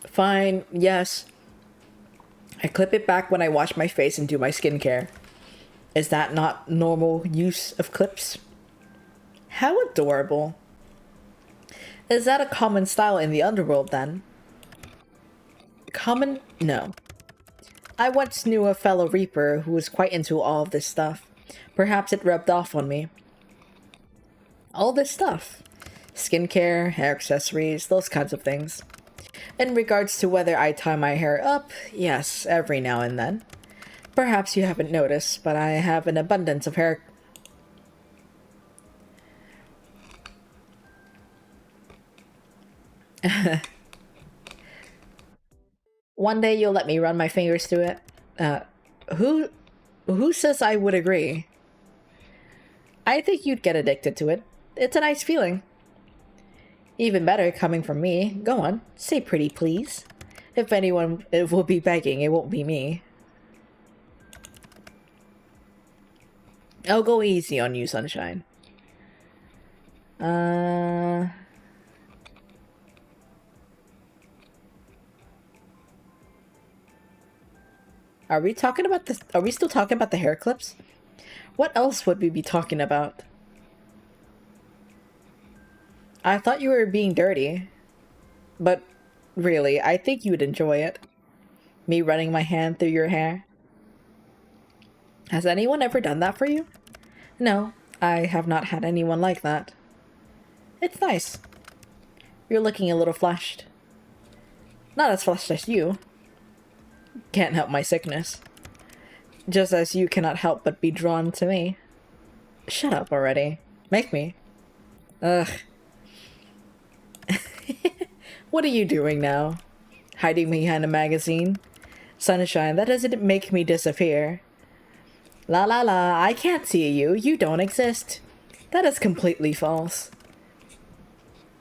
Fine, yes. I clip it back when I wash my face and do my skincare. Is that not normal use of clips? How adorable. Is that a common style in the underworld then? Common? No. I once knew a fellow Reaper who was quite into all of this stuff. Perhaps it rubbed off on me. All this stuff. Skincare, hair accessories, those kinds of things. In regards to whether I tie my hair up, yes, every now and then. Perhaps you haven't noticed, but I have an abundance of hair. One day you'll let me run my fingers through it. Who says I would agree? I think you'd get addicted to it. It's a nice feeling. Even better coming from me. Go on, say pretty please. If anyone will be begging, it won't be me. I'll go easy on you, sunshine. Are we talking about this? Are we still talking about the hair clips? What else would we be talking about? I thought you were being dirty. But really, I think you'd enjoy it. Me running my hand through your hair. Has anyone ever done that for you? No, I have not had anyone like that. It's nice. You're looking a little flushed. Not as flushed as you. Can't help my sickness. Just as you cannot help but be drawn to me. Shut up already. Make me. Ugh. What are you doing now? Hiding behind a magazine? Sunshine, that doesn't make me disappear. La la la, I can't see you. You don't exist. That is completely false.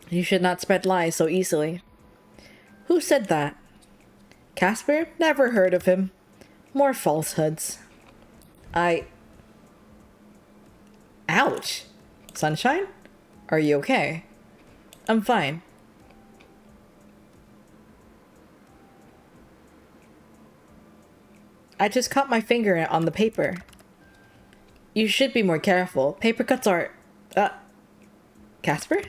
You should not spread lies so easily. Who said that? Casper? Never heard of him. More falsehoods. Ouch! Sunshine? Are you okay? I'm fine. I just caught my finger on the paper. You should be more careful. Paper cuts are... Casper?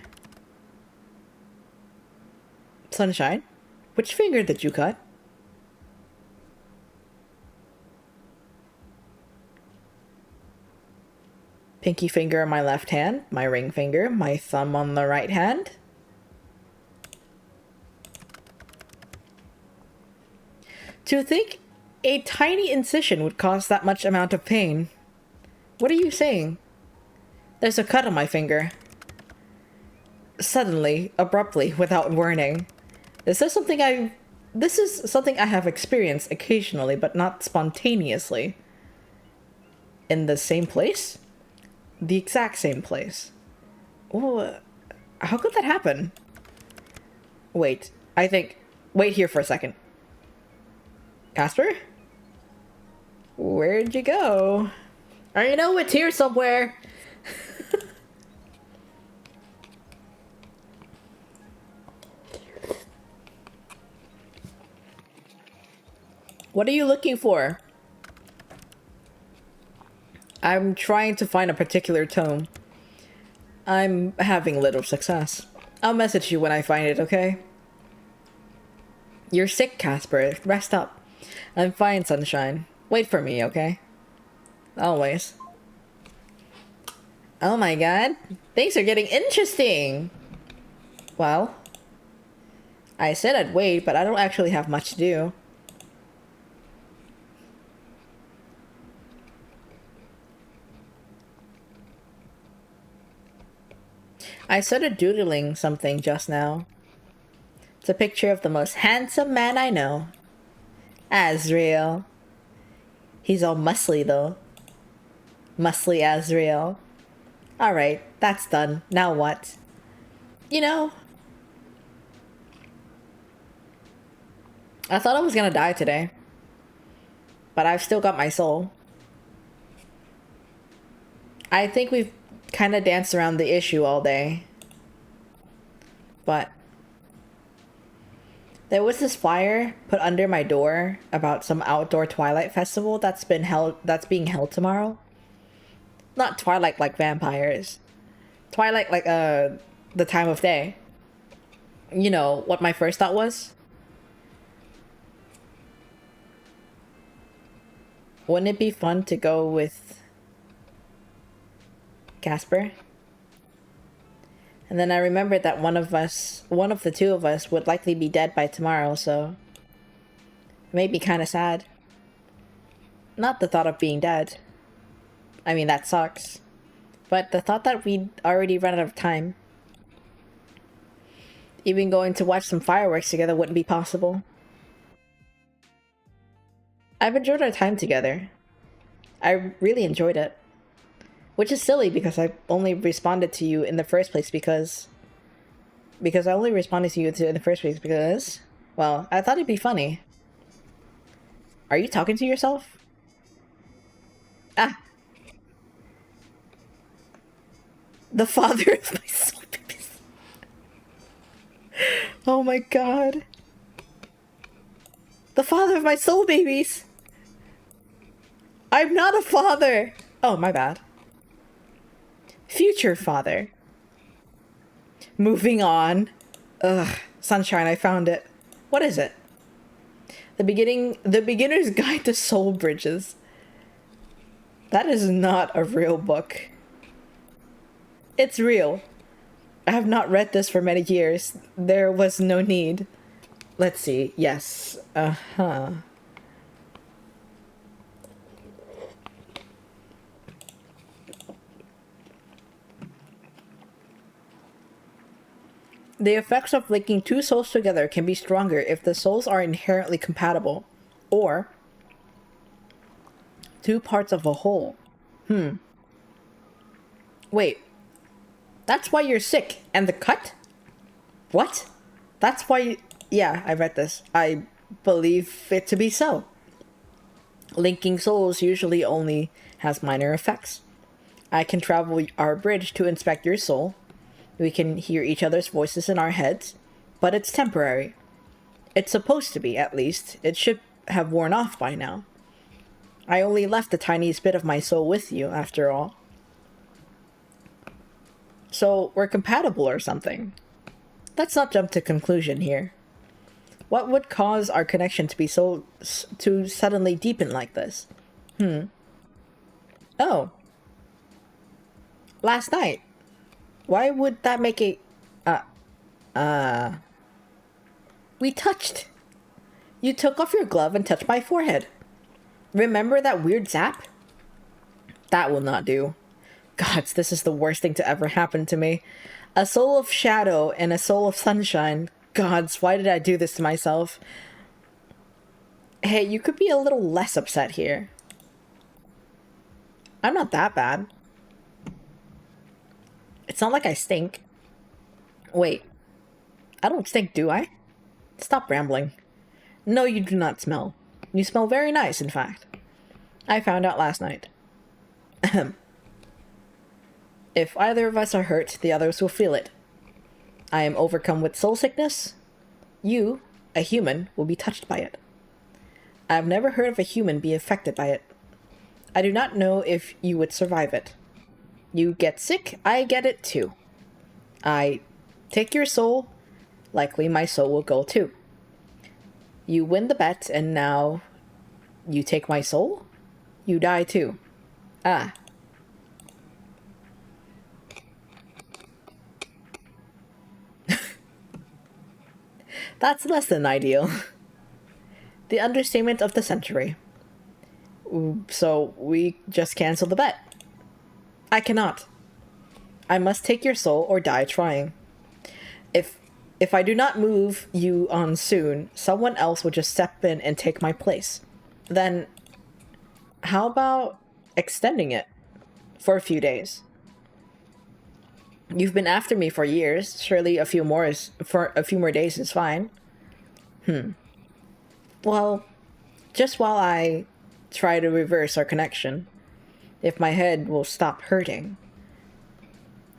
Sunshine? Which finger did you cut? Pinky finger on my left hand, my ring finger, my thumb on the right hand. To think a tiny incision would cause that much amount of pain. What are you saying? There's a cut on my finger. Suddenly, abruptly, without warning. This is something I have experienced occasionally, but not spontaneously. In the same place? The exact same place. Well, how could that happen? Wait here for a second. Casper? Where'd you go? I know it's here somewhere. What are you looking for? I'm trying to find a particular tome. I'm having little success. I'll message you when I find it, okay? You're sick, Casper. Rest up. I'm fine, Sunshine. Wait for me, okay? Always. Oh my god. Things are getting interesting! Well, I said I'd wait, but I don't actually have much to do. I started doodling something just now. It's a picture of the most handsome man I know. Azrael. He's all muscly though. Muscly Azrael. Alright, that's done. Now what? You know, I thought I was gonna die today. But I've still got my soul. I think we've kind of danced around the issue all day. But there was this flyer put under my door about some outdoor Twilight festival that's being held tomorrow. Not Twilight like vampires. Twilight like the time of day. You know what my first thought was? Wouldn't it be fun to go with Casper? And then I remembered that one of the two of us would likely be dead by tomorrow, so it made me kind of sad. Not the thought of being dead. I mean, that sucks. But the thought that we'd already run out of time. Even going to watch some fireworks together wouldn't be possible. I've enjoyed our time together. I really enjoyed it. Which is silly because I only responded to you in the first place because I only responded to you in the first place because, well, I thought it'd be funny. Are you talking to yourself? Ah. The father of my soul babies. Oh my god. The father of my soul babies. I'm not a father. Oh, my bad. Future father. Moving on. Ugh, Sunshine, I found it. What is it? The Beginner's Guide to Soul Bridges. That is not a real book. It's real. I have not read this for many years. There was no need. Let's see. Yes. Uh-huh. The effects of linking two souls together can be stronger if the souls are inherently compatible, or two parts of a whole. Wait. That's why you're sick. And the cut? What? That's why you... Yeah, I read this. I believe it to be so. Linking souls usually only has minor effects. I can travel our bridge to inspect your soul. We can hear each other's voices in our heads, but it's temporary. It's supposed to be, at least. It should have worn off by now. I only left the tiniest bit of my soul with you, after all. So, we're compatible or something. Let's not jump to conclusion here. What would cause our connection to be to suddenly deepen like this? Oh. Last night. Why would that make a... We touched. You took off your glove and touched my forehead. Remember that weird zap? That will not do. Gods, this is the worst thing to ever happen to me. A soul of shadow and a soul of sunshine. Gods, why did I do this to myself? Hey, you could be a little less upset here. I'm not that bad. It's not like I stink. Wait. I don't stink, do I? Stop rambling. No, you do not smell. You smell very nice, in fact. I found out last night. If either of us are hurt, the others will feel it. I am overcome with soul sickness. You, a human, will be touched by it. I have never heard of a human be affected by it. I do not know if you would survive it. You get sick, I get it too. I take your soul, likely my soul will go too. You win the bet, and now you take my soul? You die too. Ah. That's less than ideal. The understatement of the century. So we just cancel the bet. I cannot. I must take your soul or die trying. If I do not move you on soon, someone else will just step in and take my place. Then how about extending it for a few days? You've been after me for years. Surely a few more days is fine. Well, just while I try to reverse our connection, if my head will stop hurting.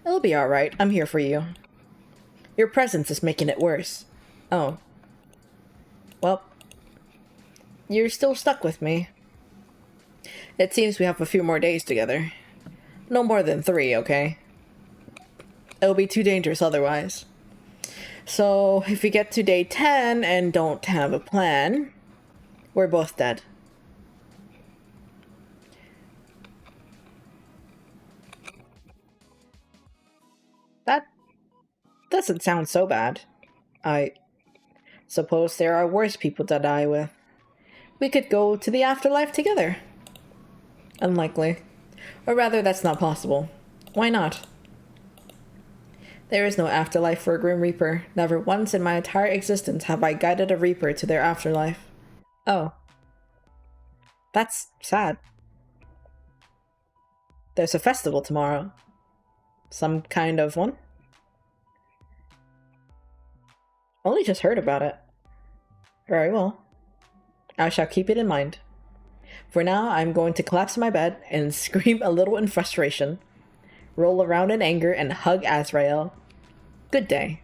It'll be alright. I'm here for you. Your presence is making it worse. Oh. Well, you're still stuck with me. It seems we have a few more days together. No more than 3, okay? It'll be too dangerous otherwise. So, if we get to day 10 and don't have a plan, we're both dead. That doesn't sound so bad. I suppose there are worse people to die with. We could go to the afterlife together. Unlikely. Or rather, that's not possible. Why not? There is no afterlife for a Grim Reaper. Never once in my entire existence have I guided a Reaper to their afterlife. Oh. That's sad. There's a festival tomorrow. Some kind of one? Only just heard about it. Very well. I shall keep it in mind. For now, I'm going to collapse in my bed and scream a little in frustration, roll around in anger, and hug Azrael. Good day.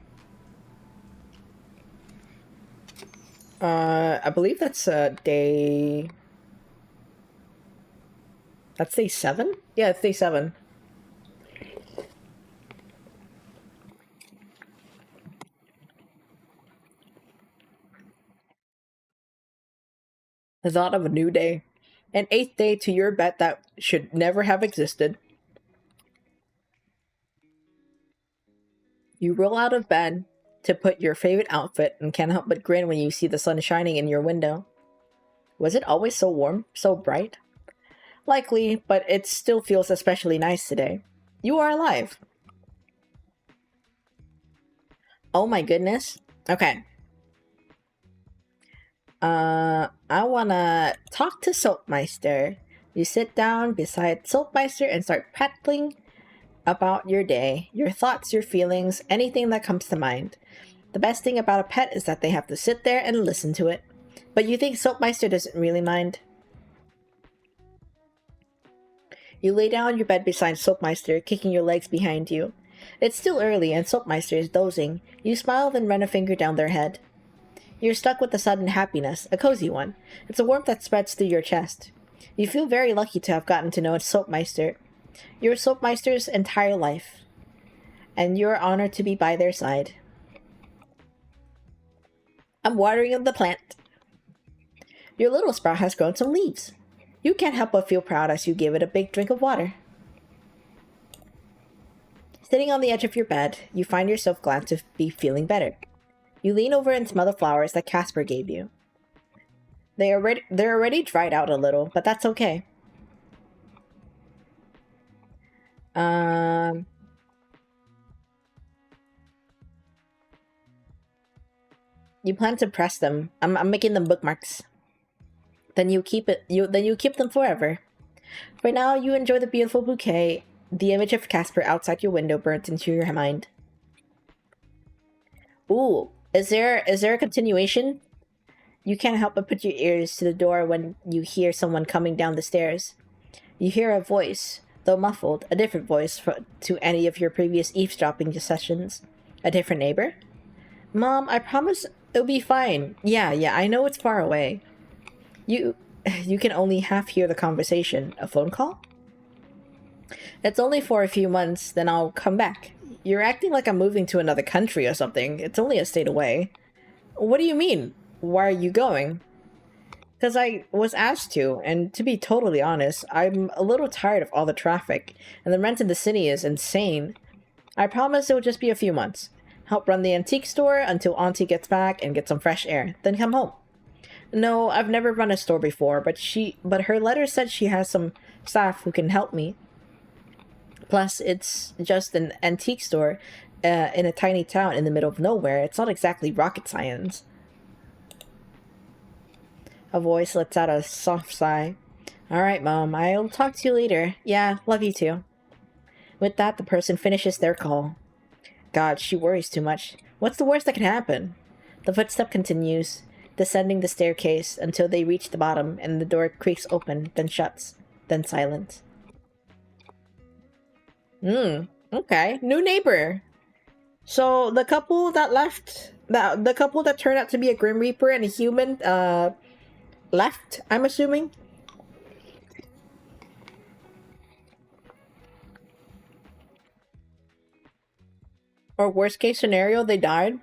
I believe that's day... That's day 7? Yeah, it's day 7. The thought of a new day. An 8th day to your bet that should never have existed. You roll out of bed to put your favorite outfit and can't help but grin when you see the sun shining in your window. Was it always so warm, so bright? Likely, but it still feels especially nice today. You are alive. Oh my goodness. Okay. I wanna talk to Soapmeister. You sit down beside Soapmeister and start prattling about your day, your thoughts, your feelings, anything that comes to mind. The best thing about a pet is that they have to sit there and listen to it. But you think Soapmeister doesn't really mind? You lay down on your bed beside Soapmeister, kicking your legs behind you. It's still early and Soapmeister is dozing. You smile, then run a finger down their head. You're stuck with a sudden happiness, a cozy one. It's a warmth that spreads through your chest. You feel very lucky to have gotten to know Soapmeister. You're Soapmeister's entire life, and you're honored to be by their side. I'm watering the plant. Your little sprout has grown some leaves. You can't help but feel proud as you give it a big drink of water. Sitting on the edge of your bed, you find yourself glad to be feeling better. You lean over and smell the flowers that Casper gave you. They're already dried out a little, but that's okay. You plan to press them. I'm making them bookmarks. Then you keep them forever. For now, you enjoy the beautiful bouquet. The image of Casper outside your window burnt into your mind. Ooh, is there a continuation? You can't help but put your ears to the door when you hear someone coming down the stairs. You hear a voice, though muffled, a different voice to any of your previous eavesdropping sessions. A different neighbor? Mom, I promise it'll be fine. Yeah, I know it's far away. You can only half hear the conversation. A phone call? It's only for a few months, then I'll come back. You're acting like I'm moving to another country or something. It's only a state away. What do you mean? Why are you going? Because I was asked to, and to be totally honest, I'm a little tired of all the traffic, and the rent in the city is insane. I promise it will just be a few months. Help run the antique store until Auntie gets back and get some fresh air, then come home. No, I've never run a store before, but her letter said she has some staff who can help me. Plus, it's just an antique store in a tiny town in the middle of nowhere. It's not exactly rocket science. A voice lets out a soft sigh. Alright, Mom, I'll talk to you later. Yeah, love you too. With that, the person finishes their call. God, she worries too much. What's the worst that can happen? The footstep continues, descending the staircase until they reach the bottom and the door creaks open, then shuts, then silence. Okay. New neighbor. So the couple that left, the couple that turned out to be a Grim Reaper and a human, left, I'm assuming? Or worst case scenario, they died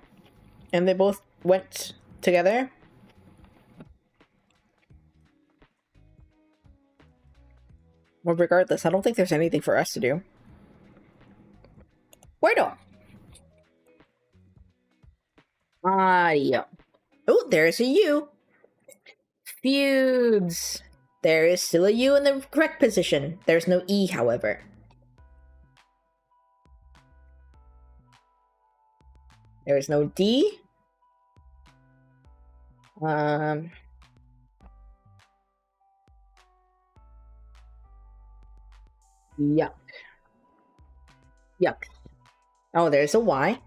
and they both went together. Well, regardless, I don't think there's anything for us to do. Bueno. Yeah. Oh, there's a U. Feuds. There is still a U in the correct position. There's no E, however. There is no D. Yuck. Yuck. Oh, there's a Y.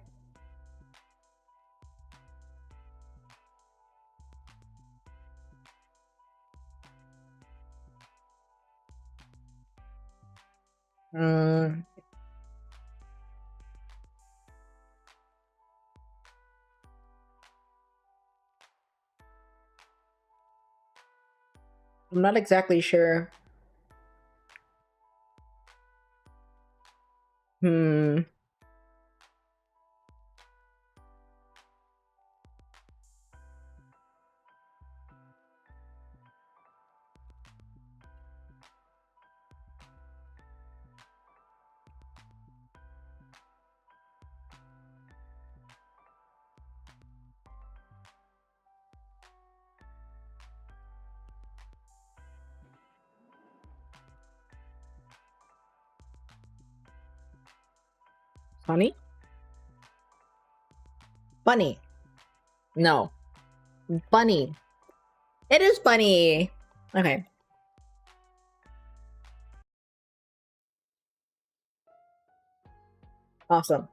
I'm not exactly sure. Funny? Bunny. No. Bunny. It is Bunny. Okay. Awesome.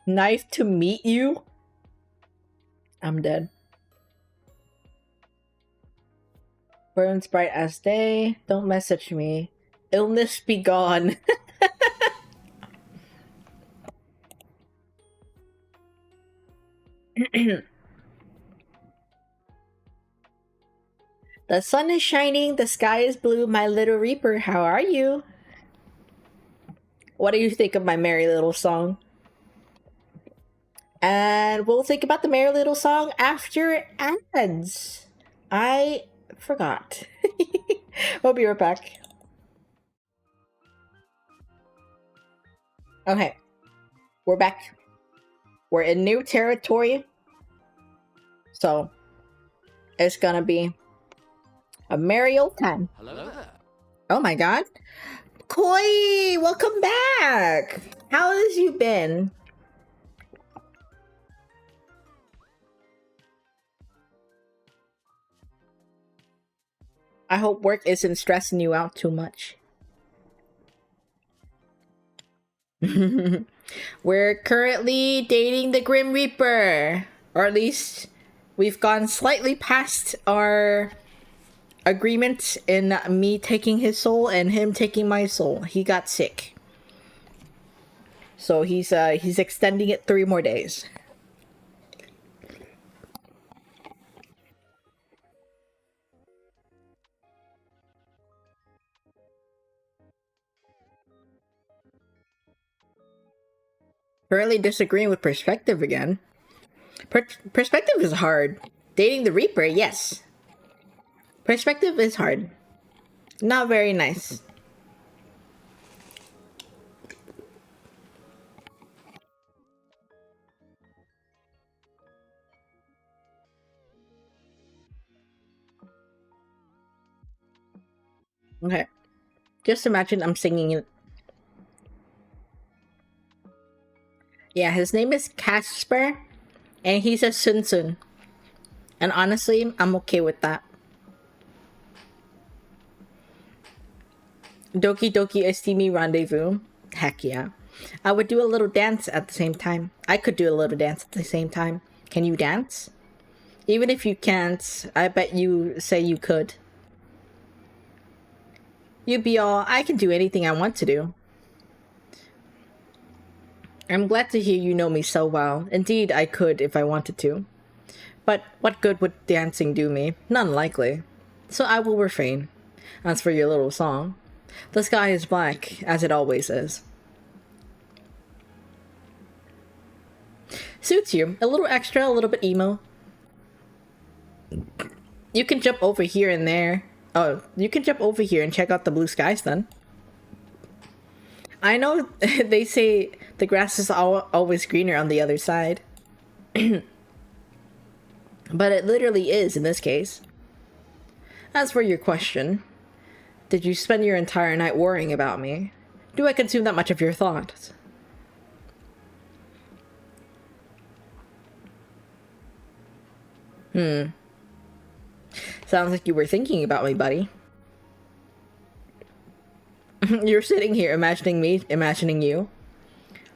Nice to meet you. I'm dead. Burns bright as day. Don't message me. Illness be gone. The sun is shining, the sky is blue, my little reaper, how are you? What do you think of my merry little song? And we'll think about the merry little song after ads. I forgot. We'll be right back. Okay. We're back. We're in new territory. So, it's gonna be a merry old time. Hello there. Oh my god. Koi! Welcome back! How has you been? I hope work isn't stressing you out too much. We're currently dating the Grim Reaper. Or at least we've gone slightly past our agreement in me taking his soul and him taking my soul. He got sick. So he's extending it 3 more days. Currently disagreeing with perspective again. Perspective is hard. Dating the Reaper, yes. Perspective is hard. Not very nice. Okay. Just imagine I'm singing it. Yeah, his name is Casper, and he's a Sun Sun. And honestly, I'm okay with that. Doki Doki Estimi Rendezvous. Heck yeah. I would do a little dance at the same time. I could do a little dance at the same time. Can you dance? Even if you can't, I bet you say you could. You'd be all, I can do anything I want to do. I'm glad to hear you know me so well. Indeed, I could if I wanted to. But what good would dancing do me? None likely. So I will refrain. As for your little song, the sky is black, as it always is. Suits you. A little extra, a little bit emo. You can jump over here and there. Oh, you can jump over here and check out the blue skies then. I know they say the grass is always greener on the other side. But it literally is in this case. As for your question, did you spend your entire night worrying about me? Do I consume that much of your thoughts? Sounds like you were thinking about me, buddy. You're sitting here imagining me, imagining you.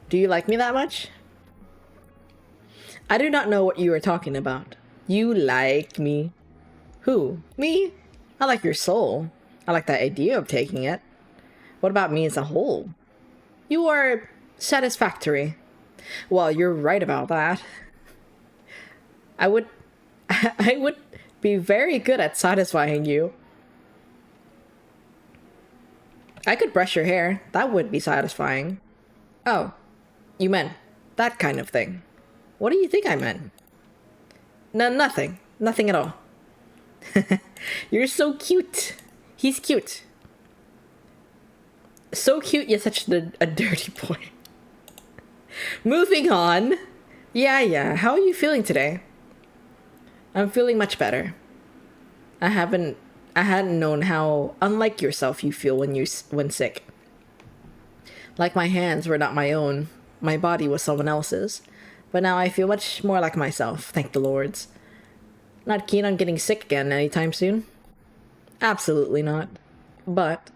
Do you like me that much? I do not know what you are talking about. You like me. Who? Me? I like your soul. I like the idea of taking it. What about me as a whole? You are satisfactory. Well, you're right about that. I would be very good at satisfying you. I could brush your hair. That would be satisfying. Oh, you meant that kind of thing. What do you think I meant? No, nothing. Nothing at all. You're so cute. He's cute. So cute, you're such a dirty boy. Moving on. Yeah. How are you feeling today? I'm feeling much better. I hadn't known how unlike yourself you feel when sick. Like my hands were not my own. My body was someone else's. But now I feel much more like myself, thank the lords. Not keen on getting sick again anytime soon? Absolutely not. But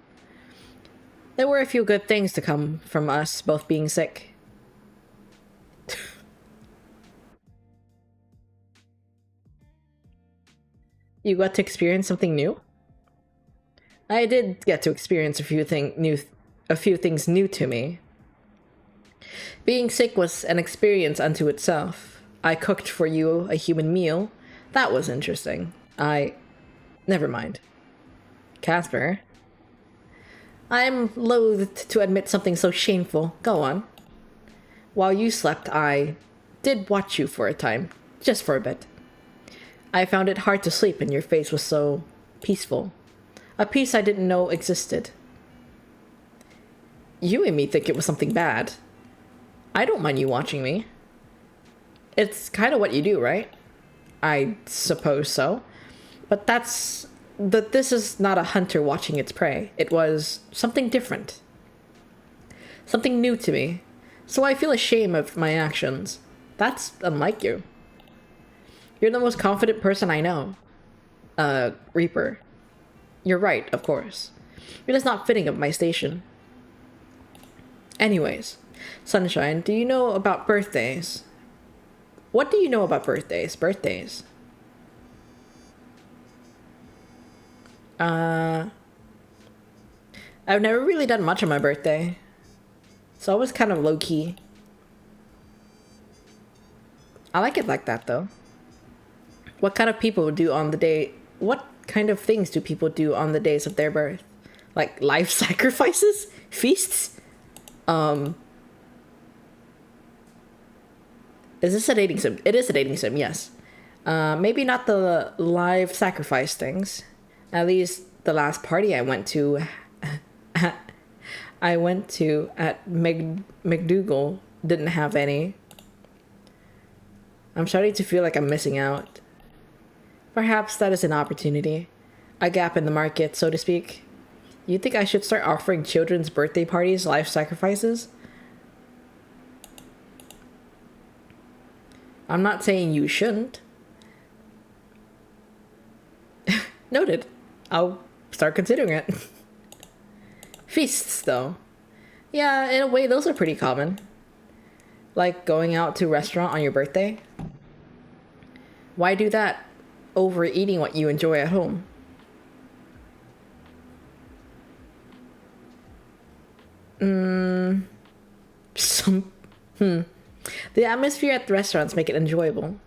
there were a few good things to come from us both being sick. You got to experience something new? I did get to experience a few things new to me. Being sick was an experience unto itself. I cooked for you a human meal. That was interesting. Never mind. Casper. I'm loath to admit something so shameful. Go on. While you slept, I did watch you for a time. Just for a bit. I found it hard to sleep and your face was so peaceful. A peace I didn't know existed. You and me think it was something bad. I don't mind you watching me. It's kind of what you do, right? I suppose so. But this is not a hunter watching its prey. It was something different. Something new to me. So I feel ashamed of my actions. That's unlike you. You're the most confident person I know. Reaper. You're right, of course. It is not fitting of my station. Anyways, Sunshine, do you know about birthdays? What do you know about birthdays? Birthdays. I've never really done much on my birthday. It's always kind of low-key. I like it like that, though. What kind of people do on the day... What kind of things do people do on the days of their birth? Like life sacrifices? Feasts? Is this a dating sim? It is a dating sim, yes. Maybe not the live sacrifice things. At least the last party I went to... at McDougal didn't have any. I'm starting to feel like I'm missing out. Perhaps that is an opportunity. A gap in the market, so to speak. You think I should start offering children's birthday parties life sacrifices? I'm not saying you shouldn't. Noted. I'll start considering it. Feasts, though. Yeah, in a way, those are pretty common. Like going out to a restaurant on your birthday. Why do that over eating what you enjoy at home? The atmosphere at the restaurants make it enjoyable.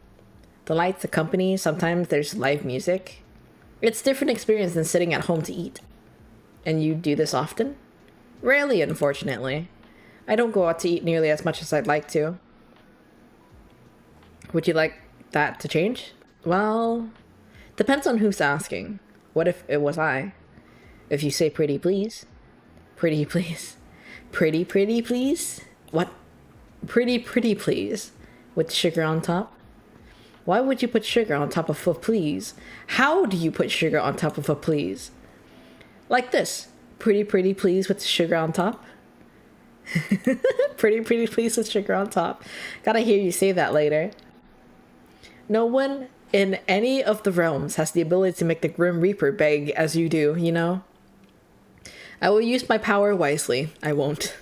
The lights, the company, sometimes there's live music. It's a different experience than sitting at home to eat. And you do this often? Rarely, unfortunately. I don't go out to eat nearly as much as I'd like to. Would you like that to change? Well, depends on who's asking. What if it was I? If you say pretty please. Pretty please. Pretty please? What? Pretty please. With sugar on top? Why would you put sugar on top of a please? How do you put sugar on top of a please? Like this. Pretty please with sugar on top? Pretty please with sugar on top. Gotta hear you say that later. No one in any of the realms has the ability to make the Grim Reaper beg as you do, you know? I will use my power wisely. I won't.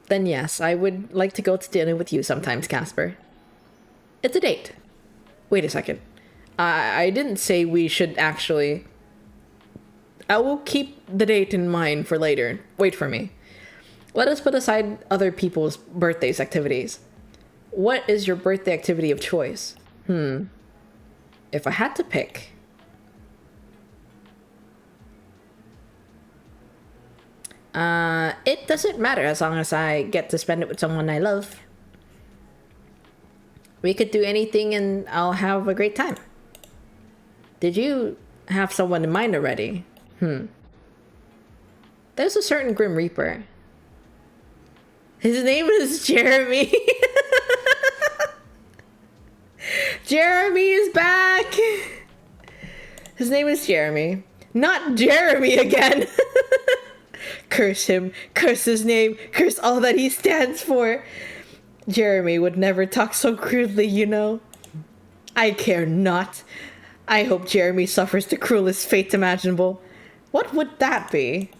Then yes, I would like to go to dinner with you sometimes, Casper. It's a date. Wait a second. I didn't say we should actually... I will keep the date in mind for later. Wait for me. Let us put aside other people's birthdays activities. What is your birthday activity of choice? If I had to pick... it doesn't matter as long as I get to spend it with someone I love. We could do anything and I'll have a great time. Did you have someone in mind already? There's a certain Grim Reaper. His name is Jeremy. Jeremy is back. His name is Jeremy. Not Jeremy again. Curse him. Curse his name. Curse all that he stands for. Jeremy would never talk so crudely, you know. I care not. I hope Jeremy suffers the cruelest fate imaginable. What would that be?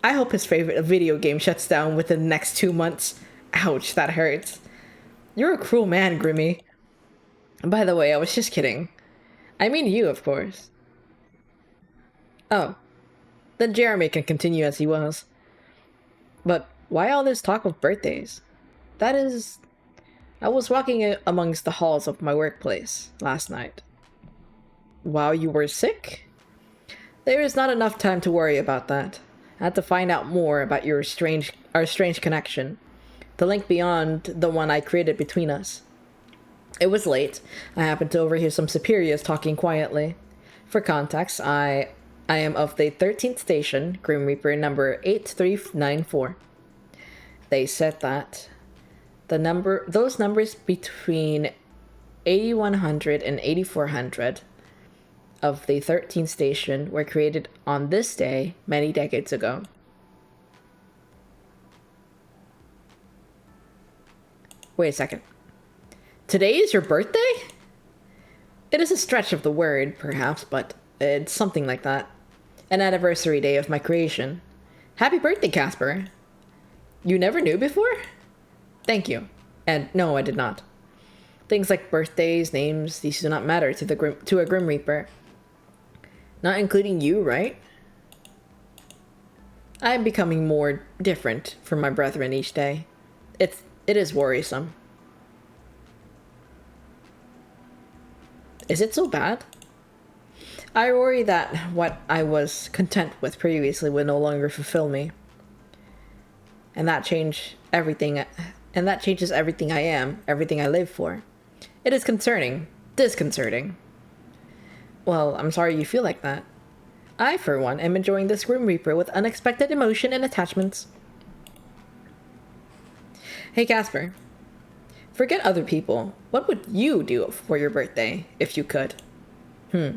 I hope his favorite video game shuts down within the next 2 months. Ouch, that hurts. You're a cruel man, Grimmy. By the way, I was just kidding. I mean you, of course. Oh. Then Jeremy can continue as he was. But why all this talk of birthdays? That is... I was walking amongst the halls of my workplace last night. While you were sick? There is not enough time to worry about that. I had to find out more about our strange connection. The link beyond the one I created between us. It was late. I happened to overhear some superiors talking quietly. For context, I am of the 13th station, Grim Reaper number 8394. They said that those numbers between 8100 and 8400 of the 13th station were created on this day many decades ago. Wait a second. Today is your birthday? It is a stretch of the word, perhaps, but it's something like that. An anniversary day of my creation. Happy birthday, Casper. You never knew before? Thank you. And no, I did not. Things like birthdays, names, these do not matter to a Grim Reaper. Not including you, right? I am becoming more different from my brethren each day. It is worrisome. Is it so bad? I worry that what I was content with previously would no longer fulfill me. And that changes everything I am, everything I live for. It is concerning, disconcerting. Well, I'm sorry you feel like that. I, for one, am enjoying this Grim Reaper with unexpected emotion and attachments. Hey, Casper. Forget other people. What would you do for your birthday, if you could? I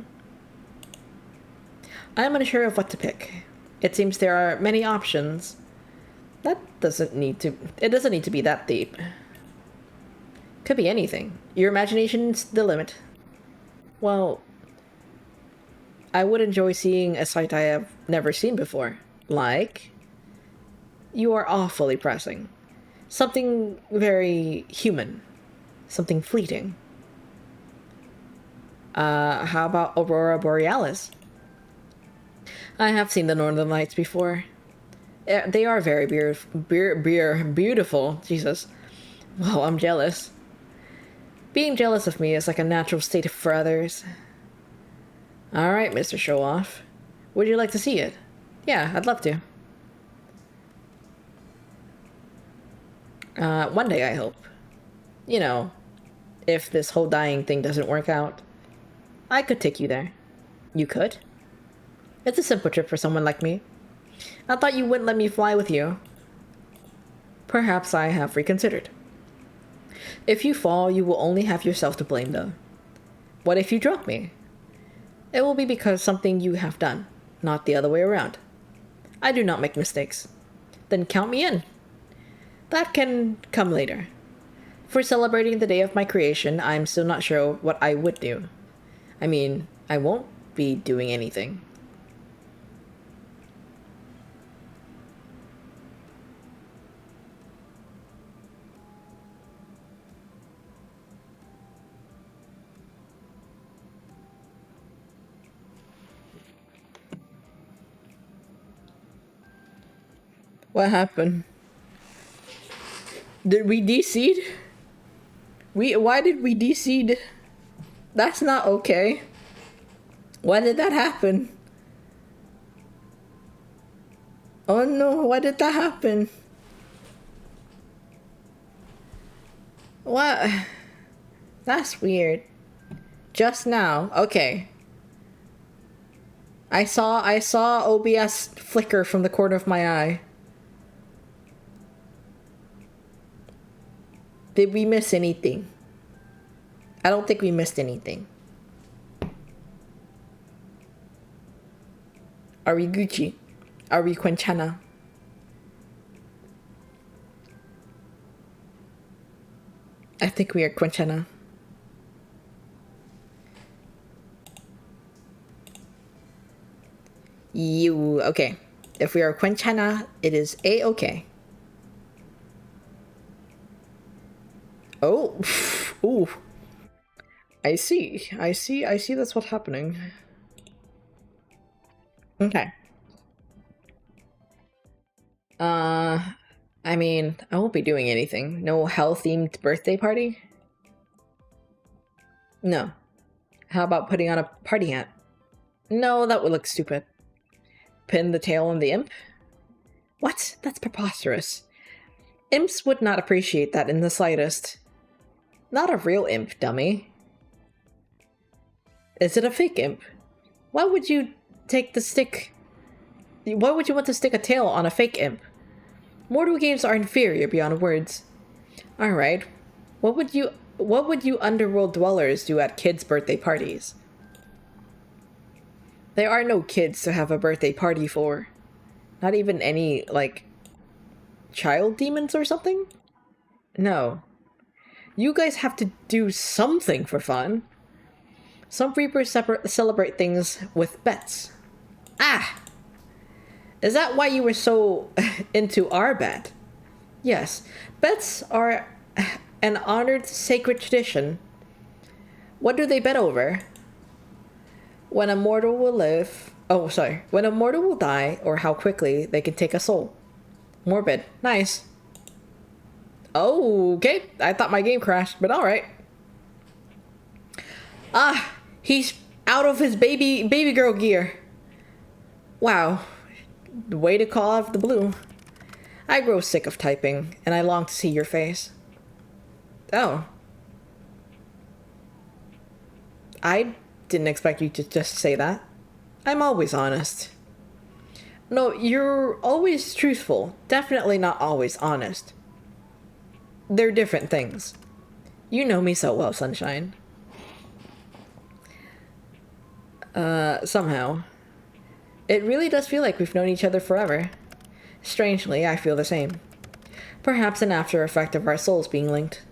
am unsure of what to pick. It seems there are many options. It doesn't need to be that deep. Could be anything. Your imagination's the limit. Well, I would enjoy seeing a sight I have never seen before. Like, you are awfully pressing. Something very human. Something fleeting. How about Aurora Borealis? I have seen the Northern Lights before. They are very beautiful. Jesus. Well, I'm jealous. Being jealous of me is like a natural state for others. Alright, Mr. Show-Off. Would you like to see it? Yeah, I'd love to. One day, I hope. You know, if this whole dying thing doesn't work out, I could take you there. You could? It's a simple trip for someone like me. I thought you wouldn't let me fly with you. Perhaps I have reconsidered. If you fall, you will only have yourself to blame, though. What if you drop me? It will be because something you have done, not the other way around. I do not make mistakes. Then count me in. That can come later. For celebrating the day of my creation, I'm still not sure what I would do. I mean, I won't be doing anything. What happened? Did we de-seed? Why did we de-seed? That's not okay. Why did that happen? Oh no, why did that happen? What? That's weird. Just now. Okay. I saw OBS flicker from the corner of my eye. Did we miss anything? I don't think we missed anything. Are we Gucci? Are we Quinchana? I think we are Quinchana. Okay. If we are Quinchana, it is A-okay. Oh, ooh. I see that's what's happening. Okay. I mean, I won't be doing anything. No hell-themed birthday party? No. How about putting on a party hat? No, that would look stupid. Pin the tail on the imp? What? That's preposterous. Imps would not appreciate that in the slightest. Not a real imp, dummy. Is it a fake imp? Why would you want to stick a tail on a fake imp? Mortal games are inferior beyond words. Alright. What would you underworld dwellers do at kids' birthday parties? There are no kids to have a birthday party for. Not even any, like, child demons or something? No. You guys have to do something for fun. Some Reapers celebrate things with bets. Ah! Is that why you were so into our bet? Yes, bets are an honored sacred tradition. What do they bet over? When a mortal will live. Oh, sorry. When a mortal will die, or how quickly they can take a soul. Morbid. Nice. Oh, okay. I thought my game crashed, but alright. Ah, he's out of his baby girl gear. Wow. Way to call out of the blue. I grow sick of typing, and I long to see your face. Oh. I didn't expect you to just say that. I'm always honest. No, you're always truthful. Definitely not always honest. They're different things. You know me so well, Sunshine. Somehow. It really does feel like we've known each other forever. Strangely, I feel the same. Perhaps an after effect of our souls being linked.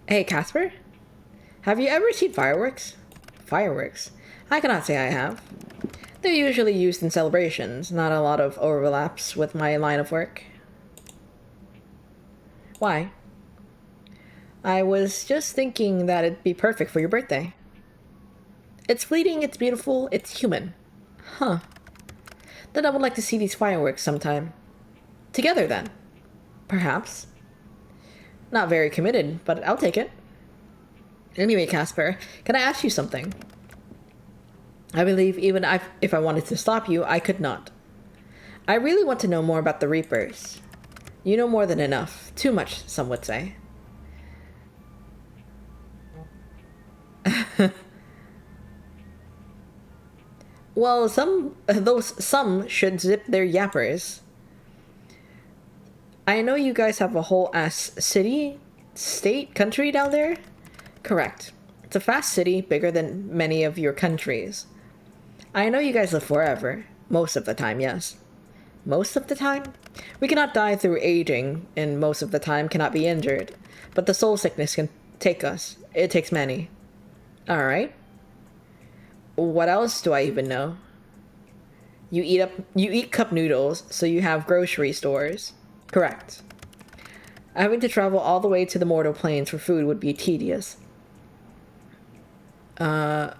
Hey, Casper? Have you ever seen fireworks? Fireworks? I cannot say I have. They're usually used in celebrations, not a lot of overlaps with my line of work. Why? I was just thinking that it'd be perfect for your birthday. It's fleeting, it's beautiful, it's human. Huh. Then I would like to see these fireworks sometime. Together, then. Perhaps. Not very committed, but I'll take it. Anyway, Casper, can I ask you something? I believe even if I wanted to stop you, I could not. I really want to know more about the Reapers. You know more than enough. Too much, some would say. Well, some should zip their yappers. I know you guys have a whole ass city, state, country down there? Correct. It's a fast city, bigger than many of your countries. I know you guys live forever. Most of the time, yes. Most of the time? We cannot die through aging, and most of the time cannot be injured. But the soul sickness can take us. It takes many. Alright. What else do I even know? You eat cup noodles, so you have grocery stores. Correct. Having to travel all the way to the mortal planes for food would be tedious. Do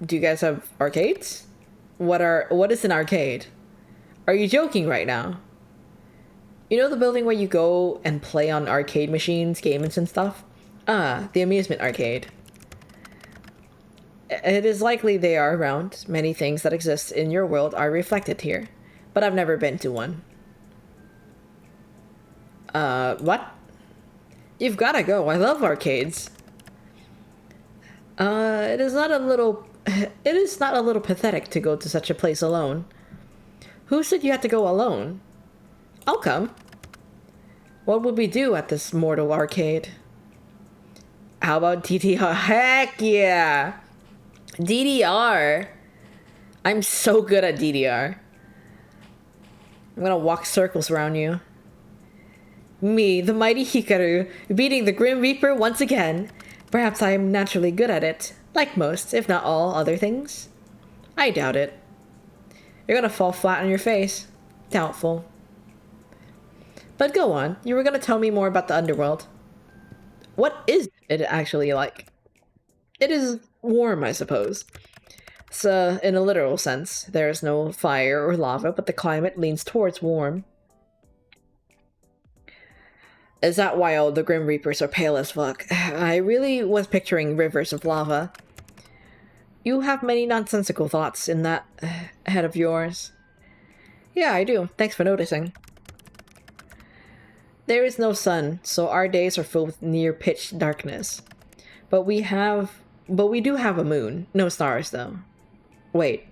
you guys have arcades? What is an arcade? Are you joking right now? You know the building where you go and play on arcade machines, games and stuff? Ah, the amusement arcade. It is likely they are around. Many things that exist in your world are reflected here. But I've never been to one. What? You've gotta go. I love arcades. It is not a little pathetic to go to such a place alone. Who said you had to go alone? I'll come. What would we do at this mortal arcade? How about DDR? Heck yeah! DDR! I'm so good at DDR. I'm gonna walk circles around you. Me, the mighty Hikaru, beating the Grim Reaper once again. Perhaps I am naturally good at it, like most, if not all, other things. I doubt it. You're gonna fall flat on your face. Doubtful. But go on, you were gonna tell me more about the underworld. What is it actually like? It is warm, I suppose. So, in a literal sense, there is no fire or lava, but the climate leans towards warm. Is that why all the Grim Reapers are pale as fuck? I really was picturing rivers of lava. You have many nonsensical thoughts in that head of yours. Yeah, I do. Thanks for noticing. There is no sun, so our days are filled with near-pitch darkness. But we do have a moon. No stars, though. Wait.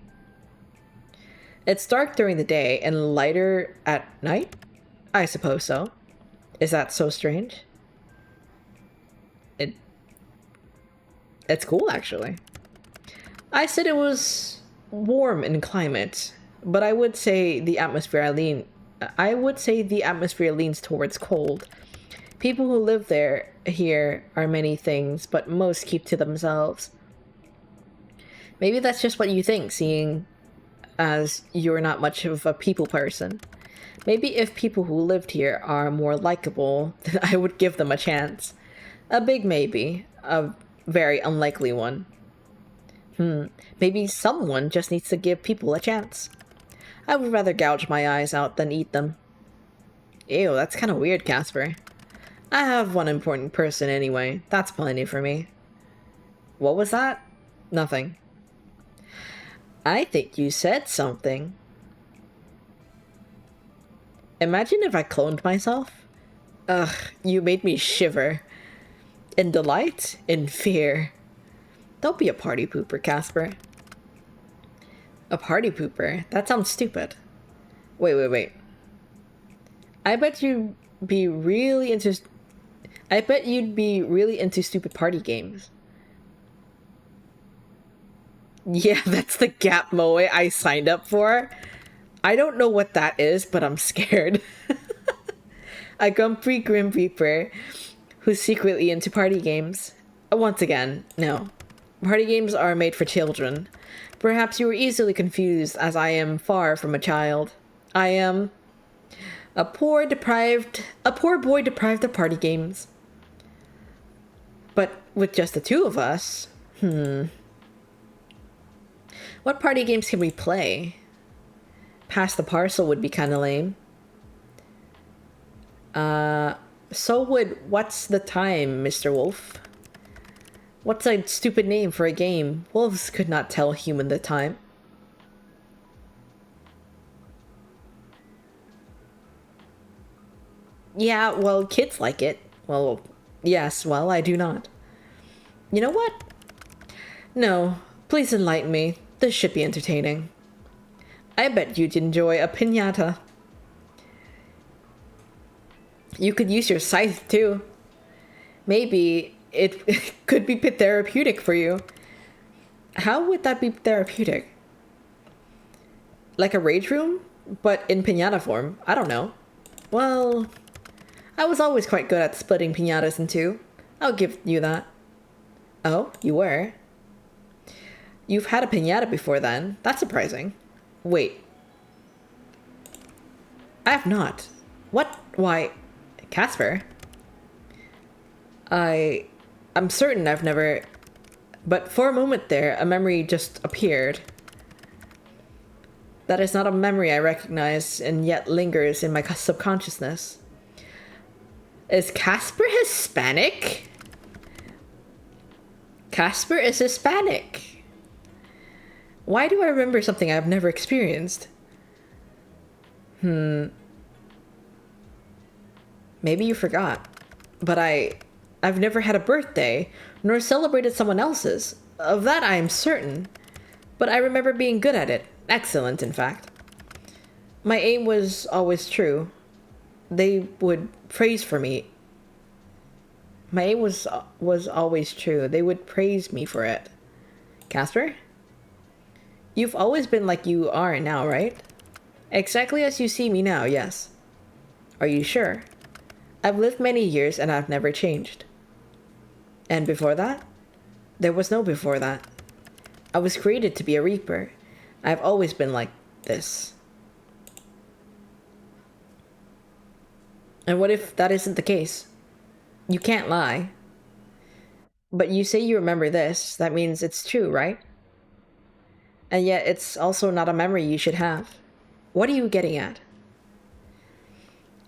It's dark during the day and lighter at night? I suppose so. Is that so strange? It's cool, actually. I said it was warm in climate, but I would say the atmosphere leans towards cold. People who live here are many things, but most keep to themselves. Maybe that's just what you think, seeing as you're not much of a people person. Maybe if people who lived here are more likable, then I would give them a chance. A big maybe. A very unlikely one. Maybe someone just needs to give people a chance. I would rather gouge my eyes out than eat them. Ew, that's kind of weird, Casper. I have one important person anyway. That's plenty for me. What was that? Nothing. I think you said something. Imagine if I cloned myself. Ugh, you made me shiver. In delight? In fear. Don't be a party pooper, Casper. A party pooper? That sounds stupid. Wait. I bet you'd be really into stupid party games. Yeah, that's the Gap Moe I signed up for. I don't know what that is, but I'm scared. A grumpy Grim Reaper who's secretly into party games. Once again, no. Party games are made for children. Perhaps you were easily confused, as I am far from a child. I am a poor boy deprived of party games. But with just the two of us, what party games can we play? Pass the parcel would be kind of lame. So would What's the Time, Mr. Wolf? What's a stupid name for a game? Wolves could not tell a human the time. Yeah, well, kids like it. Well, yes, well, I do not. You know what? No, please enlighten me. This should be entertaining. I bet you'd enjoy a piñata. You could use your scythe, too. Maybe it could be therapeutic for you. How would that be therapeutic? Like a rage room, but in piñata form? I don't know. Well, I was always quite good at splitting piñatas in two. I'll give you that. Oh, you were? You've had a piñata before then. That's surprising. Wait. I have not. What? Why? Casper? I'm certain I've never... But for a moment there, a memory just appeared. That is not a memory I recognize, and yet lingers in my subconsciousness. Is Casper Hispanic? Casper is Hispanic. Why do I remember something I've never experienced? Maybe you forgot. But I've never had a birthday, nor celebrated someone else's. Of that I am certain. But I remember being good at it. Excellent, in fact. My aim was always true. They would praise for me. My aim was always true. They would praise me for it. Casper? You've always been like you are now, right? Exactly as you see me now, yes. Are you sure? I've lived many years and I've never changed. And before that? There was no before that. I was created to be a Reaper. I've always been like this. And what if that isn't the case? You can't lie. But you say you remember this. That means it's true, right? And yet it's also not a memory you should have. What are you getting at?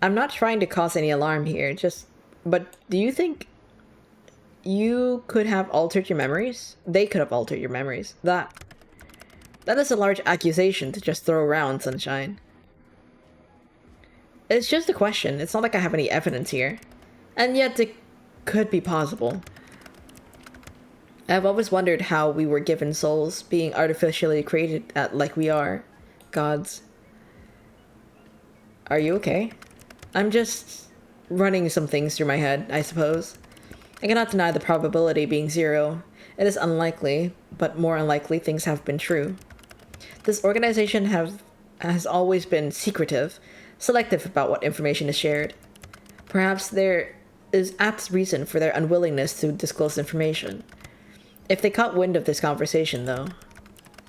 I'm not trying to cause any alarm here, but do you think you could have altered your memories? They could have altered your memories. That is a large accusation to just throw around, Sunshine. It's just a question. It's not like I have any evidence here. And yet it could be possible. I've always wondered how we were given souls, being artificially created like we are. Gods. Are you okay? I'm just running some things through my head, I suppose. I cannot deny the probability being 0. It is unlikely, but more unlikely things have been true. This organization has always been secretive, selective about what information is shared. Perhaps there is apt reason for their unwillingness to disclose information. If they caught wind of this conversation, though.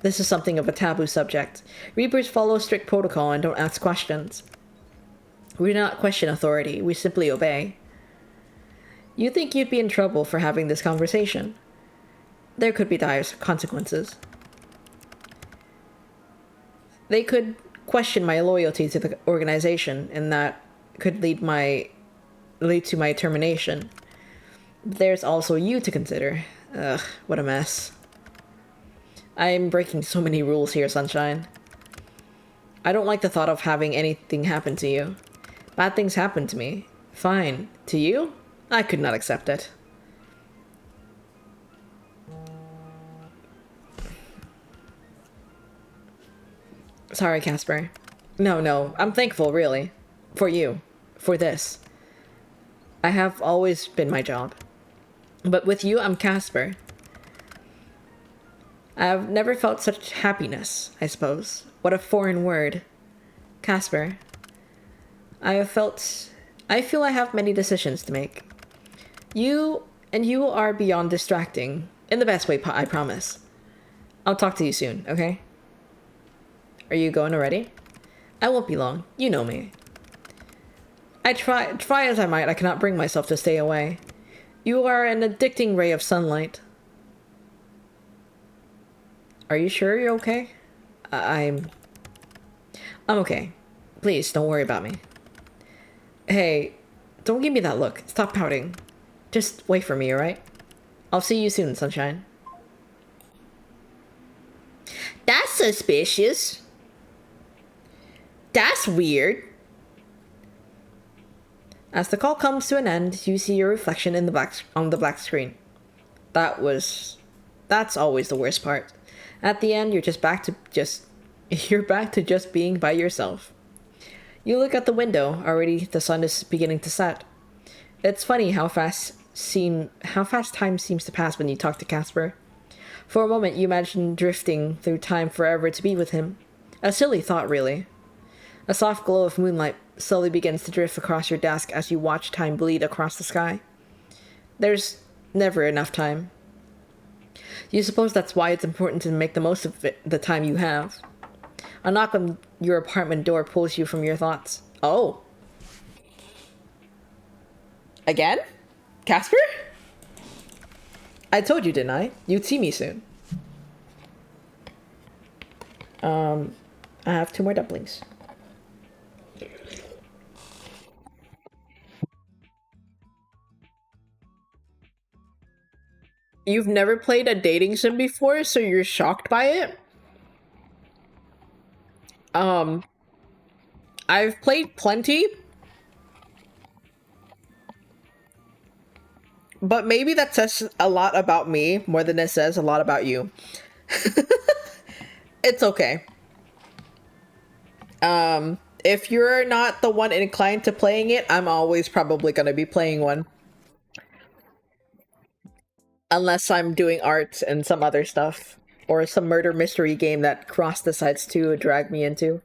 This is something of a taboo subject. Reapers follow strict protocol and don't ask questions. We do not question authority, we simply obey. You think you'd be in trouble for having this conversation? There could be dire consequences. They could question my loyalty to the organization, and that could lead to my termination. There's also you to consider. Ugh, what a mess. I'm breaking so many rules here, Sunshine. I don't like the thought of having anything happen to you. Bad things happen to me. Fine. To you? I could not accept it. Sorry, Casper. No, I'm thankful, really. For you. For this. I have always been my job. But with you, I'm Casper. I've never felt such happiness, I suppose. What a foreign word. Casper. I feel I have many decisions to make. You are beyond distracting. In the best way, I promise. I'll talk to you soon, okay? Are you going already? I won't be long. You know me. I try as I might, I cannot bring myself to stay away. You are an addicting ray of sunlight. Are you sure you're okay? I'm okay. Please, don't worry about me. Hey, don't give me that look. Stop pouting. Just wait for me, alright? I'll see you soon, Sunshine. That's suspicious. That's weird. As the call comes to an end, you see your reflection in on the black screen. That's always the worst part. At the end, you're back to just being by yourself. You look at the window. Already the sun is beginning to set. It's funny how fast time seems to pass when you talk to Casper. For a moment, you imagine drifting through time forever to be with him. A silly thought, really. A soft glow of moonlight slowly begins to drift across your desk as you watch time bleed across the sky. There's never enough time. You suppose that's why it's important to make the most of the time you have. A knock on your apartment door pulls you from your thoughts. Oh. Again? Casper? I told you, didn't I? You'd see me soon. I have 2 more dumplings. You've never played a dating sim before, so you're shocked by it? I've played plenty. But maybe that says a lot about me more than it says a lot about you. It's okay. If you're not the one inclined to playing it, I'm always probably going to be playing one. Unless I'm doing art and some other stuff. Or some murder mystery game that Cross decides to drag me into.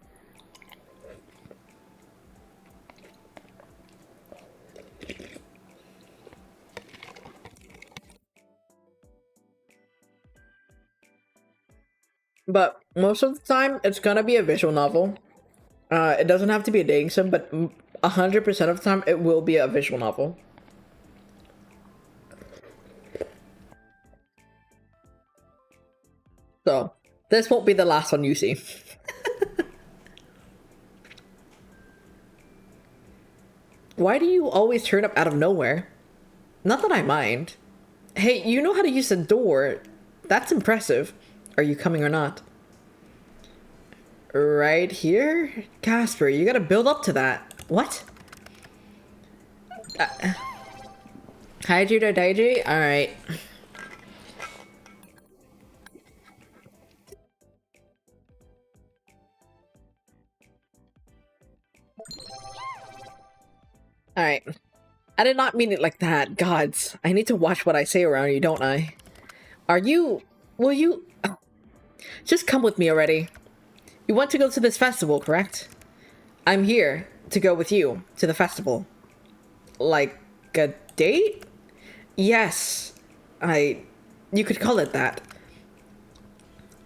But most of the time, it's gonna be a visual novel. It doesn't have to be a dating sim, but 100% of the time, it will be a visual novel. So, this won't be the last one you see. Why do you always turn up out of nowhere? Not that I mind. Hey, you know how to use the door. That's impressive. Are you coming or not? Right here? Casper, you gotta build up to that. What? Hydrate or dihydrate? Alright. Alright. I did not mean it like that. Gods, I need to watch what I say around you, don't I? Will you... Oh. Just come with me already. You want to go to this festival, correct? I'm here to go with you to the festival. Like a date? Yes. You could call it that.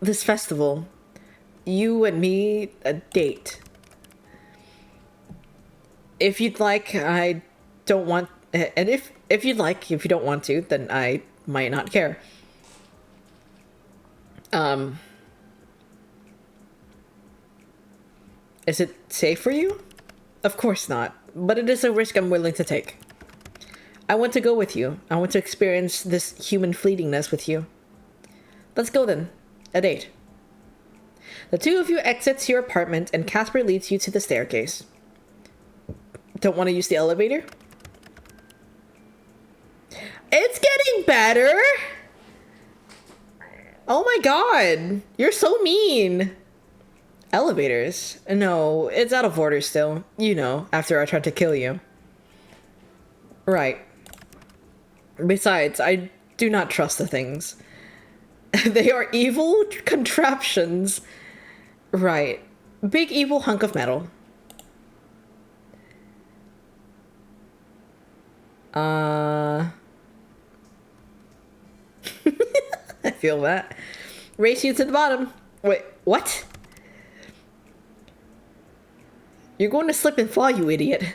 This festival. You and me, a date. if you'd like, I don't want, and if you'd like, if you don't want to, then I might not care. Is it safe for you? Of course not, but it is a risk I'm willing to take. I want to go with you. I want to experience this human fleetingness with you. Let's go then. A date. The two of you exits your apartment and Casper leads you to the staircase. Don't want to use the elevator? It's getting better! Oh my god! You're so mean! Elevators? No, it's out of order still. You know, after I tried to kill you. Right. Besides, I do not trust the things. They are evil contraptions. Right. Big evil hunk of metal. I feel that. Race you to the bottom. Wait, what? You're going to slip and fall, you idiot.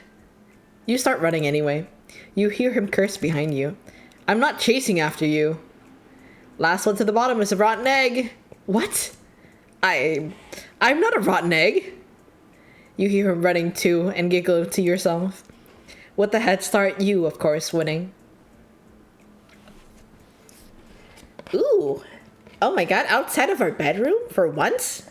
You start running anyway. You hear him curse behind you. I'm not chasing after you. Last one to the bottom is a rotten egg. What? I'm not a rotten egg. You hear him running too and giggle to yourself. With the head start, you, of course, winning. Ooh. Oh my god, outside of our bedroom for once?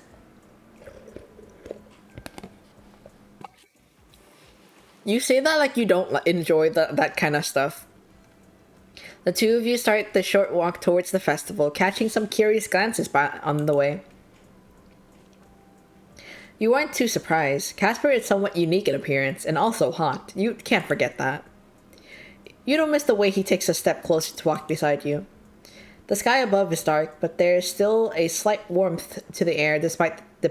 You say that like you don't enjoy that kind of stuff. The two of you start the short walk towards the festival, catching some curious glances on the way. You aren't too surprised. Casper is somewhat unique in appearance, and also hot. You can't forget that. You don't miss the way he takes a step closer to walk beside you. The sky above is dark, but there is still a slight warmth to the air despite the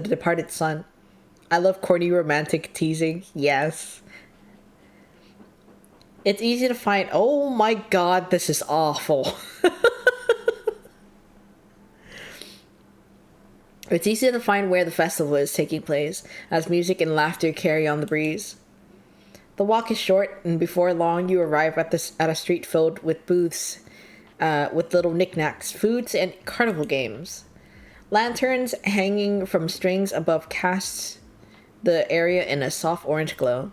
departed sun. I love corny romantic teasing. Yes. It's easy to find. Oh my god, this is awful. It's easy to find where the festival is taking place, as music and laughter carry on the breeze. The walk is short, and before long you arrive at a street filled with booths with little knickknacks, foods, and carnival games. Lanterns hanging from strings above cast the area in a soft orange glow.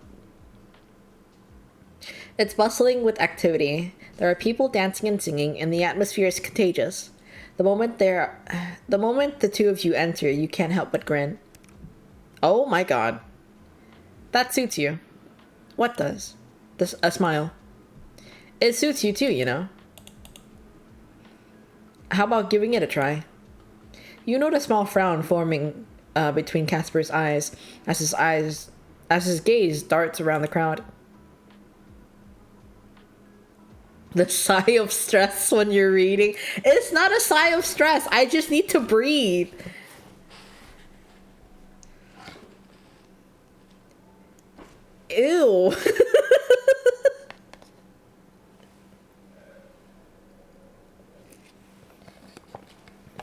It's bustling with activity. There are people dancing and singing, and the atmosphere is contagious. The moment the two of you enter, you can't help but grin. Oh my god. That suits you. What does? A smile. It suits you too, you know. How about giving it a try? You note a small frown forming between Casper's eyes as his gaze darts around the crowd. The sigh of stress when you're reading. It's not a sigh of stress. I just need to breathe. Ew.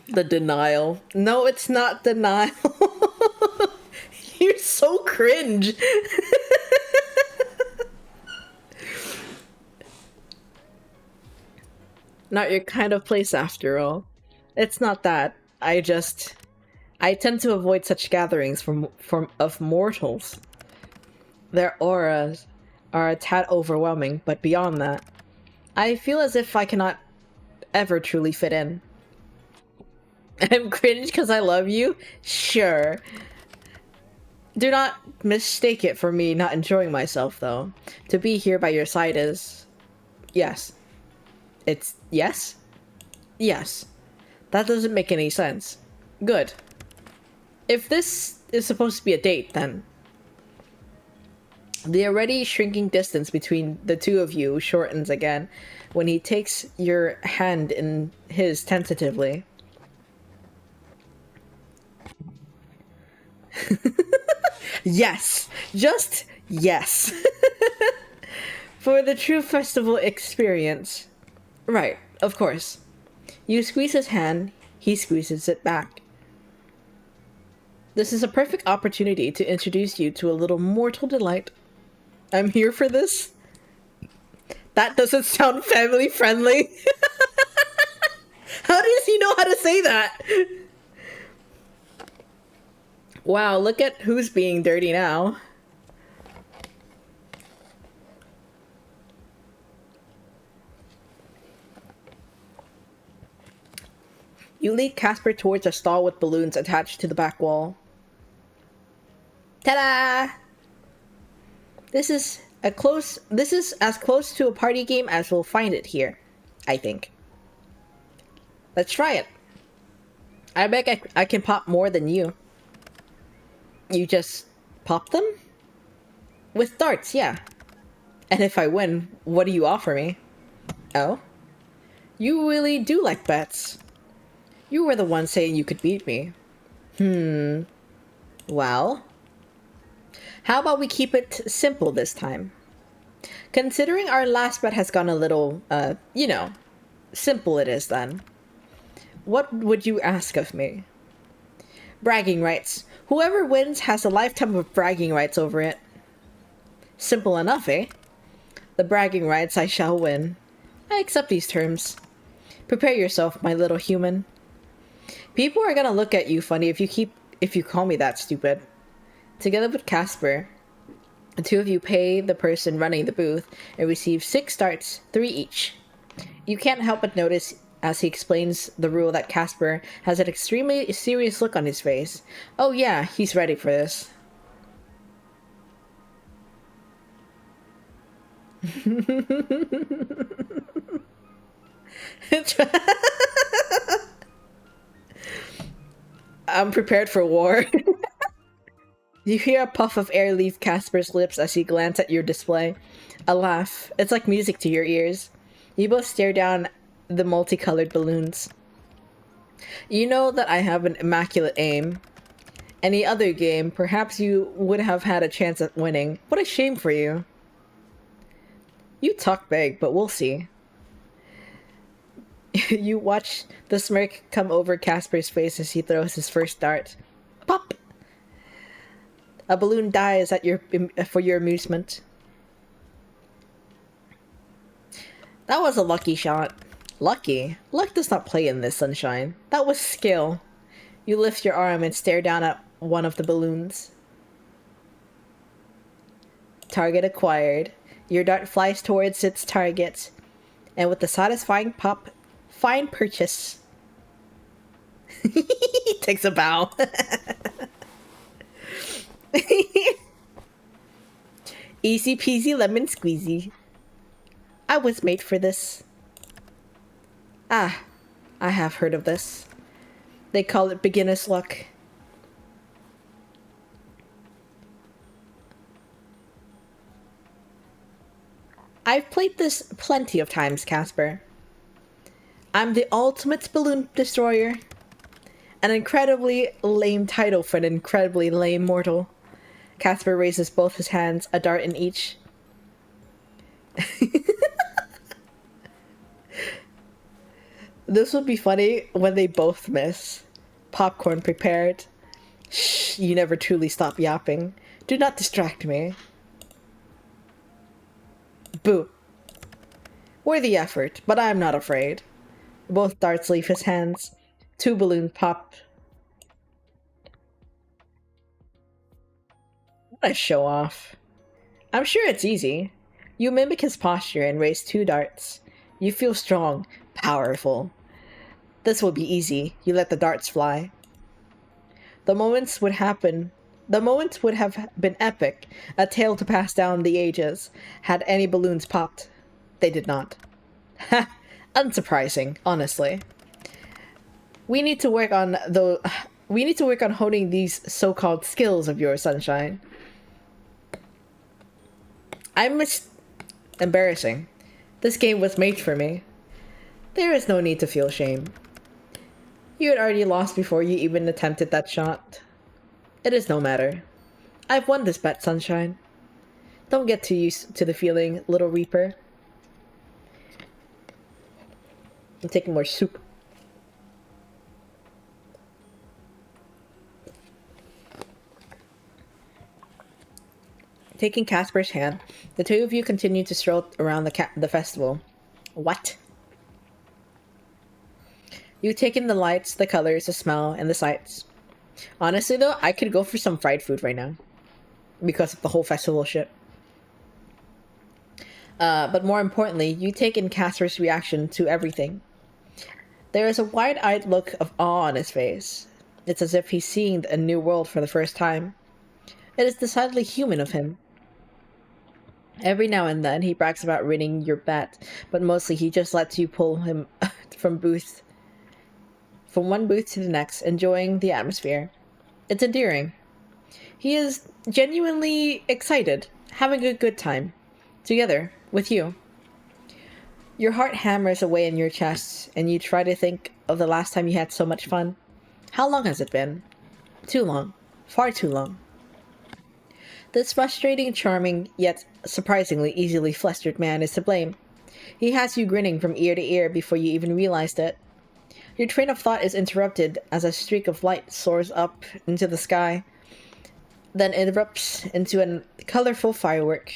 The denial. No, it's not denial. You're so cringe. Not your kind of place after all. It's not that. I tend to avoid such gatherings of mortals. Their auras are a tad overwhelming, but beyond that, I feel as if I cannot ever truly fit in. I'm cringe because I love you? Sure. Do not mistake it for me not enjoying myself, though. To be here by your side is... yes. It's yes? Yes. That doesn't make any sense. Good. If this is supposed to be a date, then... The already shrinking distance between the two of you shortens again when he takes your hand in his tentatively. Yes! Just yes! For the true festival experience. Right, of course. You squeeze his hand, he squeezes it back. This is a perfect opportunity to introduce you to a little mortal delight. I'm here for this. That doesn't sound family friendly. How does he know how to say that? Wow, look at who's being dirty now. You lead Casper towards a stall with balloons attached to the back wall. Ta-da! This is as close to a party game as we'll find it here, I think. Let's try it. I bet I can pop more than you. You just pop them? With darts, yeah. And if I win, what do you offer me? Oh? You really do like bets. You were the one saying you could beat me. Well? How about we keep it simple this time? Considering our last bet has gone a little, you know, simple it is then. What would you ask of me? Bragging rights. Whoever wins has a lifetime of bragging rights over it. Simple enough, eh? The bragging rights I shall win. I accept these terms. Prepare yourself, my little human. People are gonna look at you funny if you call me that stupid. Together with Casper, the two of you pay the person running the booth and receive 6 darts, 3 each. You can't help but notice as he explains the rule that Casper has an extremely serious look on his face. Oh yeah, he's ready for this. I'm prepared for war. You hear a puff of air leave Casper's lips as he glances at your display. A laugh. It's like music to your ears. You both stare down the multicolored balloons. You know that I have an immaculate aim. Any other game, perhaps you would have had a chance at winning. What a shame for you. You talk big, but we'll see. You watch the smirk come over Casper's face as he throws his first dart. Pop! A balloon dies for your amusement. That was a lucky shot. Lucky? Luck does not play in this, sunshine. That was skill. You lift your arm and stare down at one of the balloons. Target acquired. Your dart flies towards its target. And with the satisfying pop, fine purchase. He takes a bow. Easy peasy lemon squeezy. I was made for this. Ah, I have heard of this. They call it beginner's luck. I've played this plenty of times, Casper. I'm the ultimate balloon destroyer. An incredibly lame title for an incredibly lame mortal. Casper raises both his hands, a dart in each. This would be funny when they both miss. Popcorn prepared. Shh, you never truly stop yapping. Do not distract me. Boo. Worthy effort, but I am not afraid. Both darts leave his hands. 2 balloons pop. What a show off. I'm sure it's easy. You mimic his posture and raise 2 darts. You feel strong, powerful. This will be easy. You let the darts fly. The moment would have been epic, a tale to pass down the ages, had any balloons popped. They did not. Ha! Unsurprising, honestly. We need to work on honing these so-called skills of yours, sunshine. Embarrassing. This game was made for me. There is no need to feel shame. You had already lost before you even attempted that shot. It is no matter. I've won this bet, sunshine. Don't get too used to the feeling, little Reaper. I'm taking more soup. Taking Casper's hand, the two of you continue to stroll around the festival. What? You take in the lights, the colors, the smell, and the sights. Honestly, though, I could go for some fried food right now because of the whole festival shit. But more importantly, you take in Casper's reaction to everything. There is a wide-eyed look of awe on his face. It's as if he's seeing a new world for the first time. It is decidedly human of him. Every now and then, he brags about winning your bet, but mostly he just lets you pull him from one booth to the next, enjoying the atmosphere. It's endearing. He is genuinely excited, having a good time, together, with you. Your heart hammers away in your chest, and you try to think of the last time you had so much fun. How long has it been? Too long. Far too long. This frustrating, charming, yet surprisingly easily flustered man is to blame. He has you grinning from ear to ear before you even realized it. Your train of thought is interrupted as a streak of light soars up into the sky, then erupts into a colorful firework.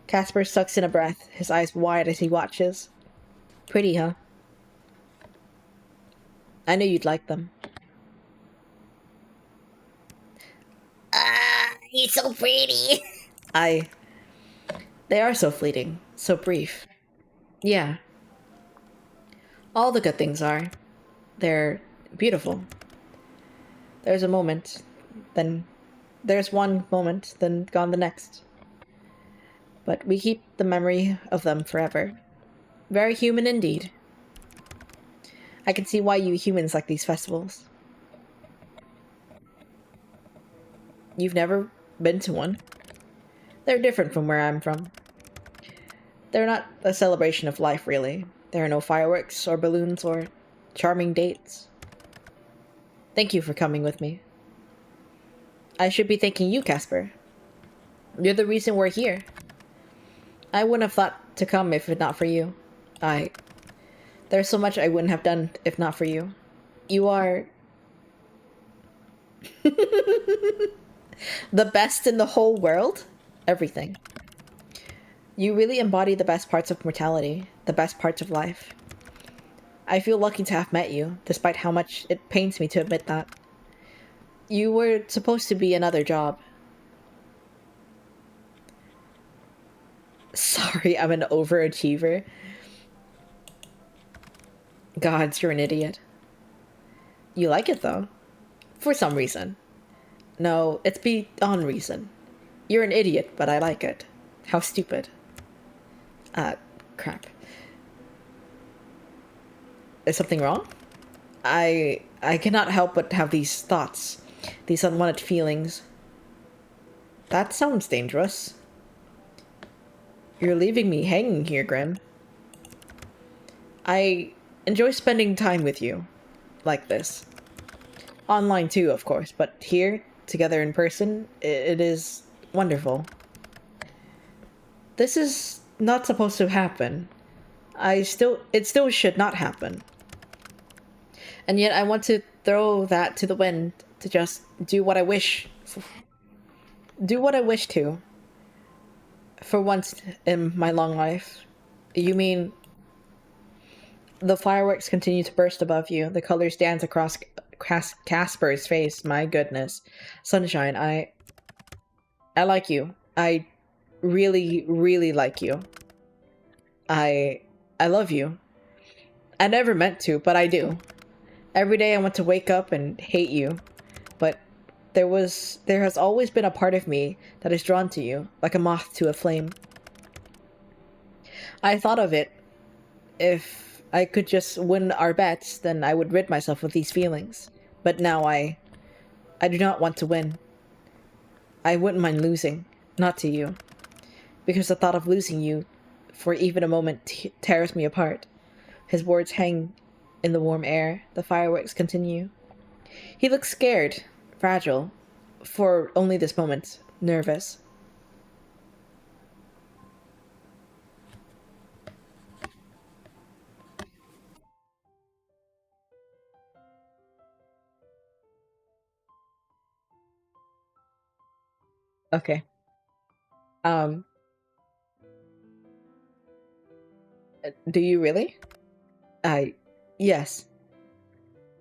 Casper sucks in a breath, his eyes wide as he watches. Pretty, huh? I knew you'd like them. He's so pretty. They are so fleeting, so brief. Yeah. All the good things are. They're beautiful. There's a moment, then there's one moment, then gone the next. But we keep the memory of them forever. Very human indeed. I can see why you humans like these festivals. You've never been to one? They're different from where I'm from. They're not a celebration of life, really. There are no fireworks or balloons or charming dates. Thank you for coming with me. I should be thanking you, Casper. You're the reason we're here. I wouldn't have thought to come if not for you. There's so much I wouldn't have done if not for you. You are... the best in the whole world? Everything. You really embody the best parts of mortality, the best parts of life. I feel lucky to have met you, despite how much it pains me to admit that. You were supposed to be another job. Sorry, I'm an overachiever. Gods, you're an idiot. You like it, though. For some reason. No, it's beyond reason. You're an idiot, but I like it. How stupid. Crap. Is something wrong? I cannot help but have these thoughts. These unwanted feelings. That sounds dangerous. You're leaving me hanging here, Grim. I enjoy spending time with you. Like this. Online too, of course, but here, together in person, it is wonderful. This is not supposed to happen. It still should not happen. And yet I want to throw that to the wind to just do what I wish. Do what I wish to. For once in my long life. You mean... The fireworks continue to burst above you. The colors dance across Casper's face. My goodness. Sunshine, I like you. I really, really like you. I love you. I never meant to, but I do. Every day I want to wake up and hate you. But there has always been a part of me that is drawn to you, like a moth to a flame. I thought of it. If I could just win our bets, then I would rid myself of these feelings. But now I do not want to win. I wouldn't mind losing, not to you. Because the thought of losing you for even a moment tears me apart. His words hang in the warm air. The fireworks continue. He looks scared, fragile, for only this moment, nervous. Okay. Um, do you really? I, yes.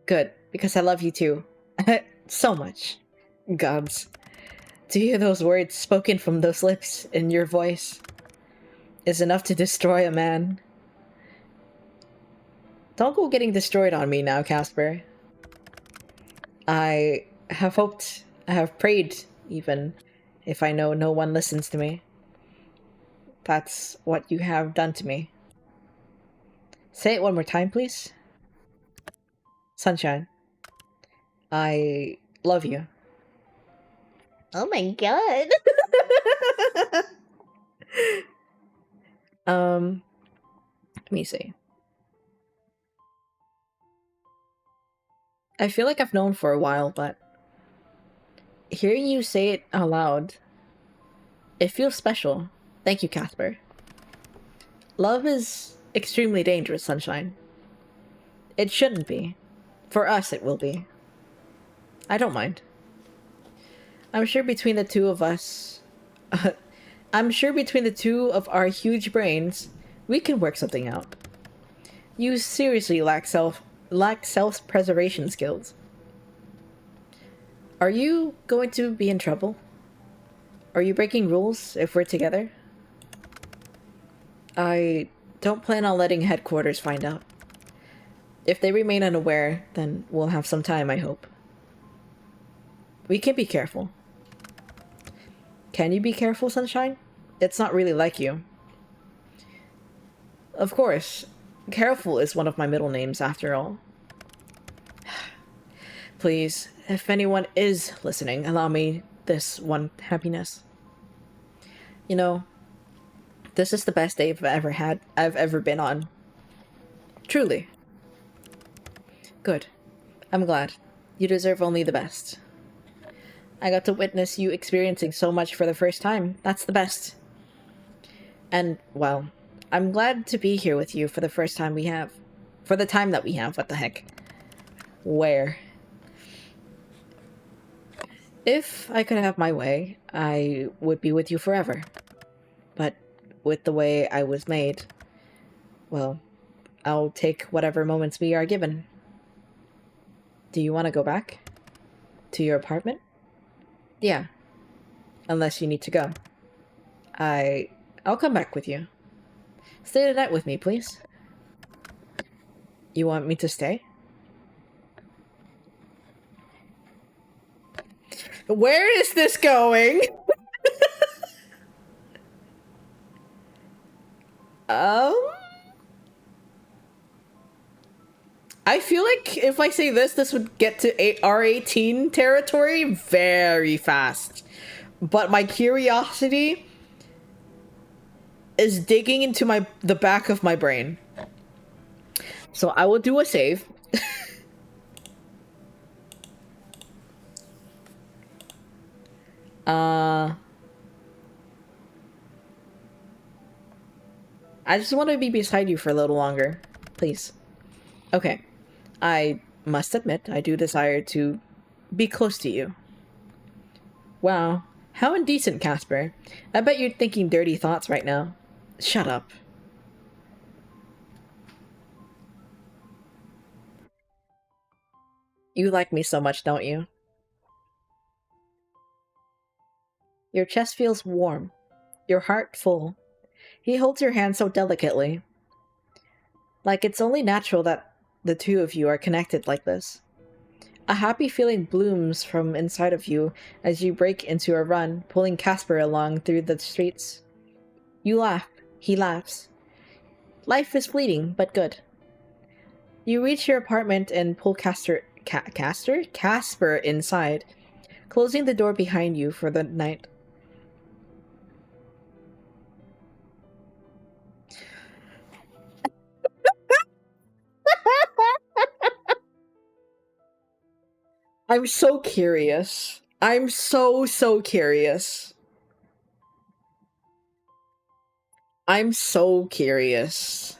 Good, because I love you too. So much. Gods. To hear those words spoken from those lips in your voice is enough to destroy a man. Don't go getting destroyed on me now, Casper. I have hoped, I have prayed, even, if I know no one listens to me. That's what you have done to me. Say it one more time, please. Sunshine. I love you. Oh my god. Let me see. I feel like I've known for a while, but hearing you say it out loud, it feels special. Thank you, Casper. Love is extremely dangerous, Sunshine. It shouldn't be. For us, it will be. I don't mind. I'm sure between the two of us... I'm sure between the two of our huge brains, we can work something out. You seriously lack self-preservation skills. Are you going to be in trouble? Are you breaking rules if we're together? I don't plan on letting headquarters find out. If they remain unaware, then we'll have some time, I hope. We can be careful. Can you be careful, Sunshine? It's not really like you. Of course. Careful is one of my middle names, after all. Please, if anyone is listening, allow me this one happiness. You know, this is the best day I've ever been on. Truly. Good. I'm glad. You deserve only the best. I got to witness you experiencing so much for the first time. That's the best. And, well, I'm glad to be here with you for the first time we have. For the time that we have, what the heck. Where? If I could have my way, I would be with you forever. But with the way I was made, well, I'll take whatever moments we are given. Do you want to go back? To your apartment? Yeah. Unless you need to go. I'll come back with you. Stay the night with me, please. You want me to stay? Where is this going? I feel like if I say this would get to R18 territory very fast. But my curiosity is digging into the back of my brain. So I will do a save. I just want to be beside you for a little longer. Please. Okay. I must admit, I do desire to be close to you. Wow. How indecent, Casper. I bet you're thinking dirty thoughts right now. Shut up. You like me so much, don't you? Your chest feels warm. Your heart full. He holds your hand so delicately. Like it's only natural that the two of you are connected like this. A happy feeling blooms from inside of you as you break into a run, pulling Casper along through the streets. You laugh. He laughs. Life is fleeting, but good. You reach your apartment and pull Casper inside, closing the door behind you for the night. I'm so curious. I'm so curious. I'm so curious.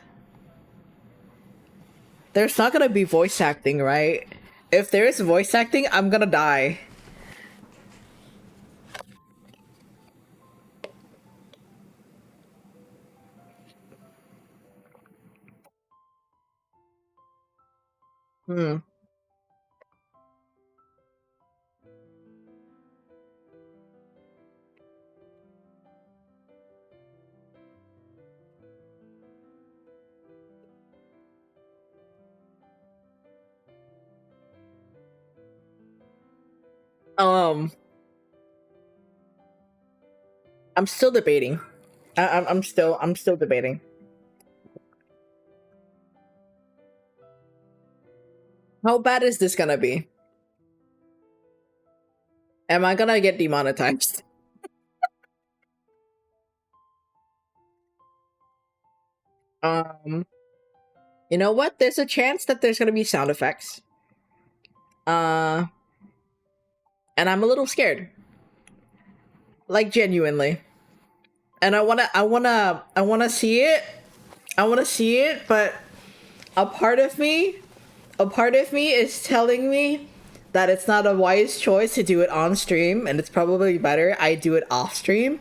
There's not gonna be voice acting, right? If there is voice acting, I'm gonna die. Hmm. Um, I'm still debating. I'm still debating. How bad is this gonna be? Am I gonna get demonetized? Um, you know what? There's a chance that there's gonna be sound effects. Uh, and I'm a little scared. Like genuinely. And I wanna see it. I wanna see it, but a part of me, a part of me is telling me that it's not a wise choice to do it on stream, and it's probably better I do it off stream.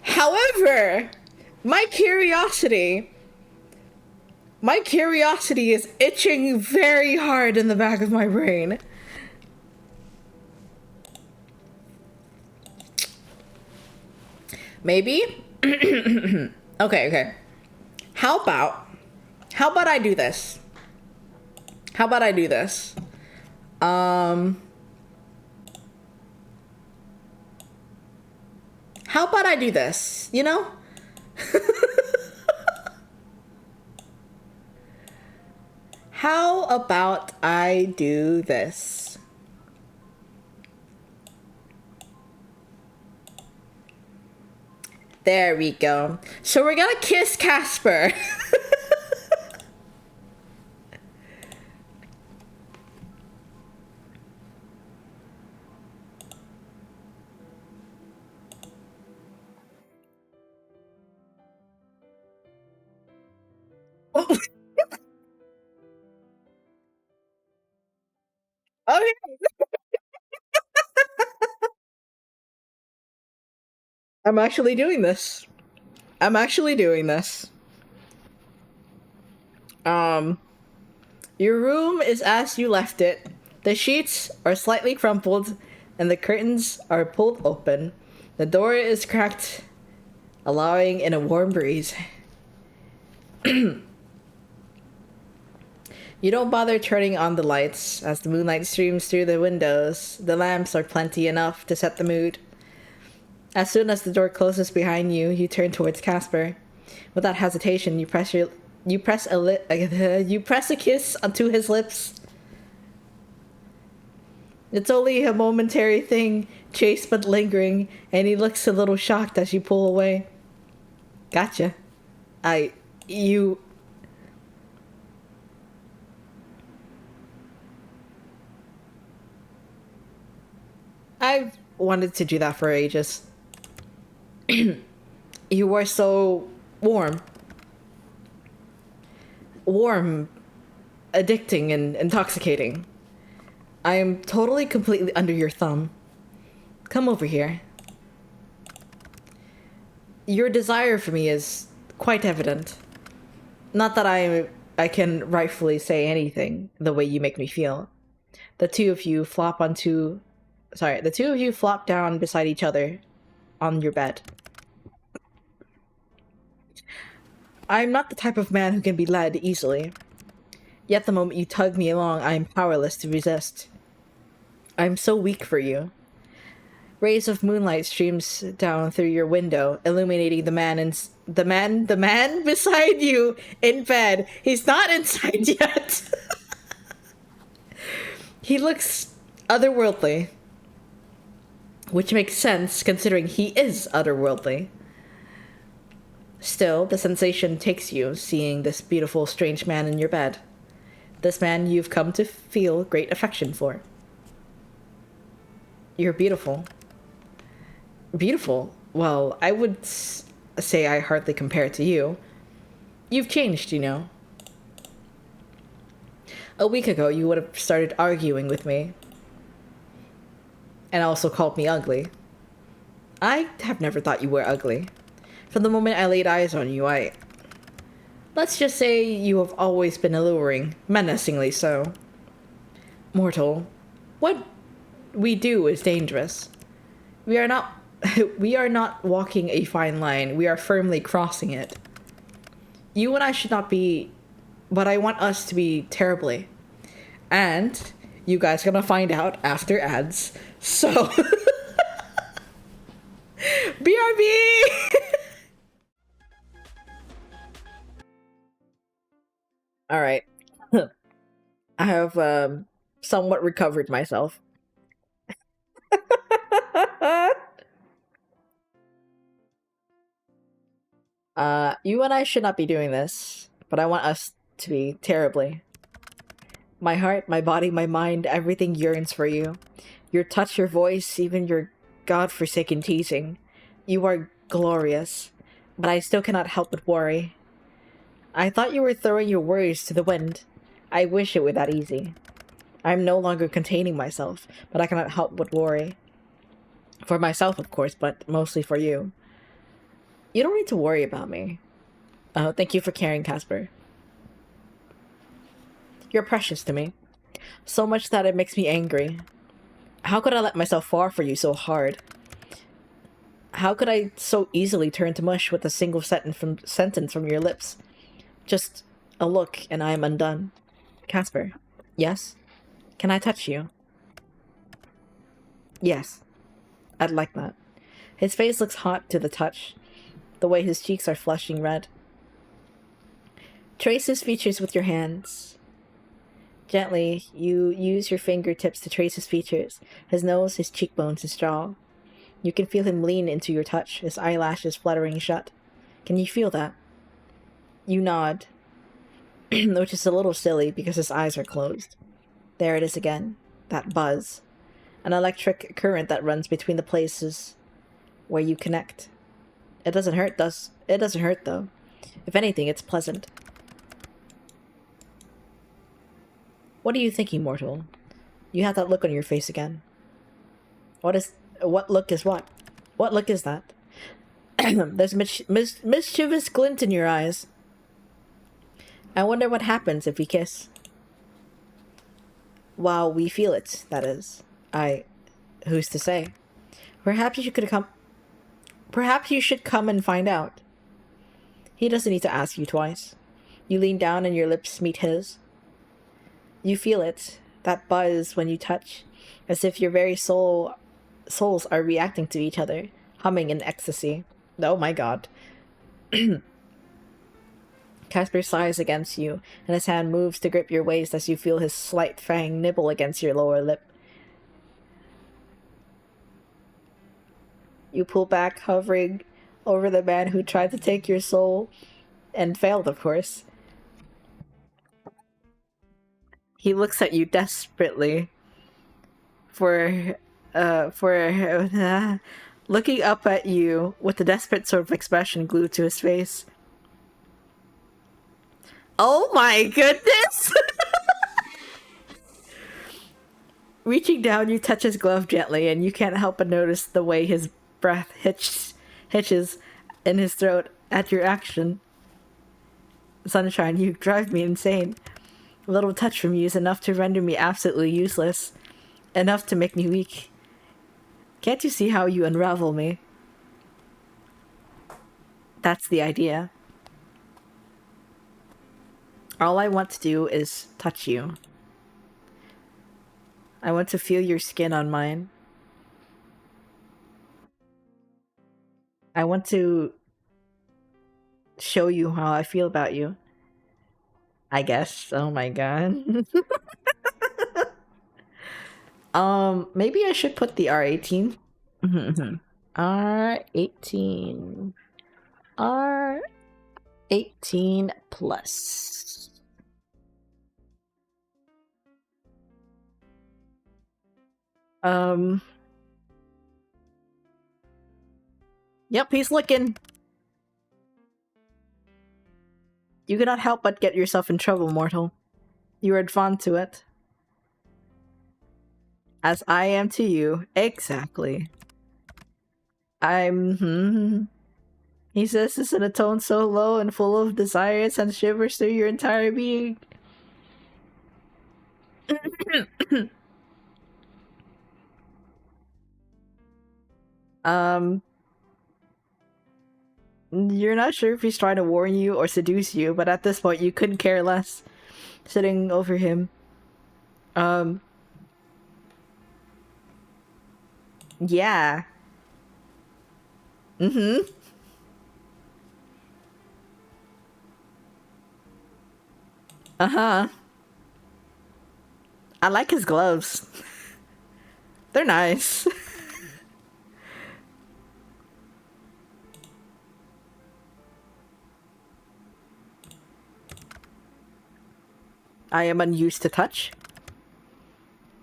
However, my curiosity is itching very hard in the back of my brain. Maybe? Okay. How about I do this? How about I do this? How about I do this? You know? How about I do this? There we go. So we're gonna kiss Casper. Okay. I'm actually doing this. I'm actually doing this. Your room is as you left it. The sheets are slightly crumpled and the curtains are pulled open. The door is cracked, allowing in a warm breeze. You don't bother turning on the lights as the moonlight streams through the windows. The lamps are plenty enough to set the mood. As soon as the door closes behind you, you turn towards Casper. Without hesitation, you press a kiss onto his lips. It's only a momentary thing, chaste but lingering, and he looks a little shocked as you pull away. Gotcha. You... I've wanted to do that for ages. You were so warm. Warm, addicting, and intoxicating. I am totally, completely under your thumb. Come over here. Your desire for me is quite evident. Not that I can rightfully say anything the way you make me feel. The two of you flop down beside each other on your bed. I'm not the type of man who can be led easily. Yet the moment you tug me along, I am powerless to resist. I'm so weak for you. Rays of moonlight streams down through your window, illuminating the man beside you in bed. He's not inside yet. He looks otherworldly, which makes sense considering he is otherworldly. Still, the sensation takes you seeing this beautiful, strange man in your bed. This man you've come to feel great affection for. You're beautiful. Beautiful? Well, I would say I hardly compare to you. You've changed, you know. A week ago, you would have started arguing with me. And also called me ugly. I have never thought you were ugly. From the moment I laid eyes on you, Let's just say you have always been alluring, menacingly so. Mortal, what we do is dangerous. We are not we are not walking a fine line, we are firmly crossing it. You and I should not be, but I want us to be terribly. And you guys are gonna find out after ads. So BRB! Alright. I have somewhat recovered myself. You and I should not be doing this, but I want us to be terribly. My heart, my body, my mind, everything yearns for you. Your touch, your voice, even your godforsaken teasing. You are glorious, but I still cannot help but worry. I thought you were throwing your worries to the wind. I wish it were that easy. I am no longer containing myself, but I cannot help but worry. For myself, of course, but mostly for you. You don't need to worry about me. Oh, thank you for caring, Casper. You're precious to me. So much that it makes me angry. How could I let myself fall for you so hard? How could I so easily turn to mush with a single sentence from your lips? Just a look and I am undone. Casper, yes? Can I touch you? Yes. I'd like that. His face looks hot to the touch, the way his cheeks are flushing red. Trace his features with your hands. Gently, you use your fingertips to trace his features, his nose, his cheekbones, his jaw. You can feel him lean into your touch, his eyelashes fluttering shut. Can you feel that? You nod, which is a little silly because his eyes are closed. There it is again, that buzz. An electric current that runs between the places where you connect. It doesn't hurt, it doesn't hurt, though. If anything, it's pleasant. What are you thinking, mortal? You have that look on your face again. What look is what? What look is that? There's mischievous glint in your eyes. I wonder what happens if we kiss. While we feel it, that is. Who's to say? Perhaps you should come and find out. He doesn't need to ask you twice. You lean down and your lips meet his. You feel it, that buzz when you touch, as if your very souls are reacting to each other, humming in ecstasy. Oh my god. Casper sighs against you, and his hand moves to grip your waist as you feel his slight fang nibble against your lower lip. You pull back, hovering over the man who tried to take your soul, and failed, of course. He looks at you desperately. Looking up at you with a desperate sort of expression glued to his face. Oh my goodness! Reaching down, you touch his glove gently, and you can't help but notice the way his breath hitches in his throat at your action. Sunshine, you drive me insane. A little touch from you is enough to render me absolutely useless. Enough to make me weak. Can't you see how you unravel me? That's the idea. All I want to do is touch you. I want to feel your skin on mine. I want to show you how I feel about you. I guess. Oh my god. Maybe I should put the R18. R18. R18 plus. Yep, he's looking. You cannot help but get yourself in trouble, mortal. You are drawn to it. As I am to you. Exactly. He says this in a tone so low and full of desire it sends shivers through your entire being. You're not sure if he's trying to warn you or seduce you, but at this point you couldn't care less. Sitting over him. Yeah. Mm-hmm. Uh-huh. I like his gloves. They're nice. I am unused to touch.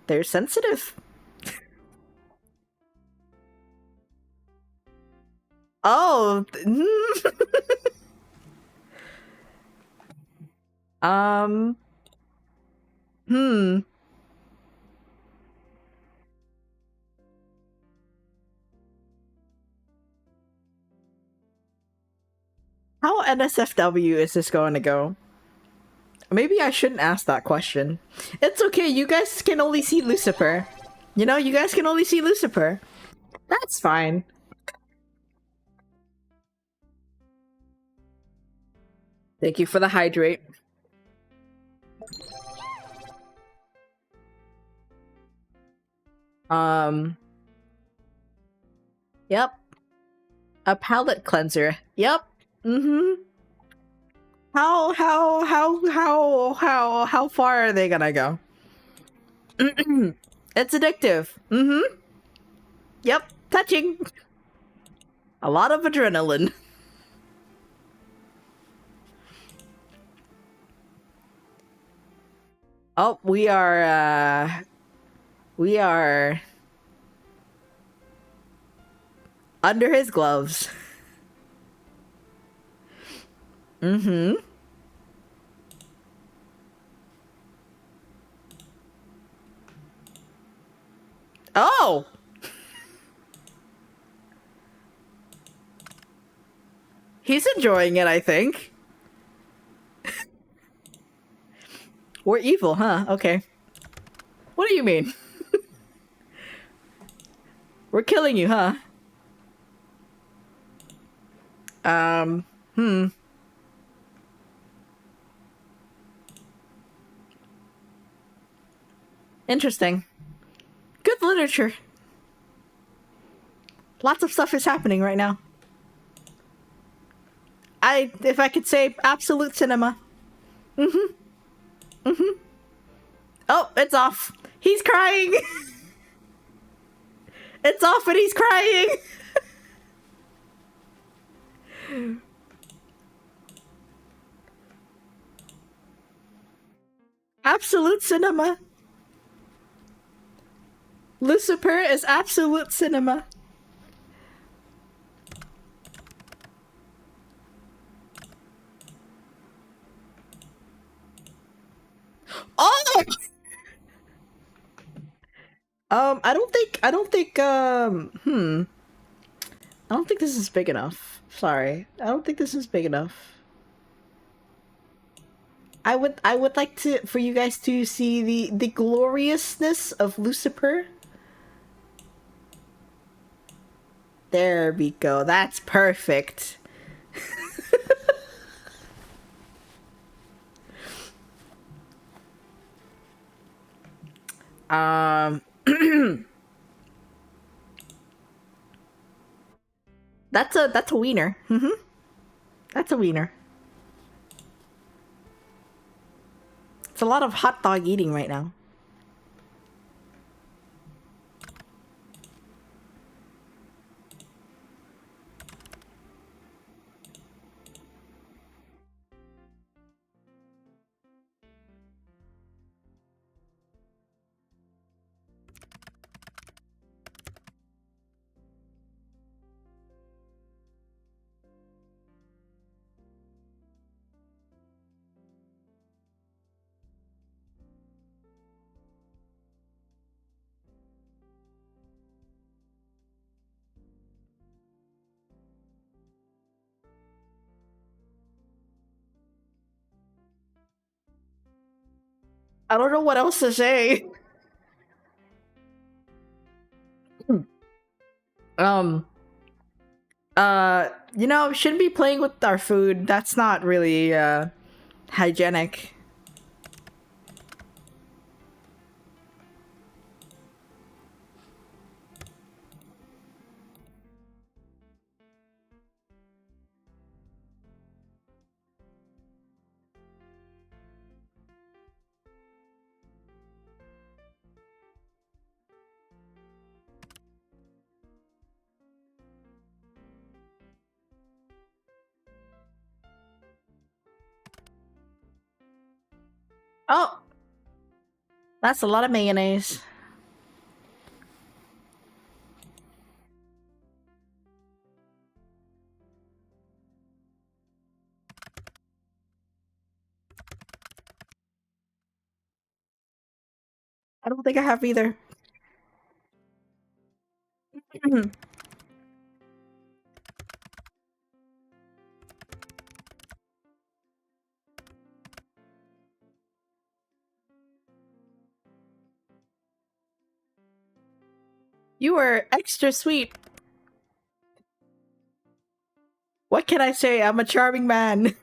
They're sensitive. Oh. um. Hmm. How NSFW is this going to go? Maybe I shouldn't ask that question. It's okay, you guys can only see Lucifer. You know, you guys can only see Lucifer. That's fine. Thank you for the hydrate. Yep. A palate cleanser. Yep. Mm-hmm. How far are they gonna go? It's addictive. Mm-hmm. Yep. Touching. A lot of adrenaline. Oh, we are under his gloves. Mm-hmm. Oh! He's enjoying it, I think. We're evil, huh? Okay. What do you mean? We're killing you, huh? Interesting. Good literature. Lots of stuff is happening right now. If I could say, absolute cinema. Oh, it's off. He's crying. It's off and he's crying. Absolute cinema. Lucifer is absolute cinema. Oh! I don't think this is big enough. Sorry. I don't think this is big enough. I would like for you guys to see the gloriousness of Lucifer. There we go. That's perfect. That's a wiener. That's a wiener. It's a lot of hot dog eating right now. I don't know what else to say. um, you know, shouldn't be playing with our food. That's not really, hygienic. Oh, that's a lot of mayonnaise. I don't think I have either. You were extra sweet. What can I say? I'm a charming man.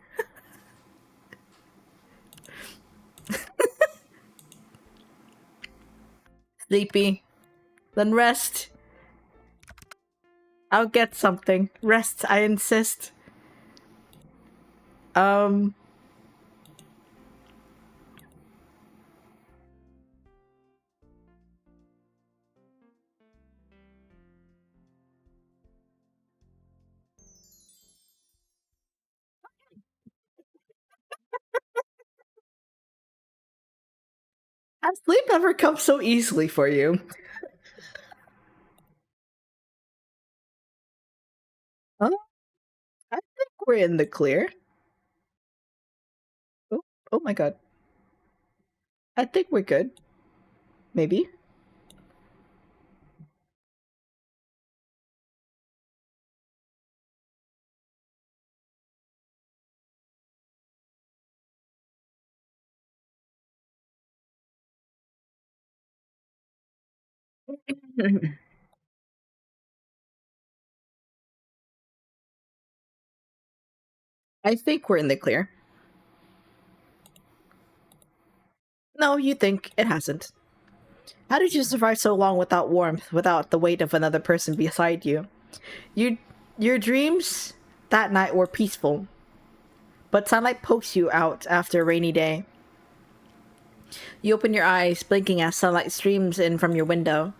Sleepy. Then rest. I'll get something. Rest, I insist. Um. Has sleep ever come so easily for you? Oh, I think we're in the clear. Oh, oh my god. I think we're good. Maybe. I think we're in the clear. No, you think it hasn't. How did you survive so long without warmth, without the weight of another person beside you? You, your dreams that night were peaceful, but sunlight pokes you out after a rainy day. You open your eyes, blinking as sunlight streams in from your window.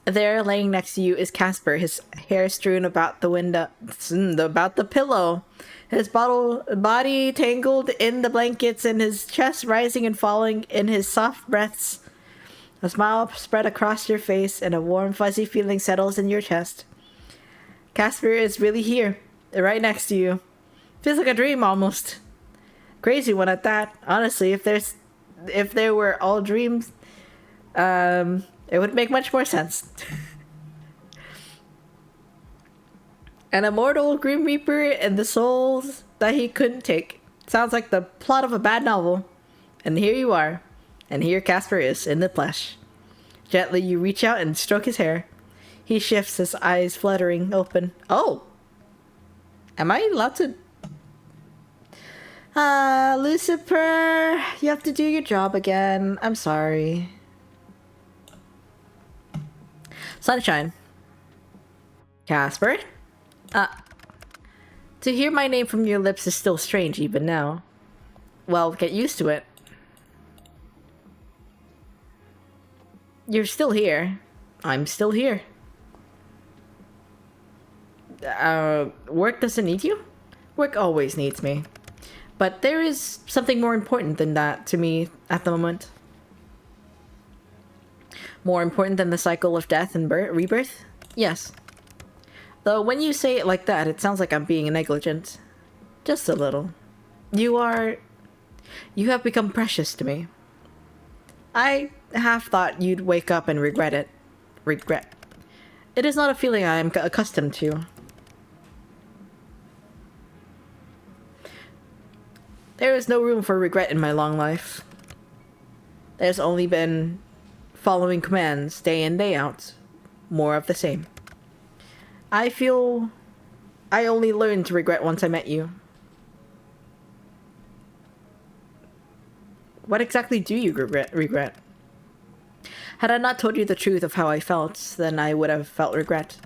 There, laying next to you, is Casper, his hair strewn about the window, about the pillow, his body tangled in the blankets, and his chest rising and falling in his soft breaths. A smile spread across your face, and a warm, fuzzy feeling settles in your chest. Casper is really here, right next to you. Feels like a dream almost. Crazy one at that. Honestly, if there were all dreams, it would make much more sense. An immortal Grim Reaper and the souls that he couldn't take. Sounds like the plot of a bad novel. And here you are. And here Casper is, in the flesh. Gently you reach out and stroke his hair. He shifts, his eyes fluttering open. Oh! Am I allowed to... Lucifer, you have to do your job again. I'm sorry. Sunshine. Casper? To hear my name from your lips is still strange even now. Well, get used to it. You're still here. I'm still here. Work doesn't need you? Work always needs me. But there is something more important than that to me at the moment. More important than the cycle of death and rebirth? Yes. Though when you say it like that, it sounds like I'm being negligent. Just a little. You have become precious to me. I half thought you'd wake up and regret it. Regret. It is not a feeling I am accustomed to. There is no room for regret in my long life. There's only been following commands day in, day out. More of the same. I feel I only learned to regret once I met you. What exactly do you regret? Had I not told you the truth of how I felt, then I would have felt regret.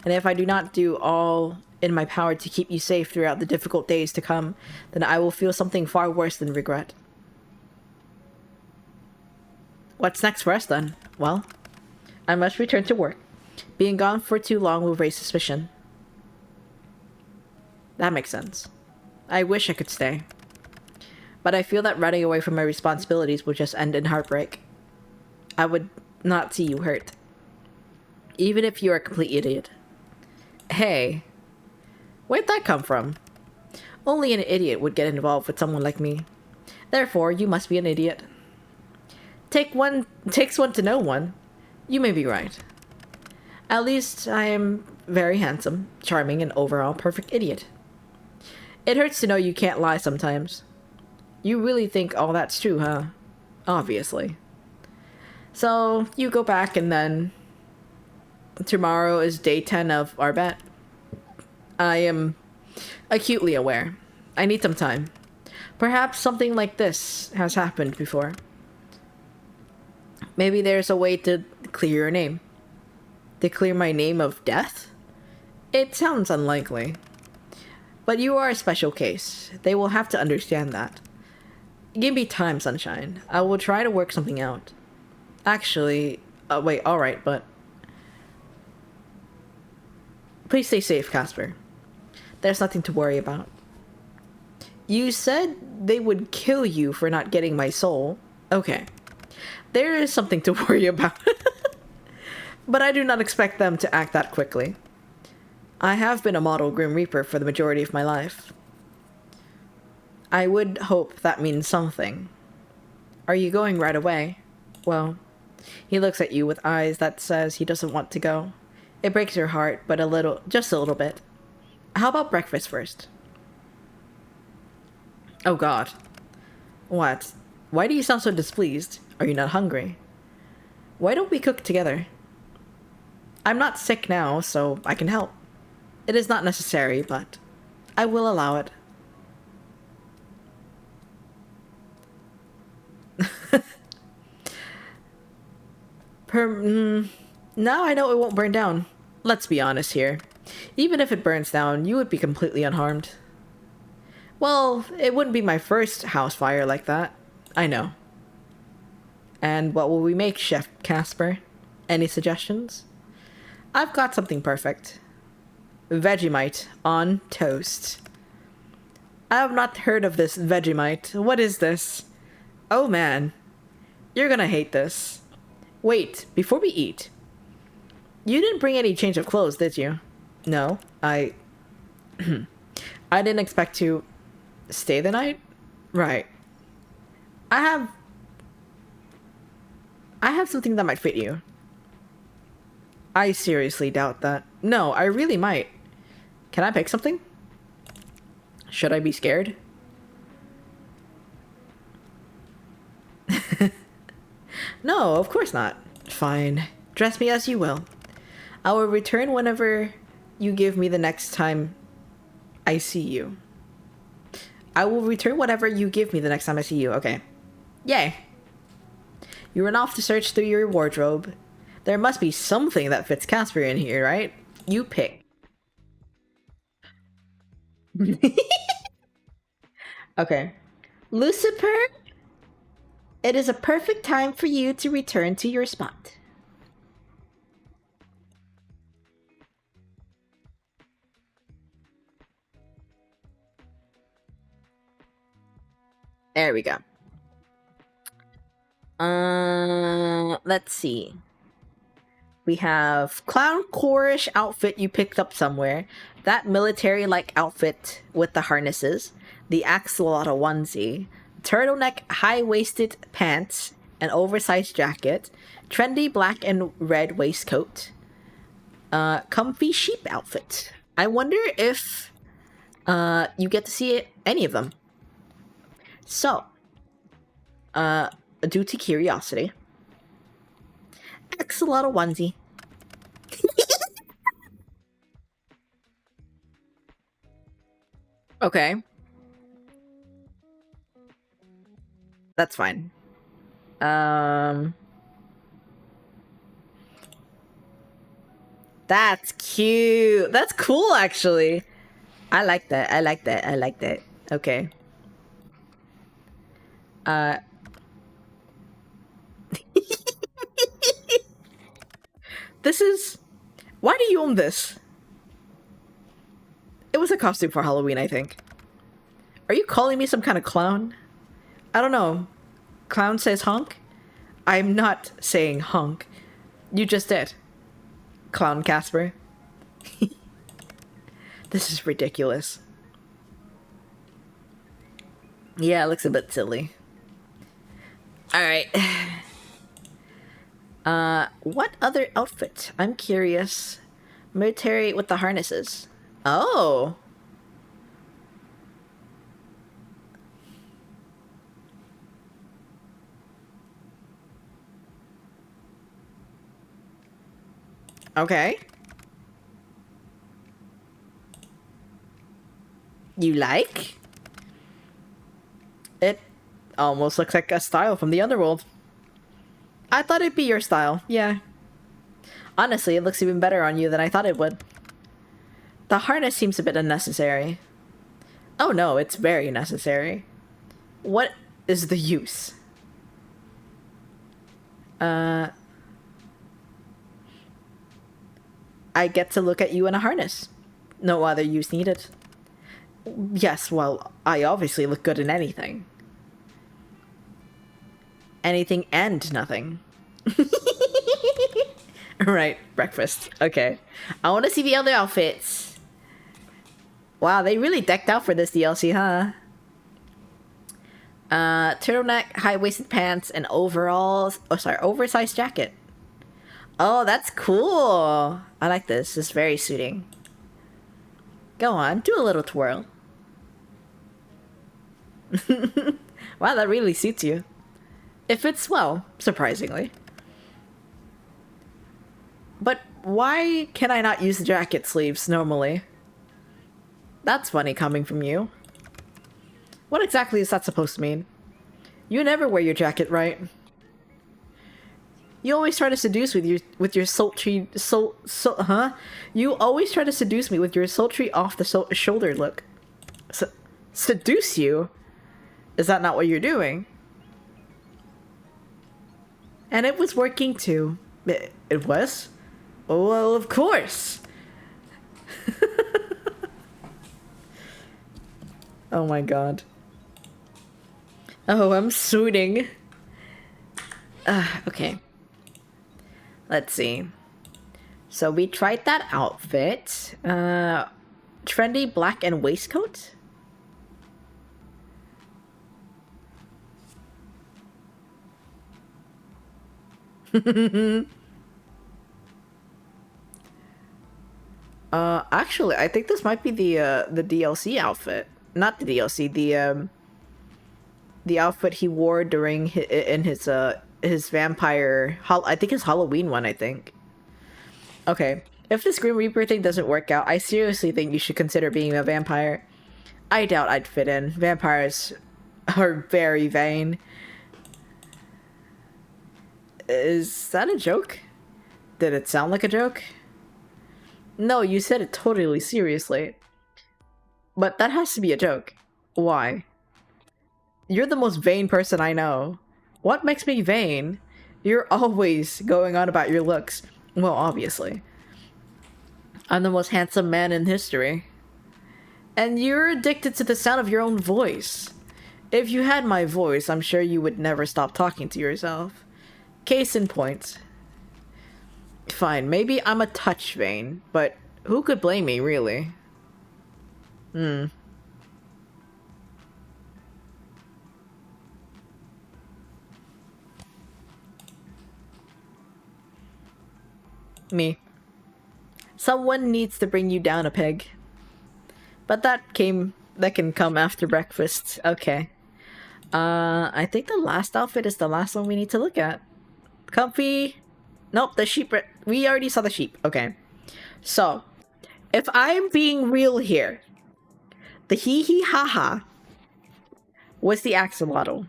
And if I do not do all in my power to keep you safe throughout the difficult days to come, then I will feel something far worse than regret. What's next for us then? Well, I must return to work. Being gone for too long will raise suspicion. That makes sense. I wish I could stay. But I feel that running away from my responsibilities will just end in heartbreak. I would not see you hurt. Even if you're a complete idiot. Hey, where'd that come from? Only an idiot would get involved with someone like me. Therefore, you must be an idiot. Takes one to know one. You may be right. At least I am very handsome, charming, and overall perfect idiot. It hurts to know you can't lie sometimes. You really think all that's true, huh? Obviously. So, you go back and then... Tomorrow is day 10 of our bet. I am acutely aware. I need some time. Perhaps something like this has happened before. Maybe there's a way to clear your name. To clear my name of death? It sounds unlikely. But you are a special case. They will have to understand that. Give me time, sunshine. I will try to work something out. Actually, wait, alright, but... Please stay safe, Casper. There's nothing to worry about. You said they would kill you for not getting my soul. Okay. There is something to worry about. But I do not expect them to act that quickly. I have been a model Grim Reaper for the majority of my life. I would hope that means something. Are you going right away? Well, he looks at you with eyes that says he doesn't want to go. It breaks your heart, but just a little bit. How about breakfast first? Oh god. What? Why do you sound so displeased? Are you not hungry? Why don't we cook together? I'm not sick now, so I can help. It is not necessary, but I will allow it. Now I know it won't burn down. Let's be honest here. Even if it burns down, you would be completely unharmed. Well, it wouldn't be my first house fire like that. I know. And what will we make, Chef Casper? Any suggestions? I've got something perfect. Vegemite on toast. I have not heard of this Vegemite. What is this? Oh man. You're gonna hate this. Wait, before we eat. You didn't bring any change of clothes, did you? No, I didn't expect to stay the night? Right. I have something that might fit you. I seriously doubt that. No, I really might. Can I pick something? Should I be scared? No, of course not. Fine. Dress me as you will. I will return whenever you give me the next time I see you. I will return whatever you give me the next time I see you. Okay. Yay. You run off to search through your wardrobe. There must be something that fits Casper in here, right? You pick. Okay. Lucifer, it is a perfect time for you to return to your spot. There we go. Let's see. We have clown core-ish outfit you picked up somewhere. That military-like outfit with the harnesses. The axolotl onesie. Turtleneck high-waisted pants. An oversized jacket. Trendy black and red waistcoat. Comfy sheep outfit. I wonder if you get to see any of them. So, due to curiosity, axolotl onesie. Okay. That's fine. That's cute. That's cool, actually. I like that. I like that. I like that. Okay. This is... Why do you own this? It was a costume for Halloween, I think. Are you calling me some kind of clown? I don't know. Clown says honk? I'm not saying honk. You just did. Clown Casper. This is ridiculous. Yeah, it looks a bit silly. Alright. What other outfit? I'm curious. Military with the harnesses. Oh. Okay. You like? It almost looks like a style from the underworld. I thought it'd be your style, yeah. Honestly, it looks even better on you than I thought it would. The harness seems a bit unnecessary. Oh no, it's very necessary. What is the use? I get to look at you in a harness. No other use needed. Yes, well, I obviously look good in anything. Anything and nothing. Right, breakfast. Okay. I want to see the other outfits. Wow, they really decked out for this DLC, huh? Turtleneck, high-waisted pants, and overalls. Oh, sorry, oversized jacket. Oh, that's cool. I like this. It's very suiting. Go on, do a little twirl. Wow, that really suits you. It fits well, surprisingly. But why can I not use the jacket sleeves normally? That's funny coming from you. What exactly is that supposed to mean? You never wear your jacket right. You always try to seduce with your sultry You always try to seduce me with your sultry off the shoulder look. Seduce you? Is that not what you're doing? And it was working too. It was? Well, of course. Oh my god. Oh, I'm swooning. Okay. Let's see. So we tried that outfit. Trendy black and waistcoat? Actually, I think this might be the DLC outfit. Not the DLC, the outfit he wore during his vampire, I think his Halloween one, I think. Okay, if this Grim Reaper thing doesn't work out, I seriously think you should consider being a vampire. I doubt I'd fit in. Vampires are very vain. Is that a joke? Did it sound like a joke? No, you said it totally seriously. But that has to be a joke. Why? You're the most vain person I know. What makes me vain? You're always going on about your looks. Well, obviously. I'm the most handsome man in history. And you're addicted to the sound of your own voice. If you had my voice, I'm sure you would never stop talking to yourself. Case in point. Fine, maybe I'm a touch vain, but who could blame me, really? Me. Someone needs to bring you down a peg. But that can come after breakfast. Okay. I think the last outfit is the last one we need to look at. Comfy. Nope, the sheep. We already saw the sheep. Okay. So, if I'm being real here, the hee hee ha ha was the axolotl.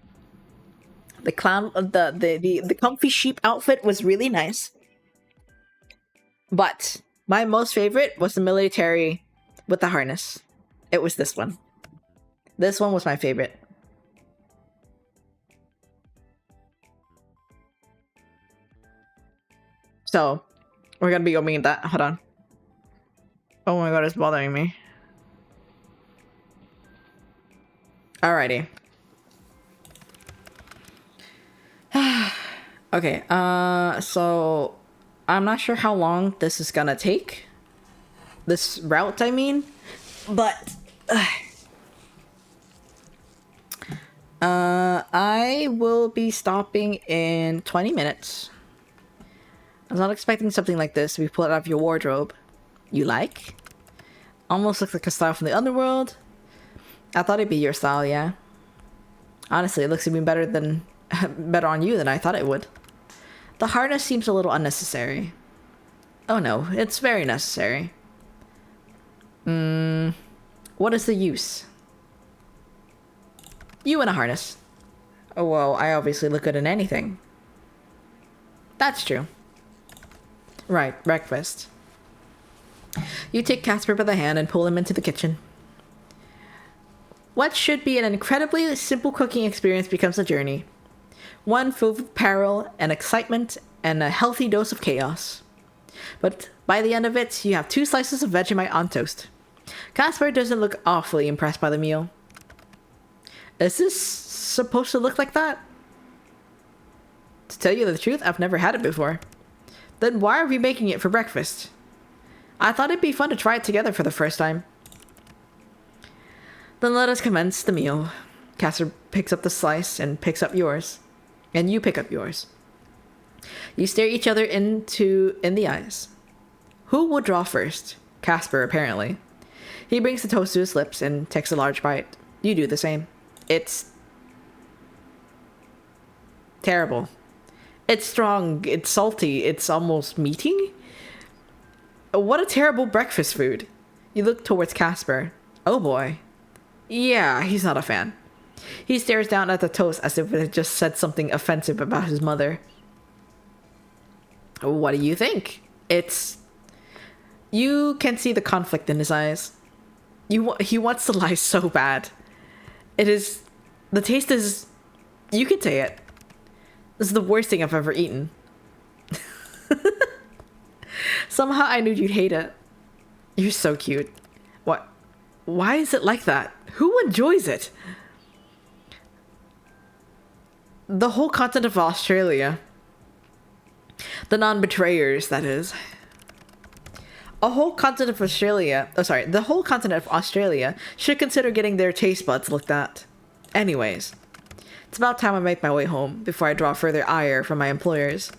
The clown, the comfy sheep outfit was really nice. But my most favorite was the military with the harness. It was this one. This one was my favorite. So, we're gonna be opening that. Hold on. Oh my god, it's bothering me. Alrighty. Okay, so I'm not sure how long this is gonna take. This route, I mean. But I will be stopping in 20 minutes. I was not expecting something like this to be pulled out of your wardrobe. You like? Almost looks like a style from the underworld. I thought it'd be your style, yeah. Honestly, it looks even better on you than I thought it would. The harness seems a little unnecessary. Oh no, it's very necessary. What is the use? You in a harness. Oh well, I obviously look good in anything. That's true. Right, breakfast. You take Casper by the hand and pull him into the kitchen. What should be an incredibly simple cooking experience becomes a journey. One filled with peril and excitement and a healthy dose of chaos. But by the end of it, you have 2 slices of Vegemite on toast. Casper doesn't look awfully impressed by the meal. Is this supposed to look like that? To tell you the truth, I've never had it before. Then why are we making it for breakfast? I thought it'd be fun to try it together for the first time. Then let us commence the meal. Casper picks up the slice and picks up yours. And you pick up yours. You stare each other in the eyes. Who will draw first? Casper, apparently. He brings the toast to his lips and takes a large bite. You do the same. It's terrible. It's strong, it's salty, it's almost meaty. What a terrible breakfast food. You look towards Casper. Oh boy. Yeah, he's not a fan. He stares down at the toast as if it had just said something offensive about his mother. What do you think? You can see the conflict in his eyes. He wants to lie so bad. The taste is, you could say it. This is the worst thing I've ever eaten. Somehow I knew you'd hate it. You're so cute. What? Why is it like that? Who enjoys it? The whole continent of Australia. The non-betrayers, that is. The whole continent of Australia should consider getting their taste buds looked at. Anyways, it's about time I make my way home before I draw further ire from my employers.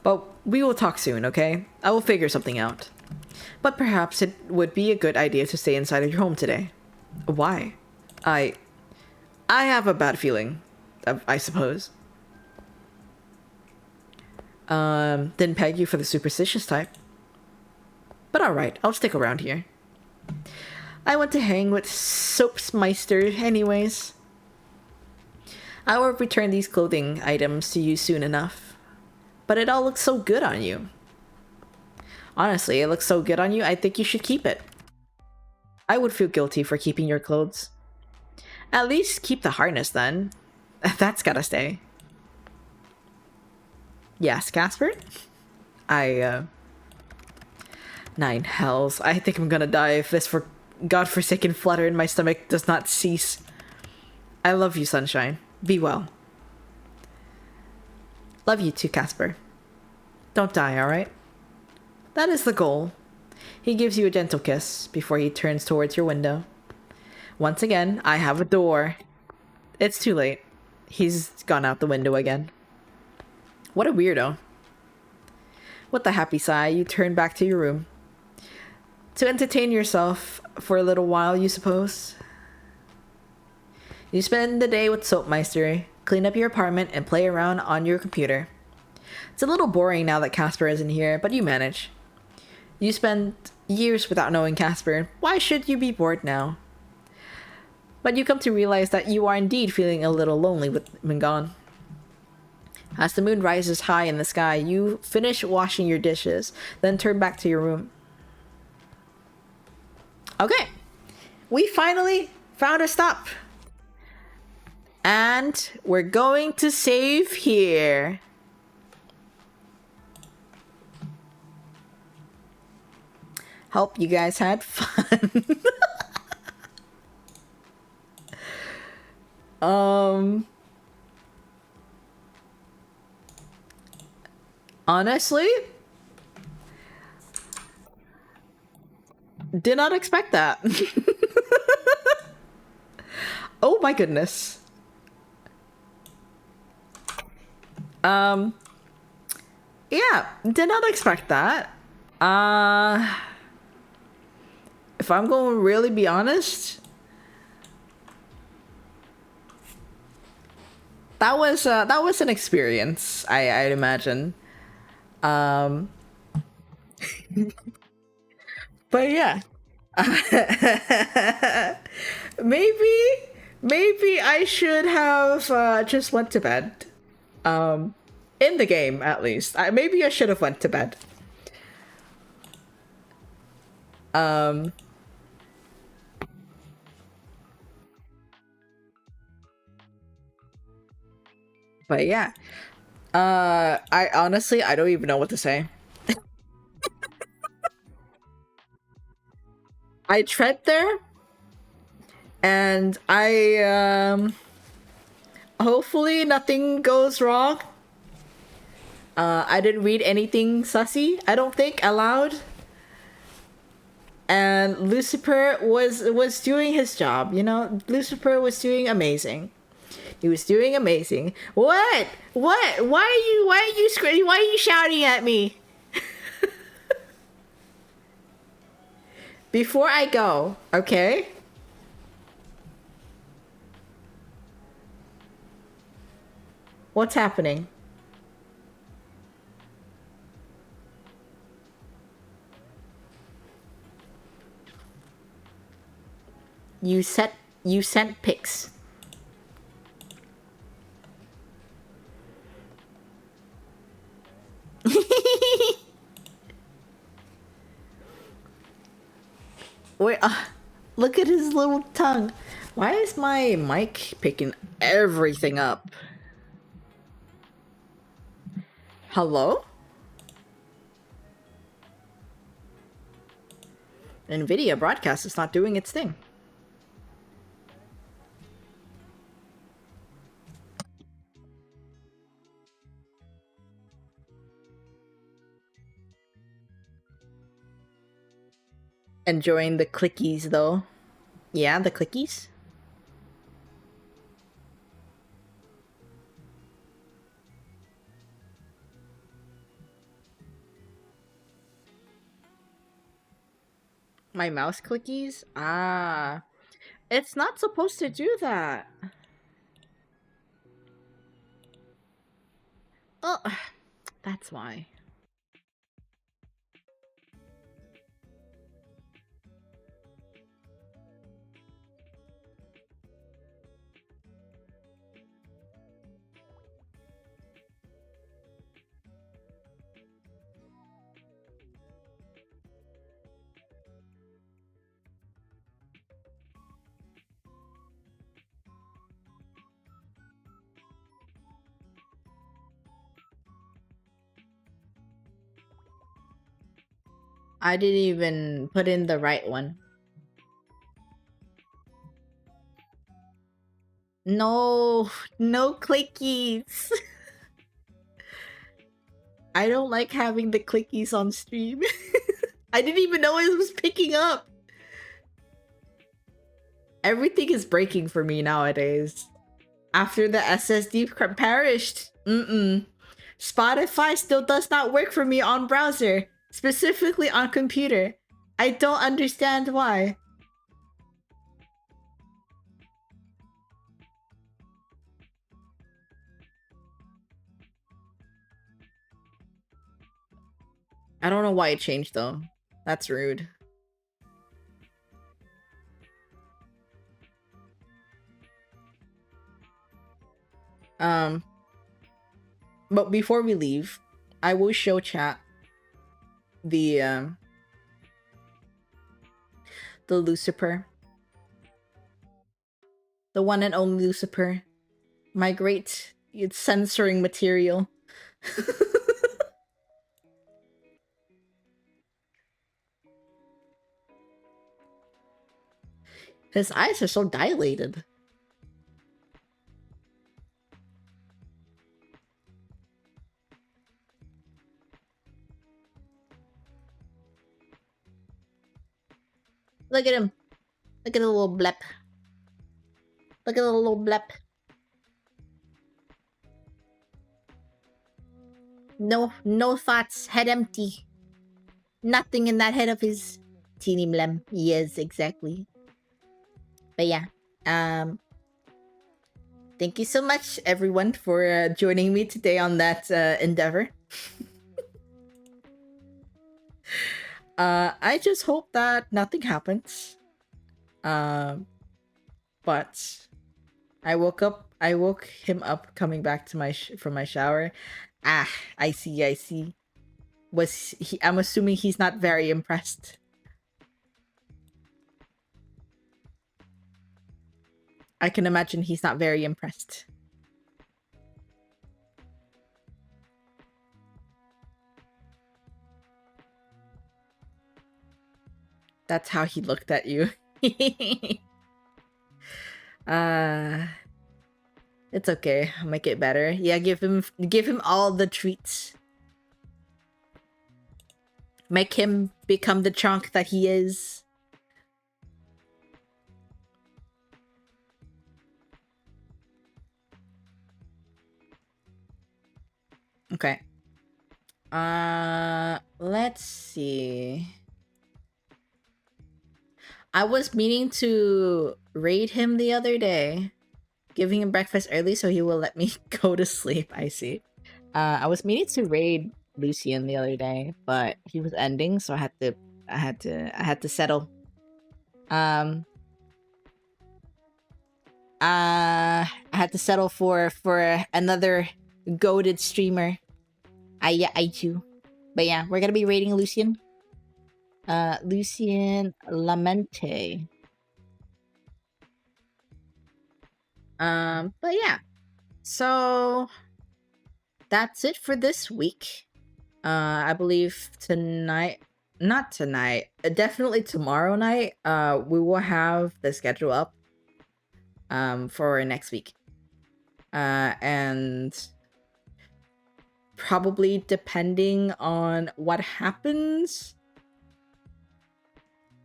But we will talk soon, okay? I will figure something out. But perhaps it would be a good idea to stay inside of your home today. Why? I have a bad feeling, I suppose. Didn't peg you for the superstitious type. But alright, I'll stick around here. I want to hang with Soapsmeister anyways. I will return these clothing items to you soon enough. But it all looks so good on you. Honestly, it looks so good on you, I think you should keep it. I would feel guilty for keeping your clothes. At least keep the harness then. That's gotta stay. Yes, Casper? Nine hells. I think I'm gonna die if this godforsaken flutter in my stomach does not cease. I love you, Sunshine. Be well. Love you too, Casper. Don't die, alright? That is the goal. He gives you a gentle kiss before he turns towards your window. Once again, I have a door. It's too late. He's gone out the window again. What a weirdo. With a happy sigh, you turn back to your room. To entertain yourself for a little while, you suppose? You spend the day with Soapmeister, clean up your apartment, and play around on your computer. It's a little boring now that Casper isn't here, but you manage. You spent years without knowing Casper. Why should you be bored now? But you come to realize that you are indeed feeling a little lonely with him gone. As the moon rises high in the sky, you finish washing your dishes, then turn back to your room. Okay, we finally found a stop. And we're going to save here. Hope you guys had fun. Honestly, did not expect that. Oh my goodness. Yeah, did not expect that. If I'm going to really be honest, that was an experience, I'd imagine. But yeah. maybe I should have just went to bed. In the game, at least. Maybe I should have went to bed. But yeah. I honestly, I don't even know what to say. I tread there, and hopefully nothing goes wrong. I didn't read anything sussy, I don't think, aloud. And Lucifer was doing his job, you know? Lucifer was doing amazing. He was doing amazing. What? What? Why are you screaming? Why are you shouting at me? Before I go, okay? What's happening? You sent pics. Wait, look at his little tongue. Why is my mic picking everything up? Hello? NVIDIA broadcast is not doing its thing. Enjoying the clickies though. Yeah, the clickies. My mouse clickies? Ah. It's not supposed to do that. Oh, that's why. I didn't even put in the right one. No, no clickies. I don't like having the clickies on stream. I didn't even know it was picking up. Everything is breaking for me nowadays. After the SSD perished. Spotify still does not work for me on browser. Specifically on computer. I don't understand why. I don't know why it changed though. That's rude. But before we leave, I will show chat the Lucifer. The one and only Lucifer. My great censoring material. His eyes are so dilated. Look at him. Look at the little blep. Look at the little blep. No thoughts. Head empty. Nothing in that head of his. Teeny mlem. Yes, exactly. But yeah. Thank you so much, everyone, for joining me today on that endeavor. I just hope that nothing happens. But I woke him up coming back to from my shower. Ah, I see. I'm assuming he's not very impressed. I can imagine he's not very impressed. That's how he looked at you. It's okay. I'll make it better. Yeah, give him all the treats. Make him become the chunk that he is. Okay. Let's see. I was meaning to raid him the other day, giving him breakfast early so he will let me go to sleep. I see. I was meaning to raid Lucian the other day, but he was ending, so I had to settle. I had to settle for another goated streamer. I do. But yeah, we're gonna be raiding Lucian. Lucian Lamente. But yeah. So that's it for this week. I believe not tonight, definitely tomorrow night, we will have the schedule up for next week. And probably depending on what happens,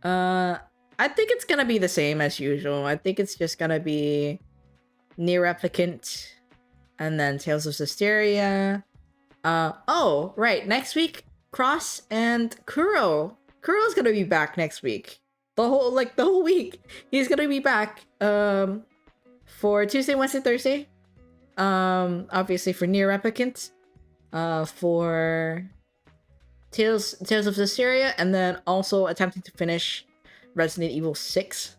I think it's gonna be the same as usual. I think it's just gonna be Near Replicant and then Tales of Systeria. Oh, right, next week, Cross and Kuro. Kuro's gonna be back next week. The whole week. He's gonna be back for Tuesday, Wednesday, Thursday. Obviously for Near Replicant. For Tales of Systeria, and then also attempting to finish Resident Evil 6.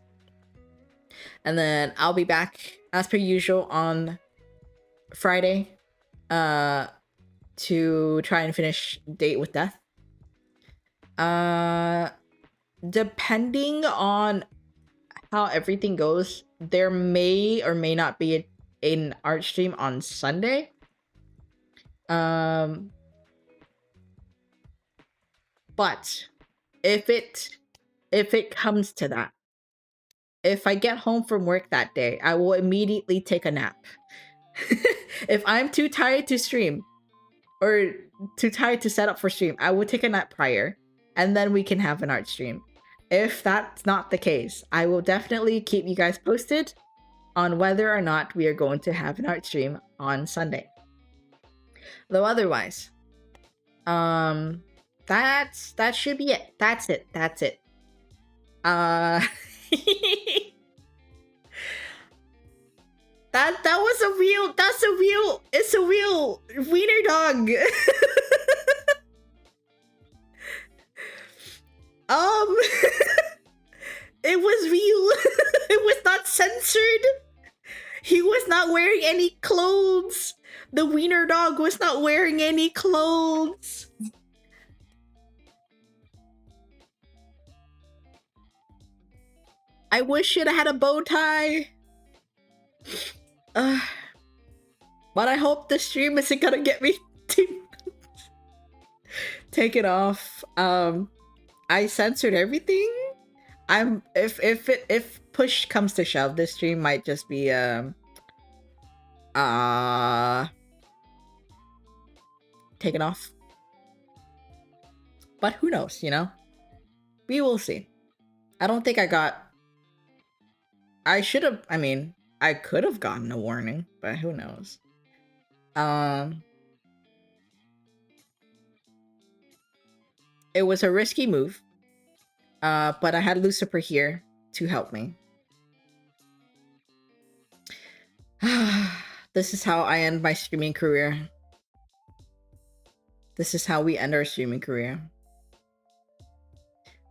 And then I'll be back as per usual on Friday to try and finish Date with Death. Depending on how everything goes, there may or may not be an art stream on Sunday. But if it comes to that, if I get home from work that day, I will immediately take a nap. If I'm too tired to stream or too tired to set up for stream, I will take a nap prior and then we can have an art stream. If that's not the case, I will definitely keep you guys posted on whether or not we are going to have an art stream on Sunday. Though otherwise, that should be it. That's it. It's a real wiener dog. not wearing any clothes. The wiener dog was not wearing any clothes. I wish it had a bow tie. But I hope the stream isn't gonna get me to take it off. I censored everything. If push comes to shove, this stream might just be taken off. But who knows, you know? We will see. I don't think I got... I should have... I mean, I could have gotten a warning, but who knows? It was a risky move. But I had Lucifer here to help me. This is how I end my streaming career. This is how we end our streaming career.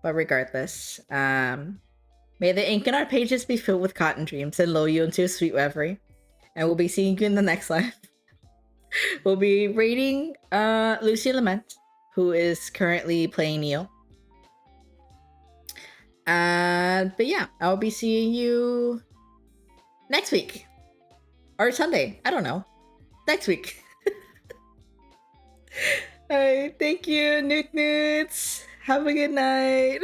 But regardless, may the ink in our pages be filled with cotton dreams and lull you into a sweet reverie. And we'll be seeing you in the next live. We'll be rating Lucy Lament, who is currently playing Neo. But yeah, I'll be seeing you next week. Or Sunday. I don't know. Next week. Alright, thank you, Newt Newts. Have a good night.